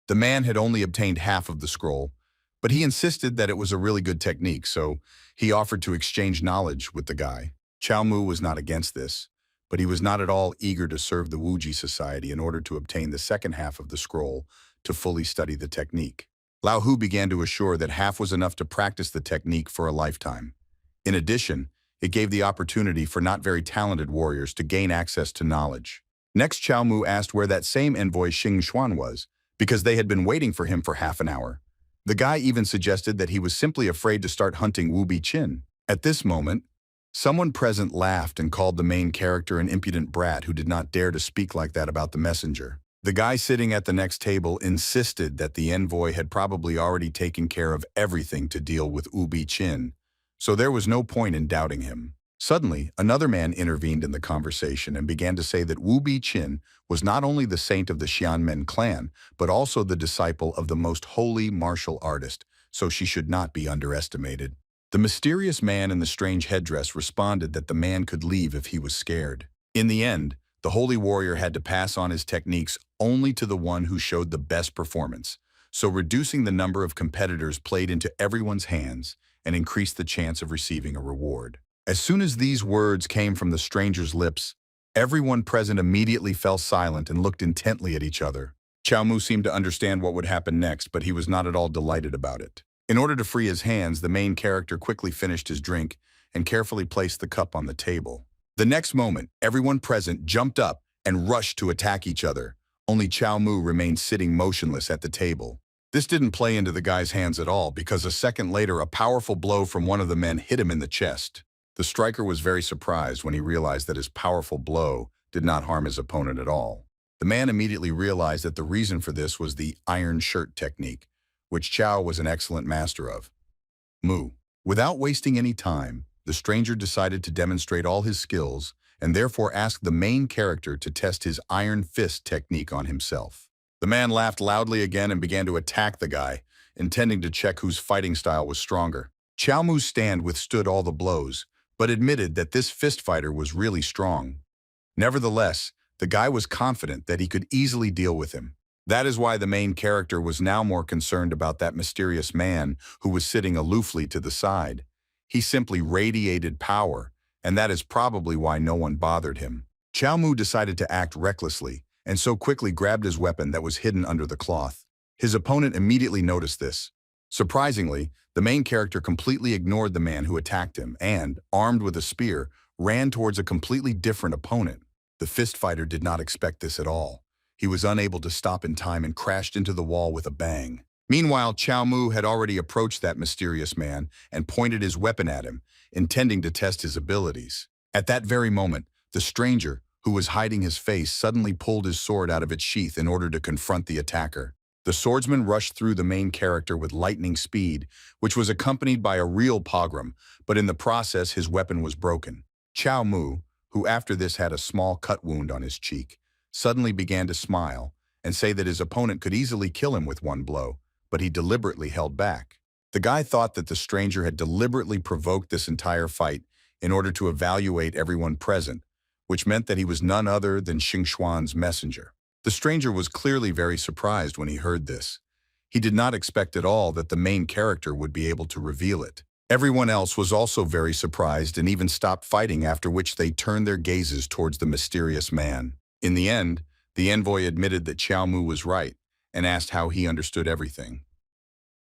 The man had only obtained half of the scroll, but he insisted that it was a really good technique, so he offered to exchange knowledge with the guy. Chiao Mu was not against this, but he was not at all eager to serve the Wuji Society in order to obtain the second half of the scroll to fully study the technique. Lao Hu began to assure that half was enough to practice the technique for a lifetime. In addition, it gave the opportunity for not very talented warriors to gain access to knowledge. Next, Chiao Mu asked where that same envoy Xing Xuan was, because they had been waiting for him for half an hour. The guy even suggested that he was simply afraid to start hunting Wu Bi-chin. At this moment, someone present laughed and called the main character an impudent brat who did not dare to speak like that about the messenger. The guy sitting at the next table insisted that the envoy had probably already taken care of everything to deal with Wu Bi-chin, so there was no point in doubting him. Suddenly, another man intervened in the conversation and began to say that Wu Bi-chin was not only the saint of the Xianmen clan, but also the disciple of the most holy martial artist, so she should not be underestimated. The mysterious man in the strange headdress responded that the man could leave if he was scared. In the end, the holy warrior had to pass on his techniques only to the one who showed the best performance, so reducing the number of competitors played into everyone's hands and increased the chance of receiving a reward. As soon as these words came from the stranger's lips, everyone present immediately fell silent and looked intently at each other. Chiao Mu seemed to understand what would happen next, but he was not at all delighted about it. In order to free his hands, the main character quickly finished his drink and carefully placed the cup on the table. The next moment, everyone present jumped up and rushed to attack each other. Only Chiao Mu remained sitting motionless at the table. This didn't play into the guy's hands at all, because a second later a powerful blow from one of the men hit him in the chest. The striker was very surprised when he realized that his powerful blow did not harm his opponent at all. The man immediately realized that the reason for this was the iron shirt technique, which Chiao was an excellent master of. Mu. Without wasting any time, the stranger decided to demonstrate all his skills and therefore asked the main character to test his iron fist technique on himself. The man laughed loudly again and began to attack the guy, intending to check whose fighting style was stronger. Chiao Mu's stand withstood all the blows, but admitted that this fist fighter was really strong. Nevertheless, the guy was confident that he could easily deal with him. That is why the main character was now more concerned about that mysterious man who was sitting aloofly to the side. He simply radiated power, and that is probably why no one bothered him. Chiao Mu decided to act recklessly, and so quickly grabbed his weapon that was hidden under the cloth. His opponent immediately noticed this. Surprisingly, the main character completely ignored the man who attacked him and, armed with a spear, ran towards a completely different opponent. The fist fighter did not expect this at all. He was unable to stop in time and crashed into the wall with a bang. Meanwhile, Chiao Mu had already approached that mysterious man and pointed his weapon at him, intending to test his abilities. At that very moment, the stranger, who was hiding his face, suddenly pulled his sword out of its sheath in order to confront the attacker. The swordsman rushed through the main character with lightning speed, which was accompanied by a real pogrom, but in the process his weapon was broken. Chiao Mu, who after this had a small cut wound on his cheek, suddenly began to smile and say that his opponent could easily kill him with one blow, but he deliberately held back. The guy thought that the stranger had deliberately provoked this entire fight in order to evaluate everyone present, which meant that he was none other than Xing Xuan's messenger. The stranger was clearly very surprised when he heard this. He did not expect at all that the main character would be able to reveal it. Everyone else was also very surprised and even stopped fighting, after which they turned their gazes towards the mysterious man. In the end, the envoy admitted that Chiao Mu was right and asked how he understood everything.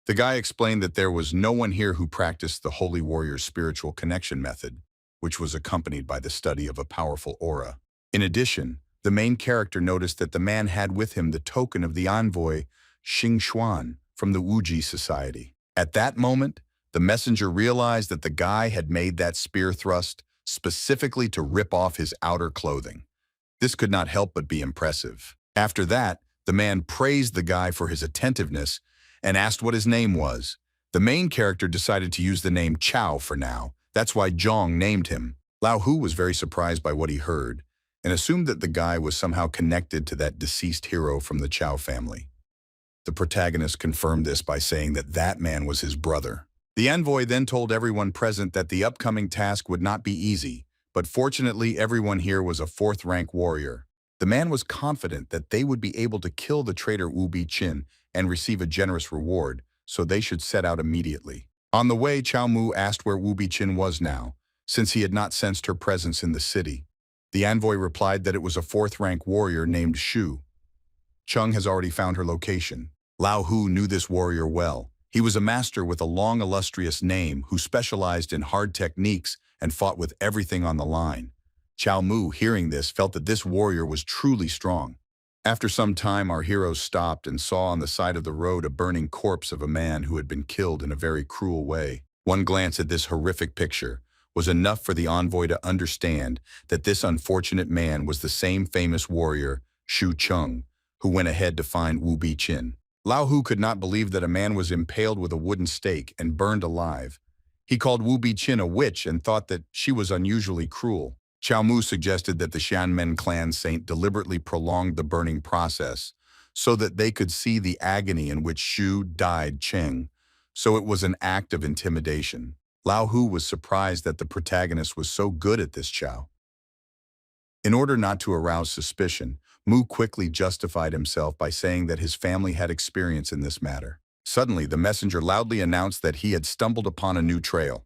The guy explained that there was no one here who practiced the holy warrior's spiritual connection method, which was accompanied by the study of a powerful aura. In addition, the main character noticed that the man had with him the token of the envoy Xing Xuan from the Wuji society. At that moment, the messenger realized that the guy had made that spear thrust specifically to rip off his outer clothing. This could not help but be impressive. After that, the man praised the guy for his attentiveness and asked what his name was. The main character decided to use the name Chiao for now. That's why Zhong named him. Lao Hu was very surprised by what he heard and assumed that the guy was somehow connected to that deceased hero from the Chiao family. The protagonist confirmed this by saying that that man was his brother. The envoy then told everyone present that the upcoming task would not be easy, but fortunately everyone here was a fourth-rank warrior. The man was confident that they would be able to kill the traitor Wu Bi-chin and receive a generous reward, so they should set out immediately. On the way, Chiao Mu asked where Wu Bi-chin was now, since he had not sensed her presence in the city. The envoy replied that it was a fourth-rank warrior named Shu. Chung has already found her location. Lao Hu knew this warrior well. He was a master with a long, illustrious name who specialized in hard techniques and fought with everything on the line. Chiao Mu, hearing this, felt that this warrior was truly strong. After some time, our heroes stopped and saw on the side of the road a burning corpse of a man who had been killed in a very cruel way. One glance at this horrific picture was enough for the envoy to understand that this unfortunate man was the same famous warrior, Shu Chung, who went ahead to find Wu Bi-chin. Lao Hu could not believe that a man was impaled with a wooden stake and burned alive. He called Wu Bi-chin a witch and thought that she was unusually cruel. Chiao Mu suggested that the Xianmen clan saint deliberately prolonged the burning process so that they could see the agony in which Shu died Cheng, so it was an act of intimidation. Lao Hu was surprised that the protagonist was so good at this Chiao. In order not to arouse suspicion, Mu quickly justified himself by saying that his family had experience in this matter. Suddenly, the messenger loudly announced that he had stumbled upon a new trail.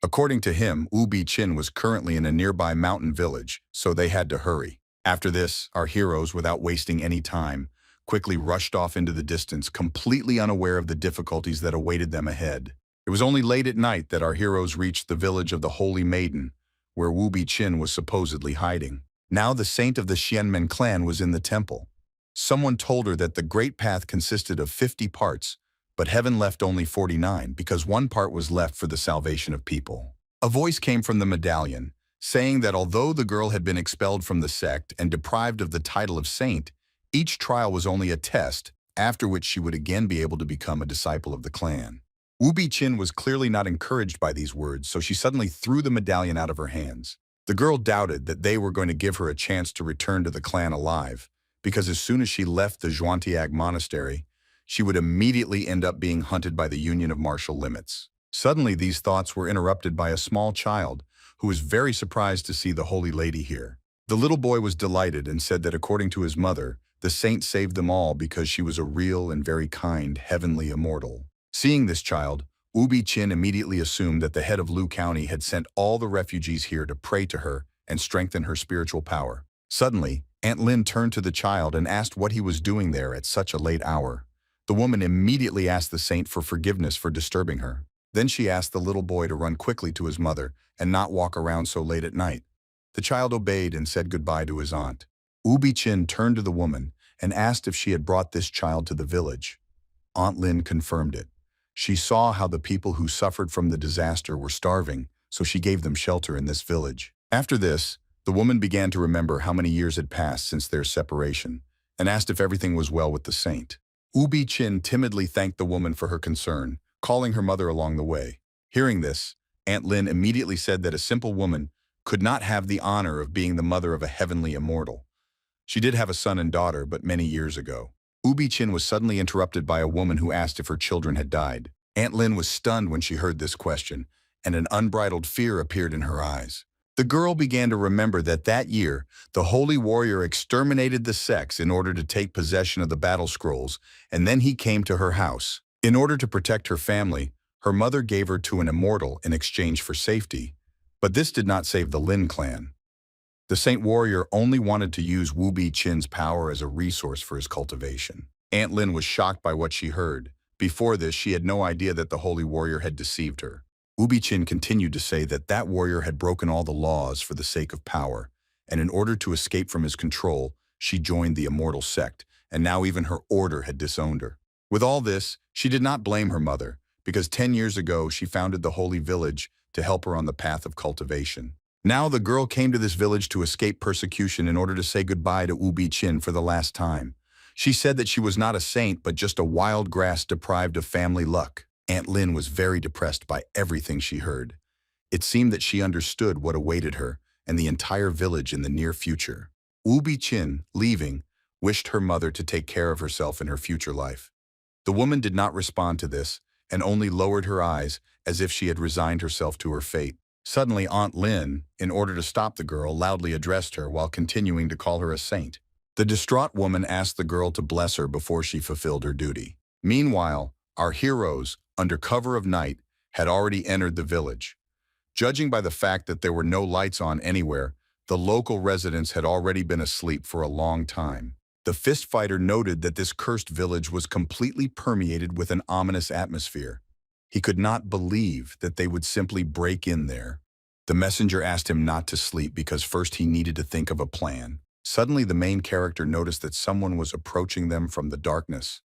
According to him, Wu Bi-chin was currently in a nearby mountain village, so they had to hurry. After this, our heroes, without wasting any time, quickly rushed off into the distance, completely unaware of the difficulties that awaited them ahead. It was only late at night that our heroes reached the village of the Holy Maiden, where Wu Bi-chin was supposedly hiding. Now the saint of the Xianmen clan was in the temple. Someone told her that the Great Path consisted of 50 parts, but heaven left only 49 because one part was left for the salvation of people. A voice came from the medallion, saying that although the girl had been expelled from the sect and deprived of the title of saint, each trial was only a test, after which she would again be able to become a disciple of the clan. Wu Bi-chin was clearly not encouraged by these words, so she suddenly threw the medallion out of her hands. The girl doubted that they were going to give her a chance to return to the clan alive, because as soon as she left the Zhuantiag monastery, she would immediately end up being hunted by the Union of Martial Limits. Suddenly, these thoughts were interrupted by a small child who was very surprised to see the Holy Lady here. The little boy was delighted and said that according to his mother, the saint saved them all because she was a real and very kind heavenly immortal. Seeing this child, Wu Bi-chin immediately assumed that the head of Lu County had sent all the refugees here to pray to her and strengthen her spiritual power. Suddenly, Aunt Lin turned to the child and asked what he was doing there at such a late hour. The woman immediately asked the saint for forgiveness for disturbing her. Then she asked the little boy to run quickly to his mother and not walk around so late at night. The child obeyed and said goodbye to his aunt. Wu Bi-chin turned to the woman and asked if she had brought this child to the village. Aunt Lin confirmed it. She saw how the people who suffered from the disaster were starving, so she gave them shelter in this village. After this, the woman began to remember how many years had passed since their separation and asked if everything was well with the saint. Wu Bi-chin timidly thanked the woman for her concern, calling her mother along the way. Hearing this, Aunt Lin immediately said that a simple woman could not have the honor of being the mother of a heavenly immortal. She did have a son and daughter, but many years ago. Wu Bi-chin was suddenly interrupted by a woman who asked if her children had died. Aunt Lin was stunned when she heard this question, and an unbridled fear appeared in her eyes. The girl began to remember that that year, the holy warrior exterminated the sects in order to take possession of the battle scrolls, and then he came to her house. In order to protect her family, her mother gave her to an immortal in exchange for safety, but this did not save the Lin clan. The saint warrior only wanted to use Wu Bi-chin's power as a resource for his cultivation. Aunt Lin was shocked by what she heard. Before this, she had no idea that the holy warrior had deceived her. Wu Bi-chin continued to say that that warrior had broken all the laws for the sake of power, and in order to escape from his control, she joined the immortal sect, and now even her order had disowned her. With all this, she did not blame her mother, because 10 years ago she founded the holy village to help her on the path of cultivation. Now the girl came to this village to escape persecution in order to say goodbye to Ubi Chin for the last time. She said that she was not a saint but just a wild grass deprived of family luck. Aunt Lin was very depressed by everything she heard. It seemed that she understood what awaited her and the entire village in the near future. Ubi Chin, leaving, wished her mother to take care of herself in her future life. The woman did not respond to this and only lowered her eyes as if she had resigned herself to her fate. Suddenly, Aunt Lin, in order to stop the girl, loudly addressed her while continuing to call her a saint. The distraught woman asked the girl to bless her before she fulfilled her duty. Meanwhile, our heroes, under cover of night, had already entered the village. Judging by the fact that there were no lights on anywhere, the local residents had already been asleep for a long time. The fist fighter noted that this cursed village was completely permeated with an ominous atmosphere. He could not believe that they would simply break in there. The messenger asked him not to sleep because first he needed to think of a plan. Suddenly, the main character noticed that someone was approaching them from the darkness.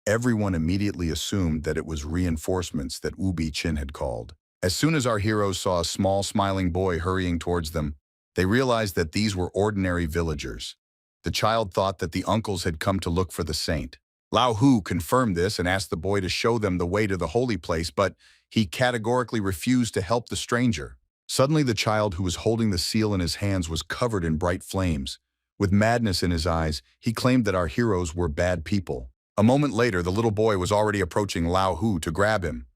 Everyone immediately assumed that it was reinforcements that Ubi Chin had called. As soon as our heroes saw a small, smiling boy hurrying towards them, they realized that these were ordinary villagers. The child thought that the uncles had come to look for the saint. Lao Hu confirmed this and asked the boy to show them the way to the holy place, but he categorically refused to help the stranger. Suddenly, the child who was holding the seal in his hands was covered in bright flames. With madness in his eyes, he claimed that our heroes were bad people. A moment later, the little boy was already approaching Lao Hu to grab him.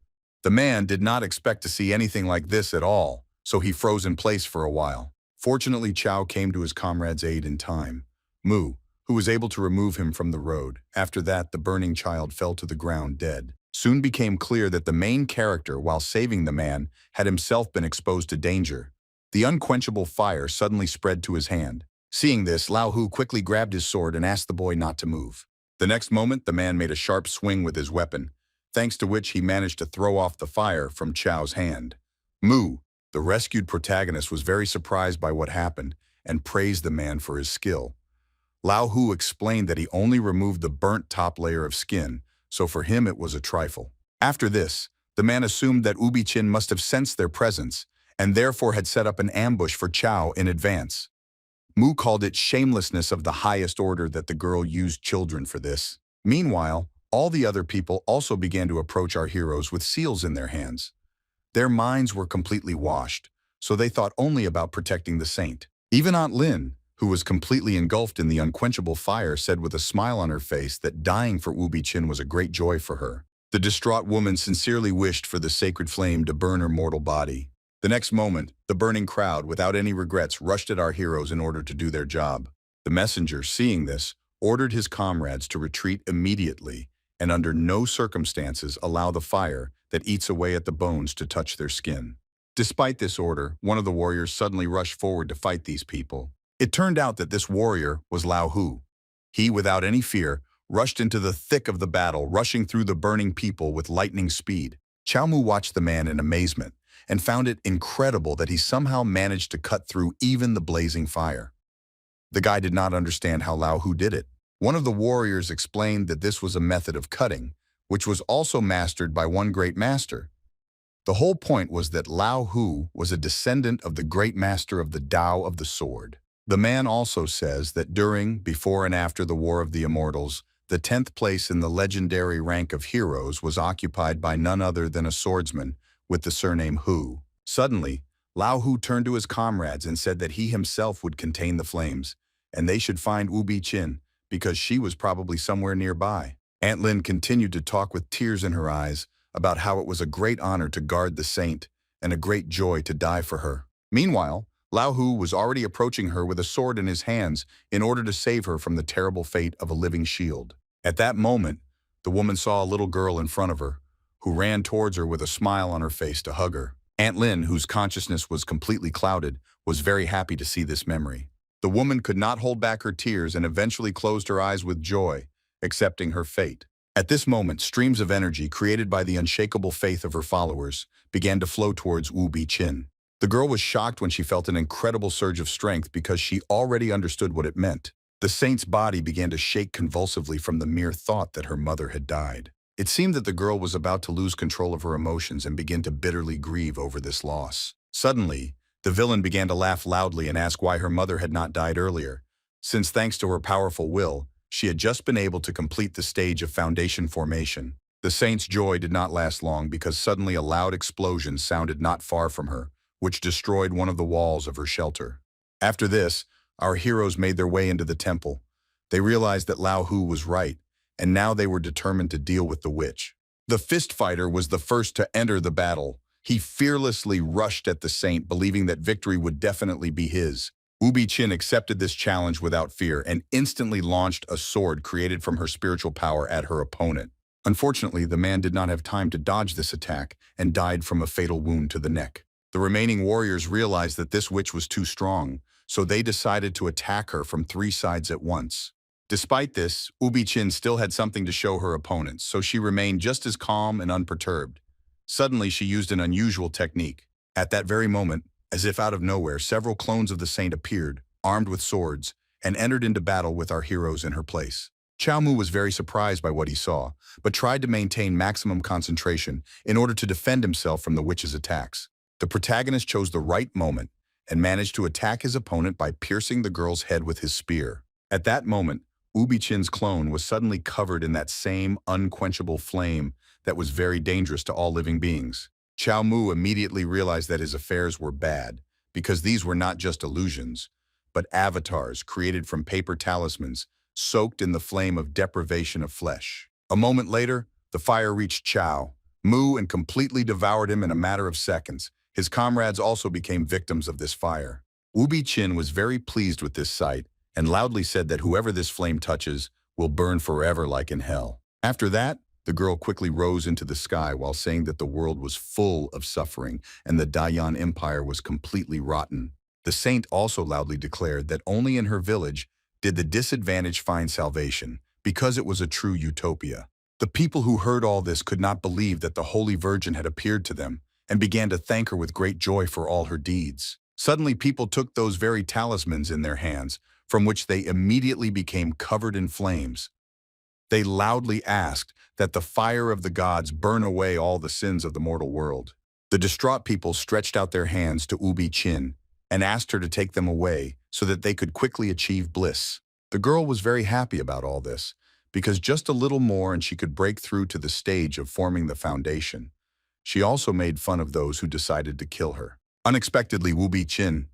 The man did not expect to see anything like this at all, so he froze in place for a while. Fortunately, Chiao came to his comrade's aid in time. Mu, who was able to remove him from the road. After that, the burning child fell to the ground dead. Soon became clear that the main character, while saving the man, had himself been exposed to danger. The unquenchable fire suddenly spread to his hand. Seeing this, Lao Hu quickly grabbed his sword and asked the boy not to move. The next moment, the man made a sharp swing with his weapon, thanks to which he managed to throw off the fire from Chao's hand. Mu, the rescued protagonist, was very surprised by what happened and praised the man for his skill. Lao Hu explained that he only removed the burnt top layer of skin, so for him it was a trifle. After this, the man assumed that Ubi Chin must have sensed their presence and therefore had set up an ambush for Chao in advance. Mu called it shamelessness of the highest order that the girl used children for this. Meanwhile, all the other people also began to approach our heroes with seals in their hands. Their minds were completely washed, so they thought only about protecting the saint. Even Aunt Lin, who was completely engulfed in the unquenchable fire, said with a smile on her face that dying for Ubi Chin was a great joy for her. The distraught woman sincerely wished for the sacred flame to burn her mortal body. The next moment, the burning crowd, without any regrets, rushed at our heroes in order to do their job. The messenger, seeing this, ordered his comrades to retreat immediately and under no circumstances allow the fire that eats away at the bones to touch their skin. Despite this order, one of the warriors suddenly rushed forward to fight these people. It turned out that this warrior was Lao Hu. He, without any fear, rushed into the thick of the battle, rushing through the burning people with lightning speed. Chiao Mu watched the man in amazement and found it incredible that he somehow managed to cut through even the blazing fire. The guy did not understand how Lao Hu did it. One of the warriors explained that this was a method of cutting, which was also mastered by one great master. The whole point was that Lao Hu was a descendant of the great master of the Tao of the sword. The man also says that during, before and after the War of the Immortals, the 10th place in the legendary rank of heroes was occupied by none other than a swordsman with the surname Hu. Suddenly, Lao Hu turned to his comrades and said that he himself would contain the flames, and they should find Ubi Chin, because she was probably somewhere nearby. Aunt Lin continued to talk with tears in her eyes about how it was a great honor to guard the saint and a great joy to die for her. Meanwhile, Lao Hu was already approaching her with a sword in his hands in order to save her from the terrible fate of a living shield. At that moment, the woman saw a little girl in front of her, who ran towards her with a smile on her face to hug her. Aunt Lin, whose consciousness was completely clouded, was very happy to see this memory. The woman could not hold back her tears and eventually closed her eyes with joy, accepting her fate. At this moment, streams of energy created by the unshakable faith of her followers began to flow towards Ubi Chin. The girl was shocked when she felt an incredible surge of strength because she already understood what it meant. The saint's body began to shake convulsively from the mere thought that her mother had died. It seemed that the girl was about to lose control of her emotions and begin to bitterly grieve over this loss. Suddenly, the villain began to laugh loudly and ask why her mother had not died earlier, since thanks to her powerful will, she had just been able to complete the stage of foundation formation. The saint's joy did not last long because suddenly a loud explosion sounded not far from her, which destroyed one of the walls of her shelter. After this, our heroes made their way into the temple. They realized that Lao Hu was right, and now they were determined to deal with the witch. The fist fighter was the first to enter the battle. He fearlessly rushed at the saint, believing that victory would definitely be his. Ubi Chin accepted this challenge without fear and instantly launched a sword created from her spiritual power at her opponent. Unfortunately, the man did not have time to dodge this attack and died from a fatal wound to the neck. The remaining warriors realized that this witch was too strong, so they decided to attack her from 3 sides at once. Despite this, Ubi Chin still had something to show her opponents, so she remained just as calm and unperturbed. Suddenly, she used an unusual technique. At that very moment, as if out of nowhere, several clones of the saint appeared, armed with swords, and entered into battle with our heroes in her place. Chiao Mu was very surprised by what he saw, but tried to maintain maximum concentration in order to defend himself from the witch's attacks. The protagonist chose the right moment and managed to attack his opponent by piercing the girl's head with his spear. At that moment, Ubi Chin's clone was suddenly covered in that same unquenchable flame that was very dangerous to all living beings. Chiao Mu immediately realized that his affairs were bad, because these were not just illusions, but avatars created from paper talismans, soaked in the flame of deprivation of flesh. A moment later, the fire reached Chiao Mu and completely devoured him in a matter of seconds. His comrades also became victims of this fire. Ubi Chin was very pleased with this sight and loudly said that whoever this flame touches will burn forever like in hell. After that, the girl quickly rose into the sky while saying that the world was full of suffering and the Dayan Empire was completely rotten. The saint also loudly declared that only in her village did the disadvantaged find salvation, because it was a true utopia. The people who heard all this could not believe that the Holy Virgin had appeared to them and began to thank her with great joy for all her deeds. Suddenly, people took those very talismans in their hands, from which they immediately became covered in flames. They loudly asked that the fire of the gods burn away all the sins of the mortal world. The distraught people stretched out their hands to Ubi Chin and asked her to take them away so that they could quickly achieve bliss. The girl was very happy about all this, because just a little more and she could break through to the stage of forming the foundation. She also made fun of those who decided to kill her. Unexpectedly, Ubi Chin,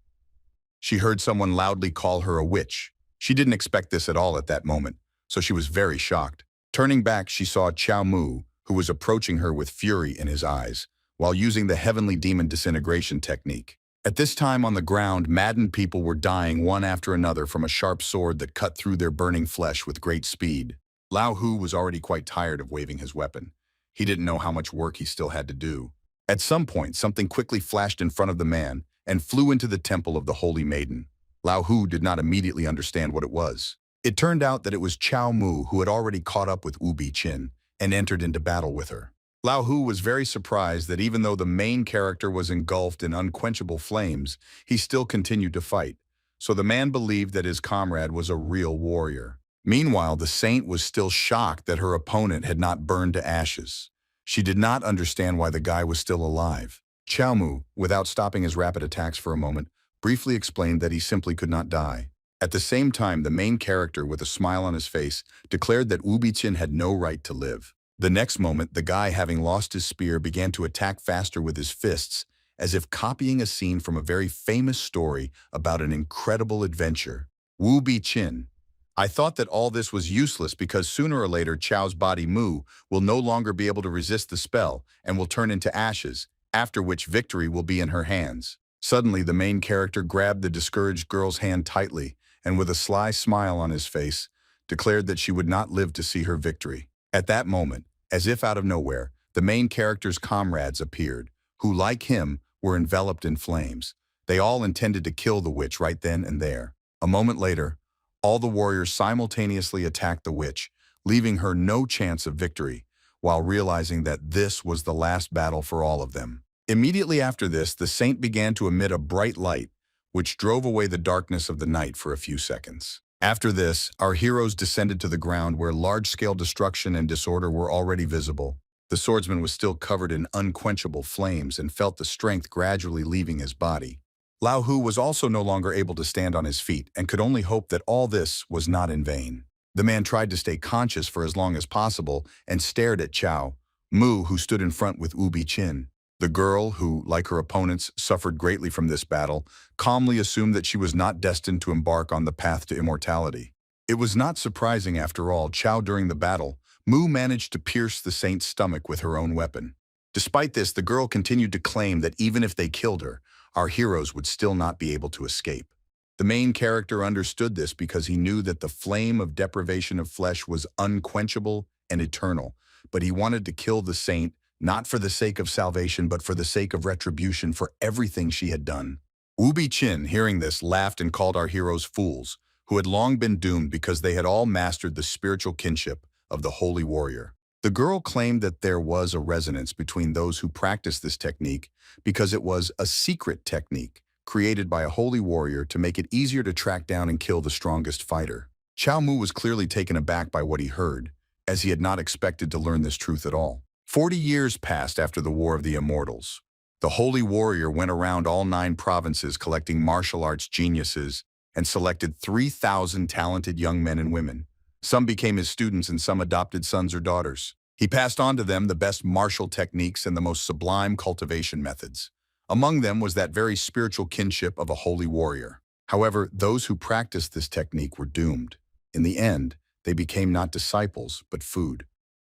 she heard someone loudly call her a witch. She didn't expect this at all at that moment, so she was very shocked. Turning back, she saw Chiao Mu, who was approaching her with fury in his eyes, while using the heavenly demon disintegration technique. At this time on the ground, maddened people were dying one after another from a sharp sword that cut through their burning flesh with great speed. Lao Hu was already quite tired of waving his weapon. He didn't know how much work he still had to do. At some point, something quickly flashed in front of the man and flew into the temple of the Holy Maiden. Lao Hu did not immediately understand what it was. It turned out that it was Chiao Mu who had already caught up with Ubi Chin and entered into battle with her. Lao Hu was very surprised that even though the main character was engulfed in unquenchable flames, he still continued to fight. So the man believed that his comrade was a real warrior. Meanwhile, the saint was still shocked that her opponent had not burned to ashes. She did not understand why the guy was still alive. Chiao Mu, without stopping his rapid attacks for a moment, briefly explained that he simply could not die. At the same time, the main character, with a smile on his face, declared that Ubi Chin had no right to live. The next moment, the guy, having lost his spear, began to attack faster with his fists, as if copying a scene from a very famous story about an incredible adventure. Ubi Chin. I thought that all this was useless because sooner or later Chao's body Mu will no longer be able to resist the spell and will turn into ashes, after which victory will be in her hands. Suddenly, the main character grabbed the discouraged girl's hand tightly and with a sly smile on his face, declared that she would not live to see her victory. At that moment, as if out of nowhere, the main character's comrades appeared, who, like him, were enveloped in flames. They all intended to kill the witch right then and there. A moment later, all the warriors simultaneously attacked the witch, leaving her no chance of victory, while realizing that this was the last battle for all of them. Immediately after this, the saint began to emit a bright light, which drove away the darkness of the night for a few seconds. After this, our heroes descended to the ground where large-scale destruction and disorder were already visible. The swordsman was still covered in unquenchable flames and felt the strength gradually leaving his body. Lao Hu was also no longer able to stand on his feet and could only hope that all this was not in vain. The man tried to stay conscious for as long as possible and stared at Chiao Mu, who stood in front with Ubi Chin. The girl, who, like her opponents, suffered greatly from this battle, calmly assumed that she was not destined to embark on the path to immortality. It was not surprising, after all. During the battle, Mu managed to pierce the saint's stomach with her own weapon. Despite this, the girl continued to claim that even if they killed her, our heroes would still not be able to escape. The main character understood this because he knew that the flame of deprivation of flesh was unquenchable and eternal, but he wanted to kill the saint, not for the sake of salvation, but for the sake of retribution for everything she had done. Ubi Chin, hearing this, laughed and called our heroes fools, who had long been doomed because they had all mastered the spiritual kinship of the holy warrior. The girl claimed that there was a resonance between those who practiced this technique because it was a secret technique created by a holy warrior to make it easier to track down and kill the strongest fighter. Chiao Mu was clearly taken aback by what he heard, as he had not expected to learn this truth at all. 40 years passed after the War of the Immortals. The holy warrior went around all 9 provinces collecting martial arts geniuses and selected 3,000 talented young men and women. Some became his students and some adopted sons or daughters. He passed on to them the best martial techniques and the most sublime cultivation methods. Among them was that very spiritual kinship of a holy warrior. However, those who practiced this technique were doomed. In the end, they became not disciples, but food.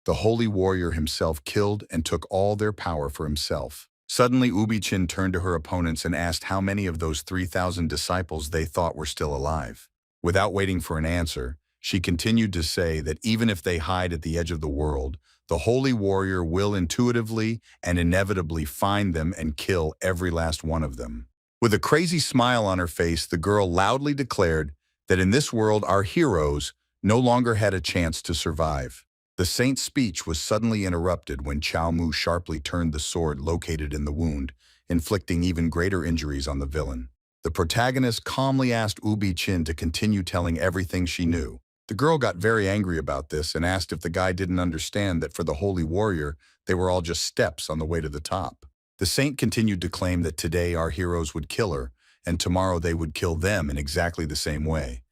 The holy warrior himself killed and took all their power for himself. Suddenly, Ubi Chin turned to her opponents and asked how many of those 3,000 disciples they thought were still alive. Without waiting for an answer, she continued to say that even if they hide at the edge of the world, the holy warrior will intuitively and inevitably find them and kill every last one of them. With a crazy smile on her face, the girl loudly declared that in this world our heroes no longer had a chance to survive. The saint's speech was suddenly interrupted when Chiao Mu sharply turned the sword located in the wound, inflicting even greater injuries on the villain. The protagonist calmly asked Ubi Chin to continue telling everything she knew. The girl got very angry about this and asked if the guy didn't understand that for the holy warrior, they were all just steps on the way to the top. The saint continued to claim that today our heroes would kill her, and tomorrow they would kill them in exactly the same way.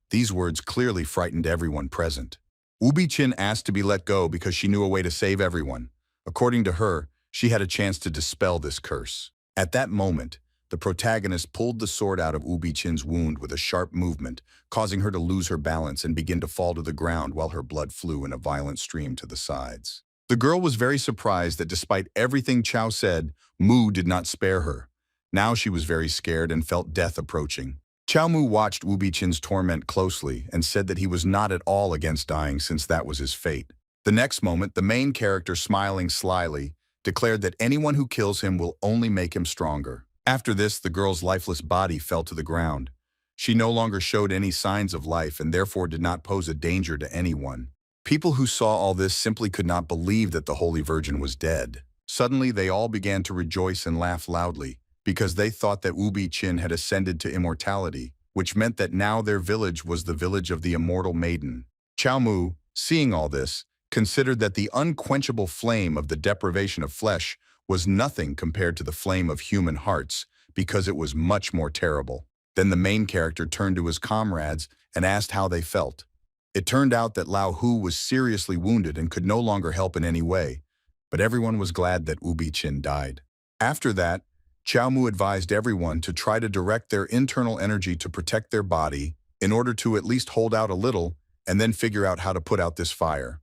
These words clearly frightened everyone present. Ubi Chin asked to be let go because she knew a way to save everyone. According to her, she had a chance to dispel this curse. At that moment, the protagonist pulled the sword out of Ubi Chin's wound with a sharp movement, causing her to lose her balance and begin to fall to the ground while her blood flew in a violent stream to the sides. The girl was very surprised that despite everything Chiao said, Mu did not spare her. Now she was very scared and felt death approaching. Chiao Mu watched Ubi Chin's torment closely and said that he was not at all against dying since that was his fate. The next moment, the main character, smiling slyly, declared that anyone who kills him will only make him stronger. After this, the girl's lifeless body fell to the ground. She no longer showed any signs of life and therefore did not pose a danger to anyone. People who saw all this simply could not believe that the Holy Virgin was dead. Suddenly, they all began to rejoice and laugh loudly because they thought that Ubi Chin had ascended to immortality, which meant that now their village was the village of the immortal maiden. Chiao Mu, seeing all this, considered that the unquenchable flame of the deprivation of flesh was nothing compared to the flame of human hearts because it was much more terrible. Then the main character turned to his comrades and asked how they felt. It turned out that Lao Hu was seriously wounded and could no longer help in any way, but everyone was glad that Ubi Chin died. After that, Chiao Mu advised everyone to try to direct their internal energy to protect their body in order to at least hold out a little and then figure out how to put out this fire.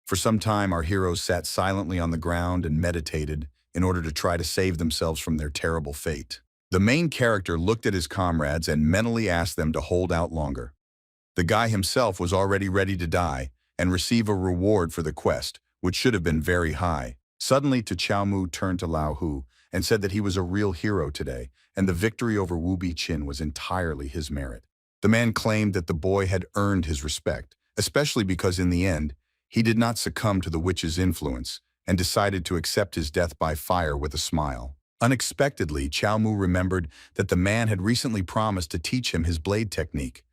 For some time, our heroes sat silently on the ground and meditated in order to try to save themselves from their terrible fate. The main character looked at his comrades and mentally asked them to hold out longer. The guy himself was already ready to die and receive a reward for the quest, which should have been very high. Suddenly, Chiao Mu turned to Lao Hu and said that he was a real hero today, and the victory over Ubi Chin was entirely his merit. The man claimed that the boy had earned his respect, especially because in the end, he did not succumb to the witch's influence and decided to accept his death by fire with a smile. Unexpectedly, Chiao Mu remembered that the man had recently promised to teach him his blade technique.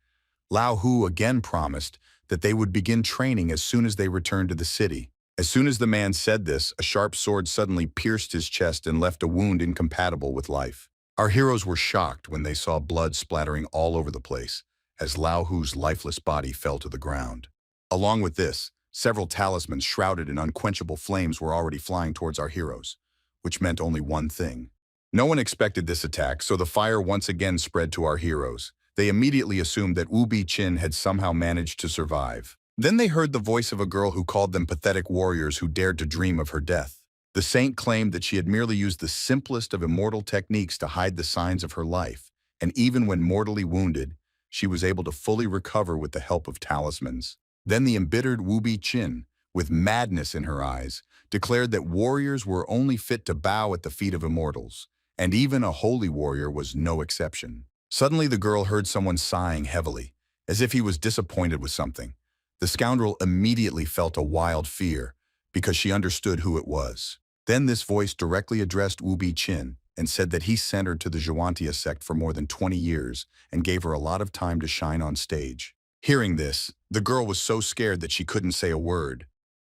Lao Hu again promised that they would begin training as soon as they returned to the city. As soon as the man said this, a sharp sword suddenly pierced his chest and left a wound incompatible with life. Our heroes were shocked when they saw blood splattering all over the place, as Lao Hu's lifeless body fell to the ground. Along with this, several talismans shrouded in unquenchable flames were already flying towards our heroes, which meant only one thing. No one expected this attack, so the fire once again spread to our heroes. They immediately assumed that Wu Bi-chin had somehow managed to survive. Then they heard the voice of a girl who called them pathetic warriors who dared to dream of her death. The saint claimed that she had merely used the simplest of immortal techniques to hide the signs of her life, and even when mortally wounded, she was able to fully recover with the help of talismans. Then the embittered Wu Bi-chin, with madness in her eyes, declared that warriors were only fit to bow at the feet of immortals, and even a holy warrior was no exception. Suddenly the girl heard someone sighing heavily, as if he was disappointed with something. The scoundrel immediately felt a wild fear, because she understood who it was. Then this voice directly addressed Wu Bi-chin and said that he sent her to the Zhuantia sect for more than 20 years and gave her a lot of time to shine on stage. Hearing this, the girl was so scared that she couldn't say a word.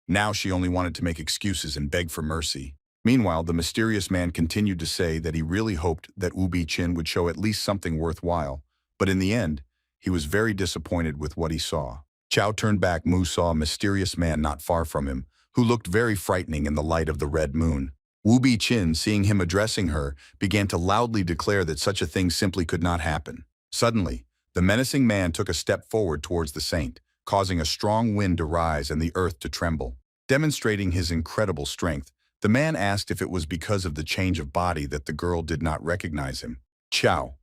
Now she only wanted to make excuses and beg for mercy. Meanwhile, the mysterious man continued to say that he really hoped that Wu Bi-chin would show at least something worthwhile, but in the end, he was very disappointed with what he saw. Chiao turned back. Mu saw a mysterious man not far from him, who looked very frightening in the light of the red moon. Wu Bi-chin, seeing him addressing her, began to loudly declare that such a thing simply could not happen. Suddenly, the menacing man took a step forward towards the saint, causing a strong wind to rise and the earth to tremble. Demonstrating his incredible strength, the man asked if it was because of the change of body that the girl did not recognize him. Chiao.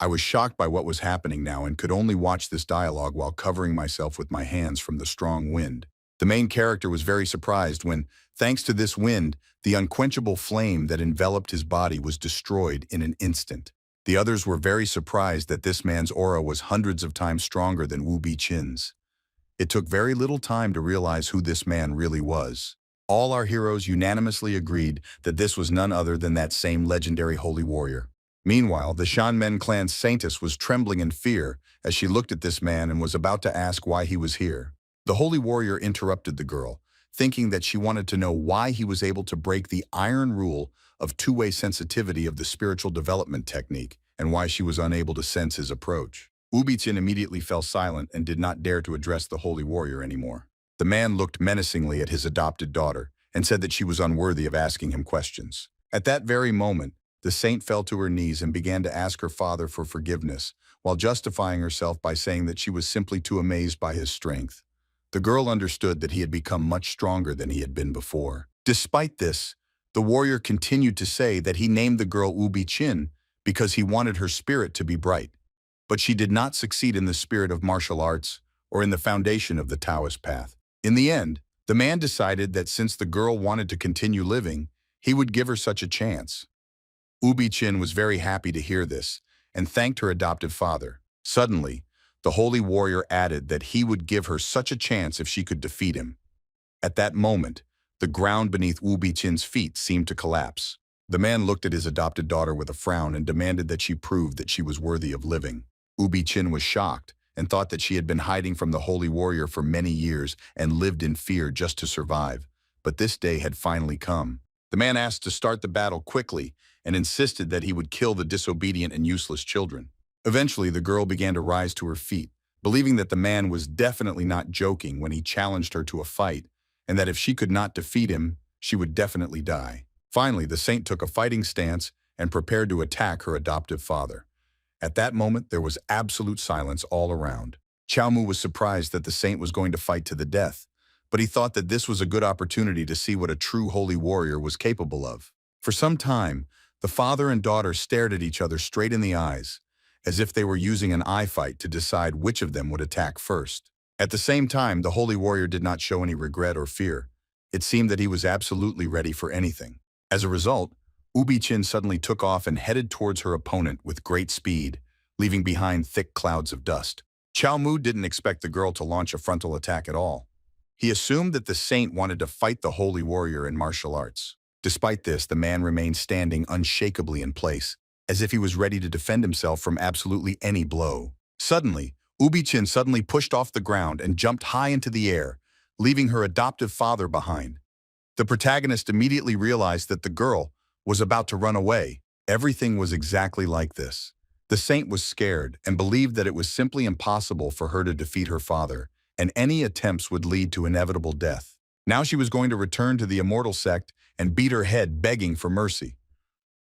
I was shocked by what was happening now and could only watch this dialogue while covering myself with my hands from the strong wind. The main character was very surprised when, thanks to this wind, the unquenchable flame that enveloped his body was destroyed in an instant. The others were very surprised that this man's aura was hundreds of times stronger than Wu Bi-chin's. It took very little time to realize who this man really was. All our heroes unanimously agreed that this was none other than that same legendary holy warrior. Meanwhile, the Shanmen clan saintess was trembling in fear as she looked at this man and was about to ask why he was here. The holy warrior interrupted the girl, thinking that she wanted to know why he was able to break the iron rule of two-way sensitivity of the spiritual development technique and why she was unable to sense his approach. Wu Bi-chin immediately fell silent and did not dare to address the holy warrior anymore. The man looked menacingly at his adopted daughter and said that she was unworthy of asking him questions. At that very moment, the saint fell to her knees and began to ask her father for forgiveness, while justifying herself by saying that she was simply too amazed by his strength. The girl understood that he had become much stronger than he had been before. Despite this, the warrior continued to say that he named the girl Wu Bi-chin because he wanted her spirit to be bright. But she did not succeed in the spirit of martial arts or in the foundation of the Taoist path. In the end, the man decided that since the girl wanted to continue living, he would give her such a chance. Wu Bi-chin was very happy to hear this and thanked her adoptive father. Suddenly, the holy warrior added that he would give her such a chance if she could defeat him. At that moment, the ground beneath Wu Bi-chin's feet seemed to collapse. The man looked at his adopted daughter with a frown and demanded that she prove that she was worthy of living. Wu Bi-chin was shocked and thought that she had been hiding from the holy warrior for many years and lived in fear just to survive. But this day had finally come. The man asked to start the battle quickly and insisted that he would kill the disobedient and useless children. Eventually, the girl began to rise to her feet, believing that the man was definitely not joking when he challenged her to a fight, and that if she could not defeat him, she would definitely die. Finally, the saint took a fighting stance and prepared to attack her adoptive father. At that moment, there was absolute silence all around. Chiao Mu was surprised that the saint was going to fight to the death, but he thought that this was a good opportunity to see what a true holy warrior was capable of. For some time, the father and daughter stared at each other straight in the eyes, as if they were using an eye fight to decide which of them would attack first. At the same time, the holy warrior did not show any regret or fear. It seemed that he was absolutely ready for anything. As a result, Wu Bi-chin suddenly took off and headed towards her opponent with great speed, leaving behind thick clouds of dust. Chiao Mu didn't expect the girl to launch a frontal attack at all. He assumed that the saint wanted to fight the holy warrior in martial arts. Despite this, the man remained standing unshakably in place, as if he was ready to defend himself from absolutely any blow. Suddenly, Ubi-chin suddenly pushed off the ground and jumped high into the air, leaving her adoptive father behind. The protagonist immediately realized that the girl was about to run away. Everything was exactly like this. The saint was scared and believed that it was simply impossible for her to defeat her father, and any attempts would lead to inevitable death. Now she was going to return to the immortal sect and beat her head begging for mercy.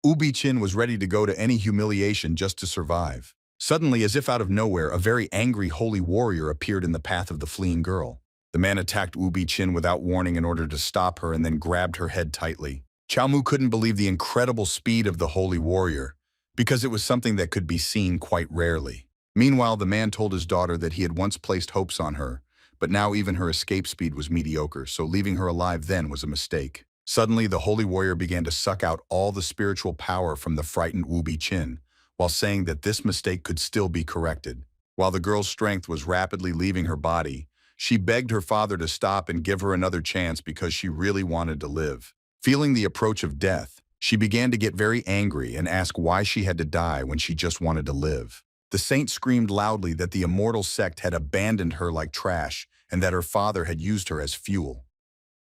Ubi-chin was ready to go to any humiliation just to survive. Suddenly, as if out of nowhere, a very angry holy warrior appeared in the path of the fleeing girl. The man attacked Ubi-chin without warning in order to stop her and then grabbed her head tightly. Chiao Mu couldn't believe the incredible speed of the holy warrior, because it was something that could be seen quite rarely. Meanwhile, the man told his daughter that he had once placed hopes on her, but now even her escape speed was mediocre, so leaving her alive then was a mistake. Suddenly, the holy warrior began to suck out all the spiritual power from the frightened Ubi-chin, while saying that this mistake could still be corrected. While the girl's strength was rapidly leaving her body, she begged her father to stop and give her another chance because she really wanted to live. Feeling the approach of death, she began to get very angry and ask why she had to die when she just wanted to live. The saint screamed loudly that the immortal sect had abandoned her like trash and that her father had used her as fuel.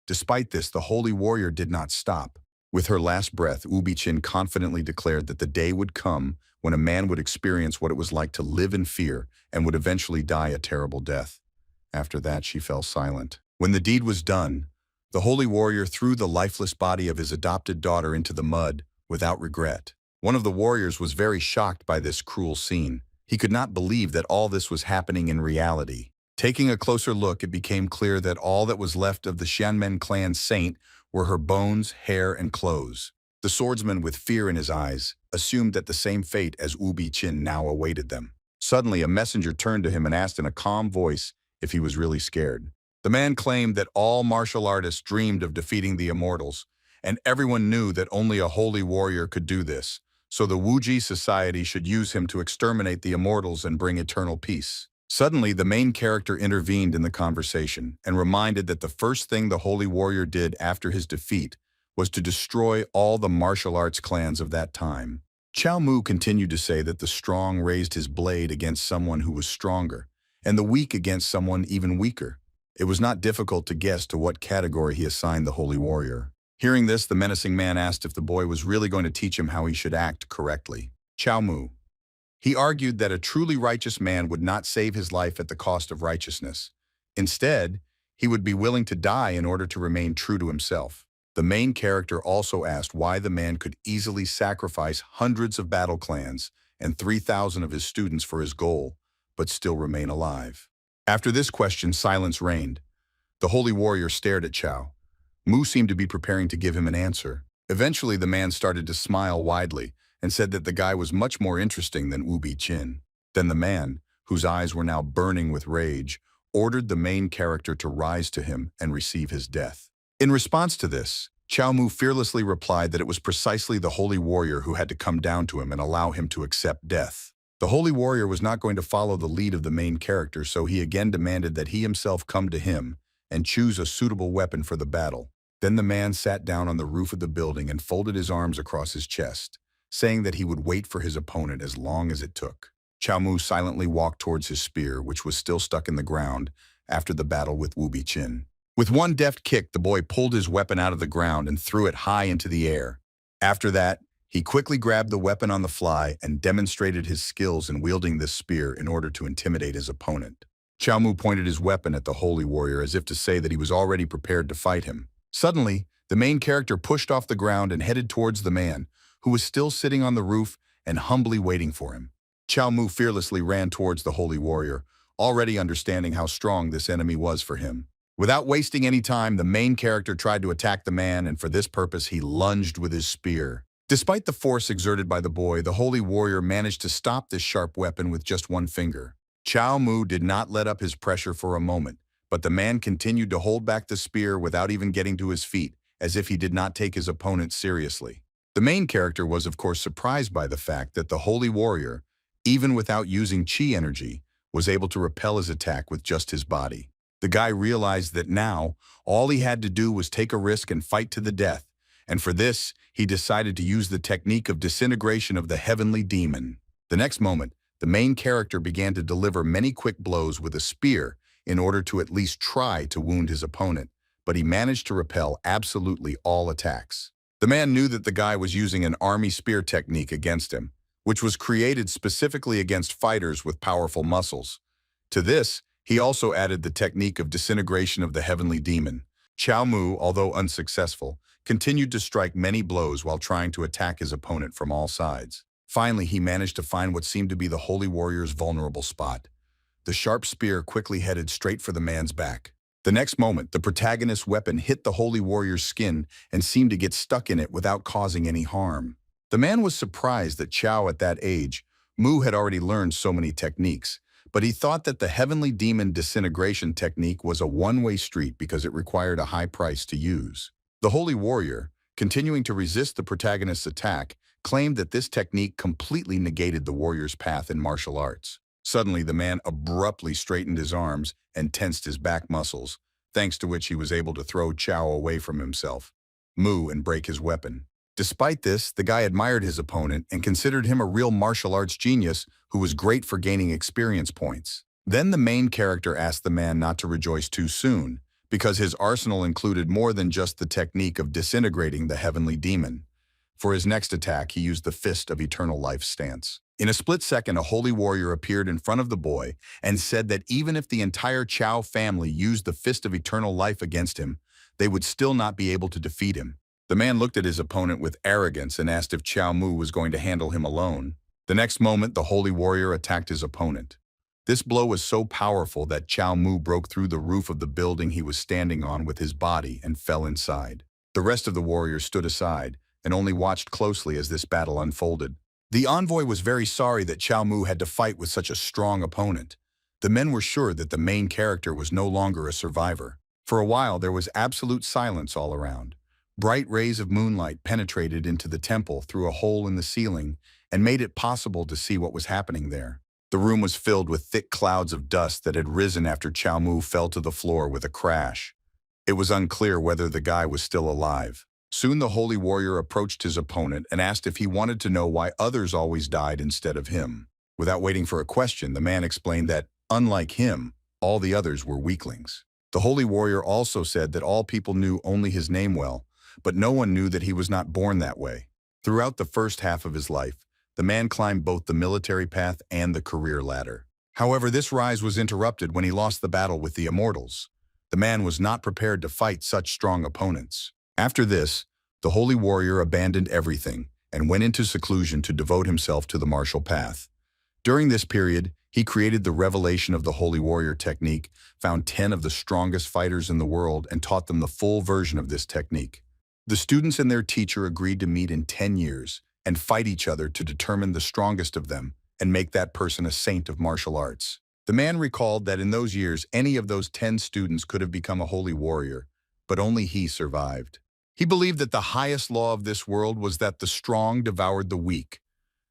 Despite this, the holy warrior did not stop. With her last breath, Ubi-chin confidently declared that the day would come when a man would experience what it was like to live in fear and would eventually die a terrible death. After that, she fell silent. When the deed was done, the holy warrior threw the lifeless body of his adopted daughter into the mud without regret. One of the warriors was very shocked by this cruel scene. He could not believe that all this was happening in reality. Taking a closer look, it became clear that all that was left of the Xianmen clan saint were her bones, hair, and clothes. The swordsman, with fear in his eyes, assumed that the same fate as Ubi-chin now awaited them. Suddenly, a messenger turned to him and asked in a calm voice if he was really scared. The man claimed that all martial artists dreamed of defeating the immortals, and everyone knew that only a holy warrior could do this, so the Wuji society should use him to exterminate the immortals and bring eternal peace. Suddenly, the main character intervened in the conversation and reminded that the first thing the holy warrior did after his defeat was to destroy all the martial arts clans of that time. Chiao Mu continued to say that the strong raised his blade against someone who was stronger, and the weak against someone even weaker. It was not difficult to guess to what category he assigned the holy warrior. Hearing this, the menacing man asked if the boy was really going to teach him how he should act correctly. Chiao Mu. He argued that a truly righteous man would not save his life at the cost of righteousness. Instead, he would be willing to die in order to remain true to himself. The main character also asked why the man could easily sacrifice hundreds of battle clans and 3,000 of his students for his goal, but still remain alive. After this question, silence reigned. The holy warrior stared at Chiao. Mu seemed to be preparing to give him an answer. Eventually, the man started to smile widely and said that the guy was much more interesting than Ubi-chin. Then the man, whose eyes were now burning with rage, ordered the main character to rise to him and receive his death. In response to this, Chiao Mu fearlessly replied that it was precisely the holy warrior who had to come down to him and allow him to accept death. The holy warrior was not going to follow the lead of the main character, so he again demanded that he himself come to him and choose a suitable weapon for the battle. Then the man sat down on the roof of the building and folded his arms across his chest, saying that he would wait for his opponent as long as it took. Chiao Mu silently walked towards his spear, which was still stuck in the ground after the battle with Ubi-chin. With one deft kick, the boy pulled his weapon out of the ground and threw it high into the air. After that, he quickly grabbed the weapon on the fly and demonstrated his skills in wielding this spear in order to intimidate his opponent. Chiao Mu pointed his weapon at the holy warrior as if to say that he was already prepared to fight him. Suddenly, the main character pushed off the ground and headed towards the man, who was still sitting on the roof and humbly waiting for him. Chiao Mu fearlessly ran towards the holy warrior, already understanding how strong this enemy was for him. Without wasting any time, the main character tried to attack the man, and for this purpose he lunged with his spear. Despite the force exerted by the boy, the holy warrior managed to stop this sharp weapon with just one finger. Chiao Mu did not let up his pressure for a moment, but the man continued to hold back the spear without even getting to his feet, as if he did not take his opponent seriously. The main character was, of course, surprised by the fact that the holy warrior, even without using chi energy, was able to repel his attack with just his body. The guy realized that now, all he had to do was take a risk and fight to the death, and for this, he decided to use the technique of disintegration of the heavenly demon. The next moment, the main character began to deliver many quick blows with a spear in order to at least try to wound his opponent, but he managed to repel absolutely all attacks. The man knew that the guy was using an army spear technique against him, which was created specifically against fighters with powerful muscles. To this, he also added the technique of disintegration of the heavenly demon. Chiao Mu, although unsuccessful, continued to strike many blows while trying to attack his opponent from all sides. Finally, he managed to find what seemed to be the holy warrior's vulnerable spot. The sharp spear quickly headed straight for the man's back. The next moment, the protagonist's weapon hit the holy warrior's skin and seemed to get stuck in it without causing any harm. The man was surprised that Chiao, at that age, Mu had already learned so many techniques, but he thought that the heavenly demon disintegration technique was a one-way street because it required a high price to use. The holy warrior, continuing to resist the protagonist's attack, claimed that this technique completely negated the warrior's path in martial arts. Suddenly, the man abruptly straightened his arms and tensed his back muscles, thanks to which he was able to throw Chiao away from himself, Mu, and break his weapon. Despite this, the guy admired his opponent and considered him a real martial arts genius who was great for gaining experience points. Then the main character asked the man not to rejoice too soon, because his arsenal included more than just the technique of disintegrating the heavenly demon. For his next attack, he used the Fist of Eternal Life stance. In a split second, a holy warrior appeared in front of the boy and said that even if the entire Chiao family used the Fist of Eternal Life against him, they would still not be able to defeat him. The man looked at his opponent with arrogance and asked if Chiao Mu was going to handle him alone. The next moment, the holy warrior attacked his opponent. This blow was so powerful that Chiao Mu broke through the roof of the building he was standing on with his body and fell inside. The rest of the warriors stood aside and only watched closely as this battle unfolded. The envoy was very sorry that Chiao Mu had to fight with such a strong opponent. The men were sure that the main character was no longer a survivor. For a while, there was absolute silence all around. Bright rays of moonlight penetrated into the temple through a hole in the ceiling and made it possible to see what was happening there. The room was filled with thick clouds of dust that had risen after Chiao Mu fell to the floor with a crash. It was unclear whether the guy was still alive. Soon the holy warrior approached his opponent and asked if he wanted to know why others always died instead of him. Without waiting for a question, the man explained that, unlike him, all the others were weaklings. The holy warrior also said that all people knew only his name well, but no one knew that he was not born that way. Throughout the first half of his life, the man climbed both the military path and the career ladder. However, this rise was interrupted when he lost the battle with the Immortals. The man was not prepared to fight such strong opponents. After this, the holy warrior abandoned everything and went into seclusion to devote himself to the martial path. During this period, he created the revelation of the holy warrior technique, found 10 of the strongest fighters in the world, and taught them the full version of this technique. The students and their teacher agreed to meet in 10 years and fight each other to determine the strongest of them and make that person a saint of martial arts. The man recalled that in those years, any of those 10 students could have become a holy warrior, but only he survived. He believed that the highest law of this world was that the strong devoured the weak.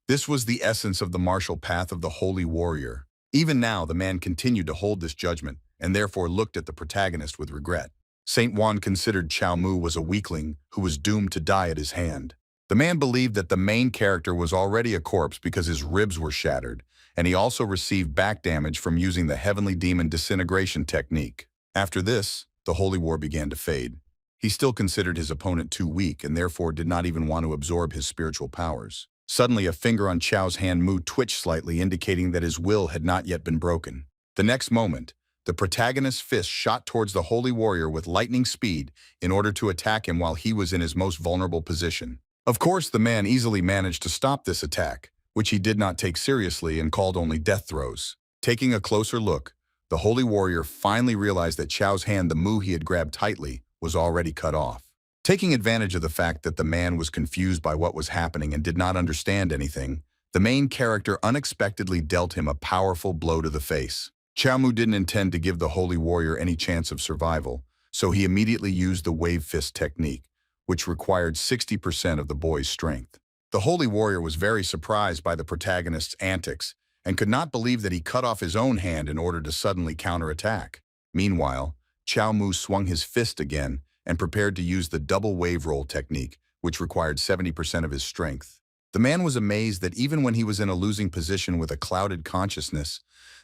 This was the essence of the martial path of the holy warrior. Even now, the man continued to hold this judgment and therefore looked at the protagonist with regret. Saint Juan considered Chiao Mu was a weakling who was doomed to die at his hand. The man believed that the main character was already a corpse because his ribs were shattered, and he also received back damage from using the heavenly demon disintegration technique. After this, the holy war began to fade. He still considered his opponent too weak and therefore did not even want to absorb his spiritual powers. Suddenly, a finger on Chao's hand Mu twitched slightly, indicating that his will had not yet been broken. The next moment, the protagonist's fist shot towards the holy warrior with lightning speed in order to attack him while he was in his most vulnerable position. Of course, the man easily managed to stop this attack, which he did not take seriously and called only death throes. Taking a closer look, the holy warrior finally realized that Chao's hand, the Mu he had grabbed tightly, was already cut off. Taking advantage of the fact that the man was confused by what was happening and did not understand anything, the main character unexpectedly dealt him a powerful blow to the face. Chiao Mu didn't intend to give the holy warrior any chance of survival, so he immediately used the wave fist technique, which required 60% of the boy's strength. The holy warrior was very surprised by the protagonist's antics and could not believe that he cut off his own hand in order to suddenly counterattack. Meanwhile, Chiao Mu swung his fist again and prepared to use the double wave roll technique, which required 70% of his strength. The man was amazed that even when he was in a losing position with a clouded consciousness,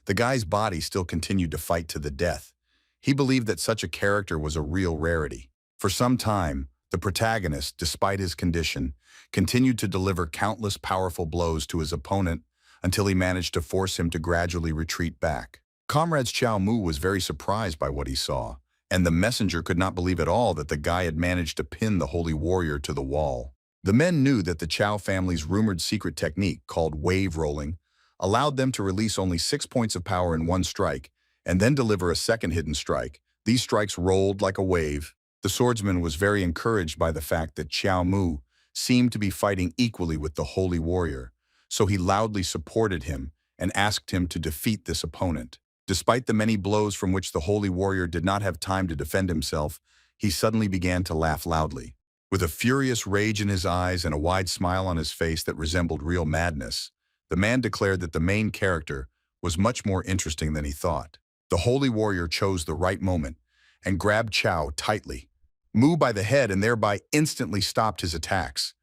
the guy's body still continued to fight to the death. He believed that such a character was a real rarity. For some time, the protagonist, despite his condition, continued to deliver countless powerful blows to his opponent until he managed to force him to gradually retreat back. Comrades Chiao Mu was very surprised by what he saw, and the messenger could not believe at all that the guy had managed to pin the holy warrior to the wall. The men knew that the Chiao family's rumored secret technique, called wave rolling, allowed them to release only 6 points of power in one strike, and then deliver a second hidden strike. These strikes rolled like a wave. The swordsman was very encouraged by the fact that Chiao Mu seemed to be fighting equally with the holy warrior, so he loudly supported him and asked him to defeat this opponent. Despite the many blows from which the holy warrior did not have time to defend himself, he suddenly began to laugh loudly. With a furious rage in his eyes and a wide smile on his face that resembled real madness, the man declared that the main character was much more interesting than he thought. The holy warrior chose the right moment and grabbed Chiao tightly, Mu by the head, and thereby instantly stopped his attacks.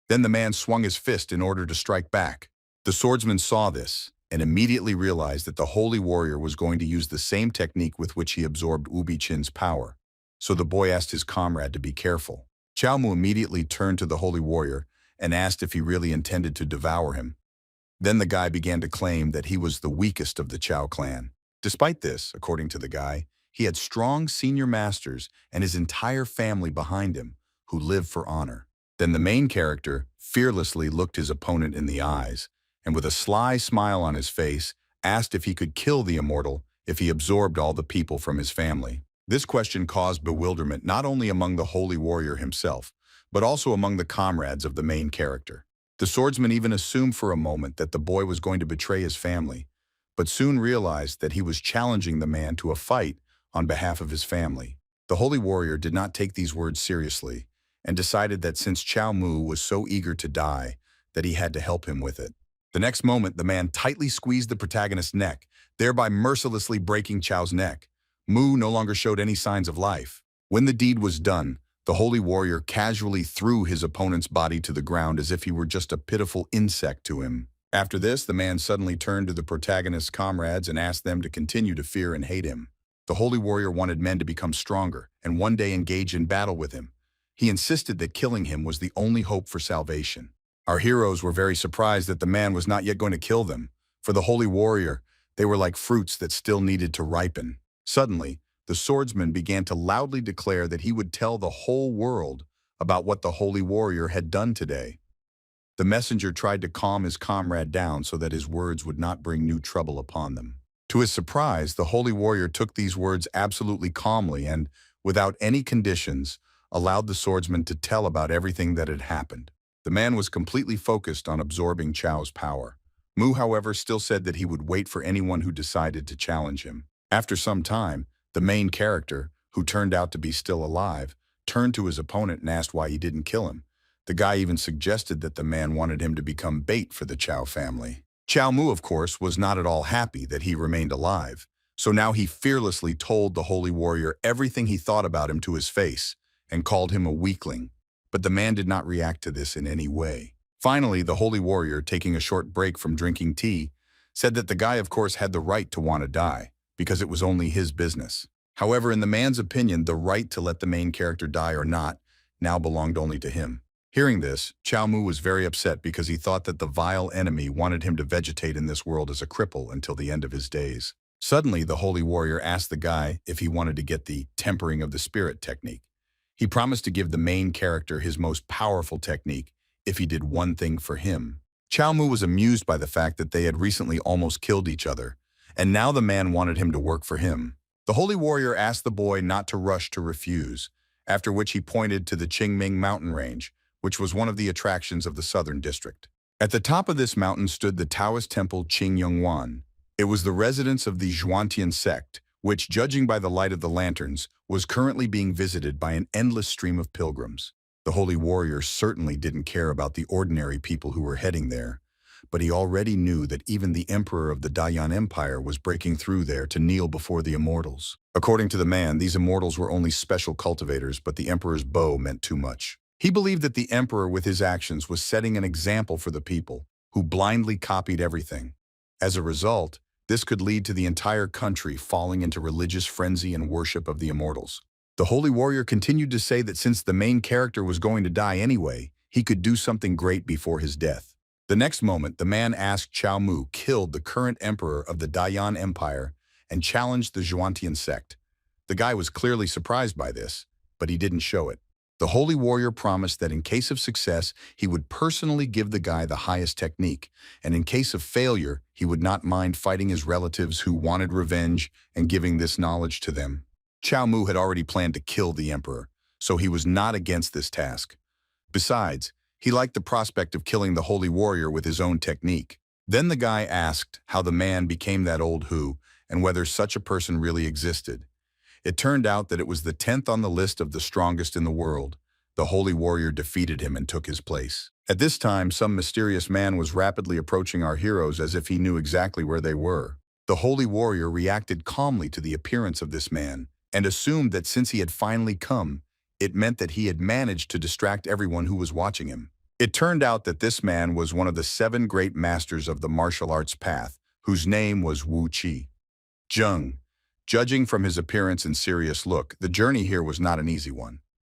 Then the man swung his fist in order to strike back. The swordsman saw this and immediately realized that the holy warrior was going to use the same technique with which he absorbed Ubi Chin's power. So the boy asked his comrade to be careful. Chiao Mu immediately turned to the holy warrior and asked if he really intended to devour him. Then the guy began to claim that he was the weakest of the Chiao clan. Despite this, according to the guy, he had strong senior masters and his entire family behind him, who lived for honor. Then the main character fearlessly looked his opponent in the eyes, and with a sly smile on his face, asked if he could kill the immortal if he absorbed all the people from his family. This question caused bewilderment not only among the holy warrior himself, but also among the comrades of the main character. The swordsman even assumed for a moment that the boy was going to betray his family, but soon realized that he was challenging the man to a fight on behalf of his family. The holy warrior did not take these words seriously and decided that since Chiao Mu was so eager to die, that he had to help him with it. The next moment, the man tightly squeezed the protagonist's neck, thereby mercilessly breaking Chao's neck. Mu no longer showed any signs of life. When the deed was done, the holy warrior casually threw his opponent's body to the ground as if he were just a pitiful insect to him. After this, the man suddenly turned to the protagonist's comrades and asked them to continue to fear and hate him. The holy warrior wanted men to become stronger and one day engage in battle with him. He insisted that killing him was the only hope for salvation. Our heroes were very surprised that the man was not yet going to kill them. For the holy warrior, they were like fruits that still needed to ripen. Suddenly, the swordsman began to loudly declare that he would tell the whole world about what the holy warrior had done today. The messenger tried to calm his comrade down so that his words would not bring new trouble upon them. To his surprise, the holy warrior took these words absolutely calmly and, without any conditions, allowed the swordsman to tell about everything that had happened. The man was completely focused on absorbing Chao's power. Mu, however, still said that he would wait for anyone who decided to challenge him. After some time, the main character, who turned out to be still alive, turned to his opponent and asked why he didn't kill him. The guy even suggested that the man wanted him to become bait for the Chiao family. Chiao Mu, of course, was not at all happy that he remained alive, so now he fearlessly told the holy warrior everything he thought about him to his face and called him a weakling. But the man did not react to this in any way. Finally, the holy warrior, taking a short break from drinking tea, said that the guy, of course, had the right to want to die, because it was only his business. However, in the man's opinion, the right to let the main character die or not now belonged only to him. Hearing this, Chiao Mu was very upset because he thought that the vile enemy wanted him to vegetate in this world as a cripple until the end of his days. Suddenly, the holy warrior asked the guy if he wanted to get the tempering of the spirit technique. He promised to give the main character his most powerful technique if he did one thing for him. Chiao Mu was amused by the fact that they had recently almost killed each other, and now the man wanted him to work for him. The holy warrior asked the boy not to rush to refuse, after which he pointed to the Qingming mountain range, which was one of the attractions of the southern district. At the top of this mountain stood the Taoist temple Qingyongwan. It was the residence of the Zhuantian sect, which, judging by the light of the lanterns, was currently being visited by an endless stream of pilgrims. The holy warrior certainly didn't care about the ordinary people who were heading there, but he already knew that even the emperor of the Dayan Empire was breaking through there to kneel before the immortals. According to the man, these immortals were only special cultivators, but the emperor's bow meant too much. He believed that the emperor with his actions was setting an example for the people, who blindly copied everything. As a result, this could lead to the entire country falling into religious frenzy and worship of the immortals. The holy warrior continued to say that since the main character was going to die anyway, he could do something great before his death. The next moment, the man asked Chiao Mu killed the current emperor of the Dayan Empire and challenged the Zhuantian sect. The guy was clearly surprised by this, but he didn't show it. The holy warrior promised that in case of success, he would personally give the guy the highest technique, and in case of failure, he would not mind fighting his relatives who wanted revenge and giving this knowledge to them. Chiao Mu had already planned to kill the emperor, so he was not against this task. Besides, he liked the prospect of killing the holy warrior with his own technique. Then the guy asked how the man became that old who, and whether such a person really existed. It turned out that it was the 10th on the list of the strongest in the world. The holy warrior defeated him and took his place. At this time, some mysterious man was rapidly approaching our heroes as if he knew exactly where they were. The holy warrior reacted calmly to the appearance of this man and assumed that since he had finally come, it meant that he had managed to distract everyone who was watching him. It turned out that this man was one of the 7 great masters of the martial arts path, whose name was Wu Qi. Jung. Judging from his appearance and serious look, the journey here was not an easy one.